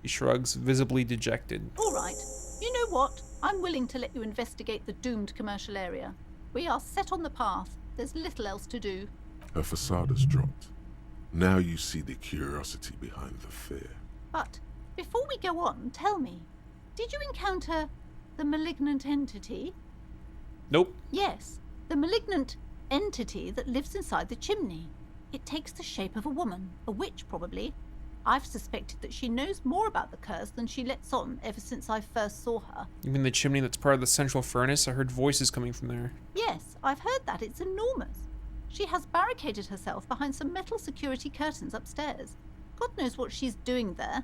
He shrugs, visibly dejected. All right. You know what? I'm willing to let you investigate the doomed commercial area. We are set on the path. There's little else to do. Her facade has dropped. Now you see the curiosity behind the fear. But before we go on, tell me, did you encounter the malignant entity? Nope. Yes, the malignant entity that lives inside the chimney. It takes the shape of a woman, a witch probably. I've suspected that she knows more about the curse than she lets on ever since I first saw her. You mean the chimney that's part of the central furnace? I heard voices coming from there. Yes, I've heard that. It's enormous. She has barricaded herself behind some metal security curtains upstairs. God knows what she's doing there.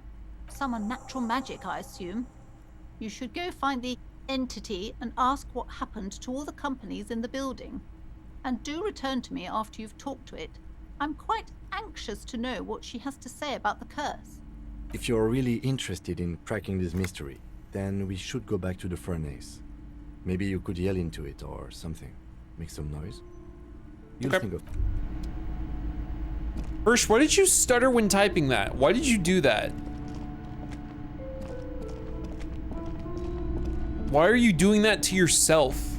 Some unnatural magic, I assume. You should go find the entity and ask what happened to all the companies in the building. And do return to me after you've talked to it. I'm quite anxious to know what she has to say about the curse. If you're really interested in cracking this mystery, then we should go back to the furnace. Maybe you could yell into it or something. Make some noise. You'll think of... Hirsch, why did you stutter when typing that? Why did you do that? Why are you doing that to yourself?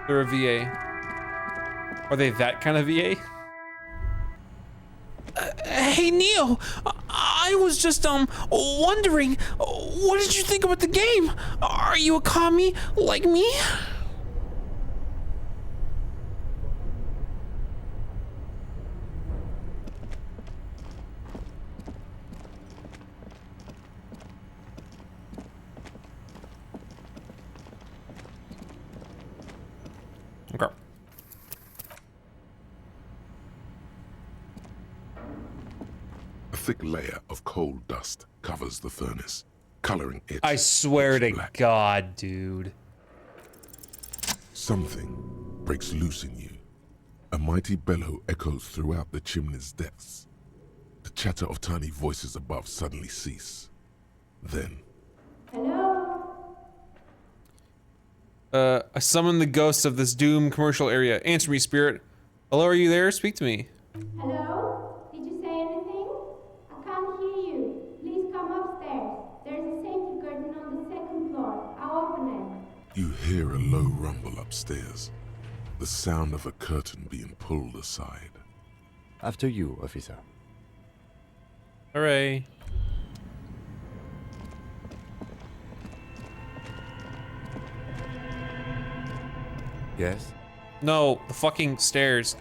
They're a VA. Are they that kind of VA? Hey Neo, I was just wondering, what did you think about the game? Are you a commie like me? Okay. A thick layer of coal dust covers the furnace, coloring it. I swear to black. God, dude. Something breaks loose in you. A mighty bellow echoes throughout the chimney's depths. The chatter of tiny voices above suddenly cease. Then, I summon the ghosts of this doomed commercial area. Answer me, spirit. Hello, are you there? Speak to me. Hello? Did you say anything? I can't hear you. Please come upstairs. There's a safety curtain on the second floor. I'll open it. you hear a low rumble upstairs. The sound of a curtain being pulled aside. After you, officer. Hooray. Yes? No, the fucking stairs.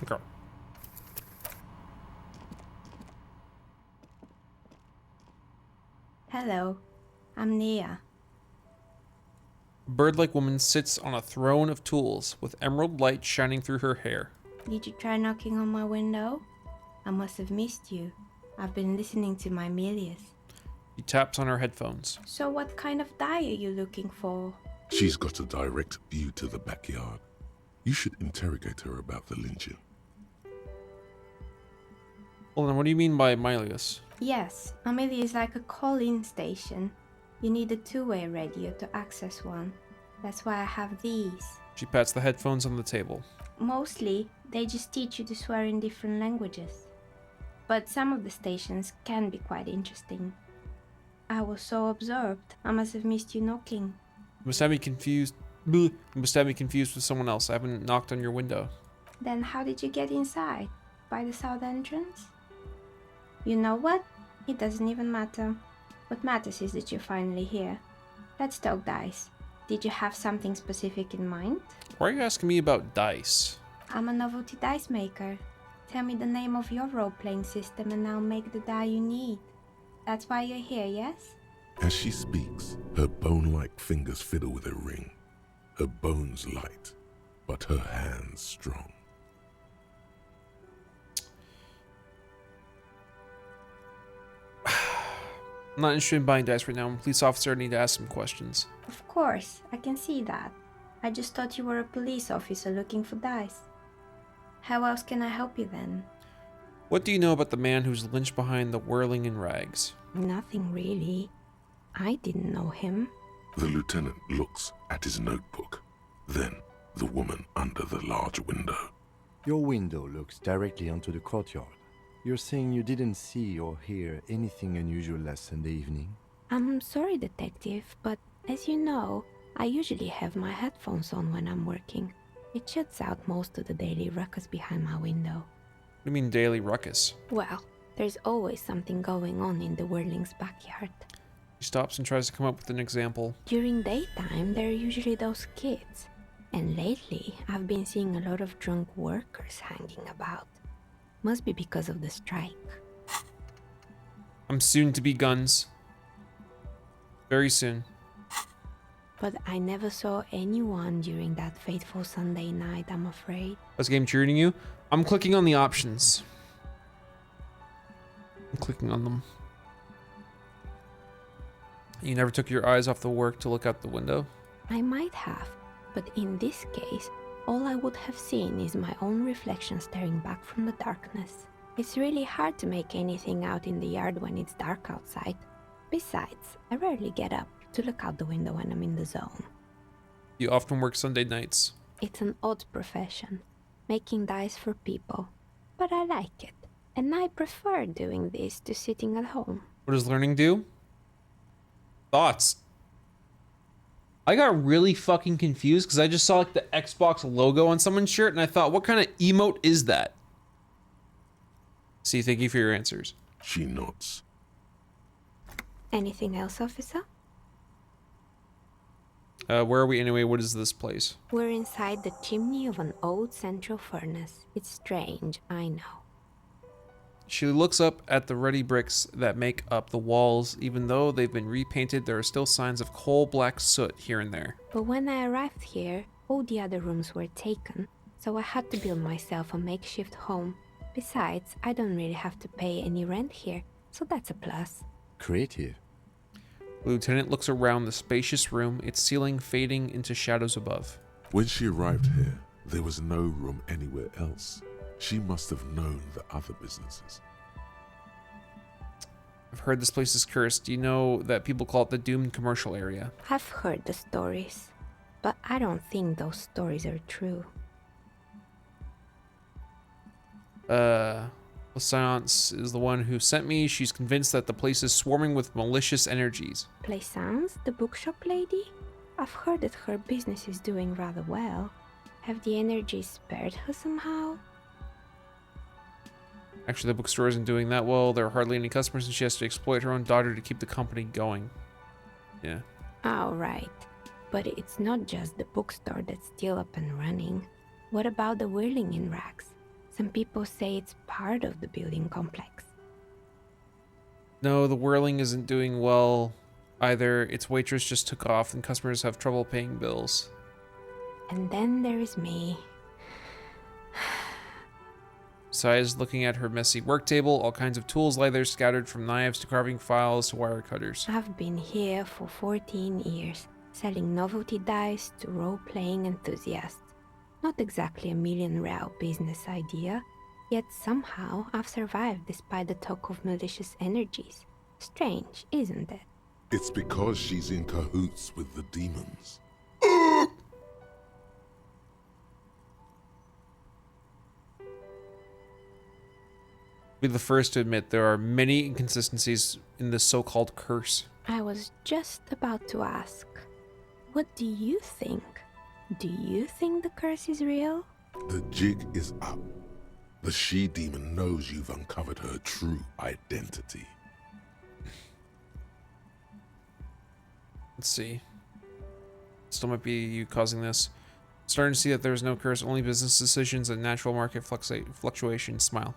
Okay. Hello, I'm Nia. Bird-like woman sits on a throne of tools with emerald light shining through her hair. Did you try knocking on my window? I must have missed you. I've been listening to my Melius. She taps on her headphones. So what kind of dye are you looking for? She's got a direct view to the backyard. You should interrogate her about the lynching. Hold on, what do you mean by Milius? Yes, Amelia is like a call-in station. You need a two-way radio to access one. That's why I have these. She pats the headphones on the table. Mostly, they just teach you to swear in different languages. But some of the stations can be quite interesting. I was so absorbed, I must have missed you knocking. You must have me confused. You must have me confused with someone else. I haven't knocked on your window. Then how did you get inside? By the south entrance? You know what? It doesn't even matter. What matters is that you're finally here. Let's talk dice. Did you have something specific in mind? Why are you asking me about dice? I'm a novelty dice maker. Tell me the name of your role-playing system and I'll make the die you need. That's why you're here, yes? As she speaks, her bone-like fingers fiddle with a ring. Her bones light, but her hands strong. I'm not interested in buying dice right now. I'm a police officer. I need to ask some questions. Of course, I can see that. I just thought you were a police officer looking for dice. How else can I help you then? What do you know about the man who's lynched behind the whirling in rags? Nothing really. I didn't know him. The lieutenant looks at his notebook. Then, the woman under the large window. Your window looks directly onto the courtyard. You're saying you didn't see or hear anything unusual last Sunday evening? I'm sorry, detective, but as you know, I usually have my headphones on when I'm working. It shuts out most of the daily ruckus behind my window. What do you mean daily ruckus? Well, there's always something going on in the Whirling's backyard. He stops and tries to come up with an example. During daytime, there are usually those kids. And lately, I've been seeing a lot of drunk workers hanging about. Must be because of the strike. I'm soon to be guns. Very soon. But I never saw anyone during that fateful Sunday night, I'm afraid. Was game treating you? I'm clicking on the options. I'm clicking on them. You never took your eyes off the work to look out the window? I might have, but in this case, all I would have seen is my own reflection staring back from the darkness. It's really hard to make anything out in the yard when it's dark outside. Besides, I rarely get up to look out the window when I'm in the zone. You often work Sunday nights. It's an odd profession, making dice for people, but I like it, and I prefer doing this to sitting at home. What does learning do? Thoughts? I got really fucking confused because I just saw like the Xbox logo on someone's shirt and I thought, what kind of emote is that? See, thank you for your answers. She nods. Anything else, officer? Where are we anyway? What is this place? We're inside the chimney of an old central furnace. It's strange, I know. She looks up at the ruddy bricks that make up the walls. Even though they've been repainted, there are still signs of coal-black soot here and there. But when I arrived here, all the other rooms were taken, so I had to build myself a makeshift home. Besides, I don't really have to pay any rent here, so that's a plus. Creative. The lieutenant looks around the spacious room, its ceiling fading into shadows above. When she arrived here, there was no room anywhere else. She must have known the other businesses. I've heard this place is cursed. Do you know that people call it the doomed commercial area? I've heard the stories, but I don't think those stories are true. Plaisance is the one who sent me. She's convinced that the place is swarming with malicious energies. Plaisance, the bookshop lady? I've heard that her business is doing rather well. Have the energies spared her somehow? Actually, the bookstore isn't doing that well. There are hardly any customers and she has to exploit her own daughter to keep the company going. Yeah. Oh, right. But it's not just the bookstore that's still up and running. What about the whirling in rags? Some people say it's part of the building complex. No, the whirling isn't doing well either. Its waitress just took off and customers have trouble paying bills. And then there is me. Besides looking at her messy work table, all kinds of tools lie there scattered from knives to carving files to wire cutters. I've been here for 14 years, selling novelty dice to role-playing enthusiasts. Not exactly a million-real business idea, yet somehow I've survived despite the talk of malicious energies. Strange, isn't it? It's because she's in cahoots with the demons. Be the first to admit there are many inconsistencies in this so-called curse. I was just about to ask, what do you think? Do you think the curse is real? The jig is up. The she-demon knows you've uncovered her true identity. Let's see. Still might be you causing this. Starting to see that there's no curse, only business decisions and natural market fluctuations. Smile.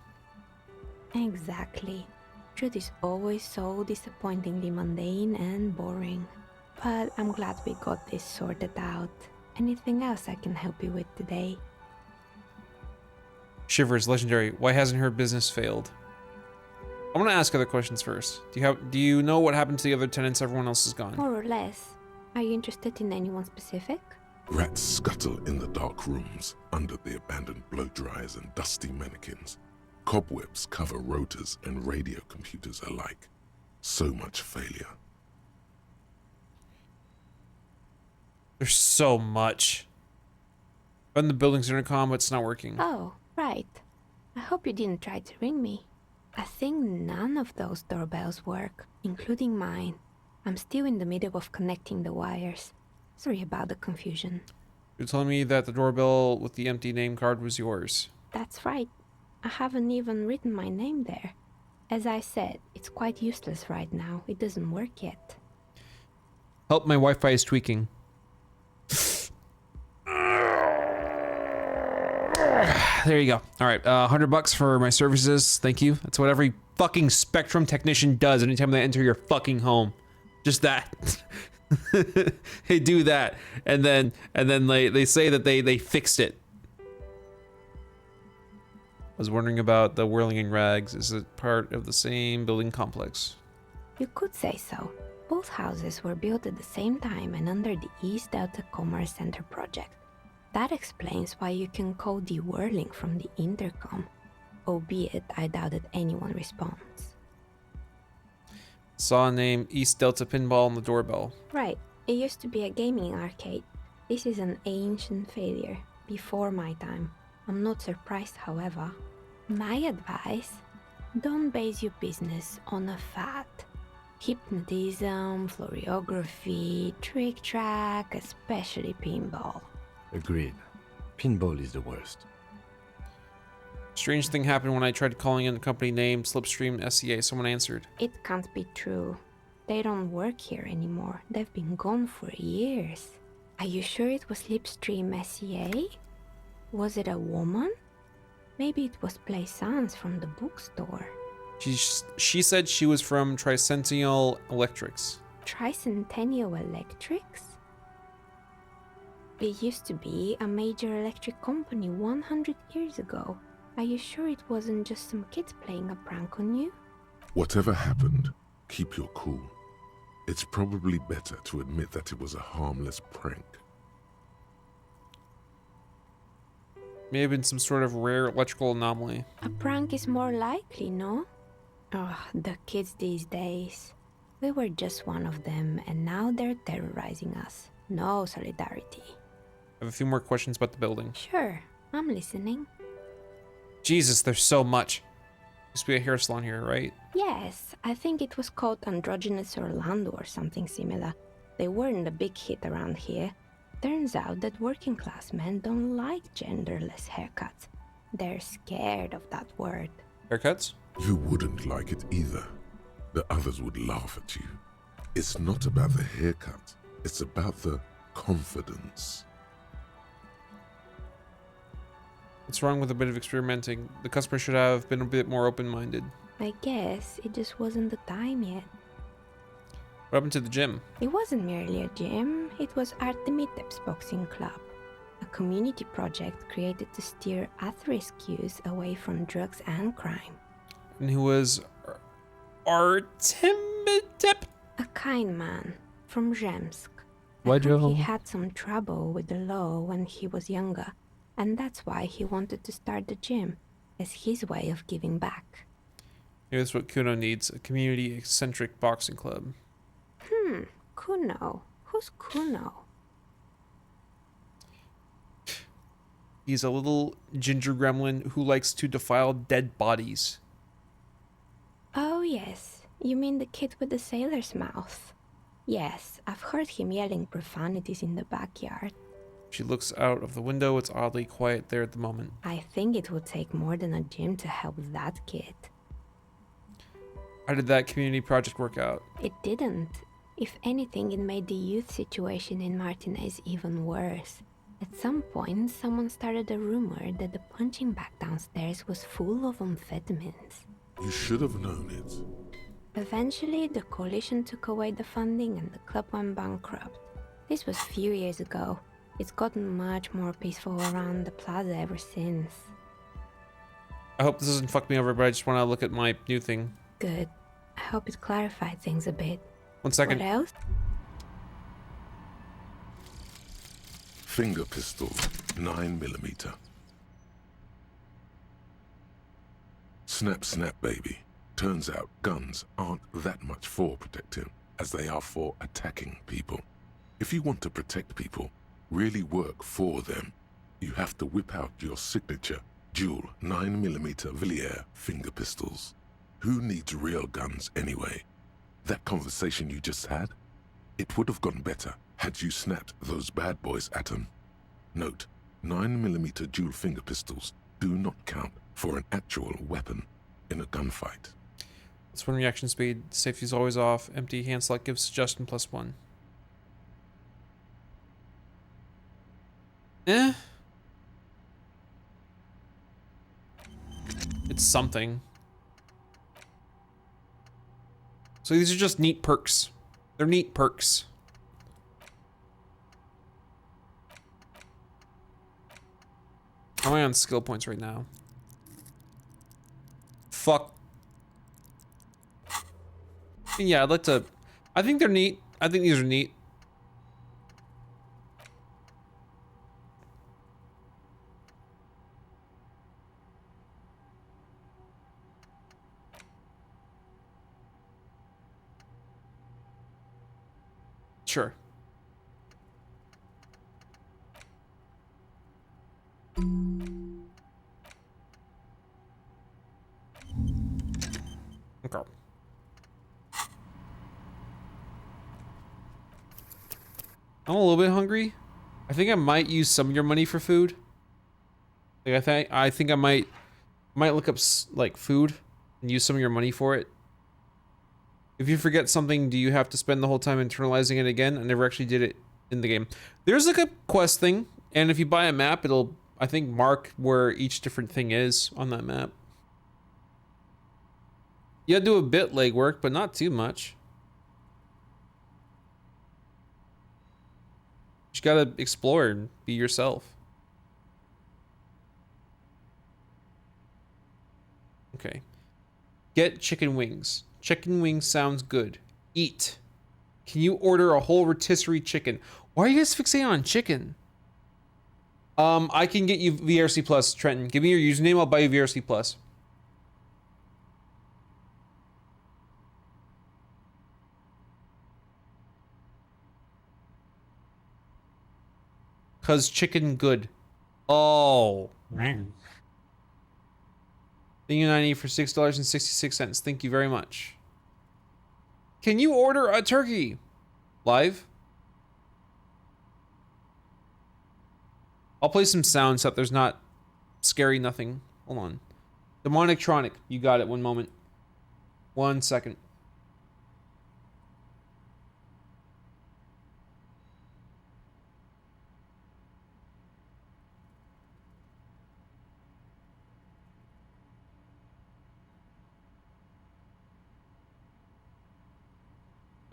Exactly. Truth is always so disappointingly mundane and boring. But I'm glad we got this sorted out. Anything else I can help you with today? Shivers, legendary. Why hasn't her business failed? I want to ask other questions first. Do you know what happened to the other tenants? Everyone else is gone. More or less. Are you interested in anyone specific? Rats scuttle in the dark rooms, under the abandoned blow dryers and dusty mannequins. Cobwebs cover rotors and radio computers alike. So much failure. There's so much. Run the building's intercom, but it's not working. Oh, right. I hope you didn't try to ring me. I think none of those doorbells work, including mine. I'm still in the middle of connecting the wires. Sorry about the confusion. You're telling me that the doorbell with the empty name card was yours? That's right. I haven't even written my name there. As I said, it's quite useless right now. It doesn't work yet. Help, my Wi-Fi is tweaking. There you go. All right, $100 for my services. Thank you. That's what every fucking Spectrum technician does anytime they enter your fucking home. Just that. They do that, and then they say that they fixed it. I was wondering about the whirling in rags. Is it part of the same building complex? You could say so. Both houses were built at the same time and under the East Delta Commerce Center project. That explains why you can call the whirling from the intercom, albeit I doubt that anyone responds. Saw a name East Delta Pinball on the doorbell. Right. It used to be a gaming arcade. This is an ancient failure, before my time. I'm not surprised, however. My advice, don't base your business on a fad. Hypnotism, fluorography, trick-track, especially pinball. Agreed. Pinball is the worst. Strange thing happened when I tried calling in the company name, Slipstream SEA. Someone answered. It can't be true. They don't work here anymore. They've been gone for years. Are you sure it was Slipstream SEA? Was it a woman? Maybe it was Plaisance from the bookstore. She said she was from Tricentennial Electrics. Tricentennial Electrics? It used to be a major electric company 100 years ago. Are you sure it wasn't just some kids playing a prank on you? Whatever happened, keep your cool. It's probably better to admit that it was a harmless prank. May have been some sort of rare electrical anomaly. A prank is more likely, no? Oh, the kids these days. We were just one of them, and now they're terrorizing us. No solidarity. I have a few more questions about the building. Sure, I'm listening. Jesus, there's so much. Used to be a hair salon here, right? Yes, I think it was called Androgynous Orlando or something similar. They weren't a big hit around here. Turns out that working class men don't like genderless haircuts. They're scared of that word. Haircuts? You wouldn't like it either. The others would laugh at you. It's not about the haircut. It's about the confidence. What's wrong with a bit of experimenting? The customer should have been a bit more open-minded. I guess it just wasn't the time yet. What happened to the gym? It wasn't merely a gym, it was Artemitep's boxing club. A community project created to steer at-risk youth away from drugs and crime. And who was Artemitep? A kind man from Zemsk. Why'd you? He had some trouble with the law when he was younger, and that's why he wanted to start the gym, as his way of giving back. Maybe that's what Kuno needs, a community-eccentric boxing club. Kuno. Who's Kuno? He's a little ginger gremlin who likes to defile dead bodies. Oh yes, you mean the kid with the sailor's mouth. Yes, I've heard him yelling profanities in the backyard. She looks out of the window. It's oddly quiet there at the moment. I think it would take more than a gym to help that kid. How did that community project work out? It didn't. If anything, it made the youth situation in Martinez even worse. At some point, someone started a rumor that the punching bag downstairs was full of amphetamines. You should have known it. Eventually, the coalition took away the funding and the club went bankrupt. This was a few years ago. It's gotten much more peaceful around the plaza ever since. I hope this doesn't fuck me over, but I just want to look at my new thing. Good. I hope it clarified things a bit. 1 second. What else? Finger pistol, 9mm. Snap, snap, baby. Turns out guns aren't that much for protecting as they are for attacking people. If you want to protect people, really work for them, you have to whip out your signature dual 9mm Villiers finger pistols. Who needs real guns anyway? That conversation you just had? It would have gone better had you snapped those bad boys at them. Note, 9mm dual finger pistols do not count for an actual weapon in a gunfight. That's one reaction speed. Safety's always off. Empty hand select gives suggestion +1. It's something. So these are just neat perks. They're neat perks. How am I on skill points right now? Fuck. Yeah, I'd like to... I think they're neat. I think these are neat. Sure. Okay. I'm a little bit hungry. I think I might use some of your money for food. Like I think I might look up like food and use some of your money for it. If you forget something, do you have to spend the whole time internalizing it again? I never actually did it in the game. There's like a quest thing, and if you buy a map, it'll, I think, mark where each different thing is on that map. You gotta do a bit legwork, but not too much. You just gotta explore and be yourself. Okay. Get chicken wings. Chicken wings sounds good. Eat. Can you order a whole rotisserie chicken? Why are you guys fixating on chicken? I can get you VRC Plus, Trenton. Give me your username, I'll buy you VRC Plus. Cause chicken good. Oh. Thank you, 90 for $6.66. Thank you very much. Can you order a turkey? Live? I'll play some sounds up. There's not scary nothing. Hold on. Demonictronic. You got it. One moment. 1 second.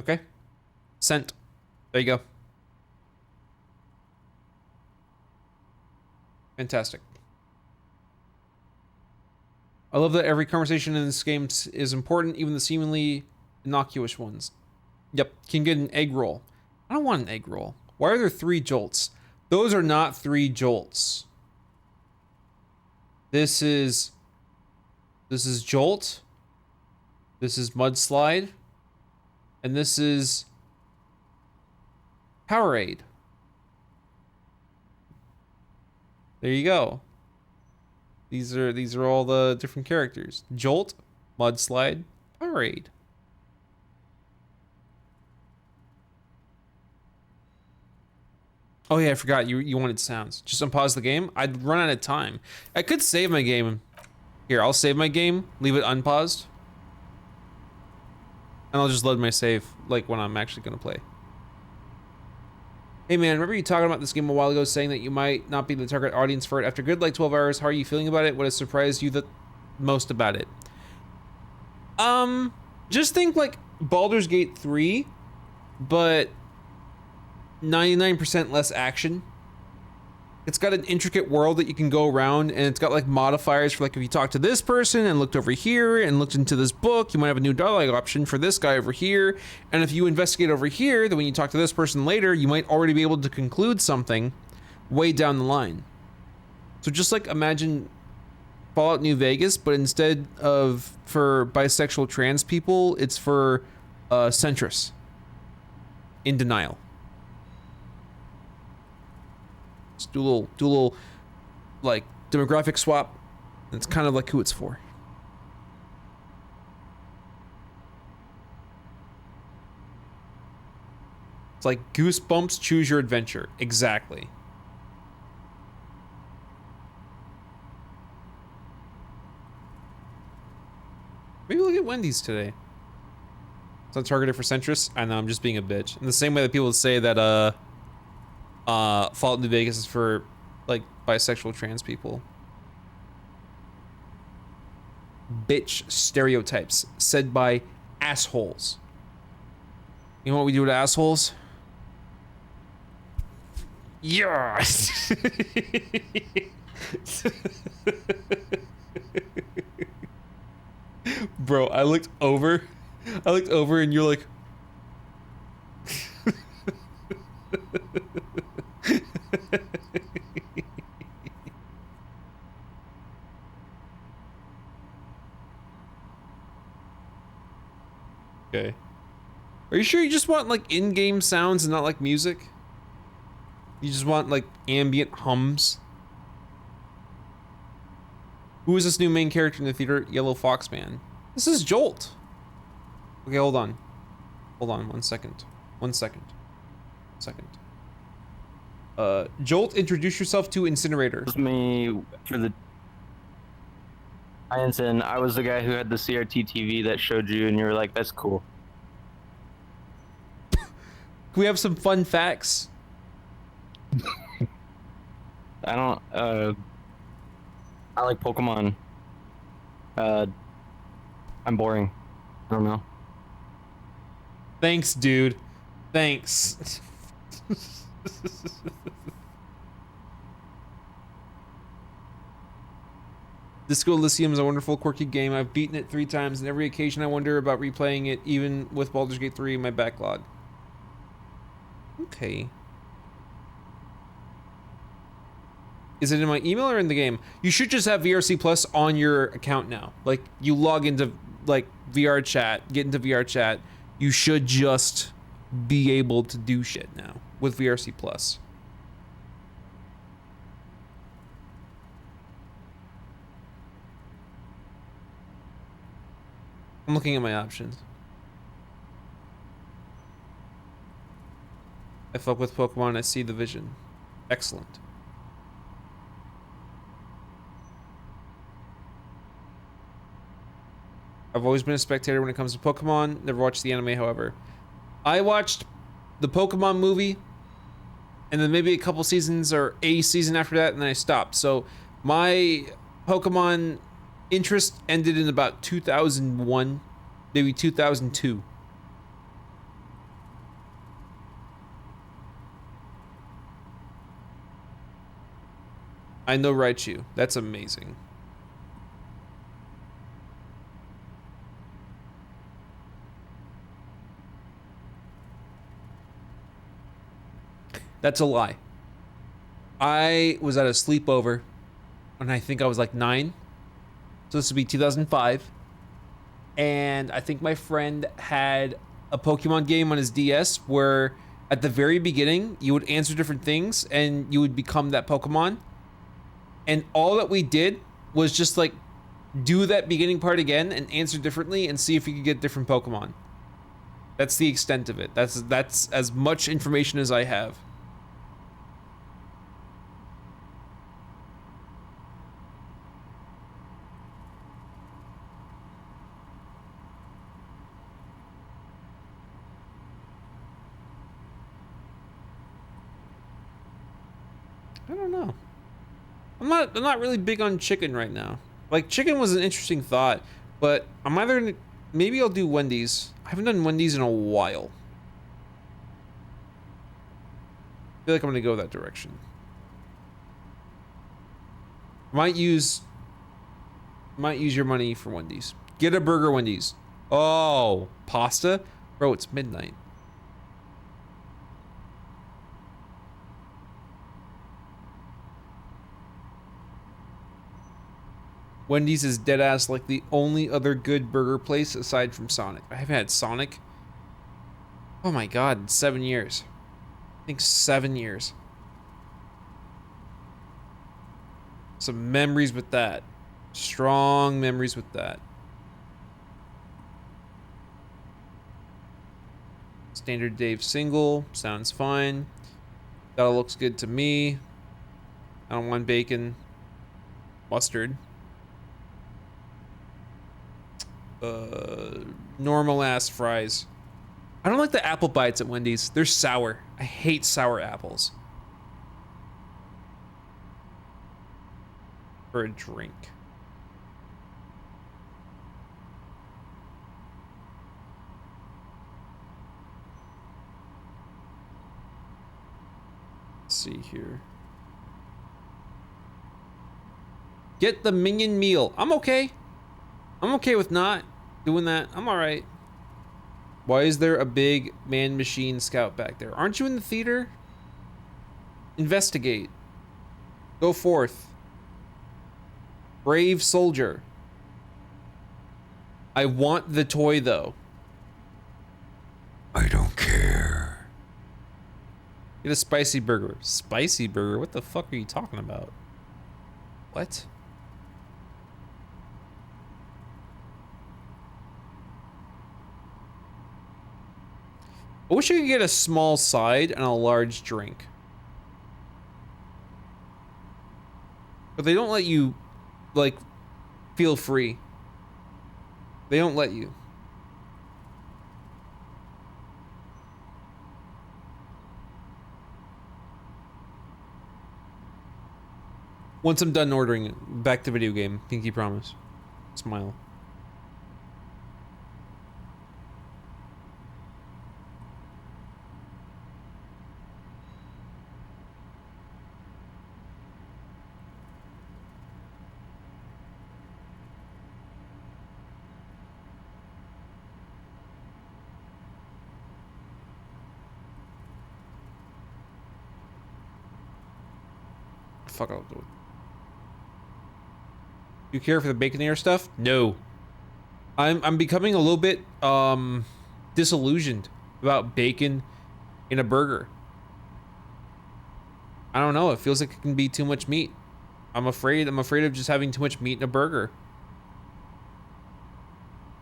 Okay. Sent. There you go. Fantastic. I love that every conversation in this game is important, even the seemingly innocuous ones. Yep, can get an egg roll. I don't want an egg roll. Why are there 3 jolts? Those are not 3 jolts. This is jolt. This is mudslide. And this is Powerade. There you go. These are all the different characters. Jolt, Mudslide, Powerade. Oh yeah, I forgot you wanted sounds. Just unpause the game. I'd run out of time. I could save my game. Here, I'll save my game, leave it unpaused. And I'll just load my save like when I'm actually gonna play. Hey man, remember you talking about this game a while ago, saying that you might not be the target audience for it. After good like 12 hours, how are you feeling about it? What has surprised you the most about it? Just think like Baldur's Gate 3, but 99% less action. It's got an intricate world that you can go around, and it's got like modifiers for like if you talk to this person and looked over here and looked into this book, you might have a new dialogue option for this guy over here. And if you investigate over here, then when you talk to this person later, you might already be able to conclude something way down the line. So just like imagine Fallout New Vegas, but instead of for bisexual trans people, it's for centrists in denial. Just do a little like demographic swap. It's kind of like who it's for. It's like Goosebumps, choose your adventure. Exactly. Maybe look at Wendy's today. It's not targeted for centrists. I know, I'm just being a bitch. In the same way that people say that Fallout New Vegas is for like bisexual trans people. Bitch stereotypes said by assholes. You know what we do to assholes? Yeah. Bro, I looked over and you're like okay. Are you sure you just want like in-game sounds and not like music? You just want like ambient hums? Who is this new main character in the theater? Yellow Fox Man. This is Jolt. Okay, hold on. Hold on 1 second. 1 second. Second. Jolt, introduce yourself to Incinerator. It was me for the Ensign. I was the guy who had the CRT TV that showed you, and you were like, "That's cool." Can we have some fun facts? I don't. I like Pokemon. I'm boring. I don't know. Thanks, dude. Thanks. Disco Elysium is a wonderful, quirky game. I've beaten it 3 times, and every occasion I wonder about replaying it, even with Baldur's Gate 3 in my backlog. Okay. Is it in my email or in the game? You should just have VRC Plus on your account now. Like, you log into, like, VR chat, get into VR chat. You should just be able to do shit now with VRC Plus. I'm looking at my options. I fuck with Pokemon, I see the vision. Excellent. I've always been a spectator when it comes to Pokemon. Never watched the anime, however. I watched the Pokemon movie, and then maybe a couple seasons or a season after that, and then I stopped. So my Pokemon interest ended in about 2001, maybe 2002. I know Raichu. That's amazing. That's a lie. I was at a sleepover when I think I was like 9. So this would be 2005. And I think my friend had a Pokemon game on his DS where at the very beginning, you would answer different things and you would become that Pokemon. And all that we did was just like do that beginning part again and answer differently and see if you could get different Pokemon. That's the extent of it. That's as much information as I have. I don't know. I'm not really big on chicken right now. Like, chicken was an interesting thought, but I'm either maybe I'll do Wendy's. I haven't done Wendy's in a while. I feel like I'm gonna go that direction. Might use your money for Wendy's. Get a burger Wendy's. Oh, pasta? Bro, it's midnight. Wendy's is deadass like the only other good burger place aside from Sonic. I haven't had Sonic. Oh my god, 7 years. I think 7 years. Some memories with that. Strong memories with that. Standard Dave single. Sounds fine. That all looks good to me. I don't want bacon. Mustard. Normal ass fries. I don't like the apple bites at Wendy's. They're sour. I hate sour apples. For a drink. Let's see here. Get the minion meal. I'm okay. I'm okay with not doing that. I'm alright. Why is there a big man-machine scout back there? Aren't you in the theater? Investigate. Go forth. Brave soldier. I want the toy, though. I Get a spicy burger. Spicy burger? What the fuck are you talking about? What? I wish I could get a small side and a large drink. But they don't let you, like, feel free. They don't let you. Once I'm done ordering, back to video game. Pinky promise. Smile. Fuck, I'll do it. You care for the Baconair stuff? No. I'm becoming a little bit disillusioned about bacon in a burger. I don't know, it feels like it can be too much meat. I'm afraid of just having too much meat in a burger.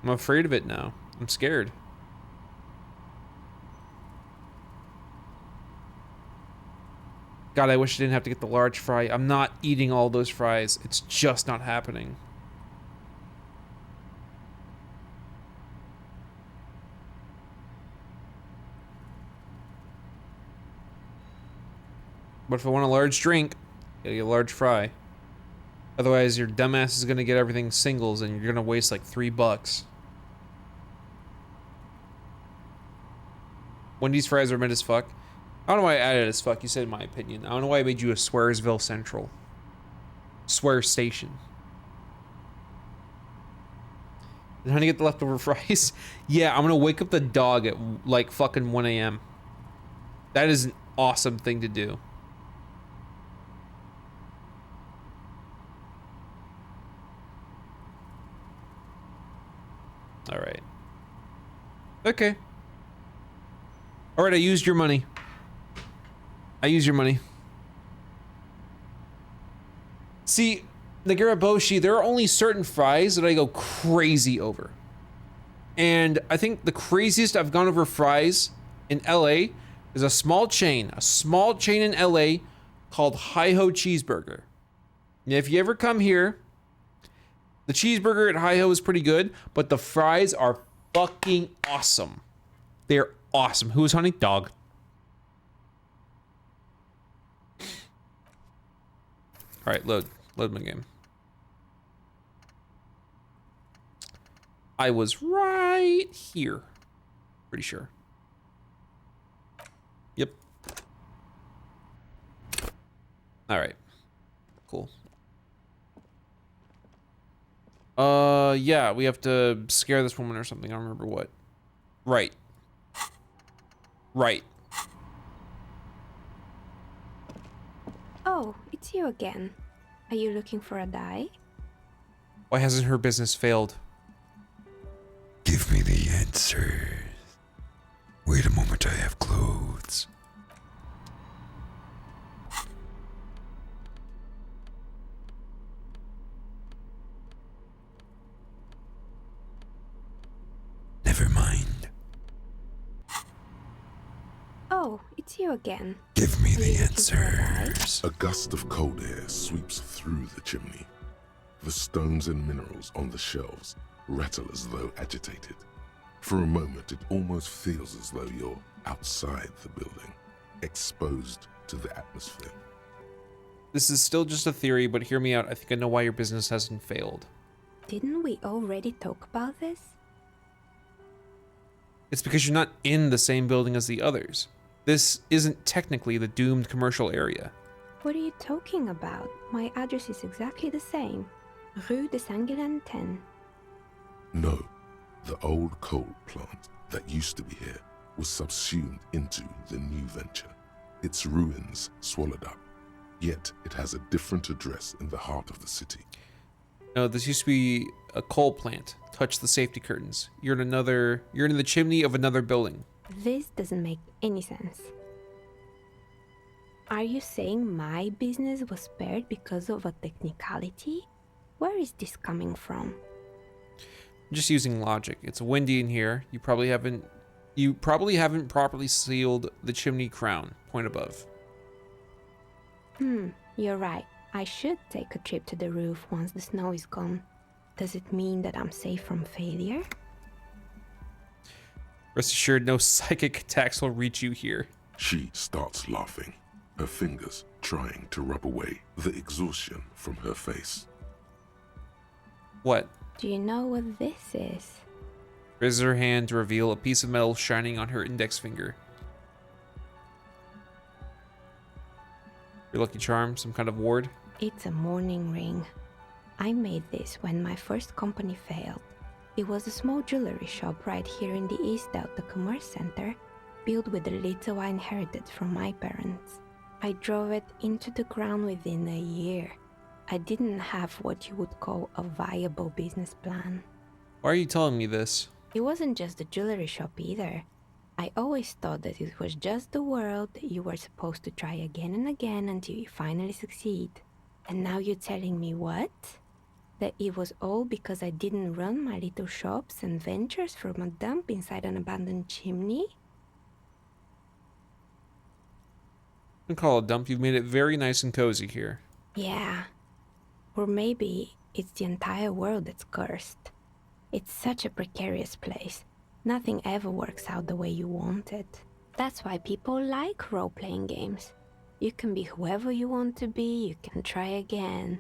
I'm afraid of it now. I'm scared. God, I wish I didn't have to get the large fry. I'm not eating all those fries. It's just not happening. But if I want a large drink, I gotta get a large fry. Otherwise, your dumbass is gonna get everything singles and you're gonna waste like $3. Wendy's fries are mid as fuck. I don't know why I added as fuck, you said my opinion. I don't know why I made you a Swearsville Central. Swear Station. And how to get the leftover fries? Yeah, I'm gonna wake up the dog at like fucking 1 a.m. That is an awesome thing to do. Alright. Okay. Alright, I used your money. I use your money. See, Nagaraboshi, there are only certain fries that I go crazy over. And I think the craziest I've gone over fries in LA is a small chain in LA called Hi-Ho Cheeseburger. Now, if you ever come here, the cheeseburger at Hi-Ho is pretty good, but the fries are fucking awesome. They're awesome. Who is hunting? Dog. All right, load my game. I was right here. Pretty sure. Yep. All right. Cool. Yeah, we have to scare this woman or something. I don't remember what. Right. Right. Oh, it's you again. Are you looking for a dye? Why hasn't her business failed? Give me the answers. Wait a moment, I have clothes. Never mind. Oh, it's you again. Give me the answers. A gust of cold air sweeps through the chimney. The stones and minerals on the shelves rattle as though agitated. For a moment, it almost feels as though you're outside the building, exposed to the atmosphere. This is still just a theory, but hear me out. I think I know why your business hasn't failed. Didn't we already talk about this? It's because you're not in the same building as the others. This isn't technically the doomed commercial area. What are you talking about? My address is exactly the same. Rue de Saint-Guelain 10. No, the old coal plant that used to be here was subsumed into the new venture. Its ruins swallowed up. Yet it has a different address in the heart of the city. No, this used to be a coal plant. Touch the safety curtains. You're in the chimney of another building. This doesn't make any sense. Are you saying my business was spared because of a technicality? Where is this coming from? I'm just using logic. It's windy in here. You probably haven't properly sealed the chimney crown. Point above. You're right. I should take a trip to the roof once the snow is gone. Does it mean that I'm safe from failure? Rest assured, no psychic attacks will reach you here. She starts laughing, her fingers trying to rub away the exhaustion from her face. What? Do you know what this is? Raises her hand to reveal a piece of metal shining on her index finger. Your lucky charm, some kind of ward? It's a mourning ring. I made this when my first company failed. It was a small jewelry shop right here in the East Out, the Commerce Center, built with the little I inherited from my parents. I drove it into the ground within a year. I didn't have what you would call a viable business plan. Why are you telling me this? It wasn't just the jewelry shop either. I always thought that it was just the world that you were supposed to try again and again until you finally succeed. And now you're telling me what? That it was all because I didn't run my little shops and ventures from a dump inside an abandoned chimney? I don't call it a dump. You've made it very nice and cozy here. Yeah. Or maybe it's the entire world that's cursed. It's such a precarious place. Nothing ever works out the way you want it. That's why people like role-playing games. You can be whoever you want to be, you can try again.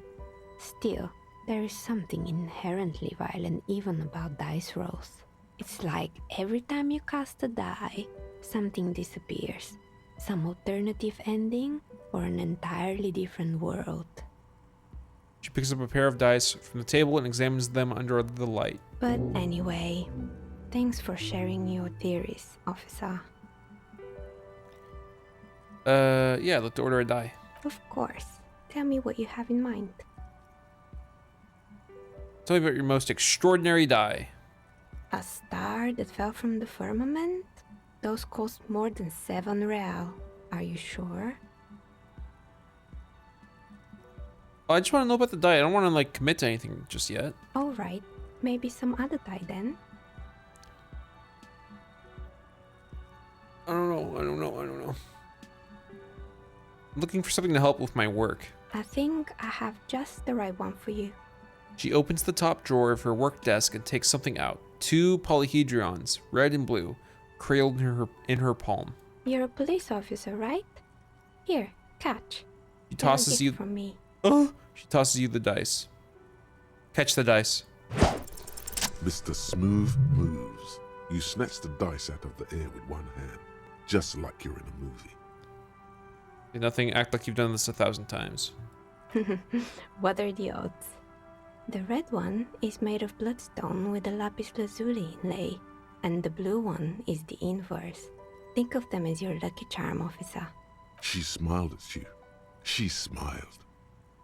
Still, there is something inherently violent even about dice rolls. It's like every time you cast a die, something disappears. Some alternative ending, or an entirely different world. She picks up a pair of dice from the table and examines them under the light. But anyway, thanks for sharing your theories, officer. Yeah, I'd like to order a die. Of course. Tell me what you have in mind. Tell me about your most extraordinary die. A star that fell from the firmament? Those cost more than 7 real. Are you sure? I just want to know about the die. I don't want to like commit to anything just yet. Alright, maybe some other die then. I don't know. I'm looking for something to help with my work. I think I have just the right one for you. She opens the top drawer of her work desk and takes something out. 2 polyhedrons, red and blue, cradled in her palm. You're a police officer, right? Here, catch. She tosses you from me. Oh! She tosses you the dice. Catch the dice. Mr. Smooth moves. You snatch the dice out of the air with one hand, just like you're in a movie. Do nothing, act like you've done this 1,000 times. What are the odds? The red one is made of bloodstone with a lapis lazuli inlay, and the blue one is the inverse. Think of them as your lucky charm, officer. She smiled at you. She smiled.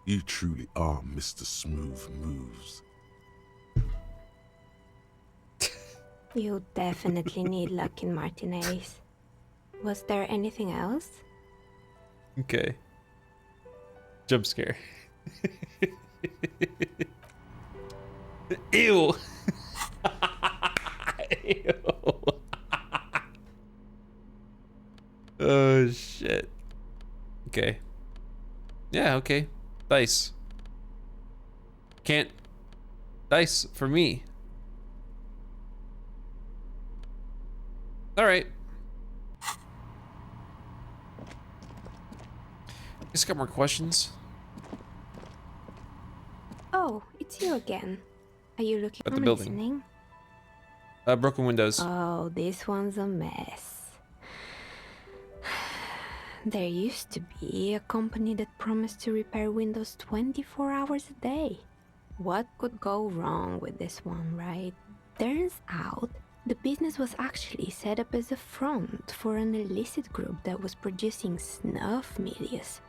You truly are Mr. Smooth Moves. You definitely need luck in Martinez. Was there anything else? Okay. Jump scare. Ew. Ew. Oh shit. Okay. Yeah, okay. Dice. Can't. Dice for me. Alright. Just got more questions. Oh, it's you again. Are you looking At the or building. listening? Broken windows. Oh, this one's a mess. There used to be a company that promised to repair windows 24 hours a day. What could go wrong with this one, right? Turns out, the business was actually set up as a front for an illicit group that was producing snuff milias.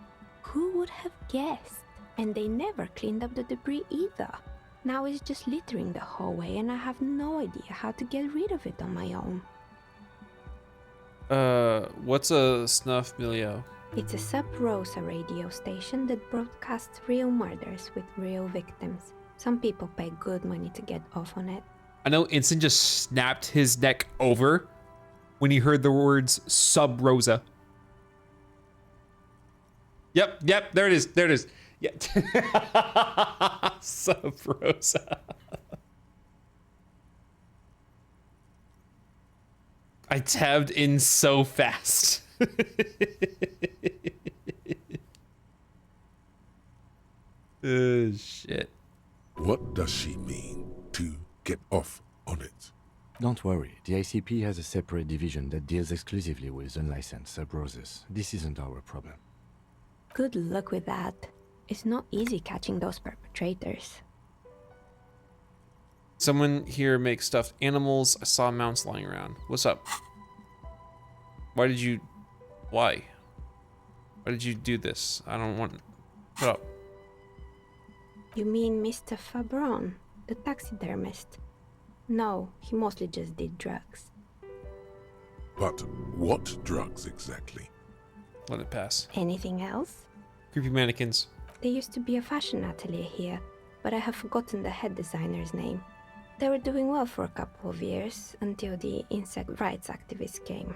Who would have guessed? And they never cleaned up the debris either. Now it's just littering the hallway and I have no idea how to get rid of it on my own. What's a snuff milio? It's a Sub Rosa radio station that broadcasts real murders with real victims. Some people pay good money to get off on it. I know Instant just snapped his neck over when he heard the words Sub Rosa. Yep, there it is. Yeah. Sub Rosa. I tabbed in so fast. Shit. What does she mean to get off on it? Don't worry, the ICP has a separate division that deals exclusively with unlicensed sub-roses. This isn't our problem. Good luck with that. It's not easy catching those perpetrators. Someone here makes stuffed animals. I saw mounts lying around. What's up? Why? Why did you do this? I don't want... Shut up. You mean Mr. Fabron, the taxidermist? No, he mostly just did drugs. But what drugs exactly? Let it pass. Anything else? Creepy mannequins. There used to be a fashion atelier here, but I have forgotten the head designer's name. They were doing well for a couple of years, until the insect rights activists came.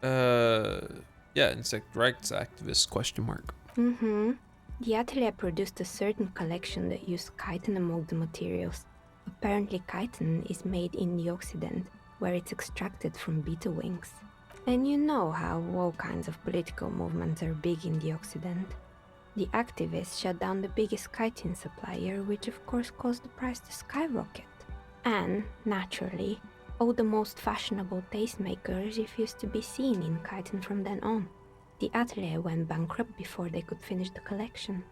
Yeah, insect rights activists, question mark. Mm-hmm. The atelier produced a certain collection that used chitin among the materials. Apparently chitin is made in the Occident, where it's extracted from beetle wings. And you know how all kinds of political movements are big in the Occident. The activists shut down the biggest chitin supplier, which of course caused the price to skyrocket. And, naturally, all the most fashionable tastemakers refused to be seen in chitin from then on. The atelier went bankrupt before they could finish the collection.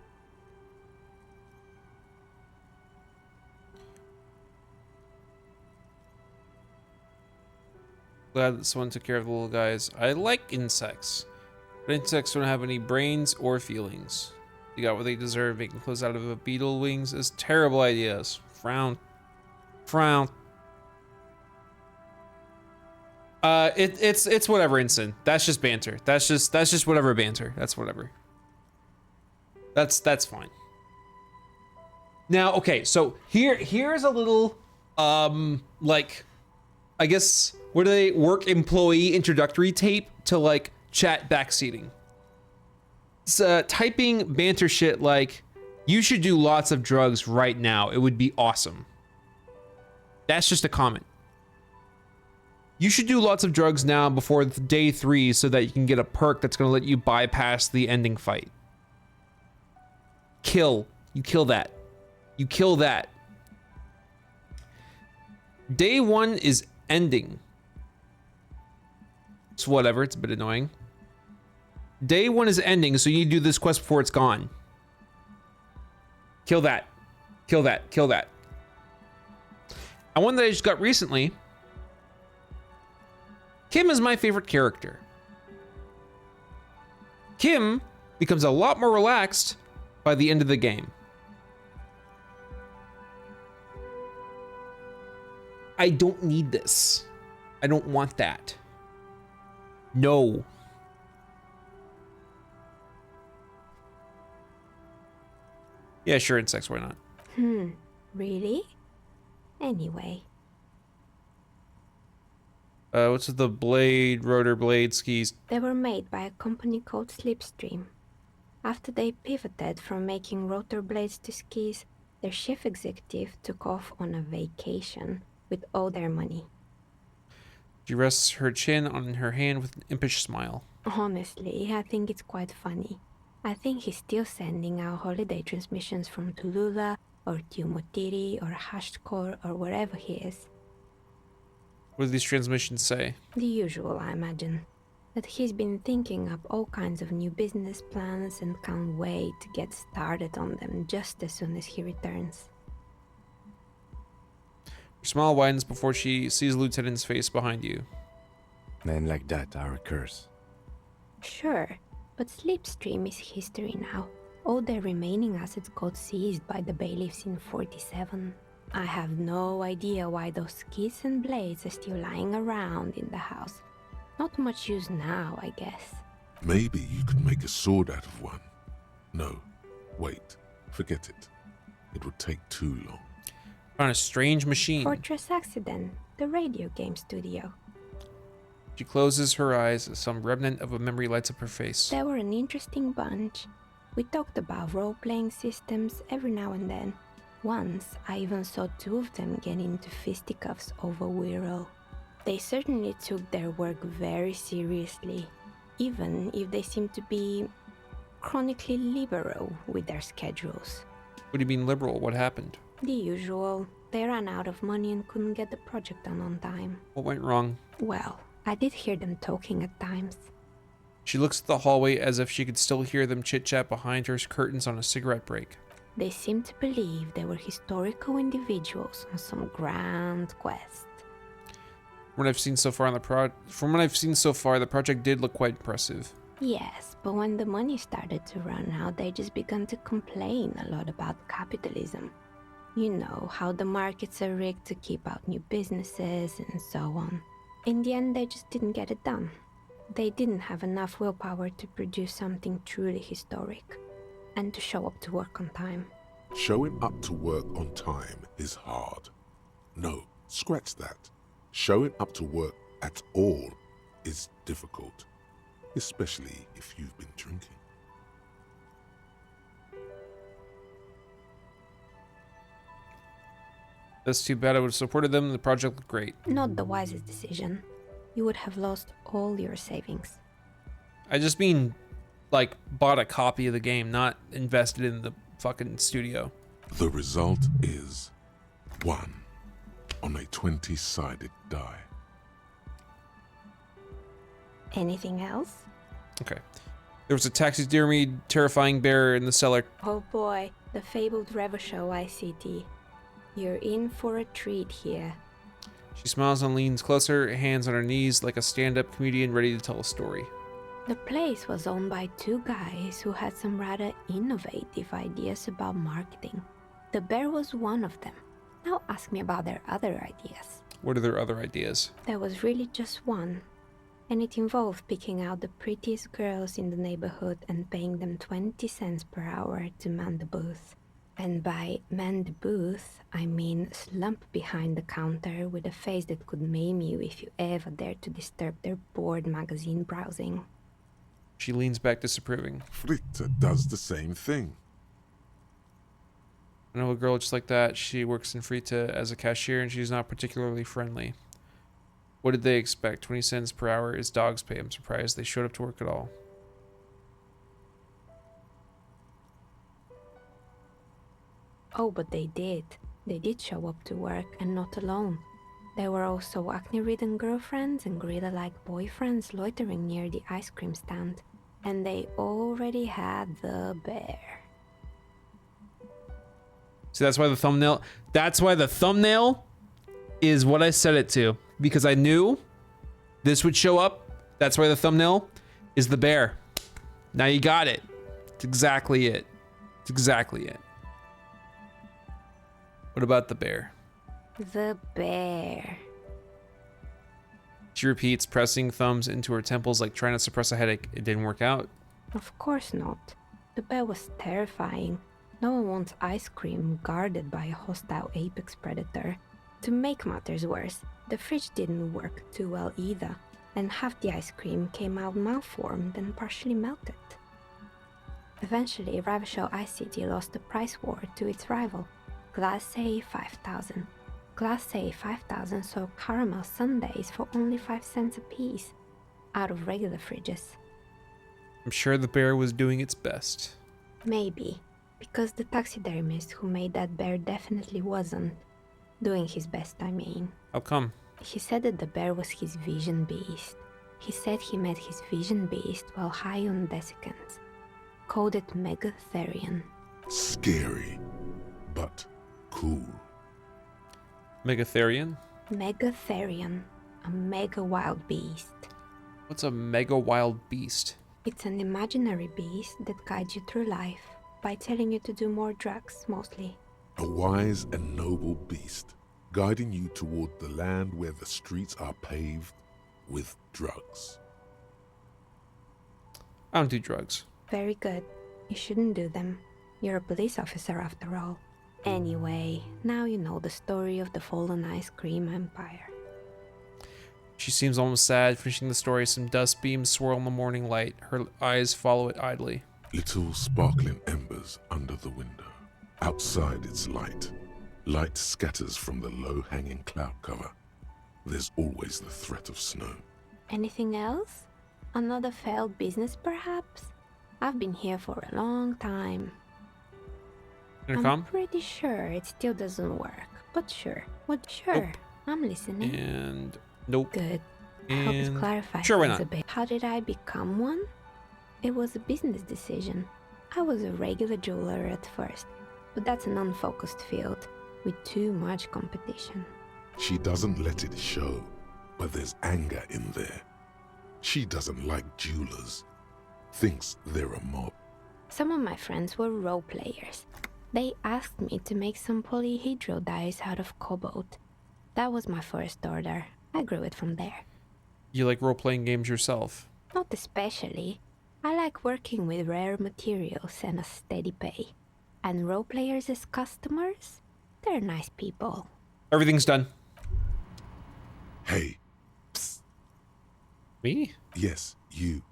Glad that someone took care of the little guys. I like insects, but insects don't have any brains or feelings. They got what they deserve. Making clothes out of a beetle wings is terrible ideas. Frown. Frown. It's whatever, Instant. That's just banter. That's just whatever banter. That's whatever. That's fine. Now, okay, so here's a little like, I guess, what do they work employee introductory tape to like chat backseating. It's typing banter shit like, you should do lots of drugs right now. It would be awesome. That's just a comment. You should do lots of drugs now before day 3 so that you can get a perk that's gonna let you bypass the ending fight. Kill. You kill that. You kill that. Day 1 is ending. It's whatever, it's a bit annoying. Day 1 is ending, so you need to do this quest before it's gone. Kill that. Kill that. Kill that. And one that I just got recently. Kim is my favorite character. Kim becomes a lot more relaxed by the end of the game. I don't need this. I don't want that. No. Yeah, sure, insects, why not? Really? Anyway. What's with the rotor blade skis? They were made by a company called Slipstream. After they pivoted from making rotor blades to skis, their chief executive took off on a vacation with all their money. She rests her chin on her hand with an impish smile. Honestly, I think it's quite funny. I think he's still sending out holiday transmissions from Tulula or Tiumotiri or Hashtkor or wherever he is. What do these transmissions say? The usual, I imagine. That he's been thinking up all kinds of new business plans and can't wait to get started on them just as soon as he returns. Her smile widens before she sees the lieutenant's face behind you. Men like that are a curse. Sure, but Slipstream is history now. All their remaining assets got seized by the bailiffs in 47. I have no idea why those skis and blades are still lying around in the house. Not much use now, I guess. Maybe you could make a sword out of one. No, wait, forget it. It would take too long. On a strange machine. Fortress Accident, the radio game studio. She closes her eyes as some remnant of a memory lights up her face. They were an interesting bunch. We talked about role-playing systems every now and then. Once, I even saw two of them get into fisticuffs over Wiro. They certainly took their work very seriously, even if they seemed to be chronically liberal with their schedules. What do you mean liberal? What happened? The usual. They ran out of money and couldn't get the project done on time. What went wrong? Well, I did hear them talking at times. She looks at the hallway as if she could still hear them chit-chat behind her curtains on a cigarette break. They seemed to believe they were historical individuals on some grand quest. From what I've seen so far, the project did look quite impressive. Yes, but when the money started to run out, they just began to complain a lot about capitalism. You know, how the markets are rigged to keep out new businesses and so on. In the end, they just didn't get it done. They didn't have enough willpower to produce something truly historic, and to show up to work on time. Showing up to work on time is hard. No, scratch that. Showing up to work at all is difficult, especially if you've been drinking. That's too bad. I would have supported them. The project looked great. Not the wisest decision. You would have lost all your savings. I just mean, like, bought a copy of the game, not invested in the fucking studio. The result is 1 on a 20-sided die. Anything else? Okay. There was a taxidermied, terrifying bear in the cellar. Oh boy, the fabled Revachol ICT. You're in for a treat here. She smiles and leans closer, hands on her knees like a stand-up comedian ready to tell a story. The place was owned by two guys who had some rather innovative ideas about marketing. The bear was one of them. Now ask me about their other ideas. What are their other ideas? There was really just one, and it involved picking out the prettiest girls in the neighborhood and paying them 20 cents per hour to man the booth. And by man the booth, I mean slump behind the counter with a face that could maim you if you ever dared to disturb their bored magazine browsing. She leans back disapproving. Fritta does the same thing. I know a girl just like that. She works in Frita as a cashier and she's not particularly friendly. What did they expect? 20 cents per hour is dog's pay. I'm surprised they showed up to work at all. Oh, but they did. They did show up to work, and not alone. There were also acne-ridden girlfriends and gorilla-like boyfriends loitering near the ice cream stand. And they already had the bear. See, that's why the thumbnail... That's why the thumbnail is what I set it to. Because I knew this would show up. That's why the thumbnail is the bear. Now you got it. It's exactly it. It's exactly it. What about the bear? The bear. She repeats, pressing thumbs into her temples like trying to suppress a headache. It didn't work out. Of course not. The bear was terrifying. No one wants ice cream guarded by a hostile apex predator. To make matters worse, the fridge didn't work too well either, and half the ice cream came out malformed and partially melted. Eventually, Revachol ICT lost the price war to its rival, Class A 5000. Class A 5000 sold caramel sundaes for only 5 cents a piece, out of regular fridges. I'm sure the bear was doing its best. Maybe, because the taxidermist who made that bear definitely wasn't. Doing his best, I mean. How come? He said that the bear was his vision beast. He said he met his vision beast while high on desiccants. Called it Megatherion. Scary, but cool. Megatherion? Megatherion, a mega wild beast. What's a mega wild beast? It's an imaginary beast that guides you through life by telling you to do more drugs, mostly. A wise and noble beast, guiding you toward the land where the streets are paved with drugs. I don't do drugs. Very good. You shouldn't do them. You're a police officer after all. Anyway, now you know the story of the fallen ice cream empire. She seems almost sad, finishing the story. Some dust beams swirl in the morning light. Her eyes follow it idly. Little sparkling embers under the window. Outside it's light. Light scatters from the low-hanging cloud cover. There's always the threat of snow. Anything else? Another failed business, perhaps? I've been here for a long time. Intercom? I'm pretty sure it still doesn't work, but sure. What? Sure. I'm listening. And nope. Good. I hope it And clarifies sure, why things not? a bit. How did I become one? It was a business decision. I was a regular jeweler at first, but that's an unfocused field with too much competition. She doesn't let it show, but there's anger in there. She doesn't like jewelers. Thinks they're a mob. Some of my friends were role players. They asked me to make some polyhedral dyes out of cobalt. That was my first order. I grew it from there. You like role-playing games yourself? Not especially. I like working with rare materials and a steady pay. And role players as customers? They're nice people. Everything's done. Hey. Psst. Me? Yes, you.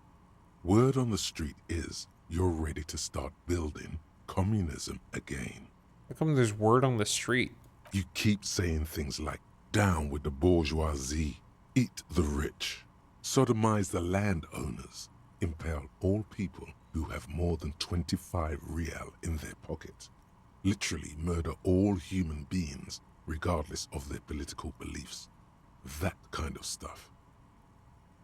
Word on the street is you're ready to start building communism again. How come there's word on the street? You keep saying things like, down with the bourgeoisie, eat the rich, sodomize the landowners, impale all people who have more than 25 real in their pocket, literally murder all human beings regardless of their political beliefs. That kind of stuff.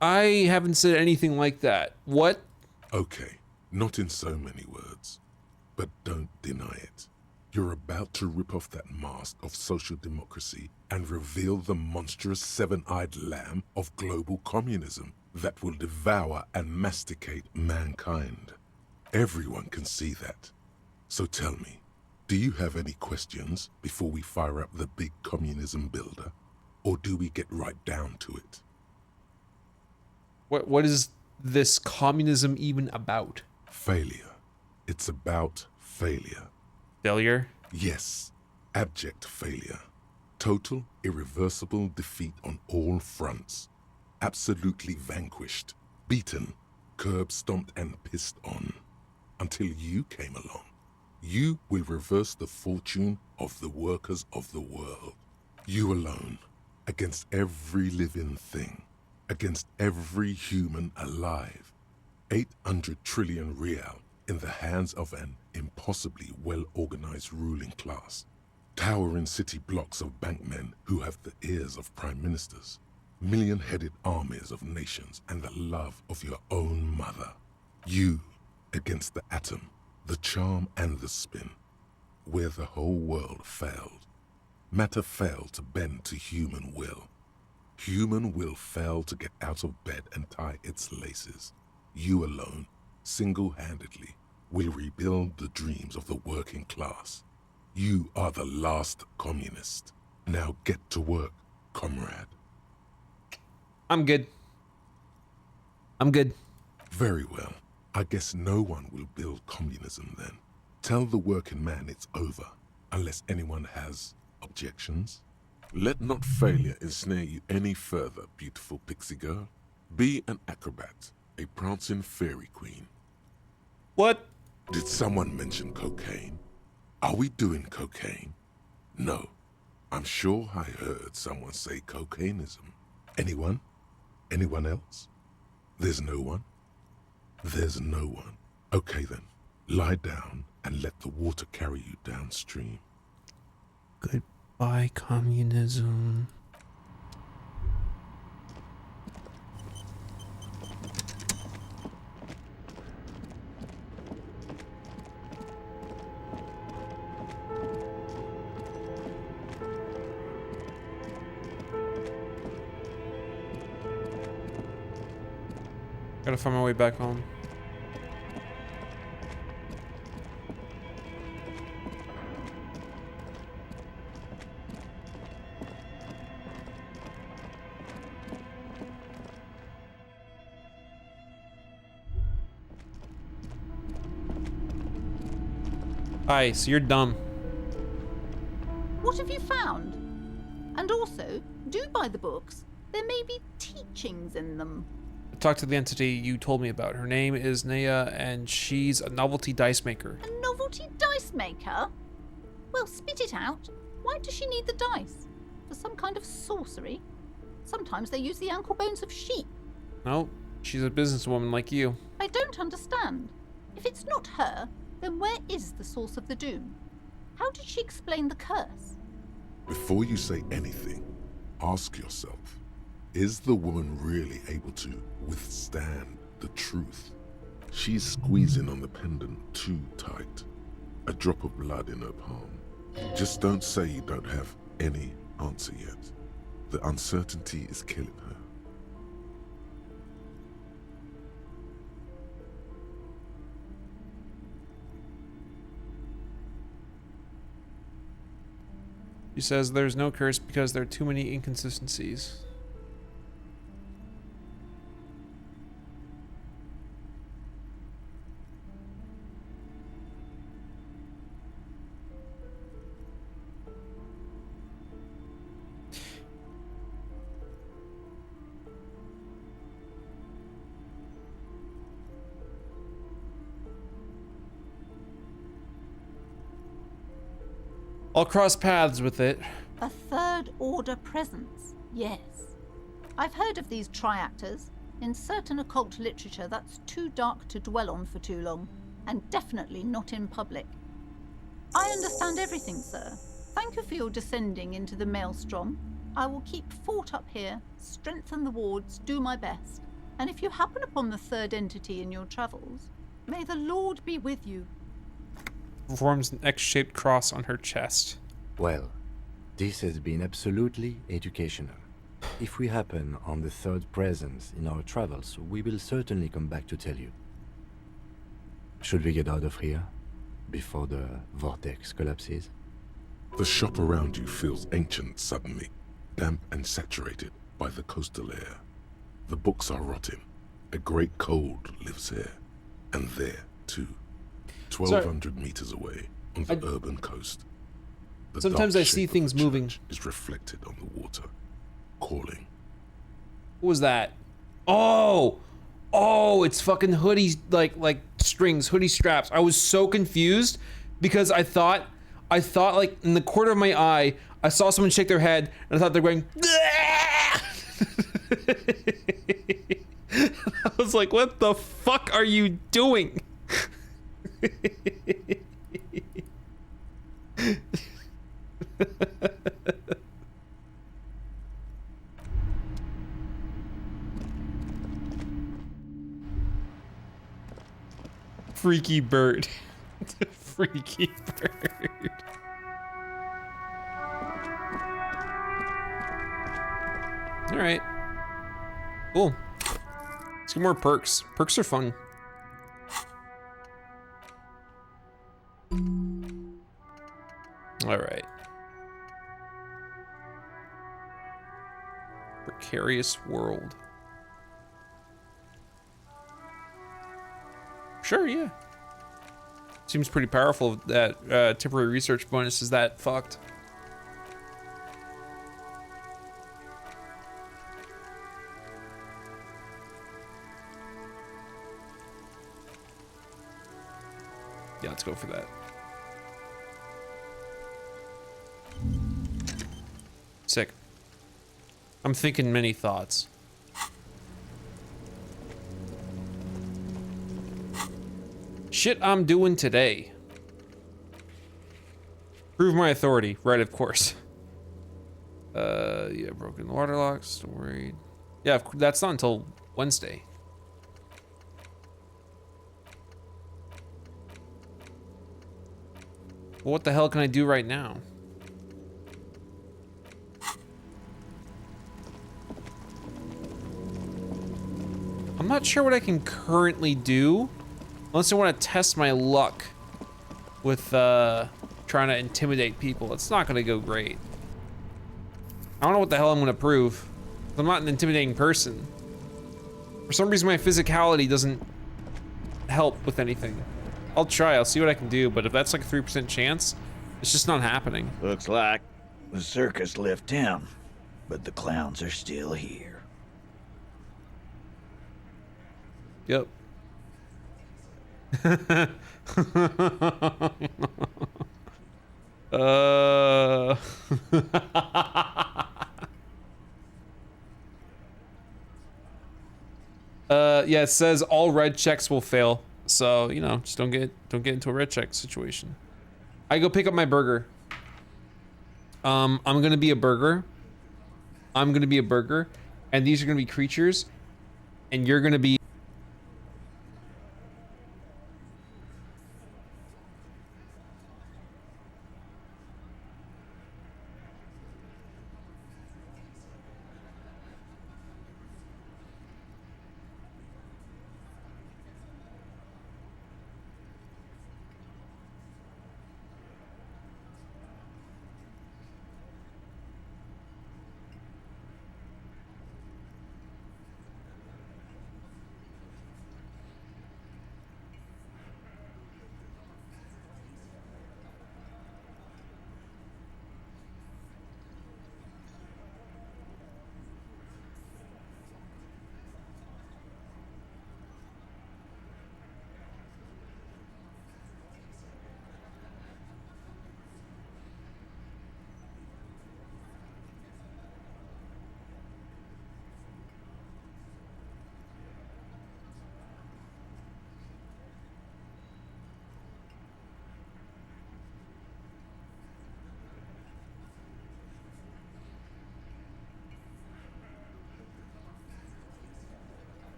I haven't said anything like that. What? Okay, not in so many words, but don't deny it. You're about to rip off that mask of social democracy and reveal the monstrous seven-eyed lamb of global communism that will devour and masticate mankind. Everyone can see that. So tell me, do you have any questions before we fire up the big communism builder? Or do we get right down to it? What is this communism even about? Failure. It's about failure. Failure? Yes, abject failure. Total, irreversible defeat on all fronts. Absolutely vanquished, beaten, curb-stomped and pissed on. Until you came along. You will reverse the fortune of the workers of the world. You alone, against every living thing, against every human alive. 800 trillion real in the hands of an impossibly well-organized ruling class. Towering city blocks of bankmen who have the ears of prime ministers. Million-headed armies of nations and the love of your own mother. You against the atom, the charm and the spin. Where the whole world failed. Matter failed to bend to human will. Human will failed to get out of bed and tie its laces. You alone, single-handedly, will rebuild the dreams of the working class. You are the last communist. Now get to work, comrade. I'm good. I'm good. Very well. I guess no one will build communism then. Tell the working man it's over, unless anyone has objections. Let not failure ensnare you any further, beautiful pixie girl. Be an acrobat, a prancing fairy queen. What? Did someone mention cocaine? Are we doing cocaine? No. I'm sure I heard someone say cocainism. Anyone? Anyone else? There's no one? There's no one. Okay then, lie down and let the water carry you downstream. Goodbye, communism. Gotta find my way back home. Aye, so you're dumb. What have you found? And also, do buy the books. There may be teachings in them. Talk to the entity you told me about. Her name is Naya, and she's a novelty dice maker. A novelty dice maker? Well, spit it out. Why does she need the dice? For some kind of sorcery? Sometimes they use the ankle bones of sheep. No, she's a businesswoman like you. I don't understand. If it's not her, then where is the source of the doom? How did she explain the curse? Before you say anything, ask yourself, is the woman really able to withstand the truth? She's squeezing on the pendant too tight. A drop of blood in her palm. Just don't say you don't have any answer yet. The uncertainty is killing her. She says there's no curse because there are too many inconsistencies. I'll cross paths with it. A third order presence, yes. I've heard of these triactors. In certain occult literature, that's too dark to dwell on for too long, and definitely not in public. I understand everything, sir. Thank you for your descending into the maelstrom. I will keep fort up here, strengthen the wards, do my best. And if you happen upon the third entity in your travels, may the Lord be with you. Performs an X-shaped cross on her chest. Well, this has been absolutely educational. If we happen on the third presence in our travels, we will certainly come back to tell you. Should we get out of here before the vortex collapses? The shop around you feels ancient suddenly, damp and saturated by the coastal air. The books are rotting. A great cold lives here, and there too. 1,200 meters away on the urban coast. The Sometimes dark I see shape of things the moving. church is reflected on the water, calling. What was that? Oh, it's fucking hoodies, like strings, hoodie straps. I was so confused because I thought like in the corner of my eye, I saw someone shake their head, and I thought they're going. I was like, what the fuck are you doing? Freaky bird. Freaky bird. All right. Cool. Let's get more perks. Perks are fun. All right. Precarious world. Sure, yeah. Seems pretty powerful. That temporary research bonus is that fucked. Yeah, let's go for that. Sick. I'm thinking many thoughts. Shit I'm doing today. Prove my authority. Right, of course. Yeah, broken water locks. Don't worry. Yeah, that's not until Wednesday. Well, what the hell can I do right now? I'm not sure what I can currently do, unless I want to test my luck with trying to intimidate people. It's not gonna go great. I don't know what the hell I'm gonna prove. I'm not an intimidating person. For some reason, my physicality doesn't help with anything. I'll try. I'll see what I can do. But if that's like a 3% chance, it's just not happening. Looks like the circus left town, but the clowns are still here. Yep. Yeah, it says all red checks will fail. So, you know, just don't get into a red check situation. I go pick up my burger. I'm gonna be a burger. I'm gonna be a burger, and these are gonna be creatures, and you're gonna be.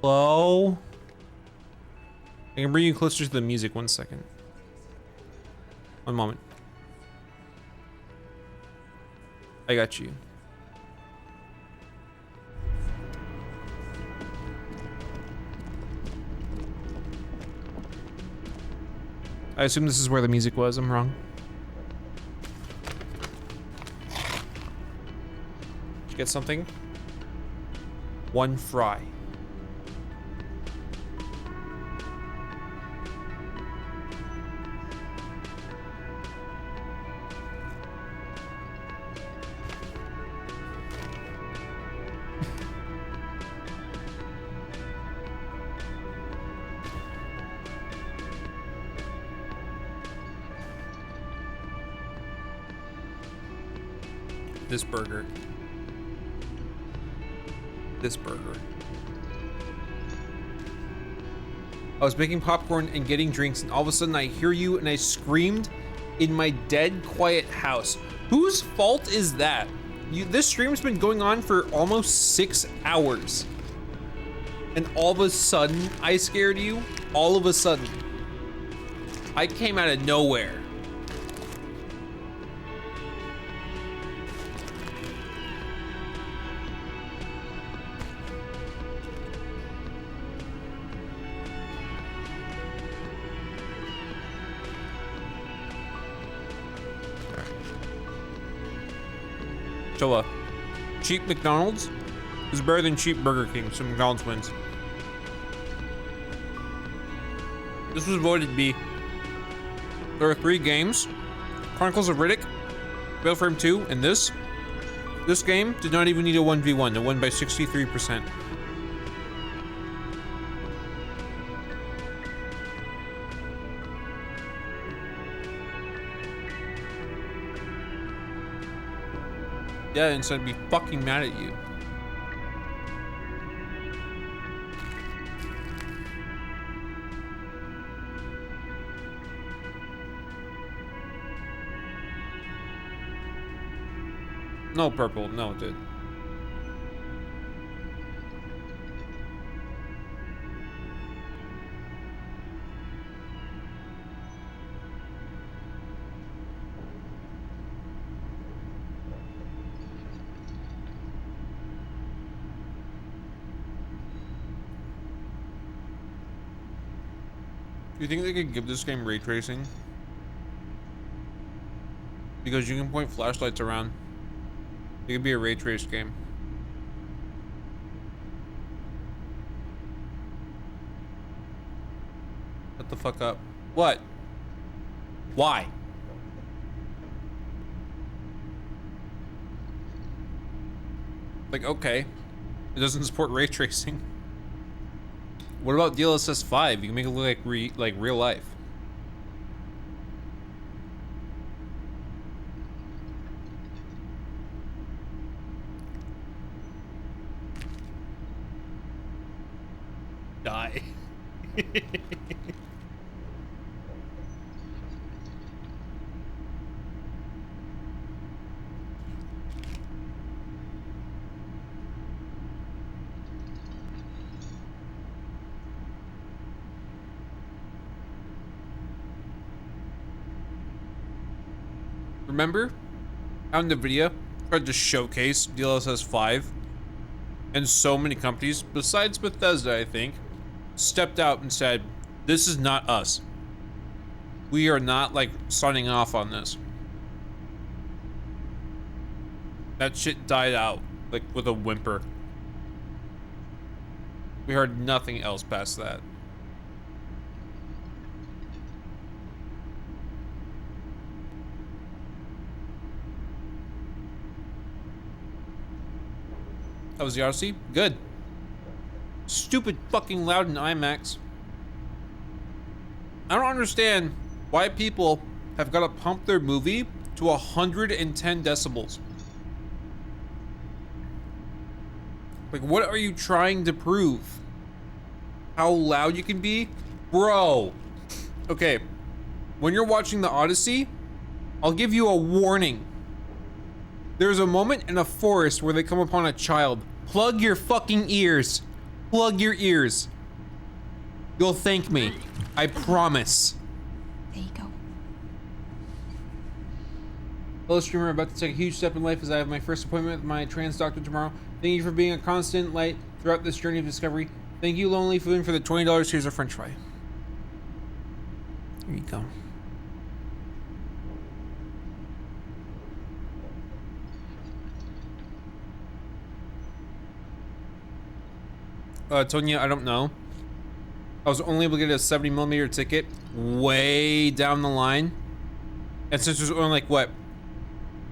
Hello? I can bring you closer to the music 1 second. 1 moment. I got you. I assume this is where the music was. I'm wrong. Did you get something? 1 fry. This burger. This burger. I was making popcorn and getting drinks, and all of a sudden I hear you and I screamed in my dead quiet house. Whose fault is that? This stream's been going on for almost 6 hours. And all of a sudden, I scared you? All of a sudden. I came out of nowhere. So, cheap McDonald's is better than cheap Burger King, so McDonald's wins. This was voted B. There are 3 games: Chronicles of Riddick, Battleframe 2, and this. This game did not even need a 1v1. It won by 63%. Yeah, instead of be fucking mad at you. No, purple. No, dude. Do you think they could give this game ray tracing? Because you can point flashlights around. It could be a ray trace game. Shut the fuck up. What? Why? Like, okay. It doesn't support ray tracing. What about DLSS 5? You can make it look like real life. Die. Remember how in the video tried to showcase DLSS 5 and so many companies besides Bethesda, I think, stepped out and said, this is not us. We are not like signing off on this. That shit died out like with a whimper. We heard nothing else past that. That was the Odyssey? Good. Stupid fucking loud in IMAX. I don't understand why people have got to pump their movie to 110 decibels. Like, what are you trying to prove? How loud you can be? Bro. Okay. When you're watching the Odyssey, I'll give you a warning. There's a moment in a forest where they come upon a child. Plug your fucking ears. Plug your ears. You'll thank me. I promise. There you go. Hello, streamer. I'm about to take a huge step in life as I have my first appointment with my trans doctor tomorrow. Thank you for being a constant light throughout this journey of discovery. Thank you, Lonely Food, for the $20. Here's a french fry. Here you go. Tonya, I don't know. I was only able to get a 70mm ticket way down the line. And since there's only like, what,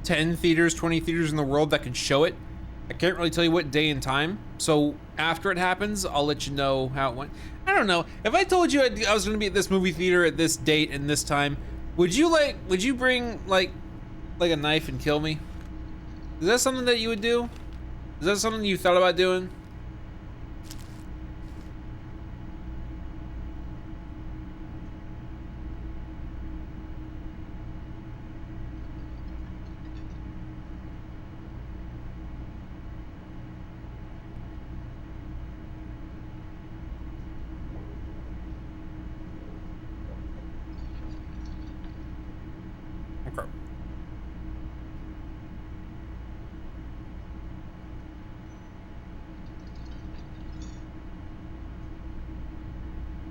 10 theaters, 20 theaters in the world that can show it, I can't really tell you what day and time. So after it happens, I'll let you know how it went. I don't know. If I told you I was going to be at this movie theater at this date and this time, would you bring like a knife and kill me? Is that something that you would do? Is that something you thought about doing?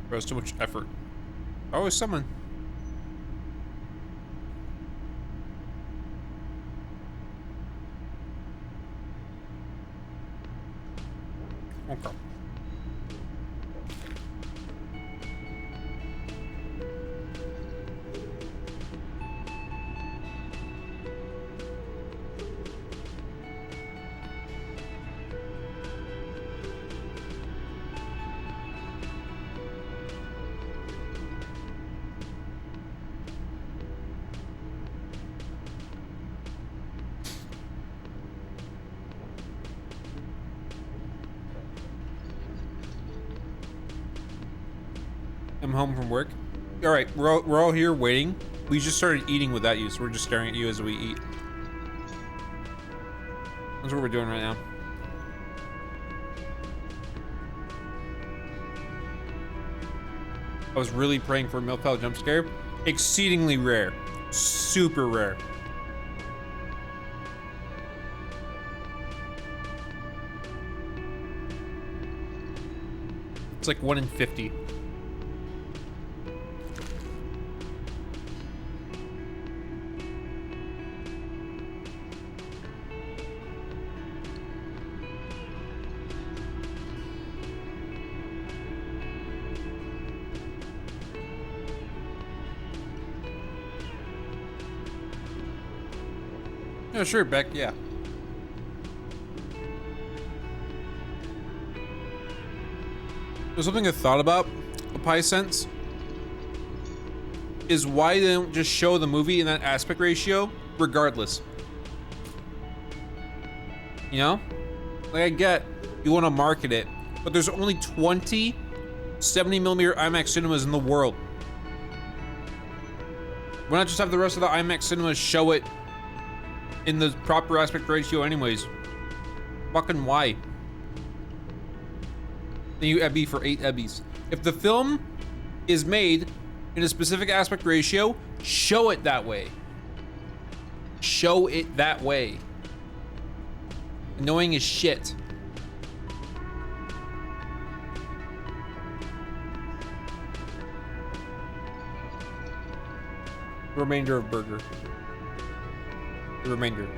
That was too much effort. Oh, it's someone. Okay. I'm home from work. All right, we're all here waiting. We just started eating without you, so we're just staring at you as we eat. That's what we're doing right now. I was really praying for a Milfowl jump scare. Exceedingly rare. Super rare. It's like 1 in 50. Oh, sure, Beck, yeah. There's something I thought about a Pi Sense is why they don't just show the movie in that aspect ratio regardless. You know? Like, I get you want to market it, but there's only 20 70mm IMAX cinemas in the world. Why not just have the rest of the IMAX cinemas show it in the proper aspect ratio anyways? Fucking why? Then you Ebby for 8 Ebbies. If the film is made in a specific aspect ratio, show it that way. Show it that way. Annoying as shit. Remainder of burger. The remainder.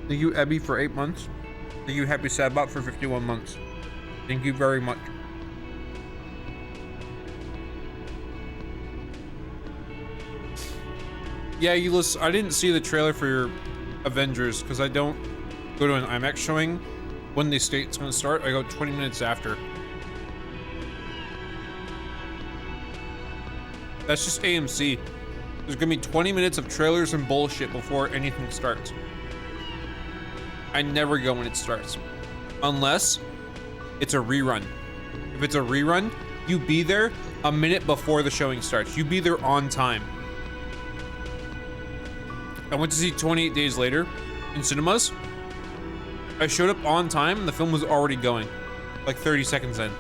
Thank you, Ebby, for 8 months. Thank you, Happy Sadbot, for 51 months. Thank you very much. Yeah, Ulyss, I didn't see the trailer for your Avengers because I don't go to an IMAX showing when they state it's going to start. I go 20 minutes after. That's just AMC. There's going to be 20 minutes of trailers and bullshit before anything starts. I never go when it starts. Unless it's a rerun. If it's a rerun, you be there a minute before the showing starts. You be there on time. I went to see 28 Days Later in cinemas. I showed up on time and the film was already going, like 30 seconds in.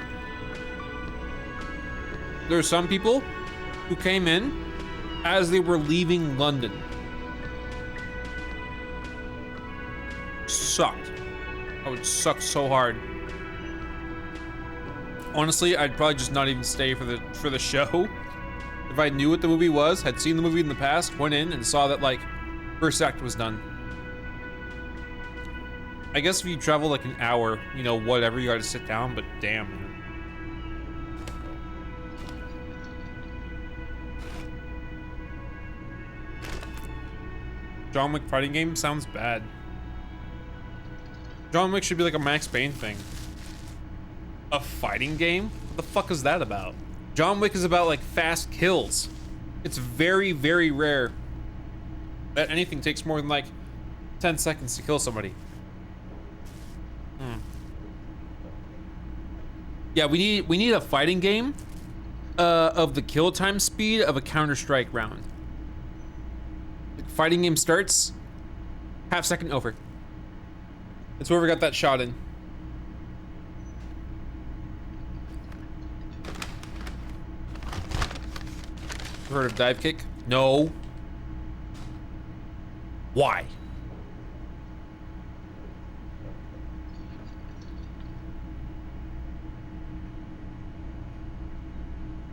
There are some people who came in as they were leaving London. Sucked. I would suck so hard. Honestly, I'd probably just not even stay for the show. If I knew what the movie was, had seen the movie in the past, went in and saw that like first act was done. I guess if you travel like an hour, you know, whatever, you gotta sit down, but damn, man. John Wick fighting game sounds bad. John Wick should be like a Max Payne thing. A fighting game? What the fuck is that about? John Wick is about like fast kills. It's very, very rare that anything takes more than like 10 seconds to kill somebody. Yeah, we need a fighting game of the kill time speed of a Counter-Strike round. The fighting game starts, half second over. It's whoever got that shot in. Heard of dive kick? No. Why?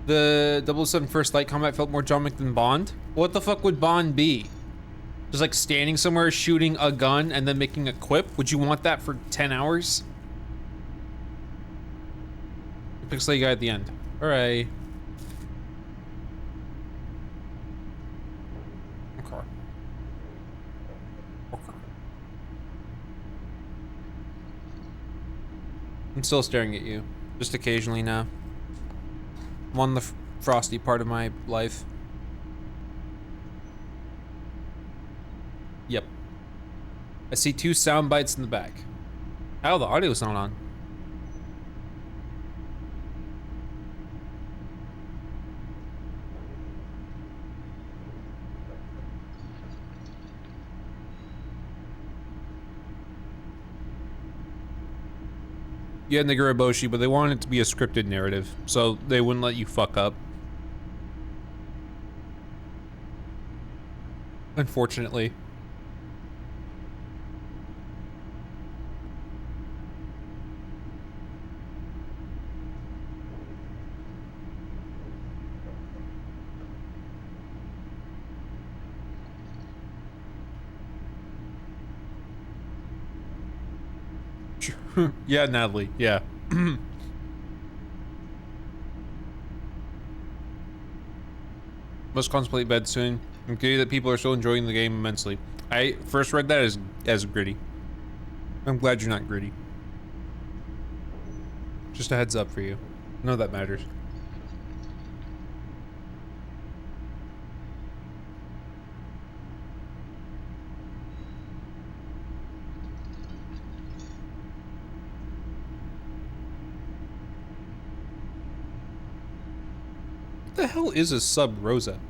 The 007 First Light combat felt more John Wick than Bond? What the fuck would Bond be? Just like standing somewhere shooting a gun and then making a quip? Would you want that for 10 hours? Pixelate guy at the end. Alright. Okay. Okay. I'm still staring at you. Just occasionally now. I'm on the frosty part of my life. Yep. I see 2 sound bites in the back. Oh, the audio's not on. Yeah, Naguraboshi, but they wanted it to be a scripted narrative, so they wouldn't let you fuck up. Unfortunately. Yeah, Natalie, yeah. Must contemplate bed soon. I'm giddy that people are still enjoying the game immensely. I first read that as gritty. I'm glad you're not gritty. Just a heads up for you. I know that matters. What the hell is a sub Rosa?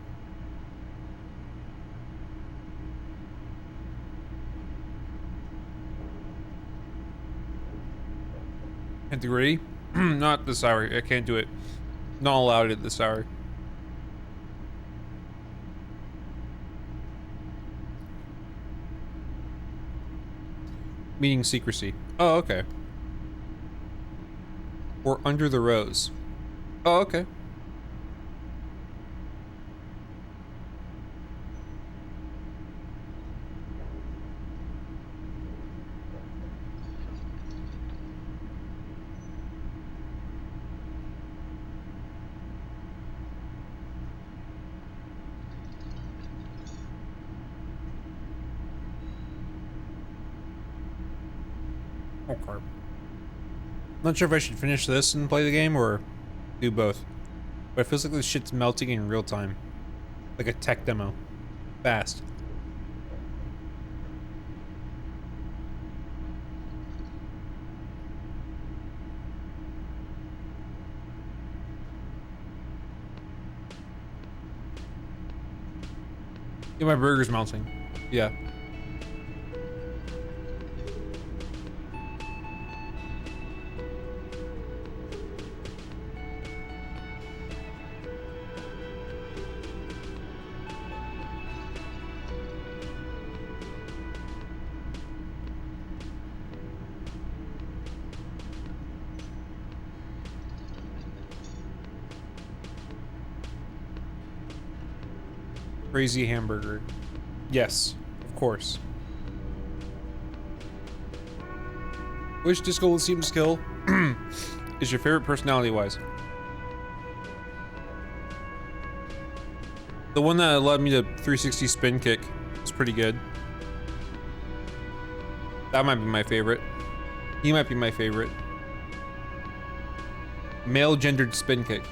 Can't do gritty? Not this hour. I can't do it. Not allowed at this hour. Meaning secrecy. Oh, okay. Or under the rose. Oh, okay. Okay. Not sure if I should finish this and play the game or do both. But it feels like this shit's melting in real time. Like a tech demo. Fast. Yeah, my burger's melting. Yeah. Crazy hamburger. Yes, of course. Which Disco Elysium skill is your favorite personality-wise? The one that allowed me to 360 spin kick is pretty good. That might be my favorite. He might be my favorite. Male gendered spin kick.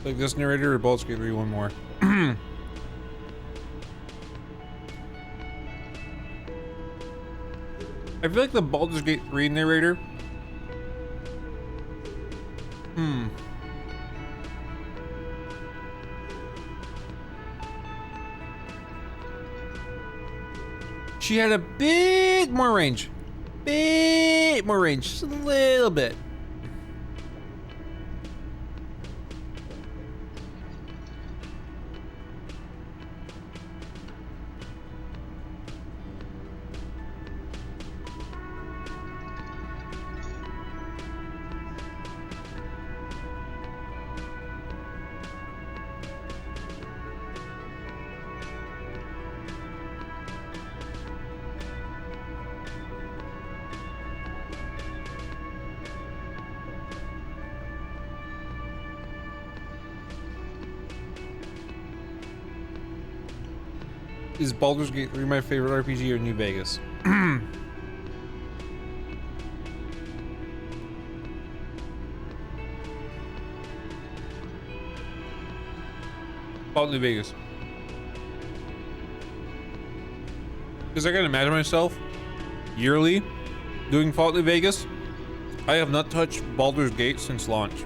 Like this narrator or Baldur's Gate 3 one more? I feel like the Baldur's Gate 3 narrator. She had a bit more range. Bit more range. Just a little bit. Is Baldur's Gate 3 my favorite RPG or New Vegas? Fallout New Vegas. Because I can imagine myself yearly doing Fallout New Vegas. I have not touched Baldur's Gate since launch.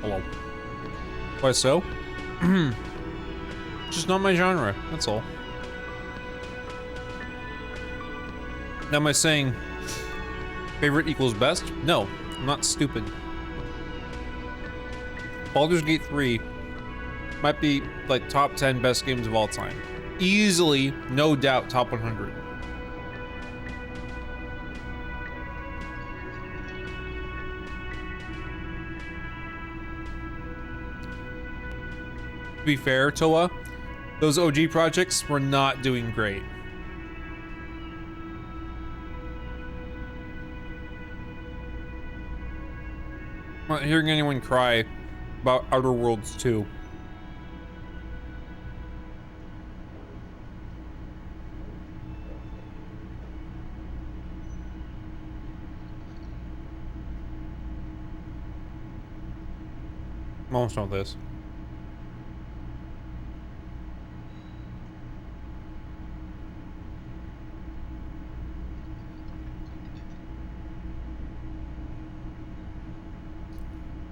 Hello. Why so? Just not my genre, that's all. Now am I saying favorite equals best? No, I'm not stupid. Baldur's Gate 3 might be like top 10 best games of all time. Easily, no doubt, top 100. To be fair, Toa, those OG projects were not doing great. I'm not hearing anyone cry about Outer Worlds 2. I'm almost done with this.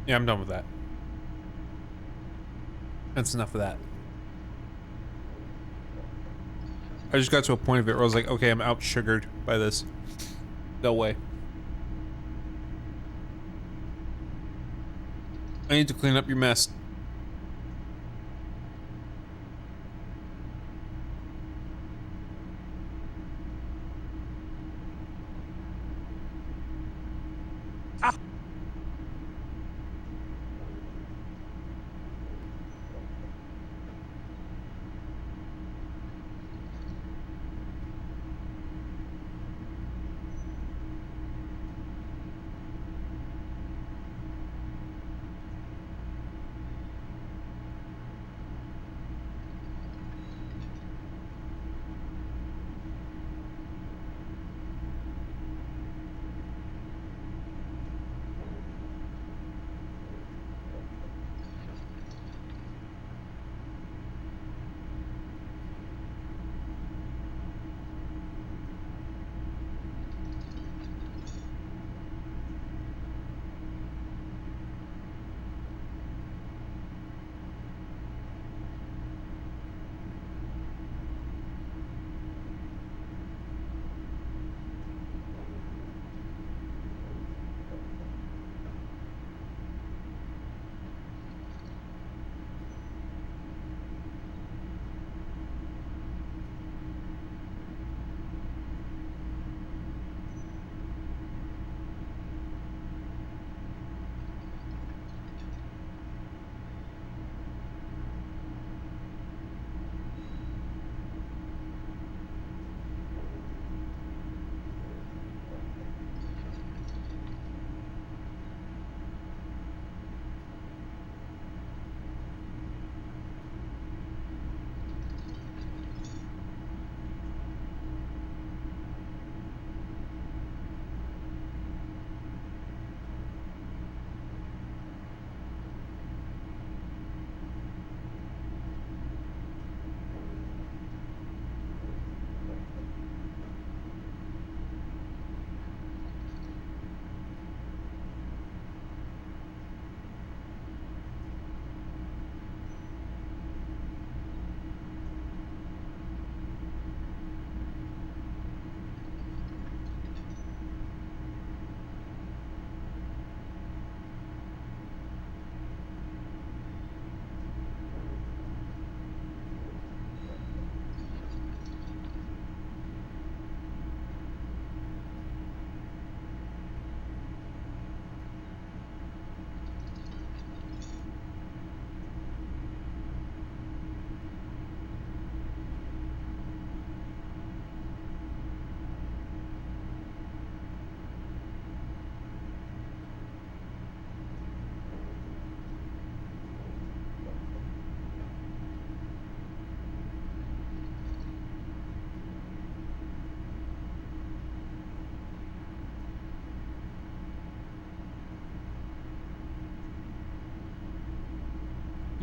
Yeah, I'm done with that. That's enough of that. I just got to a point of it where I was like, okay, I'm out sugared by this. No way. I need to clean up your mess.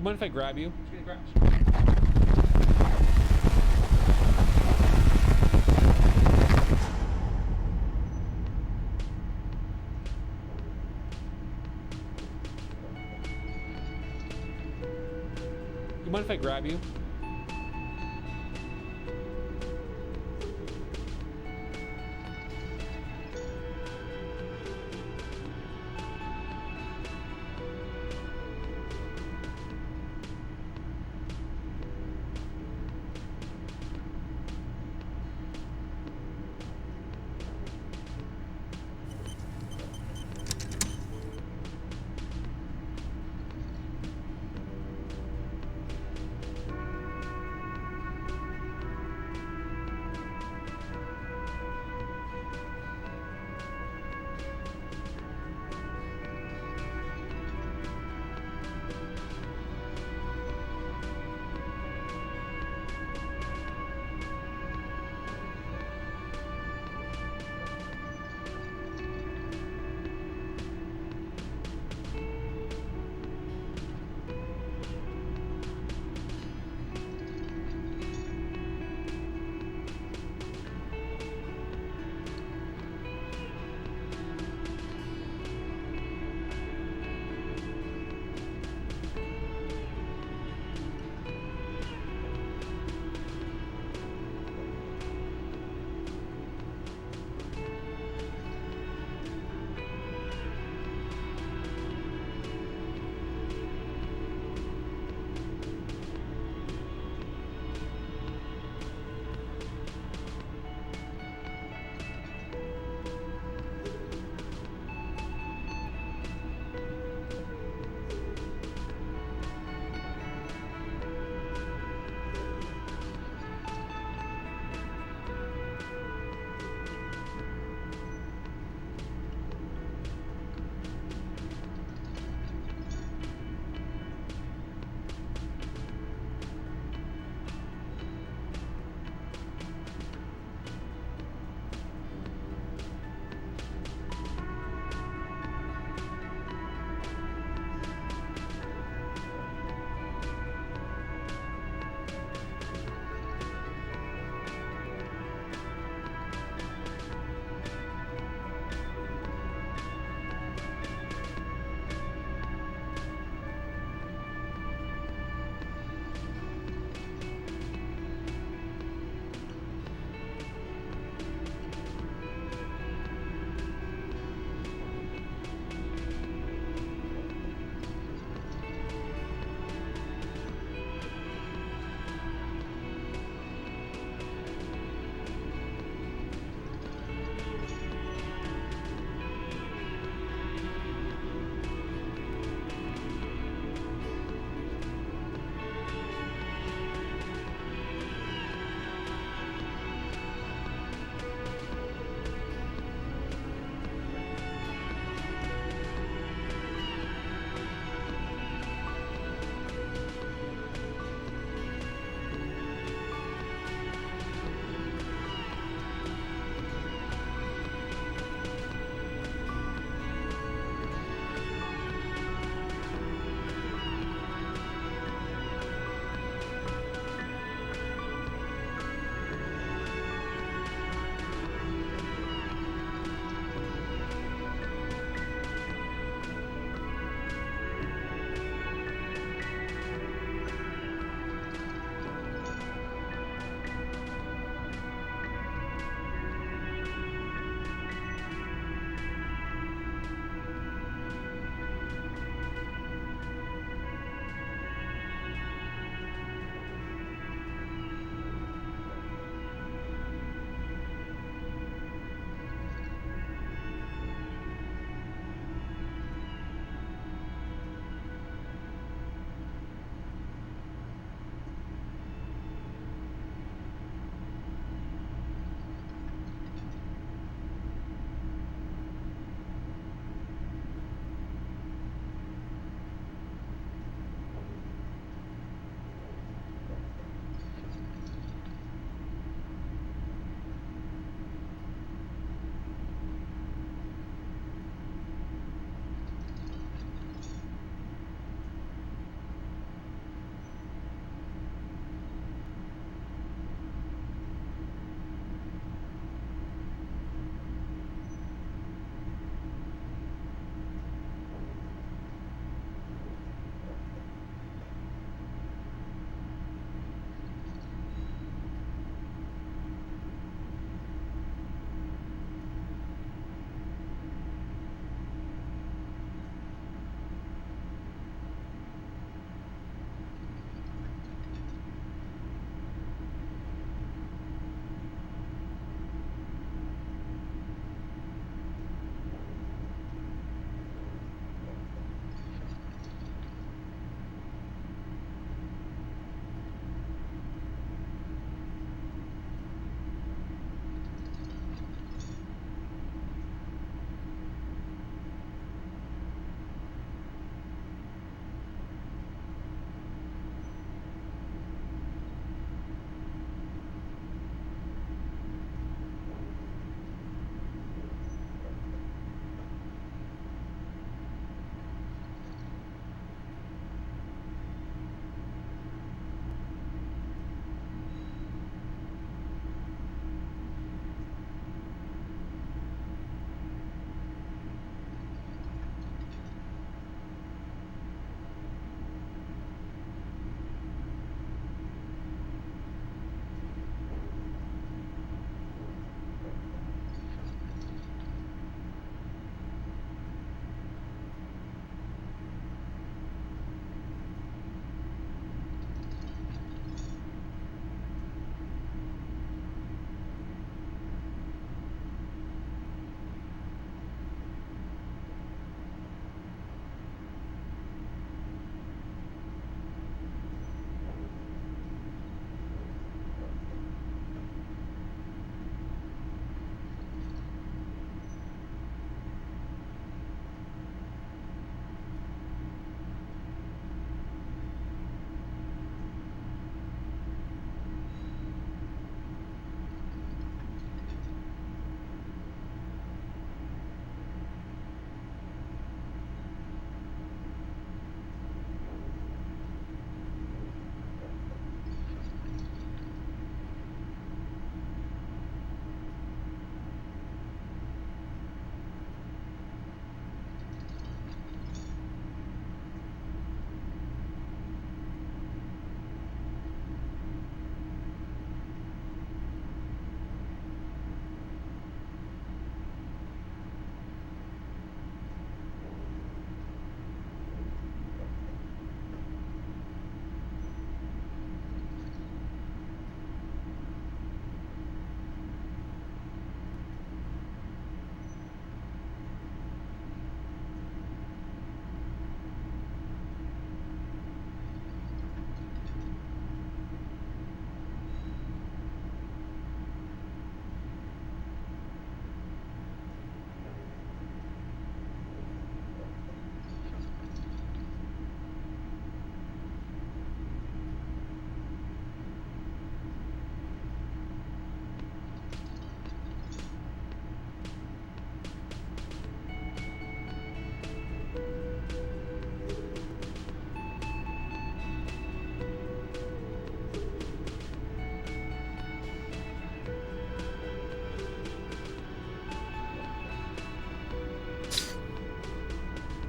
mind if I grab you? You mind if I grab you?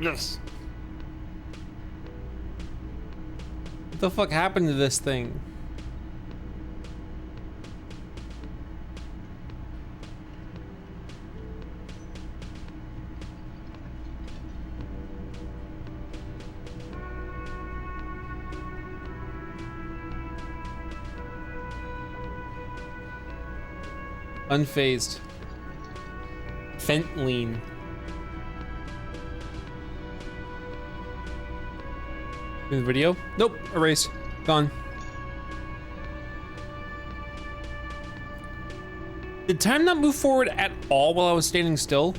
Yes. What the fuck happened to this thing? Unfazed. Fentanyl. In the video? Nope. Erase. Gone. Did time not move forward at all while I was standing still?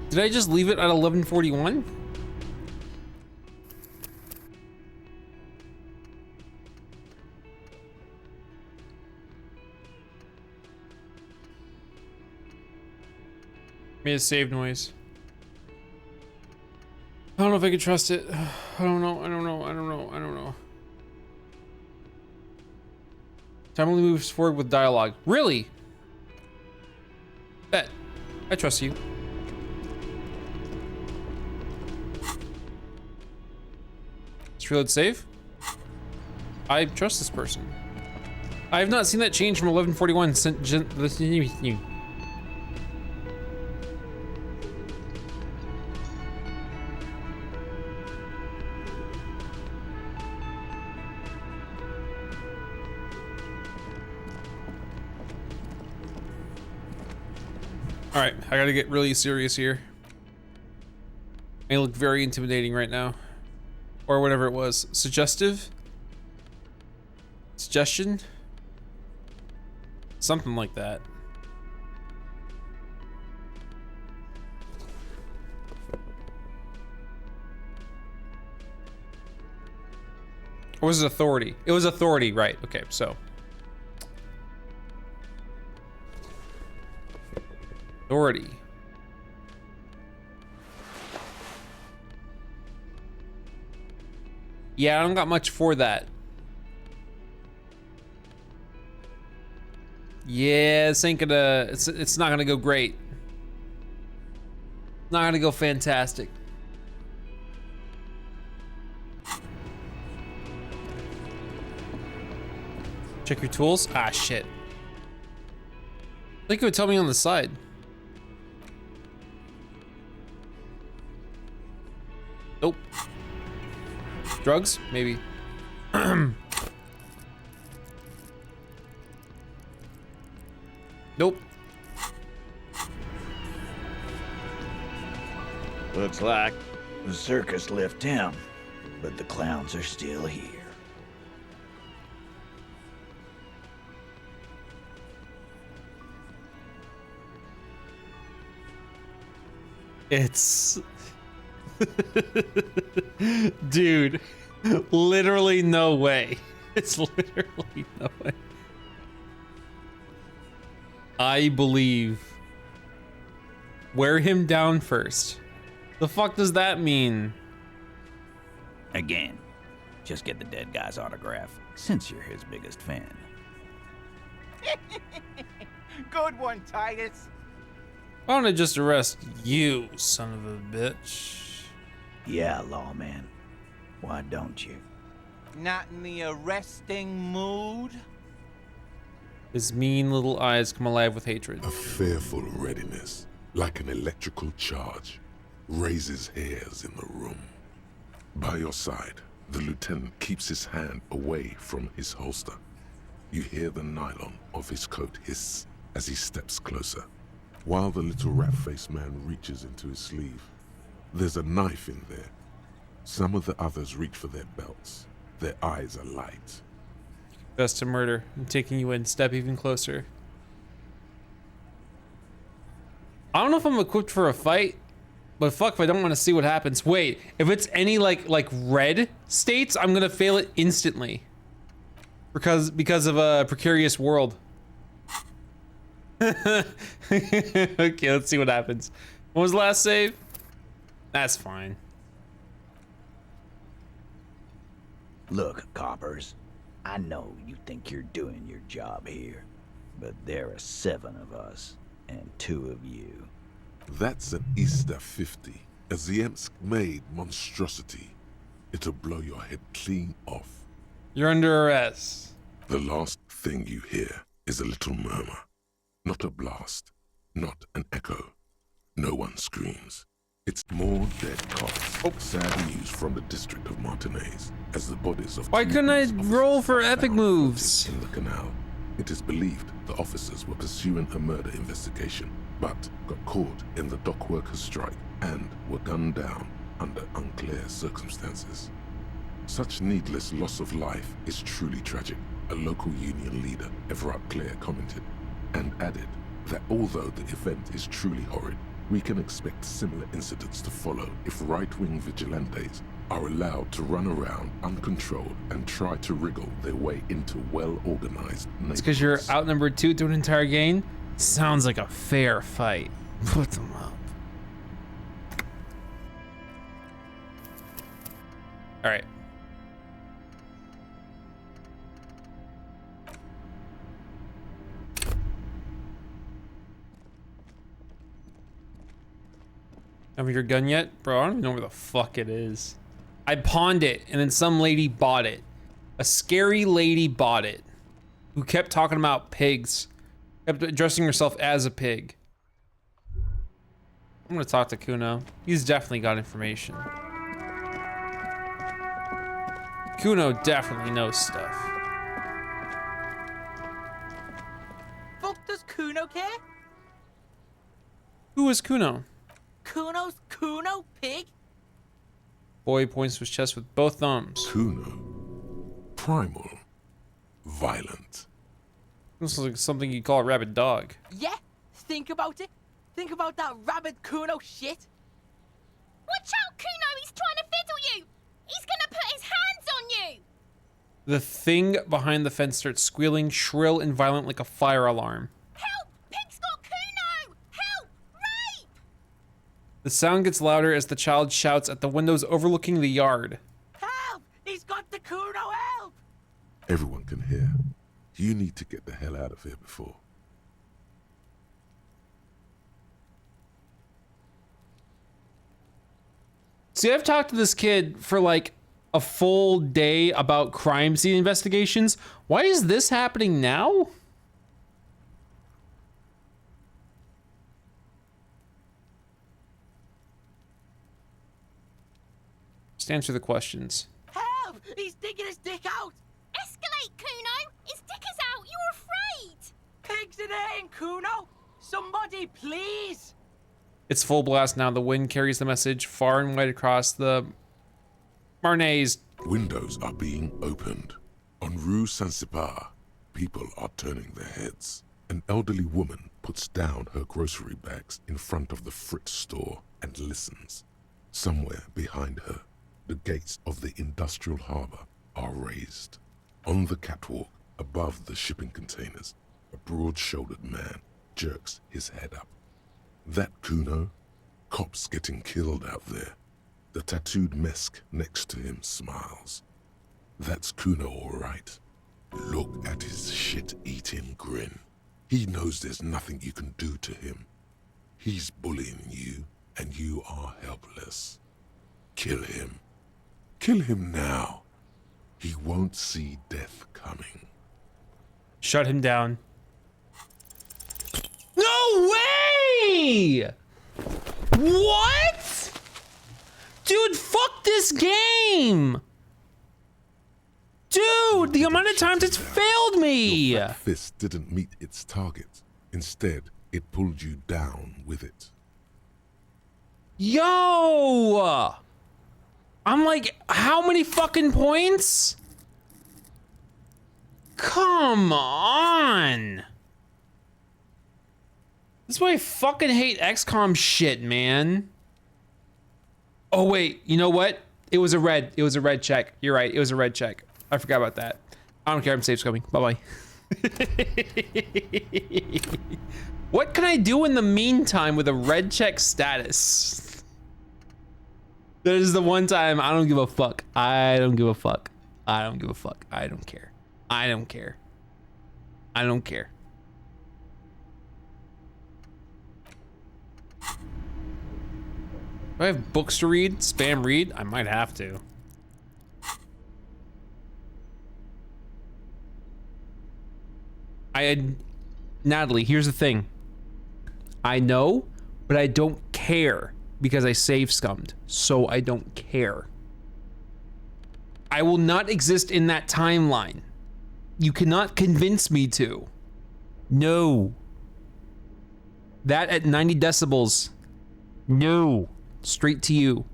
Did I just leave it at 11:41? Made a save noise. I don't know if I can trust it. I don't know. Time only moves forward with dialogue. Really? Bet. I trust you. Let's reload save. I trust this person. I have not seen that change from 11:41 since All right, I gotta get really serious here. They look very intimidating right now. Or whatever it was. Suggestive? Suggestion? Something like that. Or was it authority? It was authority, right. Okay, so. Authority. Yeah, I don't got much for that. Yeah, this ain't gonna, it's not gonna go great. Not gonna go fantastic. Check your tools. Ah, shit. I think it would tell me on the side. Nope. Drugs? Maybe. Nope. Looks like the circus left town, but the clowns are still here. It's... Dude, literally no way. It's literally no way. I believe. Wear him down first. The fuck does that mean? Again, just get the dead guy's autograph, since you're his biggest fan. Good one, Titus. Why don't I just arrest you, son of a bitch? Yeah, lawman. Why don't you? Not in the arresting mood? His mean little eyes come alive with hatred. A fearful readiness, like an electrical charge, raises hairs in the room. By your side, the lieutenant keeps his hand away from his holster. You hear the nylon of his coat hiss as he steps closer. While the little rat-faced man reaches into his sleeve, there's a knife in there. Some of the others reach for their belts. Their eyes are light. Best to murder. I'm taking you in. Step even closer. I don't know if I'm equipped for a fight, but fuck if I don't want to see what happens. Wait, if it's any like red states, I'm gonna fail it instantly. Because of a precarious world. Okay, let's see what happens. What was the last save? That's fine. Look, coppers, I know you think you're doing your job here, but there are 7 of us and 2 of you. That's an Easter 50 A Zemsk-made monstrosity. It'll blow your head clean off. You're under arrest. The last thing you hear is a little murmur. Not a blast. Not an echo. No one screams. It's more dead cops. Sad news from the district of Martinez as the bodies of Why couldn't I roll for epic moves? In the canal. It is believed the officers were pursuing a murder investigation, but got caught in the dock workers' strike and were gunned down under unclear circumstances. Such needless loss of life is truly tragic, a local union leader, Everard Clare, commented, and added that although the event is truly horrid, we can expect similar incidents to follow if right-wing vigilantes are allowed to run around uncontrolled and try to wriggle their way into well-organized neighborhoods. It's because you're outnumbered 2 through an entire game? Sounds like a fair fight. Put them up. All right. Have your gun yet? Bro, I don't even know where the fuck it is. I pawned it, and then some lady bought it. A scary lady bought it. Who kept talking about pigs. Kept addressing herself as a pig. I'm gonna talk to Kuno. He's definitely got information. Kuno definitely knows stuff. Fuck does Kuno care? Who is Kuno? Kuno's Kuno, pig? Boy points to his chest with both thumbs. Kuno. Primal. Violent. This is like something you'd call a rabid dog. Yeah, think about it. Think about that rabid Kuno shit. Watch out, Kuno, he's trying to fiddle you. He's gonna put his hands on you. The thing behind the fence starts squealing, shrill and violent like a fire alarm. Help! Pig's got Kuno! Help! Rape! The sound gets louder as the child shouts at the windows overlooking the yard. Help! He's got the Kuno, help! Everyone can hear. You need to get the hell out of here before. See, I've talked to this kid for like a full day about crime scene investigations. Why is this happening now? Just answer the questions. Help! He's digging his dick out! Escalate, Kuno! His dick is out! You're afraid! Pigs in here, Kuno! Somebody, please! It's full blast now. The wind carries the message far and wide across the Marnaise. Windows are being opened. On Rue Saint-Cypar, people are turning their heads. An elderly woman puts down her grocery bags in front of the Fritz store and listens. Somewhere behind her, the gates of the industrial harbor are raised. On the catwalk, above the shipping containers, a broad-shouldered man jerks his head up. That Kuno? Cops getting killed out there. The tattooed Mesk next to him smiles. That's Kuno, all right. Look at his shit-eating grin. He knows there's nothing you can do to him. He's bullying you, and you are helpless. Kill him. Kill him now. He won't see death coming. Shut him down. No way! What? Dude, fuck this game! Dude, the amount of times it's failed me! Your fat fist didn't meet its target. Instead, it pulled you down with it. Yo! I'm like, how many fucking points? Come on! That's why I fucking hate XCOM shit, man. Oh wait, you know what? It was a red check. You're right, it was a red check. I forgot about that. I don't care, I'm safe scoping. Bye-bye. What can I do in the meantime with a red check status? That is the one time I don't give a fuck. I don't give a fuck. I don't give a fuck. I don't care. I don't care. I don't care. Do I have books to read? Spam read? I might have to. Natalie, here's the thing. I know, but I don't care because I save scummed, so I don't care. I will not exist in that timeline. You cannot convince me to. No. That at 90 decibels. No. Straight to you.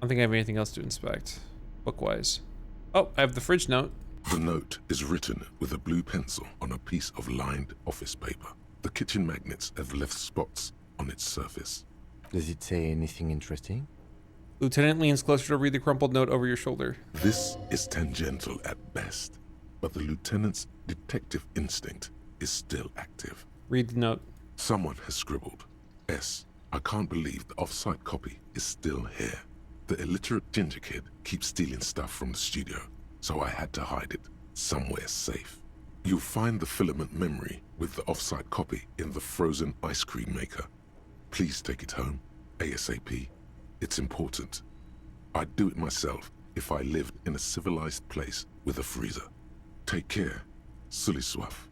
I don't think I have anything else to inspect, book-wise. Oh, I have the fridge note. The note is written with a blue pencil on a piece of lined office paper. The kitchen magnets have left spots on its surface. Does it say anything interesting? Lieutenant leans closer to read the crumpled note over your shoulder. This is tangential at best, but the lieutenant's detective instinct is still active. Read the note. Someone has scribbled, S. I can't believe the off-site copy is still here. The illiterate ginger kid keeps stealing stuff from the studio, so I had to hide it somewhere safe. You'll find the filament memory with the off-site copy in the frozen ice cream maker. Please take it home, ASAP. It's important. I'd do it myself if I lived in a civilized place with a freezer. Take care, Sully Soif.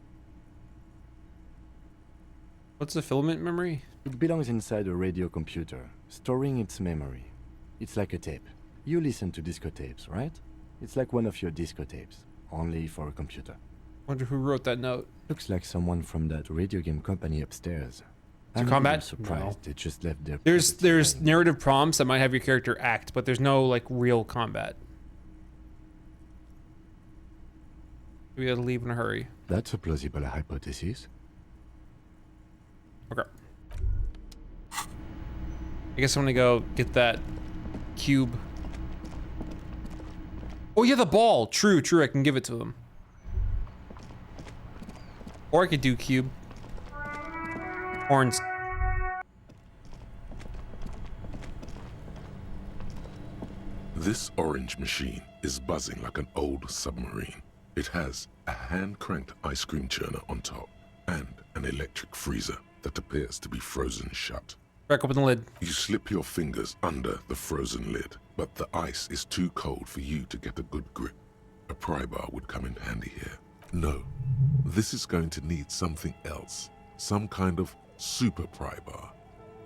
What's the filament memory? It belongs inside a radio computer, storing its memory. It's like a tape. You listen to disco tapes, right? It's like one of your disco tapes, only for a computer. Wonder who wrote that note. Looks like someone from that radio game company upstairs. I'm combat? surprised they just left their... There's narrative prompts that might have your character act, but there's no like real combat. We gotta leave in a hurry. That's a plausible hypothesis. Okay. I guess I'm gonna go get that cube. Oh yeah, the ball. True, I can give it to him. Or I could do cube. Horns. This orange machine is buzzing like an old submarine. It has a hand-cranked ice cream churner on top and an electric freezer that appears to be frozen shut. Crack open the lid. You slip your fingers under the frozen lid, but the ice is too cold for you to get a good grip. A pry bar would come in handy here. No, this is going to need something else. Some kind of super pry bar.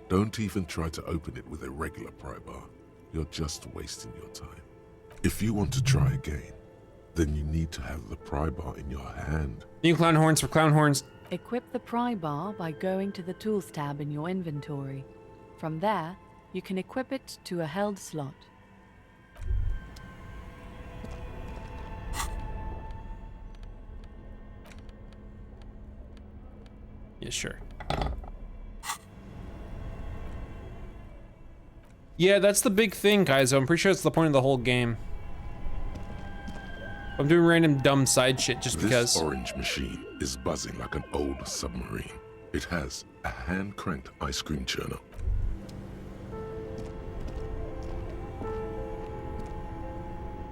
Don't even try to open it with a regular pry bar. You're just wasting your time. If you want to try again, then you need to have the pry bar in your hand. New clown horns for clown horns. Equip the pry bar by going to the Tools tab in your inventory. From there, you can equip it to a held slot. Yeah, sure. Yeah, that's the big thing, guys. I'm pretty sure it's the point of the whole game. I'm doing random dumb side shit just because. This orange machine is buzzing like an old submarine. It has a hand-cranked ice cream churner.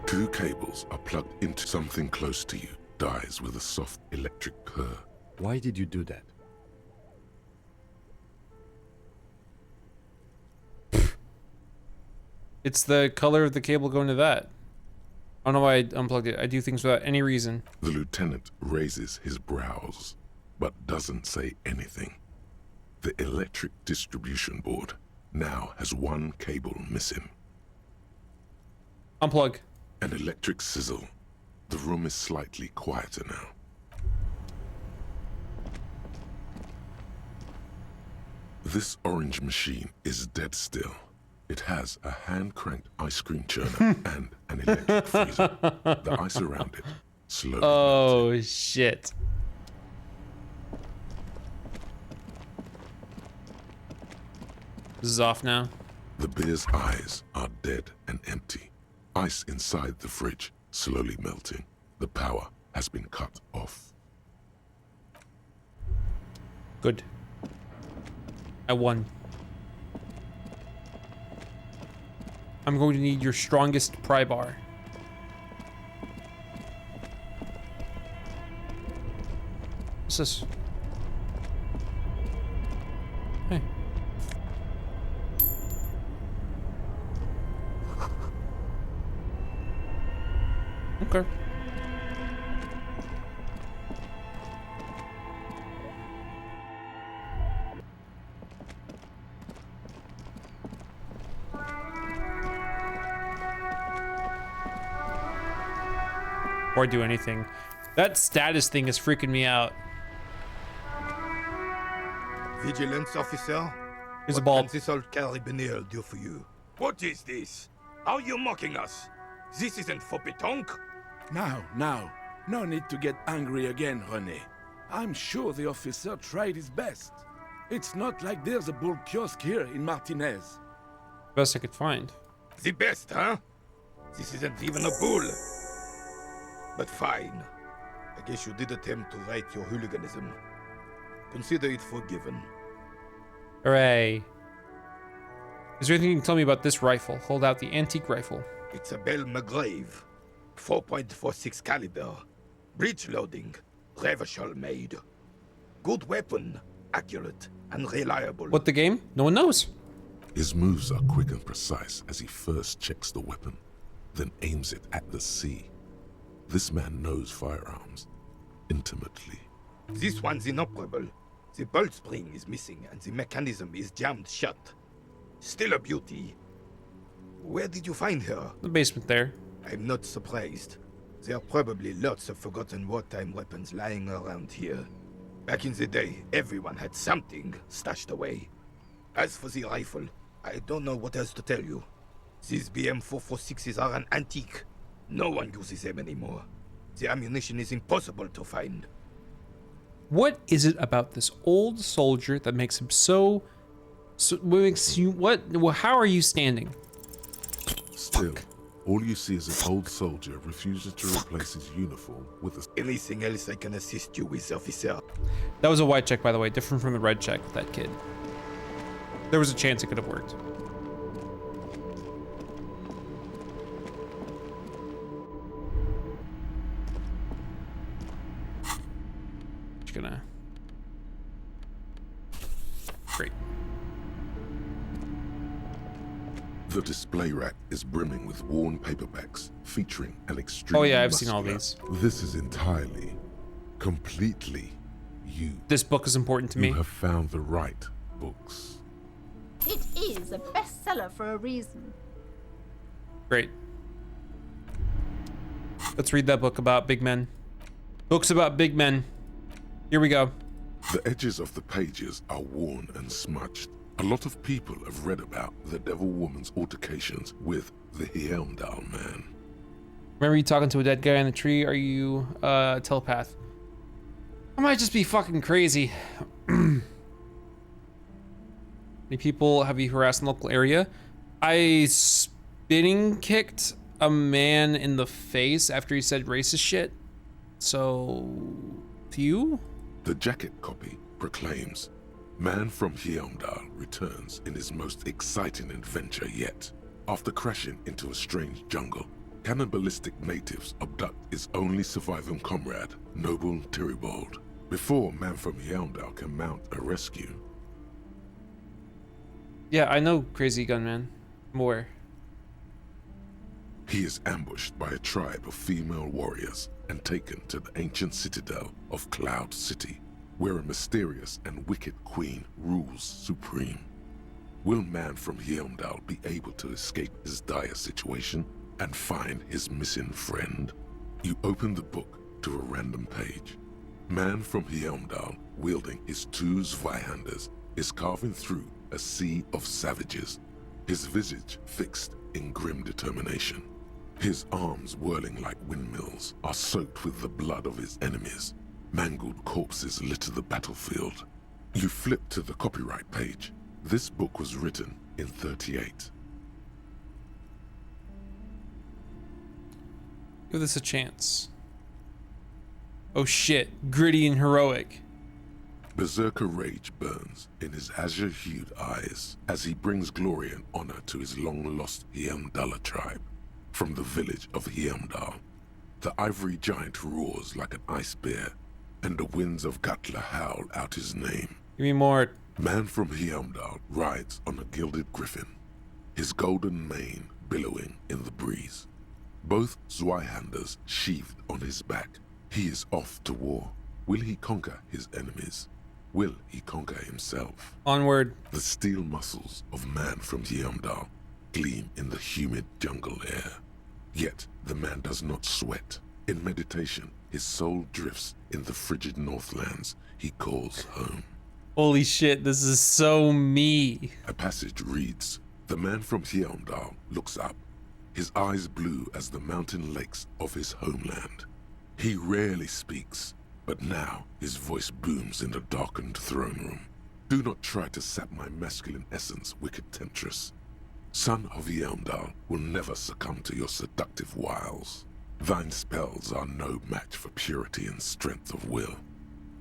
Two cables are plugged into something close to you. Dies with a soft electric purr. Why did you do that? It's the color of the cable going to that. I don't know why I unplugged it. I do things without any reason. The lieutenant raises his brows, but doesn't say anything. The electric distribution board now has one cable missing. Unplug. An electric sizzle. The room is slightly quieter now. This orange machine is dead still. It has a hand-cranked ice cream churner and an electric freezer. The ice around it slowly Oh, shit. This is off now. The beer's eyes are dead and empty. Ice inside the fridge slowly melting. The power has been cut off. Good. I won. I'm going to need your strongest pry bar. What's this? Hey. Okay. Before I do anything, that status thing is freaking me out. Vigilance officer? Here's a What ball. can this old carabinier do for you? What is this? Are you mocking us? This isn't for pétanque. Now. No need to get angry again, René. I'm sure the officer tried his best. It's not like there's a bull kiosk here in Martinez. Best I could find. The best, huh? This isn't even a bull. But fine. I guess you did attempt to right your hooliganism. Consider it forgiven. Hooray. Is there anything you can tell me about this rifle? Hold out the antique rifle. It's a Bell McGrave. 4.46 caliber. Breech loading. Revachol made. Good weapon. Accurate and reliable. What the game? No one knows. His moves are quick and precise as he first checks the weapon, then aims it at the sea. This man knows firearms intimately. This one's inoperable. The bolt spring is missing and the mechanism is jammed shut. Still a beauty. Where did you find her? The basement there. I'm not surprised. There are probably lots of forgotten wartime weapons lying around here. Back in the day, everyone had something stashed away. As for the rifle, I don't know what else to tell you. These BM-446s are an antique. No one uses them anymore. The ammunition is impossible to find. What is it about this old soldier that makes him so makes you, how are you standing? Still, all you see is an old soldier refuses to replace his uniform with a... Anything else I can assist you with, officer? That was a white check, by the way, different from the red check with that kid. There was a chance it could have worked. Just gonna... Great. The display rack is brimming with worn paperbacks featuring an extreme. Oh yeah, I've seen all these. This is entirely, completely you. This book is important to me. You have found the right books. It is a bestseller for a reason. Great. Let's read that book about big men. Books about big men. Here we go. The edges of the pages are worn and smudged. A lot of people have read about the Devil Woman's altercations with the Helmdall man. Remember you talking to a dead guy in the tree? Are you a telepath? I might just be fucking crazy. Many people have you harassed in the local area? I spinning kicked a man in the face after he said racist shit. So, to you? The jacket copy proclaims, "Man from Helmdall returns in his most exciting adventure yet. After crashing into a strange jungle, cannibalistic natives abduct his only surviving comrade, Noble Tyribald. Before Man from Helmdall can mount a rescue." Yeah, I know Crazy Gunman. More. He is ambushed by a tribe of female warriors and taken to the ancient citadel of Cloud City, where a mysterious and wicked queen rules supreme. Will Man from Helmdall be able to escape his dire situation and find his missing friend? You open the book to a random page. Man from Helmdall, wielding his two Zweihanders, is carving through a sea of savages, his visage fixed in grim determination. His arms, whirling like windmills, are soaked with the blood of his enemies. Mangled corpses litter the battlefield. You flip to the copyright page. This book was written in 38. Give this a chance. Oh shit, gritty and heroic. Berserker rage burns in his azure-hued eyes as he brings glory and honor to his long-lost Helmdalla tribe. From the village of Helmdall, the ivory giant roars like an ice bear and the winds of Gatla howl out his name. Give me more. Man from Heimdall rides on a gilded griffin, his golden mane billowing in the breeze. Both Zweihanders sheathed on his back. He is off to war. Will he conquer his enemies? Will he conquer himself? Onward. The steel muscles of man from Heimdall gleam in the humid jungle air. Yet the man does not sweat. In meditation, his soul drifts in the frigid northlands he calls home. Holy shit, this is so me. A passage reads, the man from Heimdall looks up, his eyes blue as the mountain lakes of his homeland. He rarely speaks, but now his voice booms in the darkened throne room. Do not try to sap my masculine essence, wicked temptress. Son of Heimdall will never succumb to your seductive wiles. Thine spells are no match for purity and strength of will.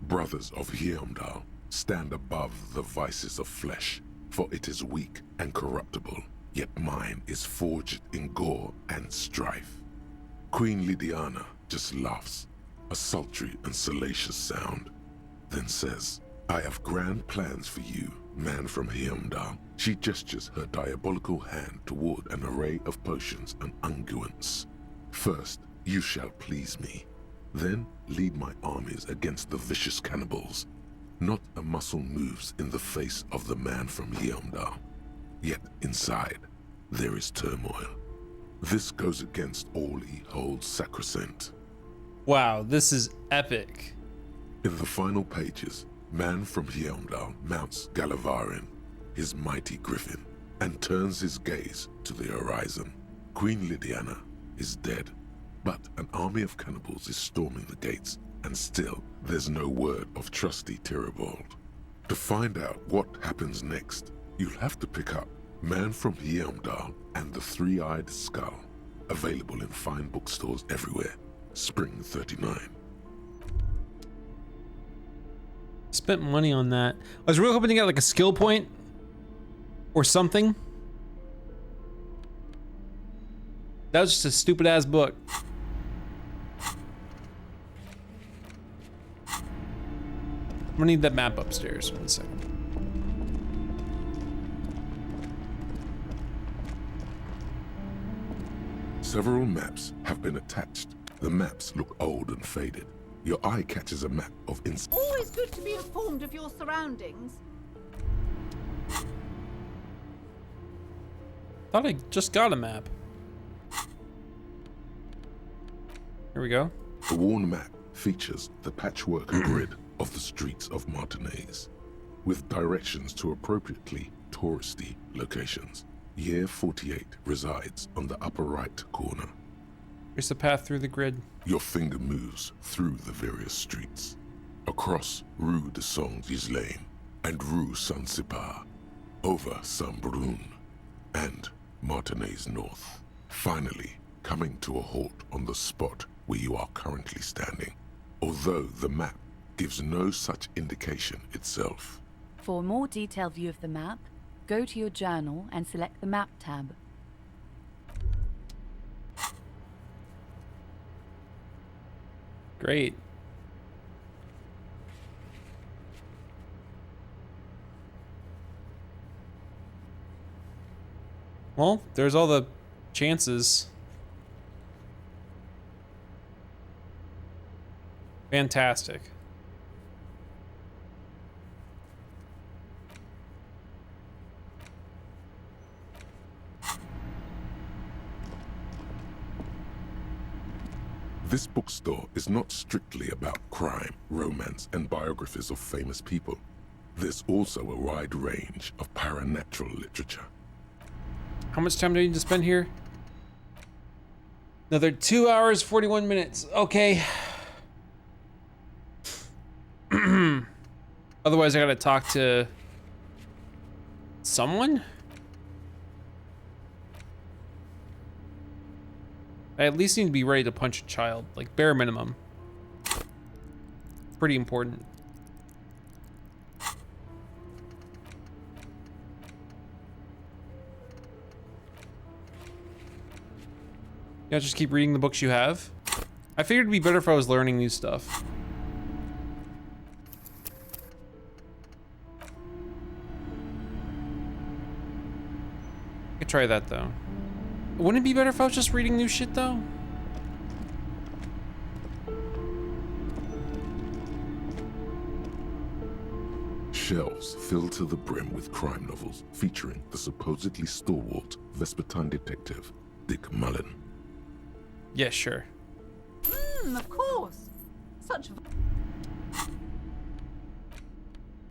Brothers of Heimdall, stand above the vices of flesh, for it is weak and corruptible, yet mine is forged in gore and strife. Queen Lydiana just laughs, a sultry and salacious sound, then says, I have grand plans for you, man from Heimdall. She gestures her diabolical hand toward an array of potions and unguents. First, you shall please me. Then lead my armies against the vicious cannibals. Not a muscle moves in the face of the man from Heimdall. Yet inside, there is turmoil. This goes against all he holds sacrosanct. Wow, this is epic. In the final pages, man from Heimdall mounts Gallavarin, his mighty griffin, and turns his gaze to the horizon. Queen Lydiana is dead, but an army of cannibals is storming the gates, and still there's no word of trusty Tyribald. To find out what happens next, you'll have to pick up Man from Heimdall and the Three-Eyed Skull, available in fine bookstores everywhere. Spring 39. Spent money on that. I was really hoping to get like a skill point or something. That was just a stupid ass book. I'm gonna need that map upstairs. 1 second. Several maps have been attached. The maps look old and faded. Your eye catches a map of Always good to be informed of your surroundings. Thought I just got a map. Here we go. The worn map features the patchwork grid of the streets of Martinez, with directions to appropriately touristy locations. Year 48 resides on the upper right corner. Here's the path through the grid. Your finger moves through the various streets, across Rue de Saint-Ghislain and Rue Saint-Sipar, over Saint-Brun and Martinez North, finally coming to a halt on the spot where you are currently standing, although the map gives no such indication itself. For a more detailed view of the map, go to your journal and select the Map tab. Great. Well, there's all the chances. Fantastic. This bookstore is not strictly about crime, romance, and biographies of famous people. There's also a wide range of paranatural literature. How much time do I need to spend here? Another 2 hours, 41 minutes. Okay. Otherwise, I gotta talk to someone? I at least need to be ready to punch a child, like bare minimum. Pretty important. Yeah, just keep reading the books you have. I figured it'd be better if I was learning new stuff. could try that though. Wouldn't it be better if I was just reading new shit though? Shelves filled to the brim with crime novels featuring the supposedly stalwart Vespertine detective, Dick Mullen. Yeah, sure. Of course. Such.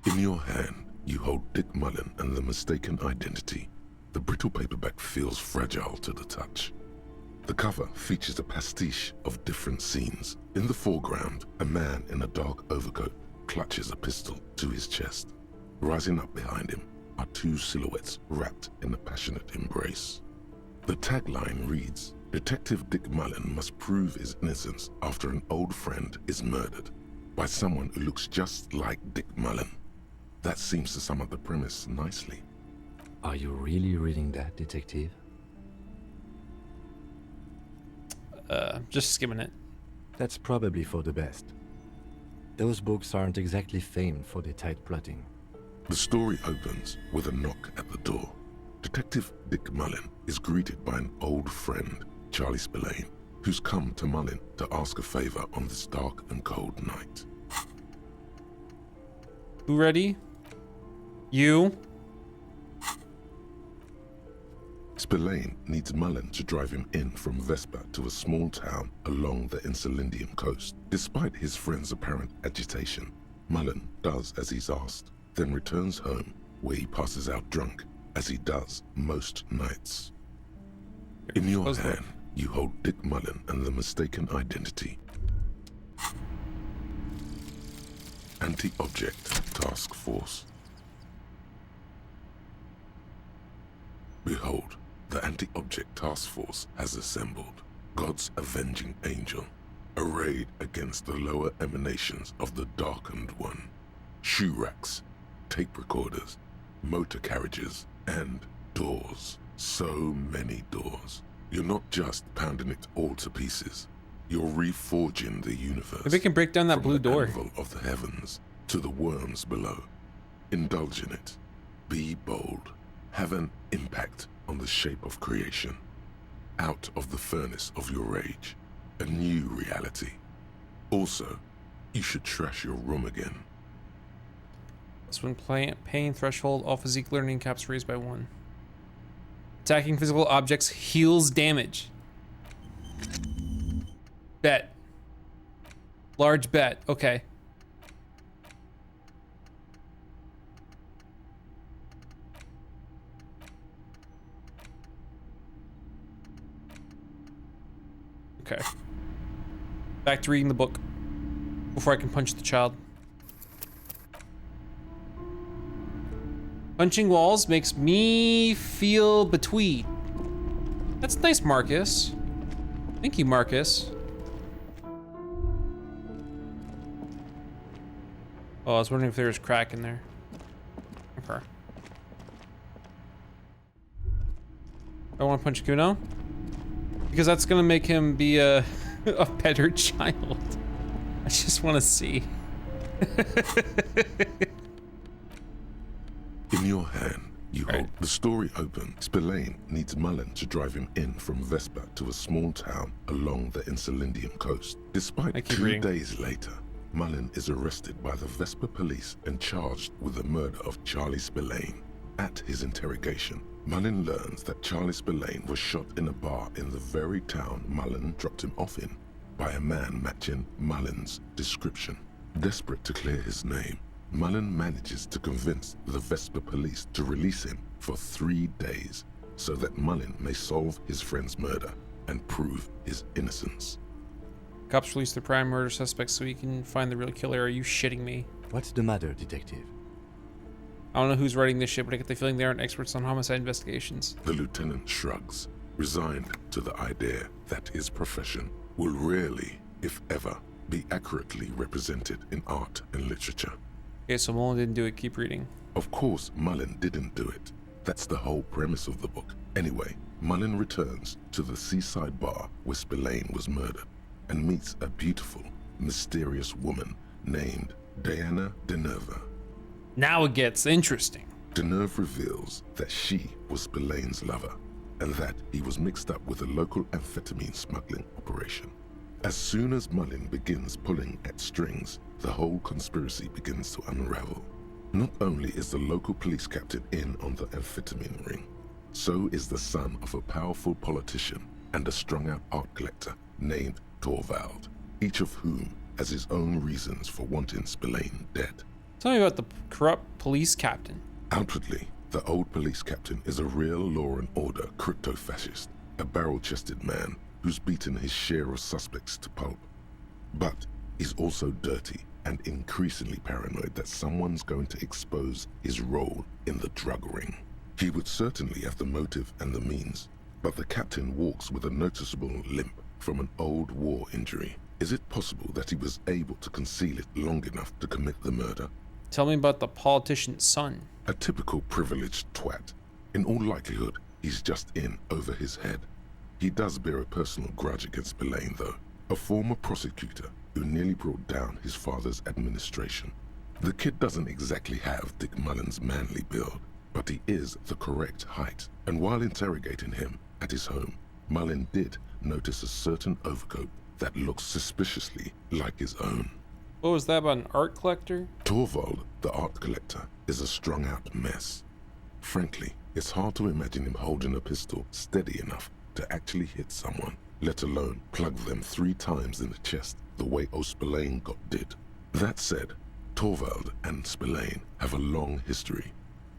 In your hand, you hold Dick Mullen and the Mistaken Identity. The brittle paperback feels fragile to the touch. The cover features a pastiche of different scenes. In the foreground, a man in a dark overcoat clutches a pistol to his chest. Rising up behind him are two silhouettes wrapped in a passionate embrace. The tagline reads, Detective Dick Mullen must prove his innocence after an old friend is murdered by someone who looks just like Dick Mullen. That seems to sum up the premise nicely. Are you really reading that, Detective? Just skimming it. That's probably for the best. Those books aren't exactly famed for their tight plotting. The story opens with a knock at the door. Detective Dick Mullen is greeted by an old friend, Charlie Spillane, who's come to Mullen to ask a favor on this dark and cold night. Who ready? You? Spillane needs Mullen to drive him in from Vesper to a small town along the Elysium coast. Despite his friend's apparent agitation, Mullen does as he's asked, then returns home where he passes out drunk, as he does most nights. In your hand, you hold Dick Mullen and the Mistaken Identity. Anti-Object Task Force. Behold, the Anti-Object Task Force has assembled. God's avenging angel, arrayed against the lower emanations of the Darkened One. Shoe racks, tape recorders, motor carriages, and doors. So many doors. You're not just pounding it all to pieces. You're reforging the universe. Maybe we can break down that from blue the door. anvil of the heavens to the worms below. Indulge in it. Be bold. Have an impact on the shape of creation. Out of the furnace of your rage. A new reality. Also, you should trash your room again. This one pain threshold, all physique learning caps raised by 1. Attacking physical objects heals damage. Bet. Large bet. Okay. Okay. Back to reading the book before I can punch the child. Punching walls makes me feel between. That's nice, Marcus. Thank you, Marcus. Oh, I was wondering if there was crack in there. Okay. I want to punch Kuno because that's gonna make him be a better child. I just want to see. In your hand, you hold the story open. Spillane needs Mullen to drive him in from Vesper to a small town along the Elysium coast. Despite 2 days later, Mullen is arrested by the Vesper police and charged with the murder of Charlie Spillane. At his interrogation, Mullen learns that Charlie Spillane was shot in a bar in the very town Mullen dropped him off in by a man matching Mullen's description. Desperate to clear his name, Mullen manages to convince the Vesper police to release him for 3 days so that Mullen may solve his friend's murder and prove his innocence. Cops release the prime murder suspects so he can find the real killer. Are you shitting me? What's the matter, Detective? I don't know who's writing this shit, but I get the feeling they aren't experts on homicide investigations. The lieutenant shrugs, resigned to the idea that his profession will rarely, if ever, be accurately represented in art and literature. Okay, so Mullen didn't do it. Keep reading. Of course, Mullen didn't do it. That's the whole premise of the book. Anyway, Mullen returns to the seaside bar where Spillane was murdered and meets a beautiful, mysterious woman named Diana de Nerva. Now it gets interesting. Deneuve reveals that she was Spillane's lover, and that he was mixed up with a local amphetamine smuggling operation. As soon as Mullin begins pulling at strings, the whole conspiracy begins to unravel. Not only is the local police captain in on the amphetamine ring, so is the son of a powerful politician and a strung-out art collector named Torvald, each of whom has his own reasons for wanting Spillane dead. Tell me about the corrupt police captain. Outwardly, the old police captain is a real law and order crypto-fascist, a barrel-chested man who's beaten his share of suspects to pulp. But he's also dirty and increasingly paranoid that someone's going to expose his role in the drug ring. He would certainly have the motive and the means, but the captain walks with a noticeable limp from an old war injury. Is it possible that he was able to conceal it long enough to commit the murder? Tell me about the politician's son. A typical privileged twat. In all likelihood, he's just in over his head. He does bear a personal grudge against Spillane, though, a former prosecutor who nearly brought down his father's administration. The kid doesn't exactly have Dick Mullen's manly build, but he is the correct height, and while interrogating him at his home, Mullen did notice a certain overcoat that looks suspiciously like his own. What was that about an art collector? Torvald, the art collector, is a strung-out mess. Frankly, it's hard to imagine him holding a pistol steady enough to actually hit someone, let alone plug them 3 times in the chest the way Spillane got did. That said, Torvald and Spillane have a long history,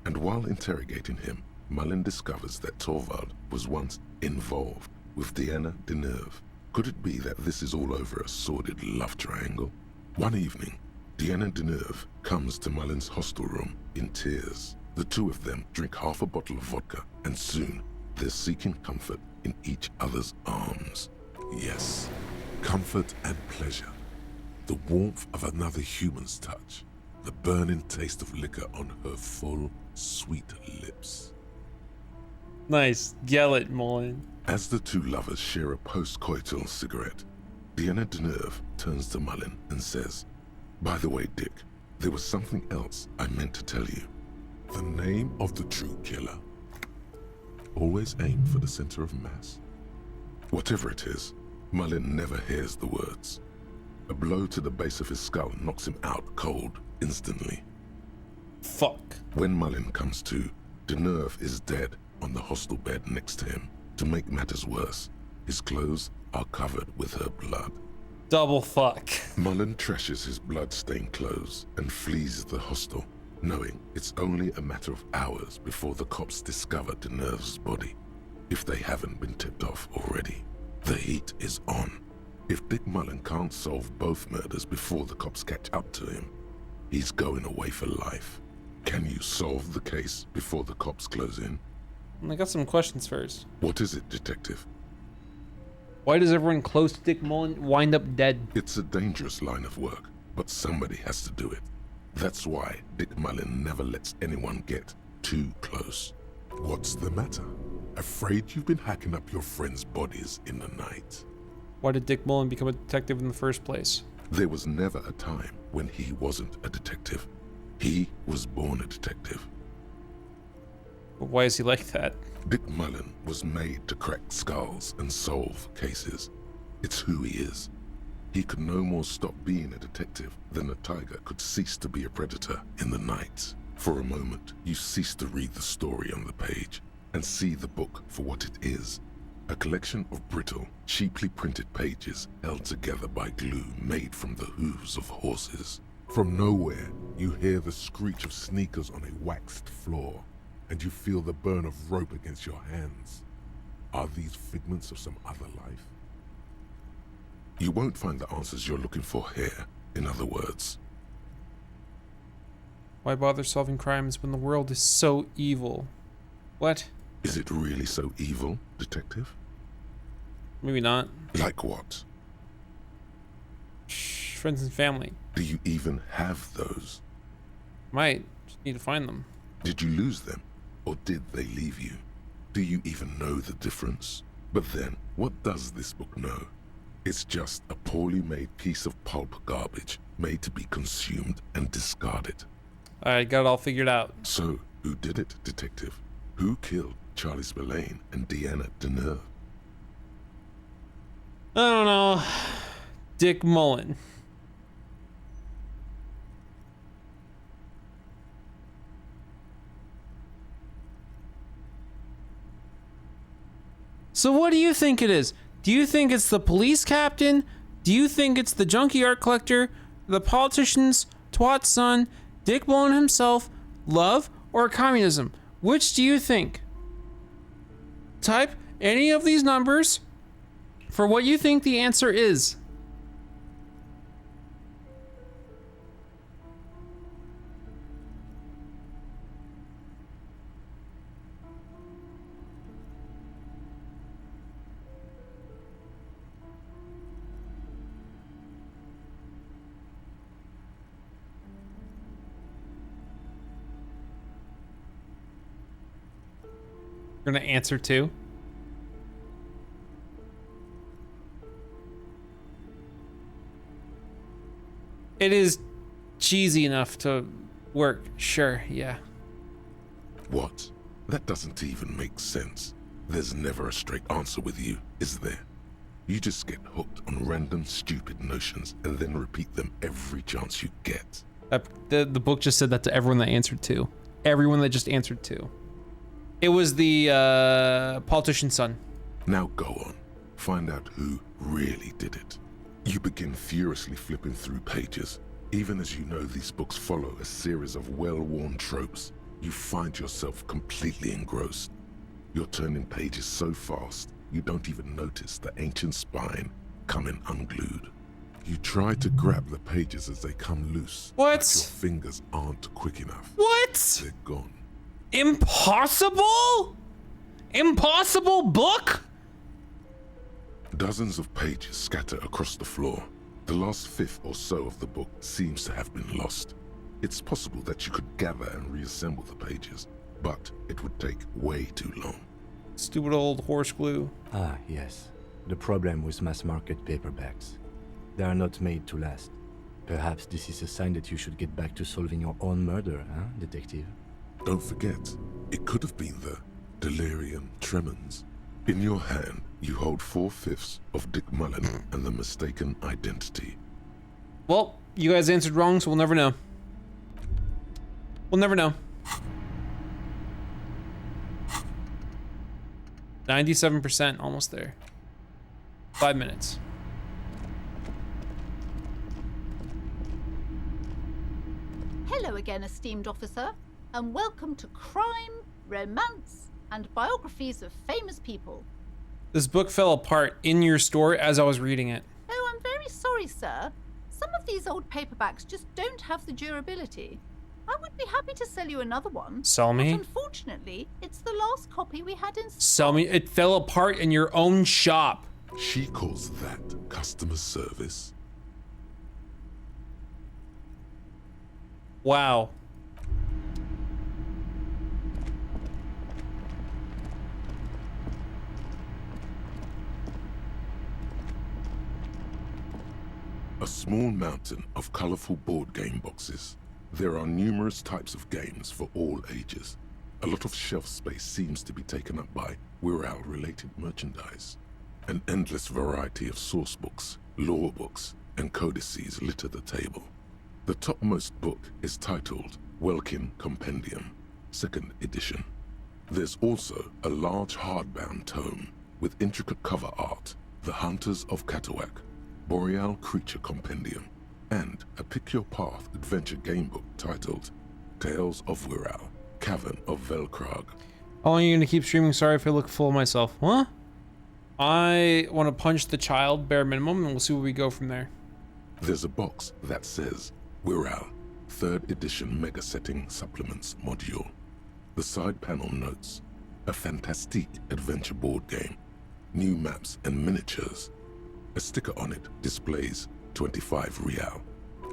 and while interrogating him, Mullen discovers that Torvald was once involved with Deanna Deneuve. Could it be that this is all over a sordid love triangle? One evening, Deanna Deneuve comes to Mullen's hostel room in tears. The two of them drink half a bottle of vodka, and soon they're seeking comfort in each other's arms. Yes, comfort and pleasure. The warmth of another human's touch. The burning taste of liquor on her full, sweet lips. Nice. Yell it, Mullen. As the two lovers share a post-coital cigarette, Deanna Deneuve turns to Mullen and says, "By the way, Dick, there was something else I meant to tell you." The name of the true killer. Always aim for the center of mass. Whatever it is, Mullen never hears the words. A blow to the base of his skull knocks him out cold instantly. Fuck. When Mullen comes to, Deneuve is dead on the hostel bed next to him. To make matters worse, his clothes are covered with her blood. Double fuck. Mullen trashes his blood-stained clothes and flees the hostel, knowing it's only a matter of hours before the cops discover Deneuve's body, if they haven't been tipped off already. The heat is on. If Dick Mullen can't solve both murders before the cops catch up to him, he's going away for life. Can you solve the case before the cops close in? I got some questions first. What is it, Detective? Why does everyone close to Dick Mullen wind up dead? It's a dangerous line of work, but somebody has to do it. That's why Dick Mullen never lets anyone get too close. What's the matter? Afraid you've been hacking up your friends' bodies in the night? Why did Dick Mullen become a detective in the first place? There was never a time when he wasn't a detective. He was born a detective. But why is he like that? Dick Mullen was made to crack skulls and solve cases. It's who he is. He could no more stop being a detective than a tiger could cease to be a predator in the night. For a moment, you cease to read the story on the page and see the book for what it is. A collection of brittle, cheaply printed pages held together by glue made from the hooves of horses. From nowhere, you hear the screech of sneakers on a waxed floor, and you feel the burn of rope against your hands. Are these figments of some other life? You won't find the answers you're looking for here, in other words. Why bother solving crimes when the world is so evil? What? Is it really so evil, Detective? Maybe not. Like what? Friends and family. Do you even have those? Might. Just need to find them. Did you lose them? Or did they leave you? Do you even know the difference? But then, what does this book know? It's just a poorly made piece of pulp garbage made to be consumed and discarded. I got it all figured out. So, Who did it, detective? Who killed Charlie Spillane and Deanna Deneuve? I don't know. Dick Mullen. So what do you think it is? Do you think it's the police captain? Do you think it's the junkie art collector, the politician's twat son, Dick Mullen himself, love, or communism? Which do you think? Type any of these numbers for what you think the answer is. You're gonna answer too? It is cheesy enough to work, sure, yeah. What? That doesn't even make sense. There's never a straight answer with you, is there? You just get hooked on random stupid notions and then repeat them every chance you get. The book just said that to everyone that answered to. Everyone that just answered to. It was the politician's son. Now go on. Find out who really did it. You begin furiously flipping through pages. Even as you know these books follow a series of well-worn tropes, you find yourself completely engrossed. You're turning pages so fast, you don't even notice the ancient spine coming unglued. You try to grab the pages as they come loose. What? But your fingers aren't quick enough. What? They're gone. Impossible? Impossible book? Dozens of pages scatter across the floor. The last fifth or so of the book seems to have been lost. It's possible that you could gather and reassemble the pages, but it would take way too long. Stupid old horse glue. Ah, yes. The problem with mass-market paperbacks. They are not made to last. Perhaps this is a sign that you should get back to solving your own murder, huh, detective? Don't forget, it could have been the delirium tremens. In your hand, you hold 4/5 of Dick Mullen and the mistaken identity. Well, you guys answered wrong, so we'll never know. We'll never know. 97%, almost there. 5 minutes. Hello again, esteemed officer, and welcome to Crime, Romance, and Biographies of Famous People. This book fell apart in your store as I was reading it. Oh, I'm very sorry, sir. Some of these old paperbacks just don't have the durability. I would be happy to sell you another one. Sell me? But unfortunately, it's the last copy we had in stock. Sell me? It fell apart in your own shop. She calls that customer service. Wow. A small mountain of colorful board game boxes. There are numerous types of games for all ages. A lot of shelf space seems to be taken up by Wirral-related merchandise. An endless variety of source books, lore books, and codices litter the table. The topmost book is titled Welkin Compendium, 2nd edition. There's also a large hardbound tome with intricate cover art, The Hunters of Catawak, Boreal Creature Compendium, and a Pick-Your-Path adventure game book titled Tales of Wirral, Cavern of Velkrag. How long are you gonna keep streaming? Sorry if I look full of myself. Huh? I want to punch the child, bare minimum, and we'll see where we go from there. There's a box that says Wirral, 3rd edition Mega Setting Supplements Module. The side panel notes, a fantastique adventure board game, new maps and miniatures. A sticker on it displays 25 real.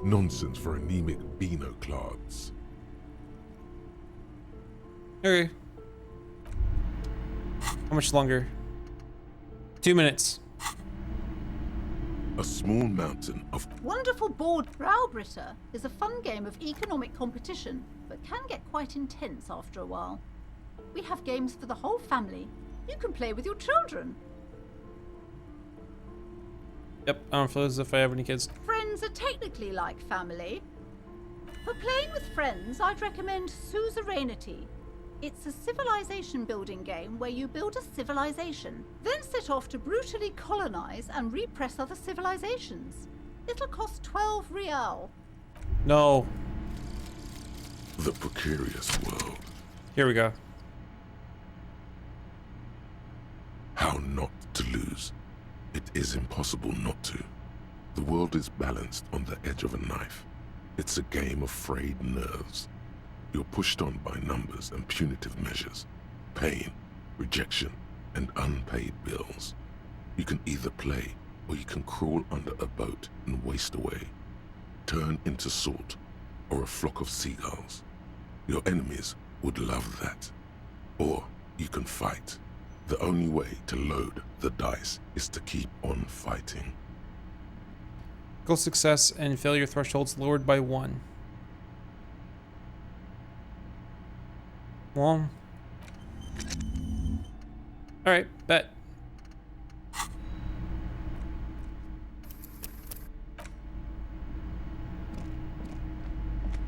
Nonsense for anemic Beano-clads. Okay. How much longer? 2 minutes. A small mountain of Wonderful board Browbritter is a fun game of economic competition but can get quite intense after a while. We have games for the whole family. You can play with your children. Yep, I don't feel as if I have any kids. Friends are technically like family. For playing with friends, I'd recommend Suzerainty. It's a civilization building game where you build a civilization, then set off to brutally colonize and repress other civilizations. It'll cost 12 real. No. The precarious world. Here we go. How not to lose. It is impossible not to. The world is balanced on the edge of a knife. It's a game of frayed nerves. You're pushed on by numbers and punitive measures, pain, rejection, and unpaid bills. You can either play, or you can crawl under a boat and waste away. Turn into salt, or a flock of seagulls. Your enemies would love that. Or you can fight. The only way to load the dice is to keep on fighting. Goal success and failure thresholds lowered by 1. Well. Alright, bet.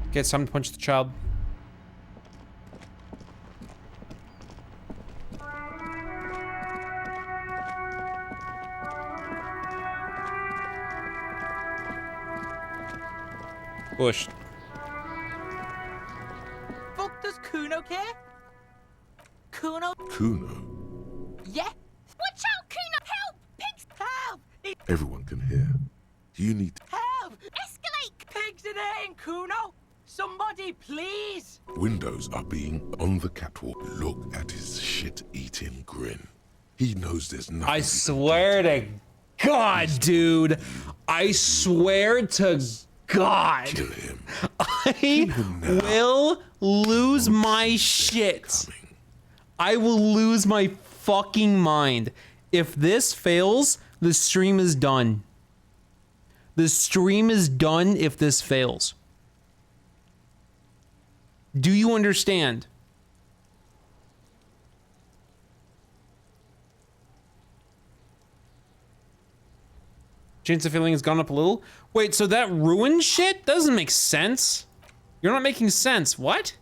Okay, it's time to punch the child. Bush. Fuck does Kuno care? Kuno? Kuno? Yeah? Watch out, Kuno! Help! Pigs! Help! Everyone can hear. You need to... Help! Escalate! Pigs in here, Kuno! Somebody, please! Windows are being on the catwalk. Look at his shit-eating grin. He knows there's nothing. I swear to God, dude. I swear to God. Kill him. I will lose my shit. I will lose my fucking mind. If this fails, the stream is done. The stream is done if this fails. Do you understand? Chance of failing has gone up a little. Wait, so that ruined shit? Doesn't make sense. You're not making sense. What?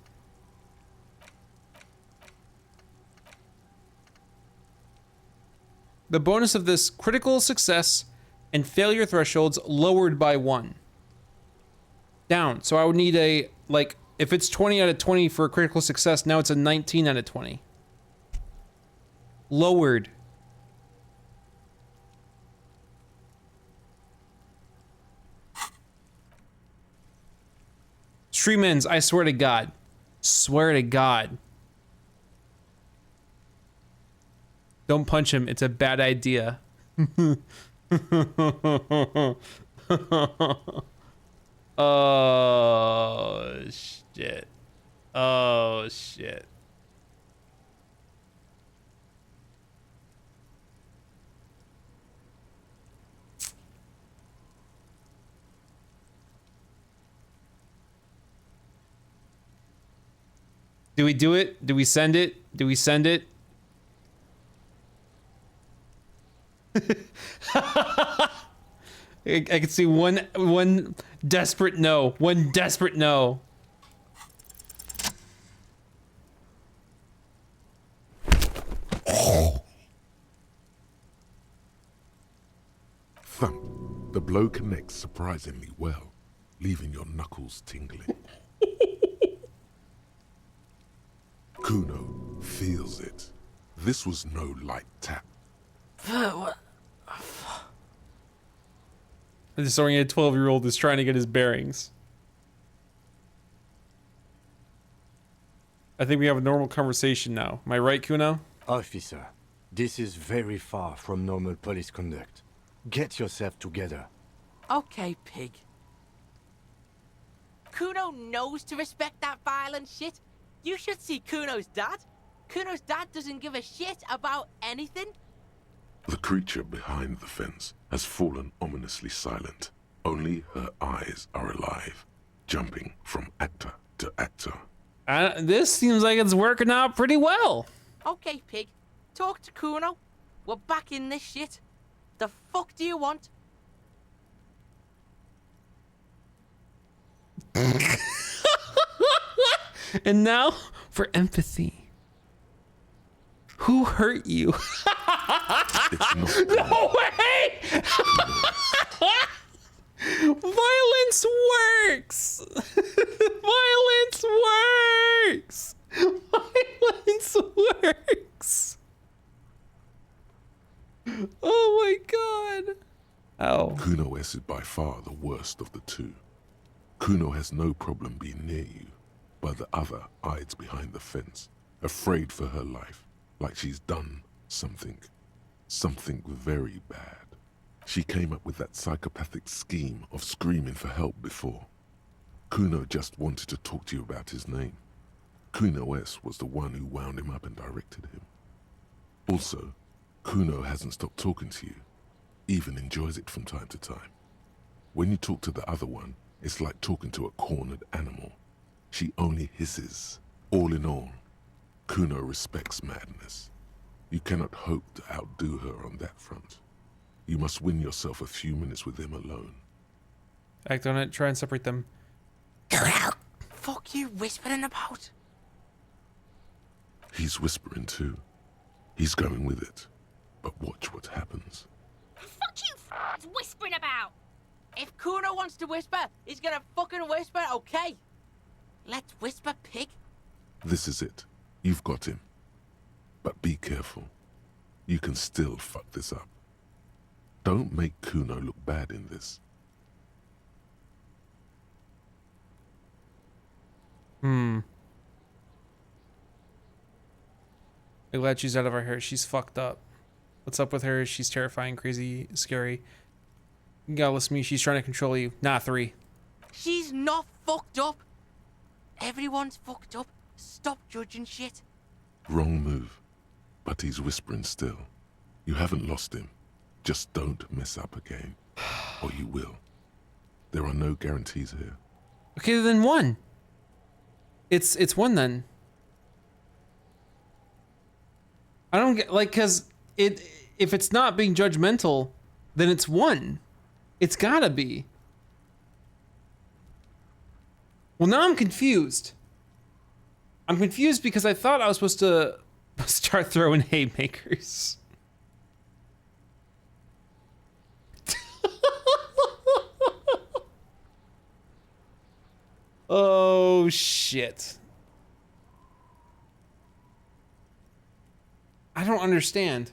The bonus of this critical success and failure thresholds lowered by 1. Down. So I would need a, like, if it's 20 out of 20 for a critical success, now it's a 19 out of 20. Lowered. Stream ends, I swear to God. Swear to God. Don't punch him, it's a bad idea. Oh, shit. Oh, shit. Do we do it? Do we send it? Do we send it? I can see one desperate no. One desperate no. Thump. The blow connects surprisingly well, leaving your knuckles tingling. Kuno feels it. This was no light tap. A disoriented 12-year-old is trying to get his bearings. I think we have a normal conversation now. Am I right, Kuno? Officer, this is very far from normal police conduct. Get yourself together. Okay, pig. Kuno knows to respect that violent shit. You should see Kuno's dad. Kuno's dad doesn't give a shit about anything. The creature behind the fence has fallen ominously silent. Only her eyes are alive, jumping from actor to actor. This seems like it's working out pretty well. Okay, pig. Talk to Kuno. We're back in this shit. The fuck do you want? And now for empathy. Who hurt you? No way! Violence works! Violence works! Violence works! Oh my god. Oh. Kuno S is by far the worst of the two. Kuno has no problem being near you, but the other hides behind the fence, afraid for her life, like she's done something very bad. She came up with that psychopathic scheme of screaming for help before. Kuno just wanted to talk to you about his name. Kuno S was the one who wound him up and directed him. Also, Kuno hasn't stopped talking to you, even enjoys it from time to time. When you talk to the other one, it's like talking to a cornered animal. She only hisses. All in all, Kuno respects madness. You cannot hope to outdo her on that front. You must win yourself a few minutes with him alone. Act on it, try and separate them. Fuck you whispering about? He's whispering too. He's going with it. But watch what happens. Fuck you whispering about? If Kuno wants to whisper, he's gonna fucking whisper, okay? Let's whisper, pig. This is it. You've got him. But be careful. You can still fuck this up. Don't make Kuno look bad in this. I'm glad she's out of our hair. She's fucked up. What's up with her? She's terrifying, crazy, scary. You gotta listen to me. She's trying to control you. Nah, 3. She's not fucked up. Everyone's fucked up. Stop judging shit. Wrong move. But he's whispering still. You haven't lost him. Just don't mess up again. Or you will. There are no guarantees here. Okay, then 1. It's 1 then. I don't get, like, cause if it's not being judgmental, then it's 1. It's gotta be. Well, now I'm confused. I'm confused because I thought I was supposed to start throwing haymakers. Oh, shit. I don't understand.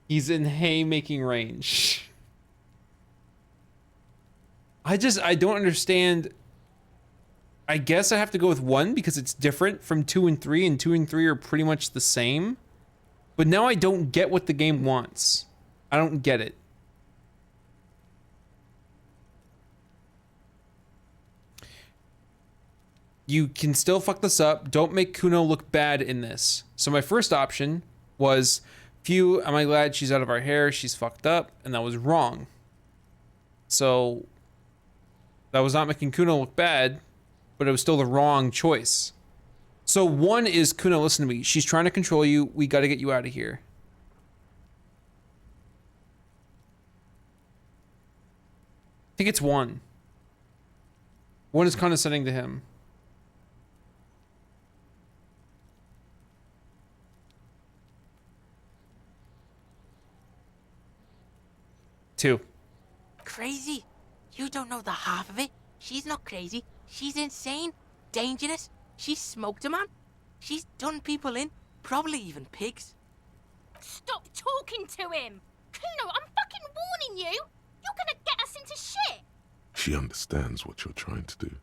He's in haymaking range. I don't understand. I guess I have to go with 1 because it's different from 2 and 3, and 2 and 3 are pretty much the same. But now I don't get what the game wants. I don't get it. You can still fuck this up. Don't make Kuno look bad in this. So my first option was, phew, am I glad she's out of our hair? She's fucked up. And that was wrong. So that was not making Kuno look bad, but it was still the wrong choice. So 1 is, Kuno, listen to me. She's trying to control you. We got to get you out of here. I think it's 1. 1 is condescending to him. Two. Crazy? You don't know the half of it. She's not crazy. She's insane. Dangerous. She's smoked a man. She's done people in. Probably even pigs. Stop talking to him! Kuno, I'm fucking warning you! You're gonna get us into shit! She understands what you're trying to do.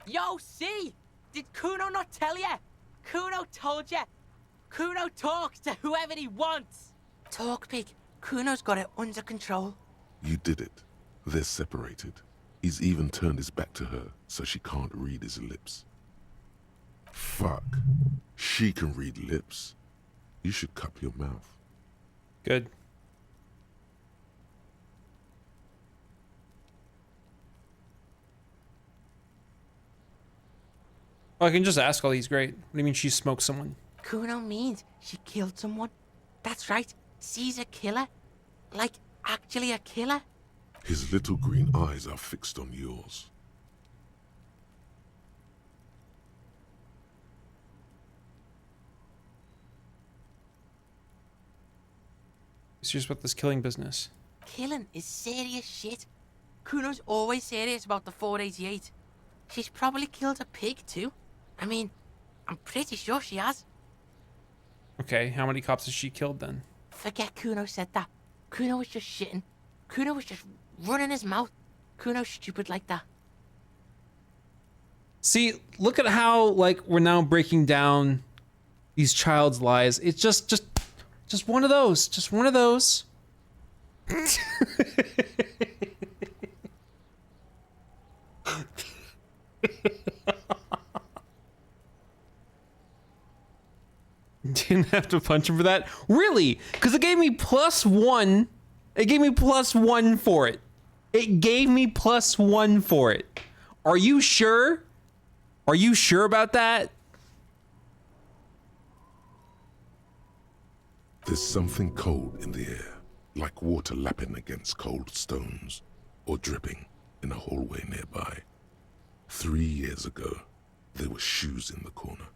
Yo, see? Did Kuno not tell ya? Kuno told ya. Kuno talks to whoever he wants. Talk, pig. Kuno's got it under control. You did it. They're separated. He's even turned his back to her, so she can't read his lips. Fuck. She can read lips. You should cup your mouth. Good. Oh, I can just ask all these. Great. What do you mean she smoked someone? Kuno means she killed someone. That's right. She's a killer. Like, actually a killer. His little green eyes are fixed on yours. Serious about this killing business. Killing is serious shit. Kuno's always serious about the 488. She's probably killed a pig too. I mean, I'm pretty sure she has. Okay, how many cops has she killed then? Forget Kuno said that. Kuno was just shitting. Kuno was just running his mouth. Kuno's stupid like that. See, look at how like we're now breaking down these child's lies. It's just one of those. Just one of those. Didn't have to punch him for that? Really? Because it gave me +1. It gave me +1 for it. It gave me +1 for it. Are you sure? Are you sure about that? There's something cold in the air, like water lapping against cold stones, or dripping in a hallway nearby. 3 years ago, there were shoes in the corner.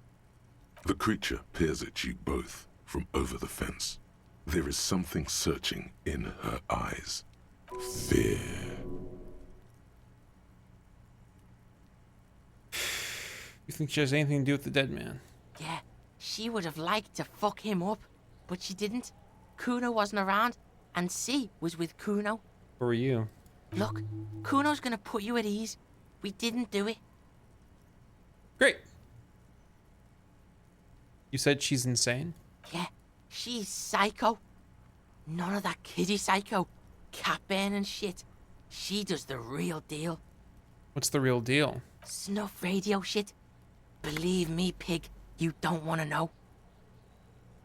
The creature peers at you both from over the fence. There is something searching in her eyes. Fear. You think she has anything to do with the dead man? Yeah, she would have liked to fuck him up, but she didn't. Kuno wasn't around, and C was with Kuno. Who are you? Look, Kuno's gonna put you at ease. We didn't do it. Great. You said she's insane? Yeah, she's psycho. None of that kiddie psycho, cat burning shit. She does the real deal. What's the real deal? Snuff radio shit. Believe me, pig, you don't want to know.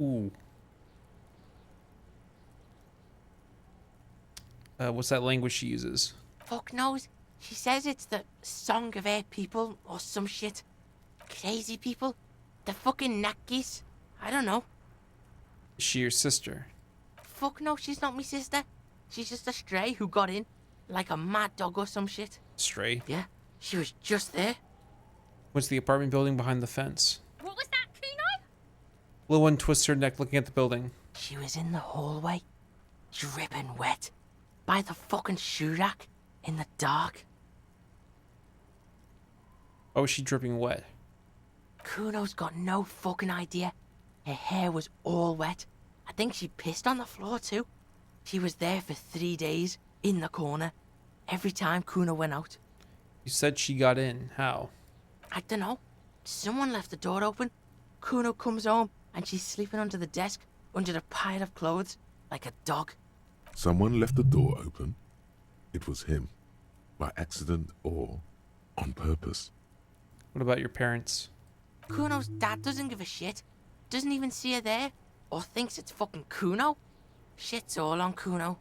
Ooh. What's that language she uses? Fuck knows. She says it's the song of her people or some shit. Crazy people. The fucking Nakis. I don't know. Is she your sister? Fuck no, she's not my sister. She's just a stray who got in. Like a mad dog or some shit. Stray? Yeah, she was just there. What's the apartment building behind the fence? What was that, Kuno? Little one twists her neck looking at the building. She was in the hallway. Dripping wet. By the fucking shoe rack. In the dark. Oh, is she dripping wet? Kuno's got no fucking idea. Her hair was all wet. I think she pissed on the floor too. She was there for 3 days, in the corner, every time Kuno went out. You said she got in. How? I don't know. Someone left the door open. Kuno comes home and she's sleeping under the desk, under the pile of clothes, like a dog. Someone left the door open. It was him, by accident or on purpose. What about your parents? Kuno's dad doesn't give a shit. Doesn't even see her there, or thinks it's fucking Kuno. Shit's all on Kuno.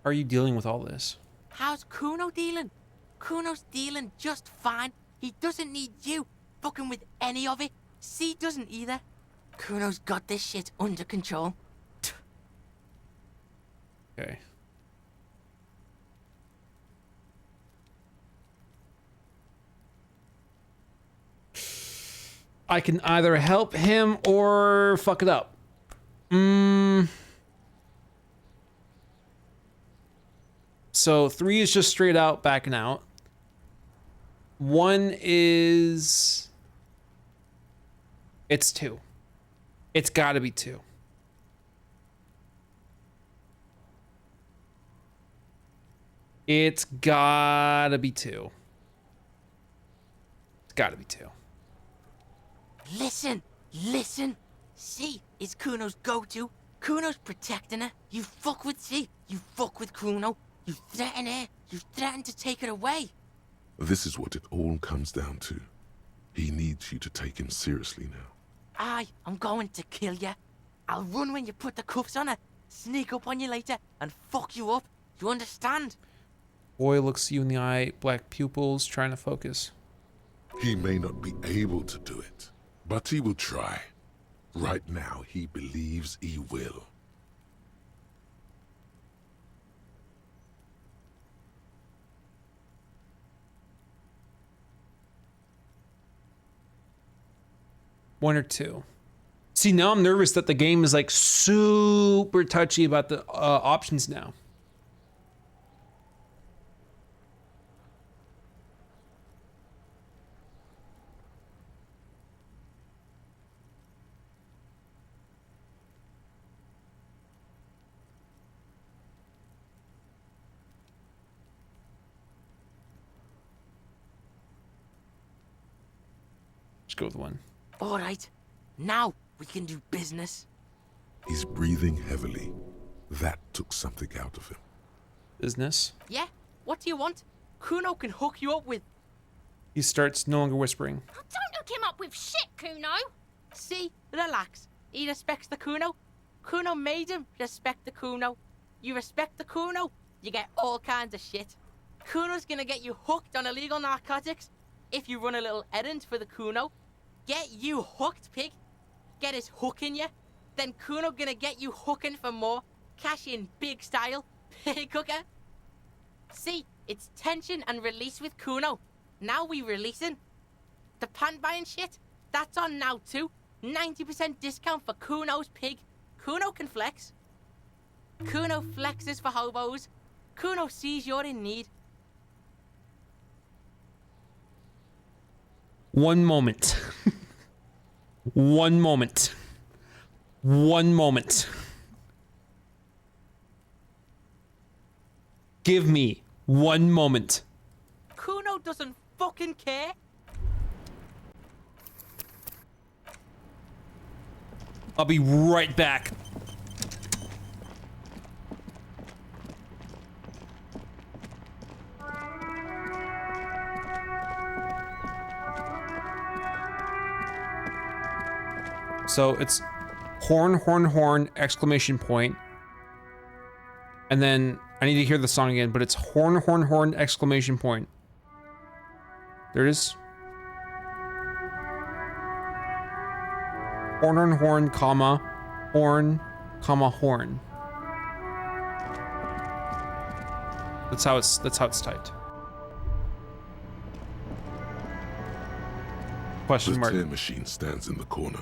How are you dealing with all this? How's Kuno dealing? Kuno's dealing just fine. He doesn't need you fucking with any of it. C doesn't either. Kuno's got this shit under control. Okay. I can either help him or fuck it up. So 3 is just straight out backing out. 1 is... It's 2. It's gotta be 2. It's gotta be 2. It's gotta be 2. Listen, listen. C is Kuno's go-to. Kuno's protecting her. You fuck with C, you fuck with Kuno. You threaten her. You threaten to take her away. This is what it all comes down to. He needs you to take him seriously now. I'm going to kill you. I'll run when you put the cuffs on her, sneak up on you later, and fuck you up. You understand? Boy looks you in the eye, black pupils, trying to focus. He may not be able to do it, but he will try. Right now, he believes he will. One or two. See, now I'm nervous that the game is like super touchy about the options now. Let's go with one. All right, now we can do business. He's breathing heavily. That took something out of him. Business. Yeah, what do you want? Kuno can hook you up with... He starts no longer whispering. Don't hook him up with shit, Kuno. See, relax. He respects the Kuno. Kuno made him respect the Kuno. You respect the Kuno, you get all kinds of shit. Kuno's gonna get you hooked on illegal narcotics if you run a little errand for the Kuno. Get you hooked, pig. Get his hook in you. Then Kuno gonna get you hooking for more. Cash in big style. Pig hooker. See, it's tension and release with Kuno. Now we releasing. The pan buying shit, that's on now too. 90% discount for Kuno's pig. Kuno can flex. Kuno flexes for hobos. Kuno sees you're in need. One moment. One moment. One moment. Give me 1 moment. Kuno doesn't fucking care. I'll be right back. So it's horn, horn, horn, exclamation point. And then I need to hear the song again, but it's horn, horn, horn, exclamation point. There it is. Horn, horn, horn, comma, horn, comma, horn. That's how it's typed. Question mark. The tear machine stands in the corner.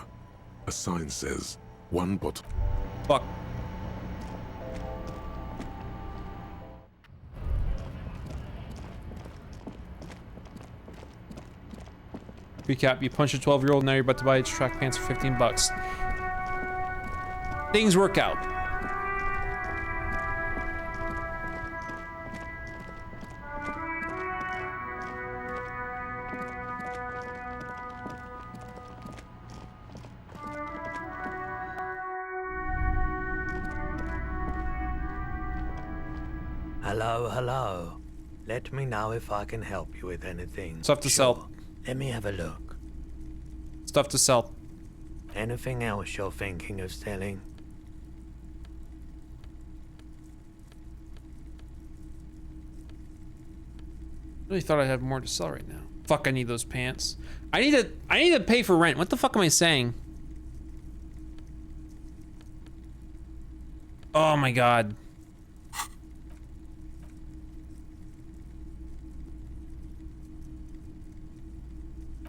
A sign says, 1 bottle. Fuck. Recap, you punched a 12-year-old, now you're about to buy its track pants for 15 bucks. Things work out. Hello, hello. Let me know if I can help you with anything. Stuff to sell. Let me have a look. Stuff to sell. Anything else you're thinking of selling? Really thought I had more to sell right now. Fuck, I need those pants. I need to pay for rent. What the fuck am I saying? Oh my god.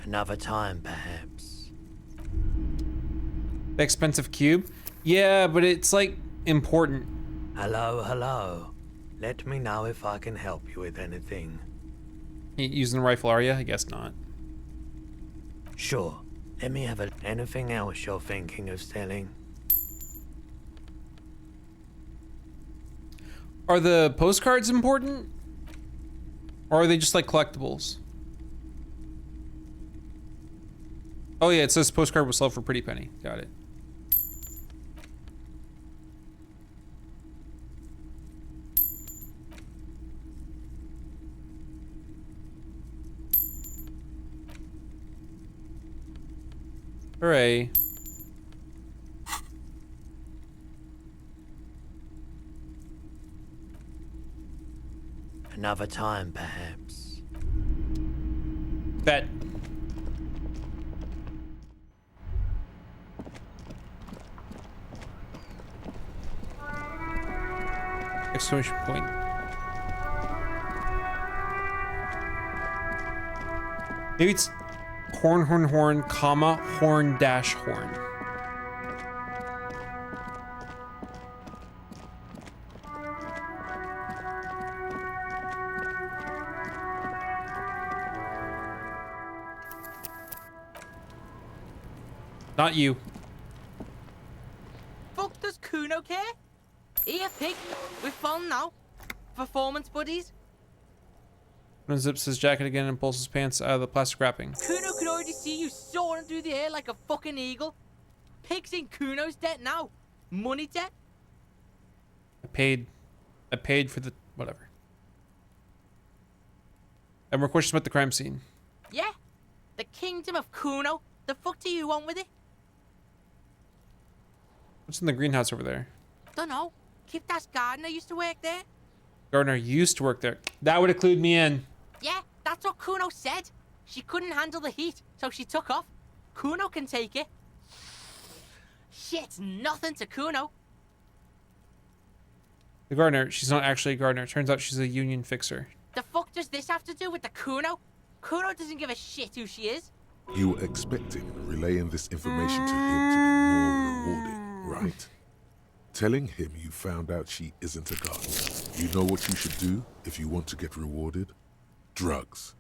Another time, perhaps. The expensive cube? Yeah, but it's like important. Hello, hello. Let me know if I can help you with anything. You using the rifle, are you? I guess not. Sure. Let me have a... Anything else you're thinking of selling? Are the postcards important? Or are they just like collectibles? Oh yeah, it says postcard will sell for pretty penny. Got it. Hooray. Another time, perhaps. Bet. Exclamation point. Maybe it's horn, horn, horn, comma, horn, dash, horn. Not you. Fuck does Kuno care? Here, pig. We're fun now. Performance buddies. Unzips his jacket again and pulls his pants out of the plastic wrapping. Kuno could already see you soaring through the air like a fucking eagle. Pig's in Kuno's debt now. Money debt. I paid for the whatever. And more questions about the crime scene. Yeah. The kingdom of Kuno. The fuck do you want with it? What's in the greenhouse over there? Dunno. Kiptas gardener used to work there. Gardner used to work there. That would include me in. Yeah, that's what Kuno said. She couldn't handle the heat, so she took off. Kuno can take it. Shit's nothing to Kuno. The gardener, she's not actually a gardener. Turns out she's a union fixer. The fuck does this have to do with the Kuno? Kuno doesn't give a shit who she is. You were expecting relaying this information to him to be more rewarding, right? Telling him you found out she isn't a gardener. You know what you should do if you want to get rewarded? Drugs.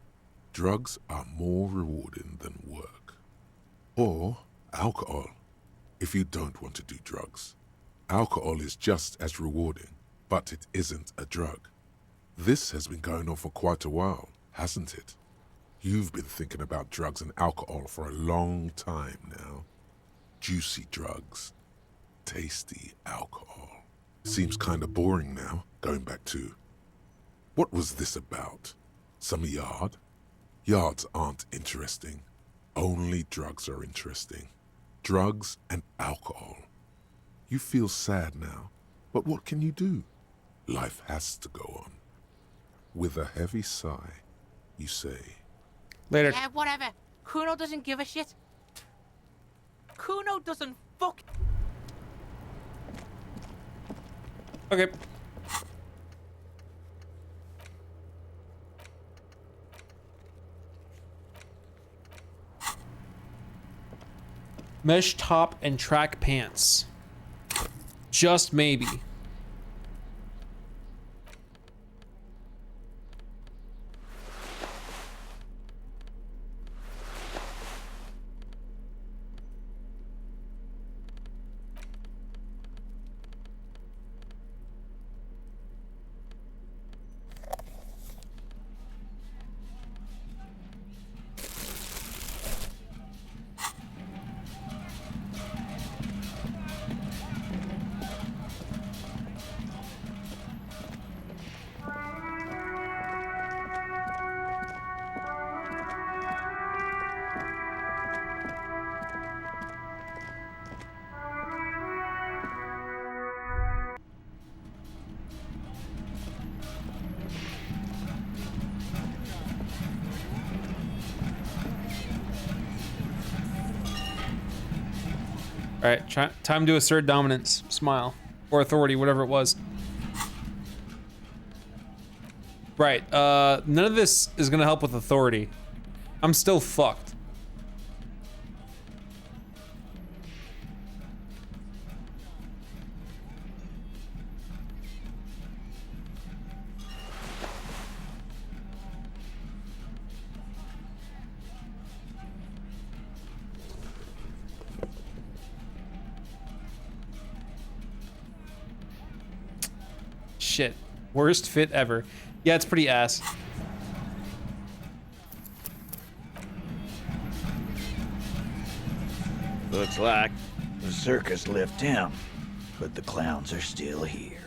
Drugs are more rewarding than work. Or alcohol, if you don't want to do drugs. Alcohol is just as rewarding, but it isn't a drug. This has been going on for quite a while, hasn't it? You've been thinking about drugs and alcohol for a long time now. Juicy drugs. Tasty alcohol. Seems kind of boring now, going back to... What was this about? Some yard? Yards aren't interesting. Only drugs are interesting. Drugs and alcohol. You feel sad now, but what can you do? Life has to go on. With a heavy sigh, you say... Later. Yeah, whatever. Kuno doesn't give a shit. Kuno doesn't fuck... Okay. Mesh top and track pants. Just maybe. All right, time to assert dominance. Smile. Or authority, whatever it was. Right, none of this is gonna help with authority. I'm still fucked. Shit. Worst fit ever. Yeah, it's pretty ass. Looks like the circus left town, but the clowns are still here.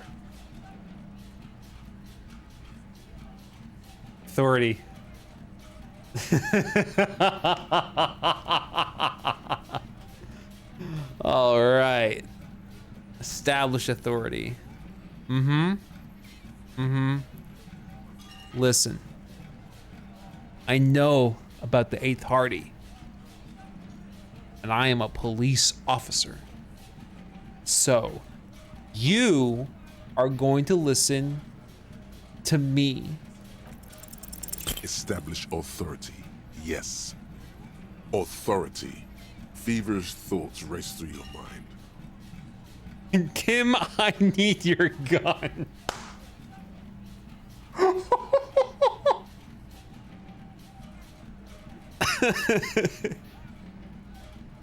Authority. All right. Establish authority. Listen. I know about the 8th Hardy. And I am a police officer. So, you are going to listen to me. Establish authority. Yes. Authority. Feverish thoughts race through your mind. And Kim, I need your gun.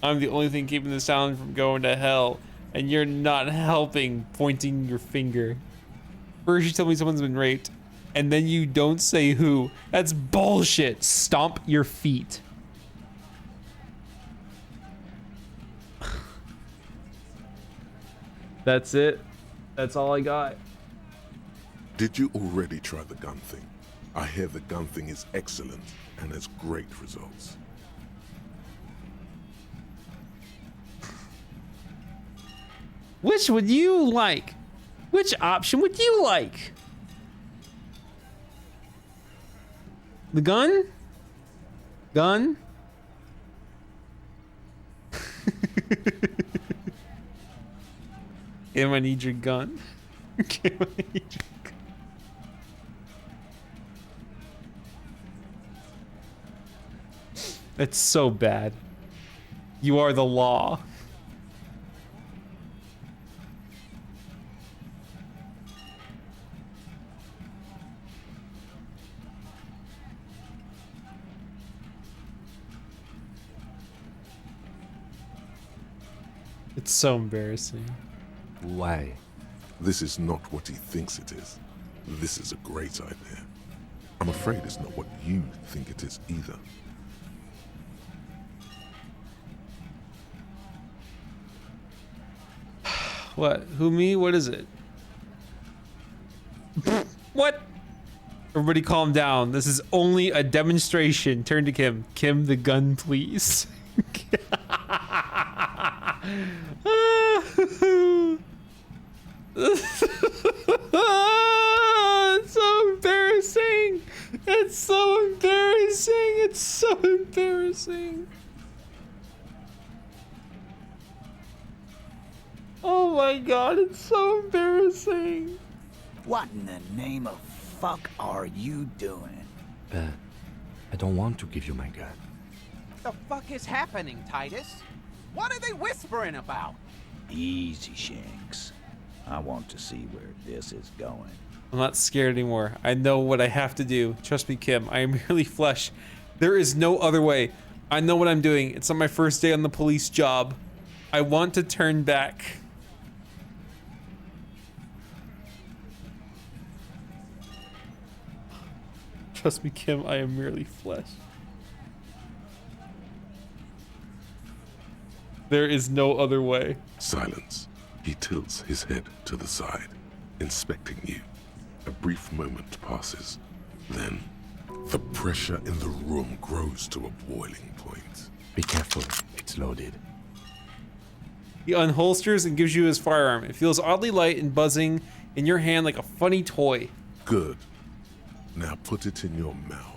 I'm the only thing keeping the sound from going to hell, and you're not helping, pointing your finger. First you tell me someone's been raped, and then you don't say who. That's bullshit. Stomp your feet. That's it. That's all I got. Did you already try the gun thing? I hear the gun thing is excellent and has great results. Which would you like? Which option would you like? The gun? Gun? Kim, I need your gun. Kim, I need your gun. It's so bad. You are the law. It's so embarrassing. Why? This is not what he thinks it is. This is a great idea. I'm afraid it's not what you think it is either. What? Who, me? What is it? What? Everybody calm down. This is only a demonstration. Turn to Kim. Kim, the gun, please. It's so embarrassing. It's so embarrassing. It's so embarrassing. Oh my god, it's so embarrassing. What in the name of fuck are you doing? I don't want to give you my gun. The fuck is happening, Titus? What are they whispering about? Easy, Shanks. I want to see where this is going. I'm not scared anymore. I know what I have to do. Trust me, Kim. I am merely flesh. There is no other way. I know what I'm doing. It's not my first day on the police job. I want to turn back. Trust me, Kim. I am merely flesh. There is no other way. Silence. He tilts his head to the side, inspecting you. A brief moment passes. Then, the pressure in the room grows to a boiling point. Be careful. It's loaded. He unholsters and gives you his firearm. It feels oddly light and buzzing in your hand like a funny toy. Good. Now put it in your mouth.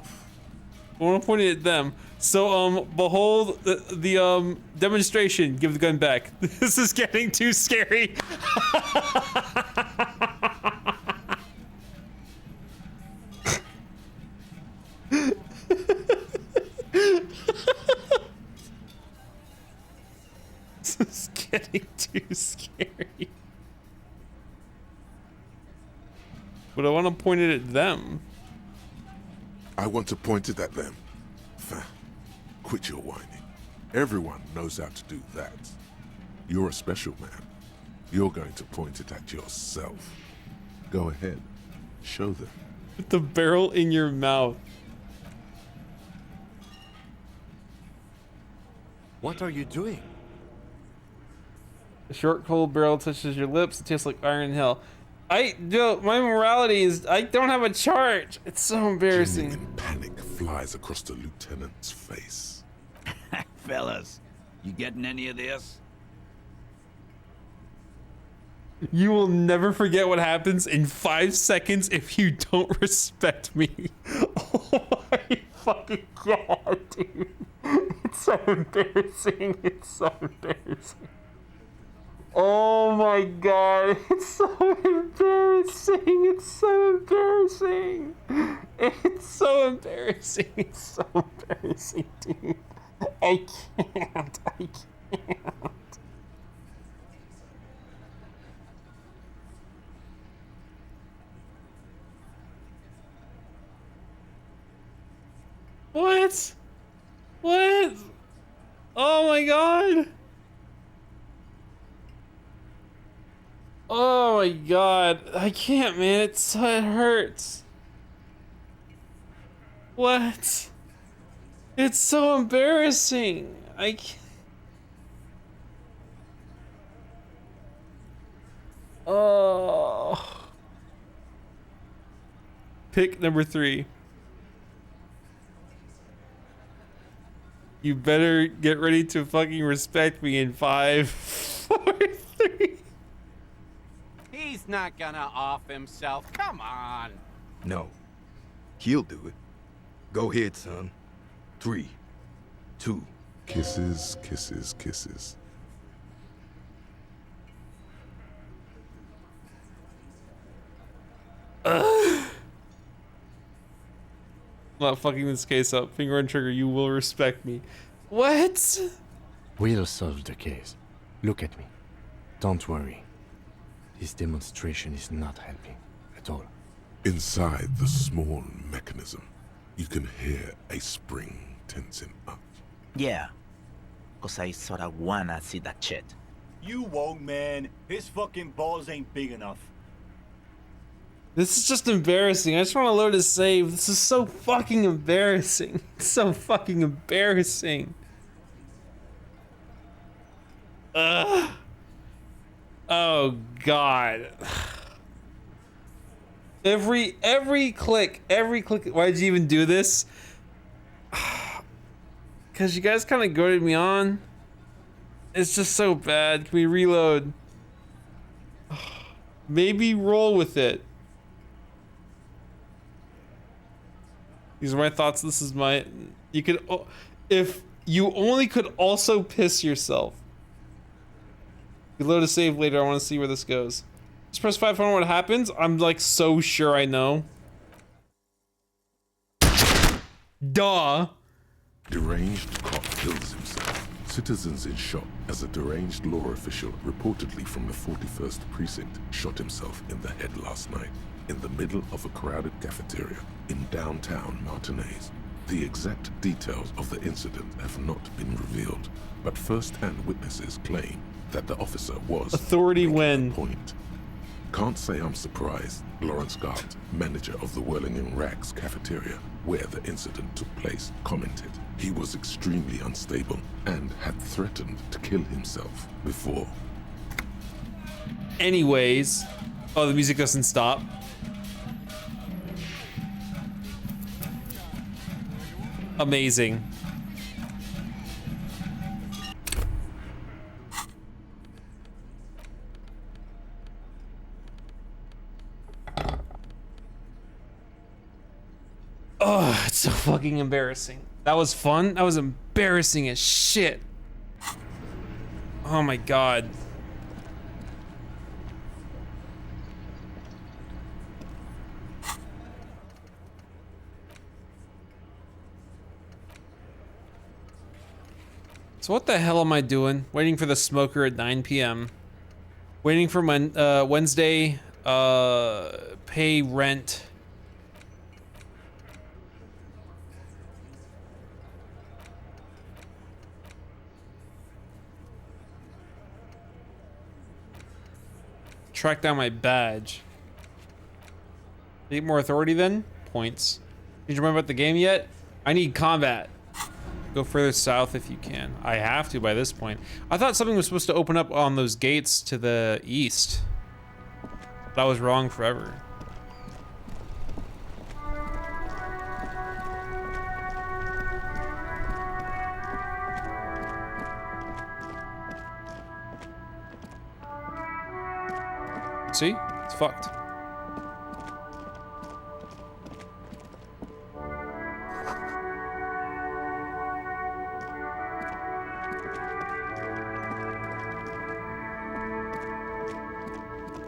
I want to point it at them. So, behold the demonstration. Give the gun back. This is getting too scary. This is getting too scary. But I want to point it at them. I want to point it at them. Quit your whining. Everyone knows how to do that. You're a special man. You're going to point it at yourself. Go ahead. Show them. Put the barrel in your mouth. What are you doing? The short, cold barrel touches your lips. It tastes like iron in hell. My morality is, I don't have a charge. It's so embarrassing. Genuine panic flies across the lieutenant's face. Fellas, you getting any of this? You will never forget what happens in 5 seconds if you don't respect me. Oh my fucking god, dude. It's so embarrassing. It's so embarrassing. Oh my god, it's so embarrassing. It's so embarrassing. It's so embarrassing. It's so embarrassing, dude. I can't. I can't. What? What? Oh my god. Oh my god. I can't, man. It hurts. What? It's so embarrassing. I can't. Oh. Pick number 3. You better get ready to fucking respect me in 5, 4, 3. He's not gonna off himself. Come on. No. He'll do it. Go ahead, son. 3, 2. Kisses, kisses, kisses. I'm not fucking this case up. Finger on trigger, you will respect me. What? We'll solve the case. Look at me. Don't worry. This demonstration is not helping at all. Inside the small mechanism, you can hear a spring tensing up. Yeah. Cause I sorta wanna see that shit. You won't, man. His fucking balls ain't big enough. This is just embarrassing. I just want to load a save. This is so fucking embarrassing. It's so fucking embarrassing. Ugh. Oh god. Every click. Why'd you even do this? Cause you guys kind of goaded me on. It's just so bad. Can we reload? Maybe roll with it. These are my thoughts. This is my. You could, if you only could also piss yourself. You load a save later. I want to see where this goes. Just press 5 on what happens. I'm like so sure I know. Duh. Deranged cop kills himself. Citizens in shock as a deranged law official, reportedly from the 41st precinct, shot himself in the head last night in the middle of a crowded cafeteria in downtown Martinez. The exact details of the incident have not been revealed, but first-hand witnesses claim that the officer was authority when point. Can't say I'm surprised. Lawrence Gart, manager of the Whirling in Rags cafeteria, where the incident took place, commented he was extremely unstable and had threatened to kill himself before. Anyways, oh, the music doesn't stop. Amazing. Oh, it's so fucking embarrassing. That was fun. That was embarrassing as shit. Oh my god. So what the hell am I doing? Waiting for the smoker at 9 p.m. Waiting for my Wednesday pay rent. Track down my badge. Need more authority then? Points. Did you remember about the game yet? I need combat. Go further south if you can. I have to by this point. I thought something was supposed to open up on those gates to the east. But I was wrong forever. See? It's fucked.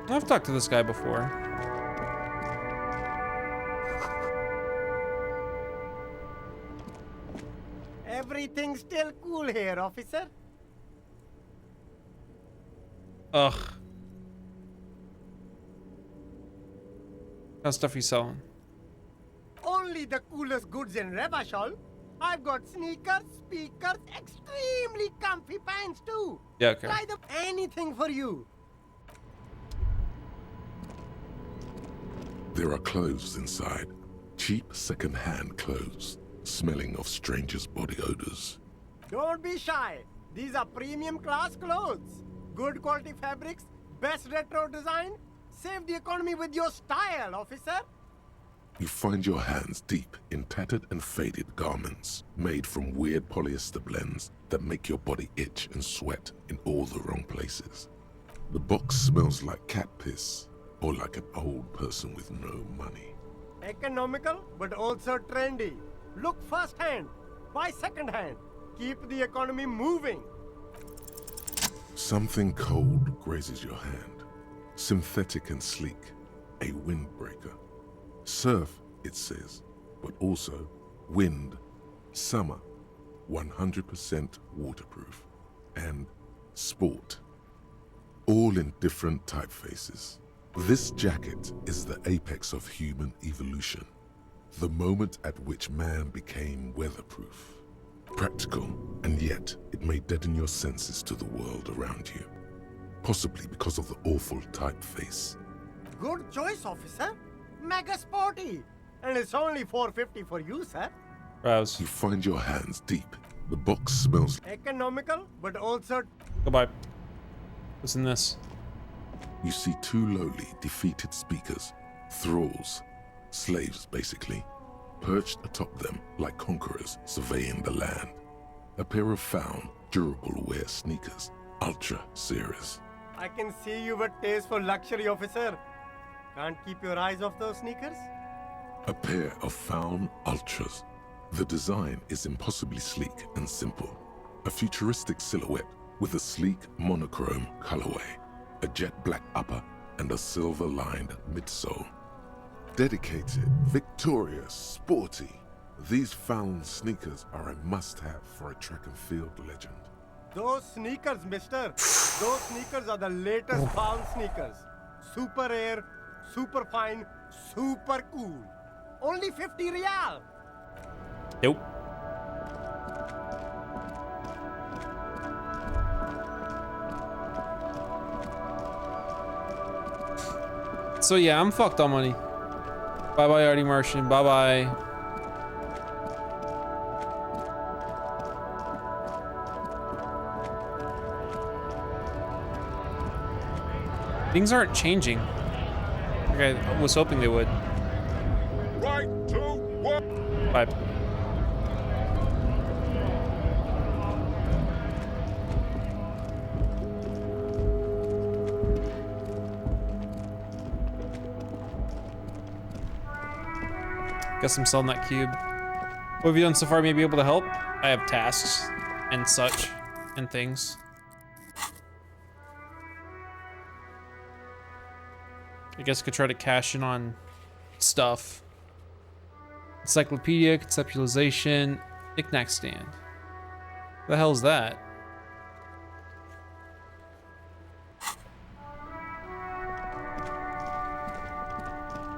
I've talked to this guy before. Everything's still cool here, officer. Ugh. What stuff you selling? Only the coolest goods in Revachol. I've got sneakers, speakers, extremely comfy pants too. Yeah, okay. Try them, anything for you. There are clothes inside. Cheap second-hand clothes, smelling of strangers' body odors. Don't be shy. These are premium class clothes. Good quality fabrics, best retro design. Save the economy with your style, officer. You find your hands deep in tattered and faded garments made from weird polyester blends that make your body itch and sweat in all the wrong places. The box smells like cat piss or like an old person with no money. Economical, but also trendy. Look first-hand, buy second-hand. Keep the economy moving. Something cold grazes your hand. Synthetic and sleek, a windbreaker. Surf, it says, but also wind, summer, 100% waterproof, and sport. All in different typefaces. This jacket is the apex of human evolution, the moment at which man became weatherproof. Practical, and yet it may deaden your senses to the world around you. Possibly because of the awful typeface. Good choice, officer. Mega sporty. And it's only $4.50 for you, sir. Browse. You find your hands deep. The box smells Economical, but also... Goodbye. What's in this? You see two lowly, defeated speakers, thralls, slaves basically, perched atop them like conquerors surveying the land. A pair of found, durable wear sneakers, Ultra Series. I can see you've a taste for luxury, officer. Can't keep your eyes off those sneakers? A pair of found Ultras. The design is impossibly sleek and simple. A futuristic silhouette with a sleek monochrome colorway, a jet black upper, and a silver-lined midsole. Dedicated, victorious, sporty. These found sneakers are a must-have for a track and field legend. Those sneakers, mister. Those sneakers are the latest found sneakers. Super air, super fine, super cool. Only 50 real. Nope. So yeah, I'm fucked on money. Bye bye, Artie Martian. Bye bye. Things aren't changing. Like I was hoping they would. Right, 2, 1. Bye. Guess I'm selling that cube. What have you done so far? Maybe able to help? I have tasks and such and things. I guess I could try to cash in on stuff. Encyclopedia, conceptualization, knick-knack stand. What the hell is that?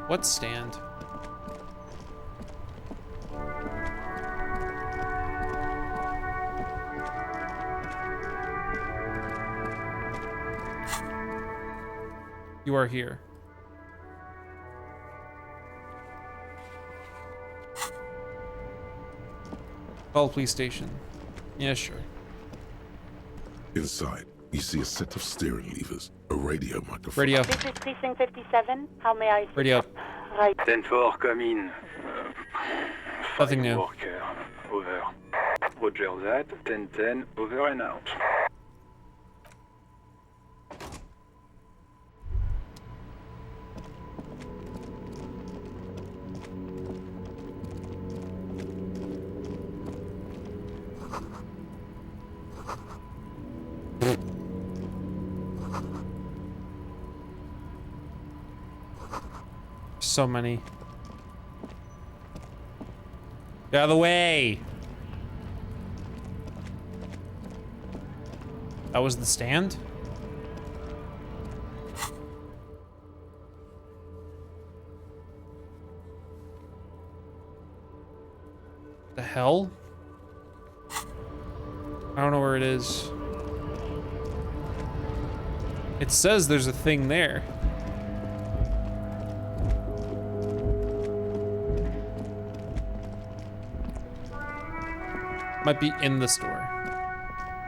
What stand? You are here. Call police station. Yeah, sure. Inside, you see a set of steering levers, a radio microphone. Radio. This is Precinct 57. How may I... Radio. Right. 10-4, come in. Nothing new. Worker, over. Roger that, 10-10, over and out. So many. Get out of the way! That was the stand? The hell? I don't know where it is. It says there's a thing there. Might be in the store.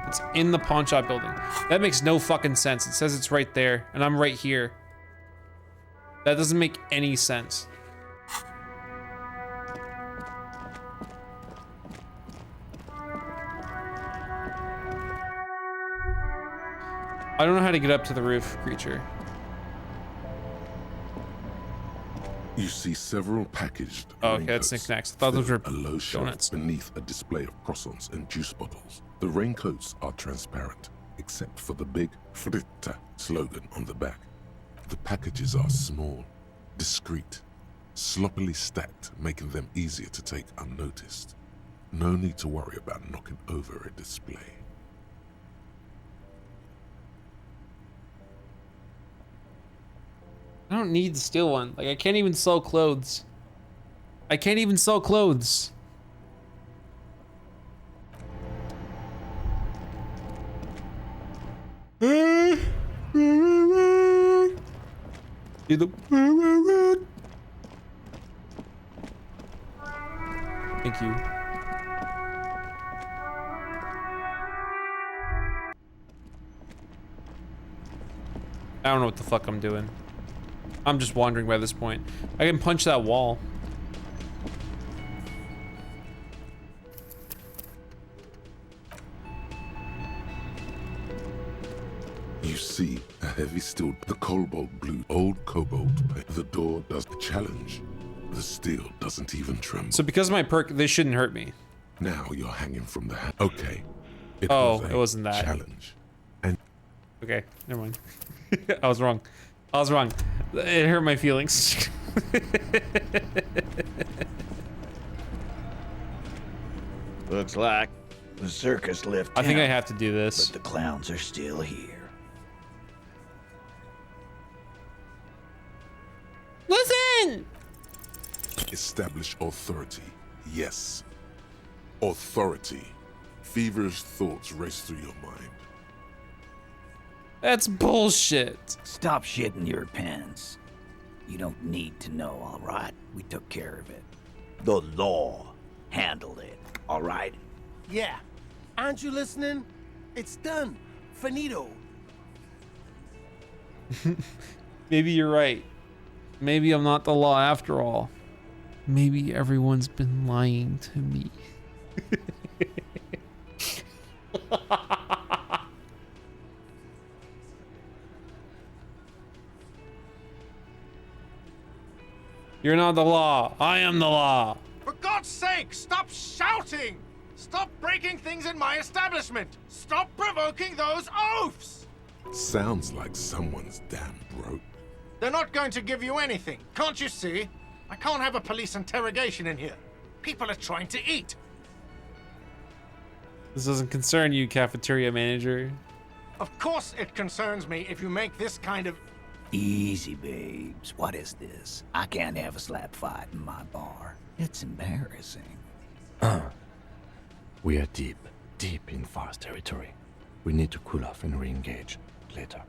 It's in the pawn shop building. That makes no fucking sense. It says it's right there, and I'm right here. That doesn't make any sense. I don't know how to get up to the roof, creature. You see several packaged Oh, okay, that's raincoats knickknacks. I thought those were filled a low shelf donuts. beneath a display of croissants and juice bottles. The raincoats are transparent, except for the big Fritta slogan on the back. The packages are small, discreet, sloppily stacked, making them easier to take unnoticed. No need to worry about knocking over a display. I don't need to steal one. Like, I can't even sell clothes. I can't even sell clothes. Thank you. I don't know what the fuck I'm doing. I'm just wandering by this point. I can punch that wall. You see a heavy steel, the cobalt blue, old cobalt paint. The door does the challenge. The steel doesn't even tremble. So because of my perk, they shouldn't hurt me. Now you're hanging from the hand. Okay. It wasn't that. Challenge. And okay, never mind. I was wrong. I was wrong. It hurt my feelings. Looks like the circus left I think town, I have to do this. but the clowns are still here. Listen! establish authority. Yes. Authority. Feverish thoughts race through your mind. That's bullshit. Stop shitting your pants. You don't need to know, all right? We took care of it. The law handled it, all right? Yeah. Aren't you listening? It's done. Finito. Maybe you're right. Maybe I'm not the law after all. Maybe everyone's been lying to me. You're not the law. I am the law. For God's sake, stop shouting! Stop breaking things in my establishment! Stop provoking those oafs! Sounds like someone's damn broke. They're not going to give you anything, can't you see? I can't have a police interrogation in here. People are trying to eat. This doesn't concern you, cafeteria manager. Of course it concerns me if you make this kind of... Easy, babes. What is this? I can't have a slap fight in my bar. It's embarrassing. We are deep, deep in forest territory. We need to cool off and re-engage later.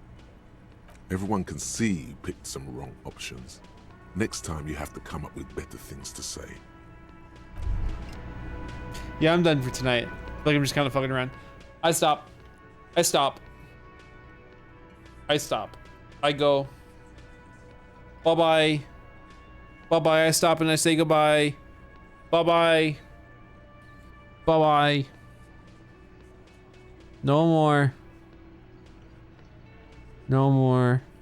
Everyone can see you picked some wrong options. Next time you have to come up with better things to say. Yeah, I'm done for tonight. I feel like I'm just kind of fucking around. I stop. I stop. I stop. I go. Bye-bye. Bye-bye. I stop and I say goodbye. Bye-bye. Bye-bye. No more. No more.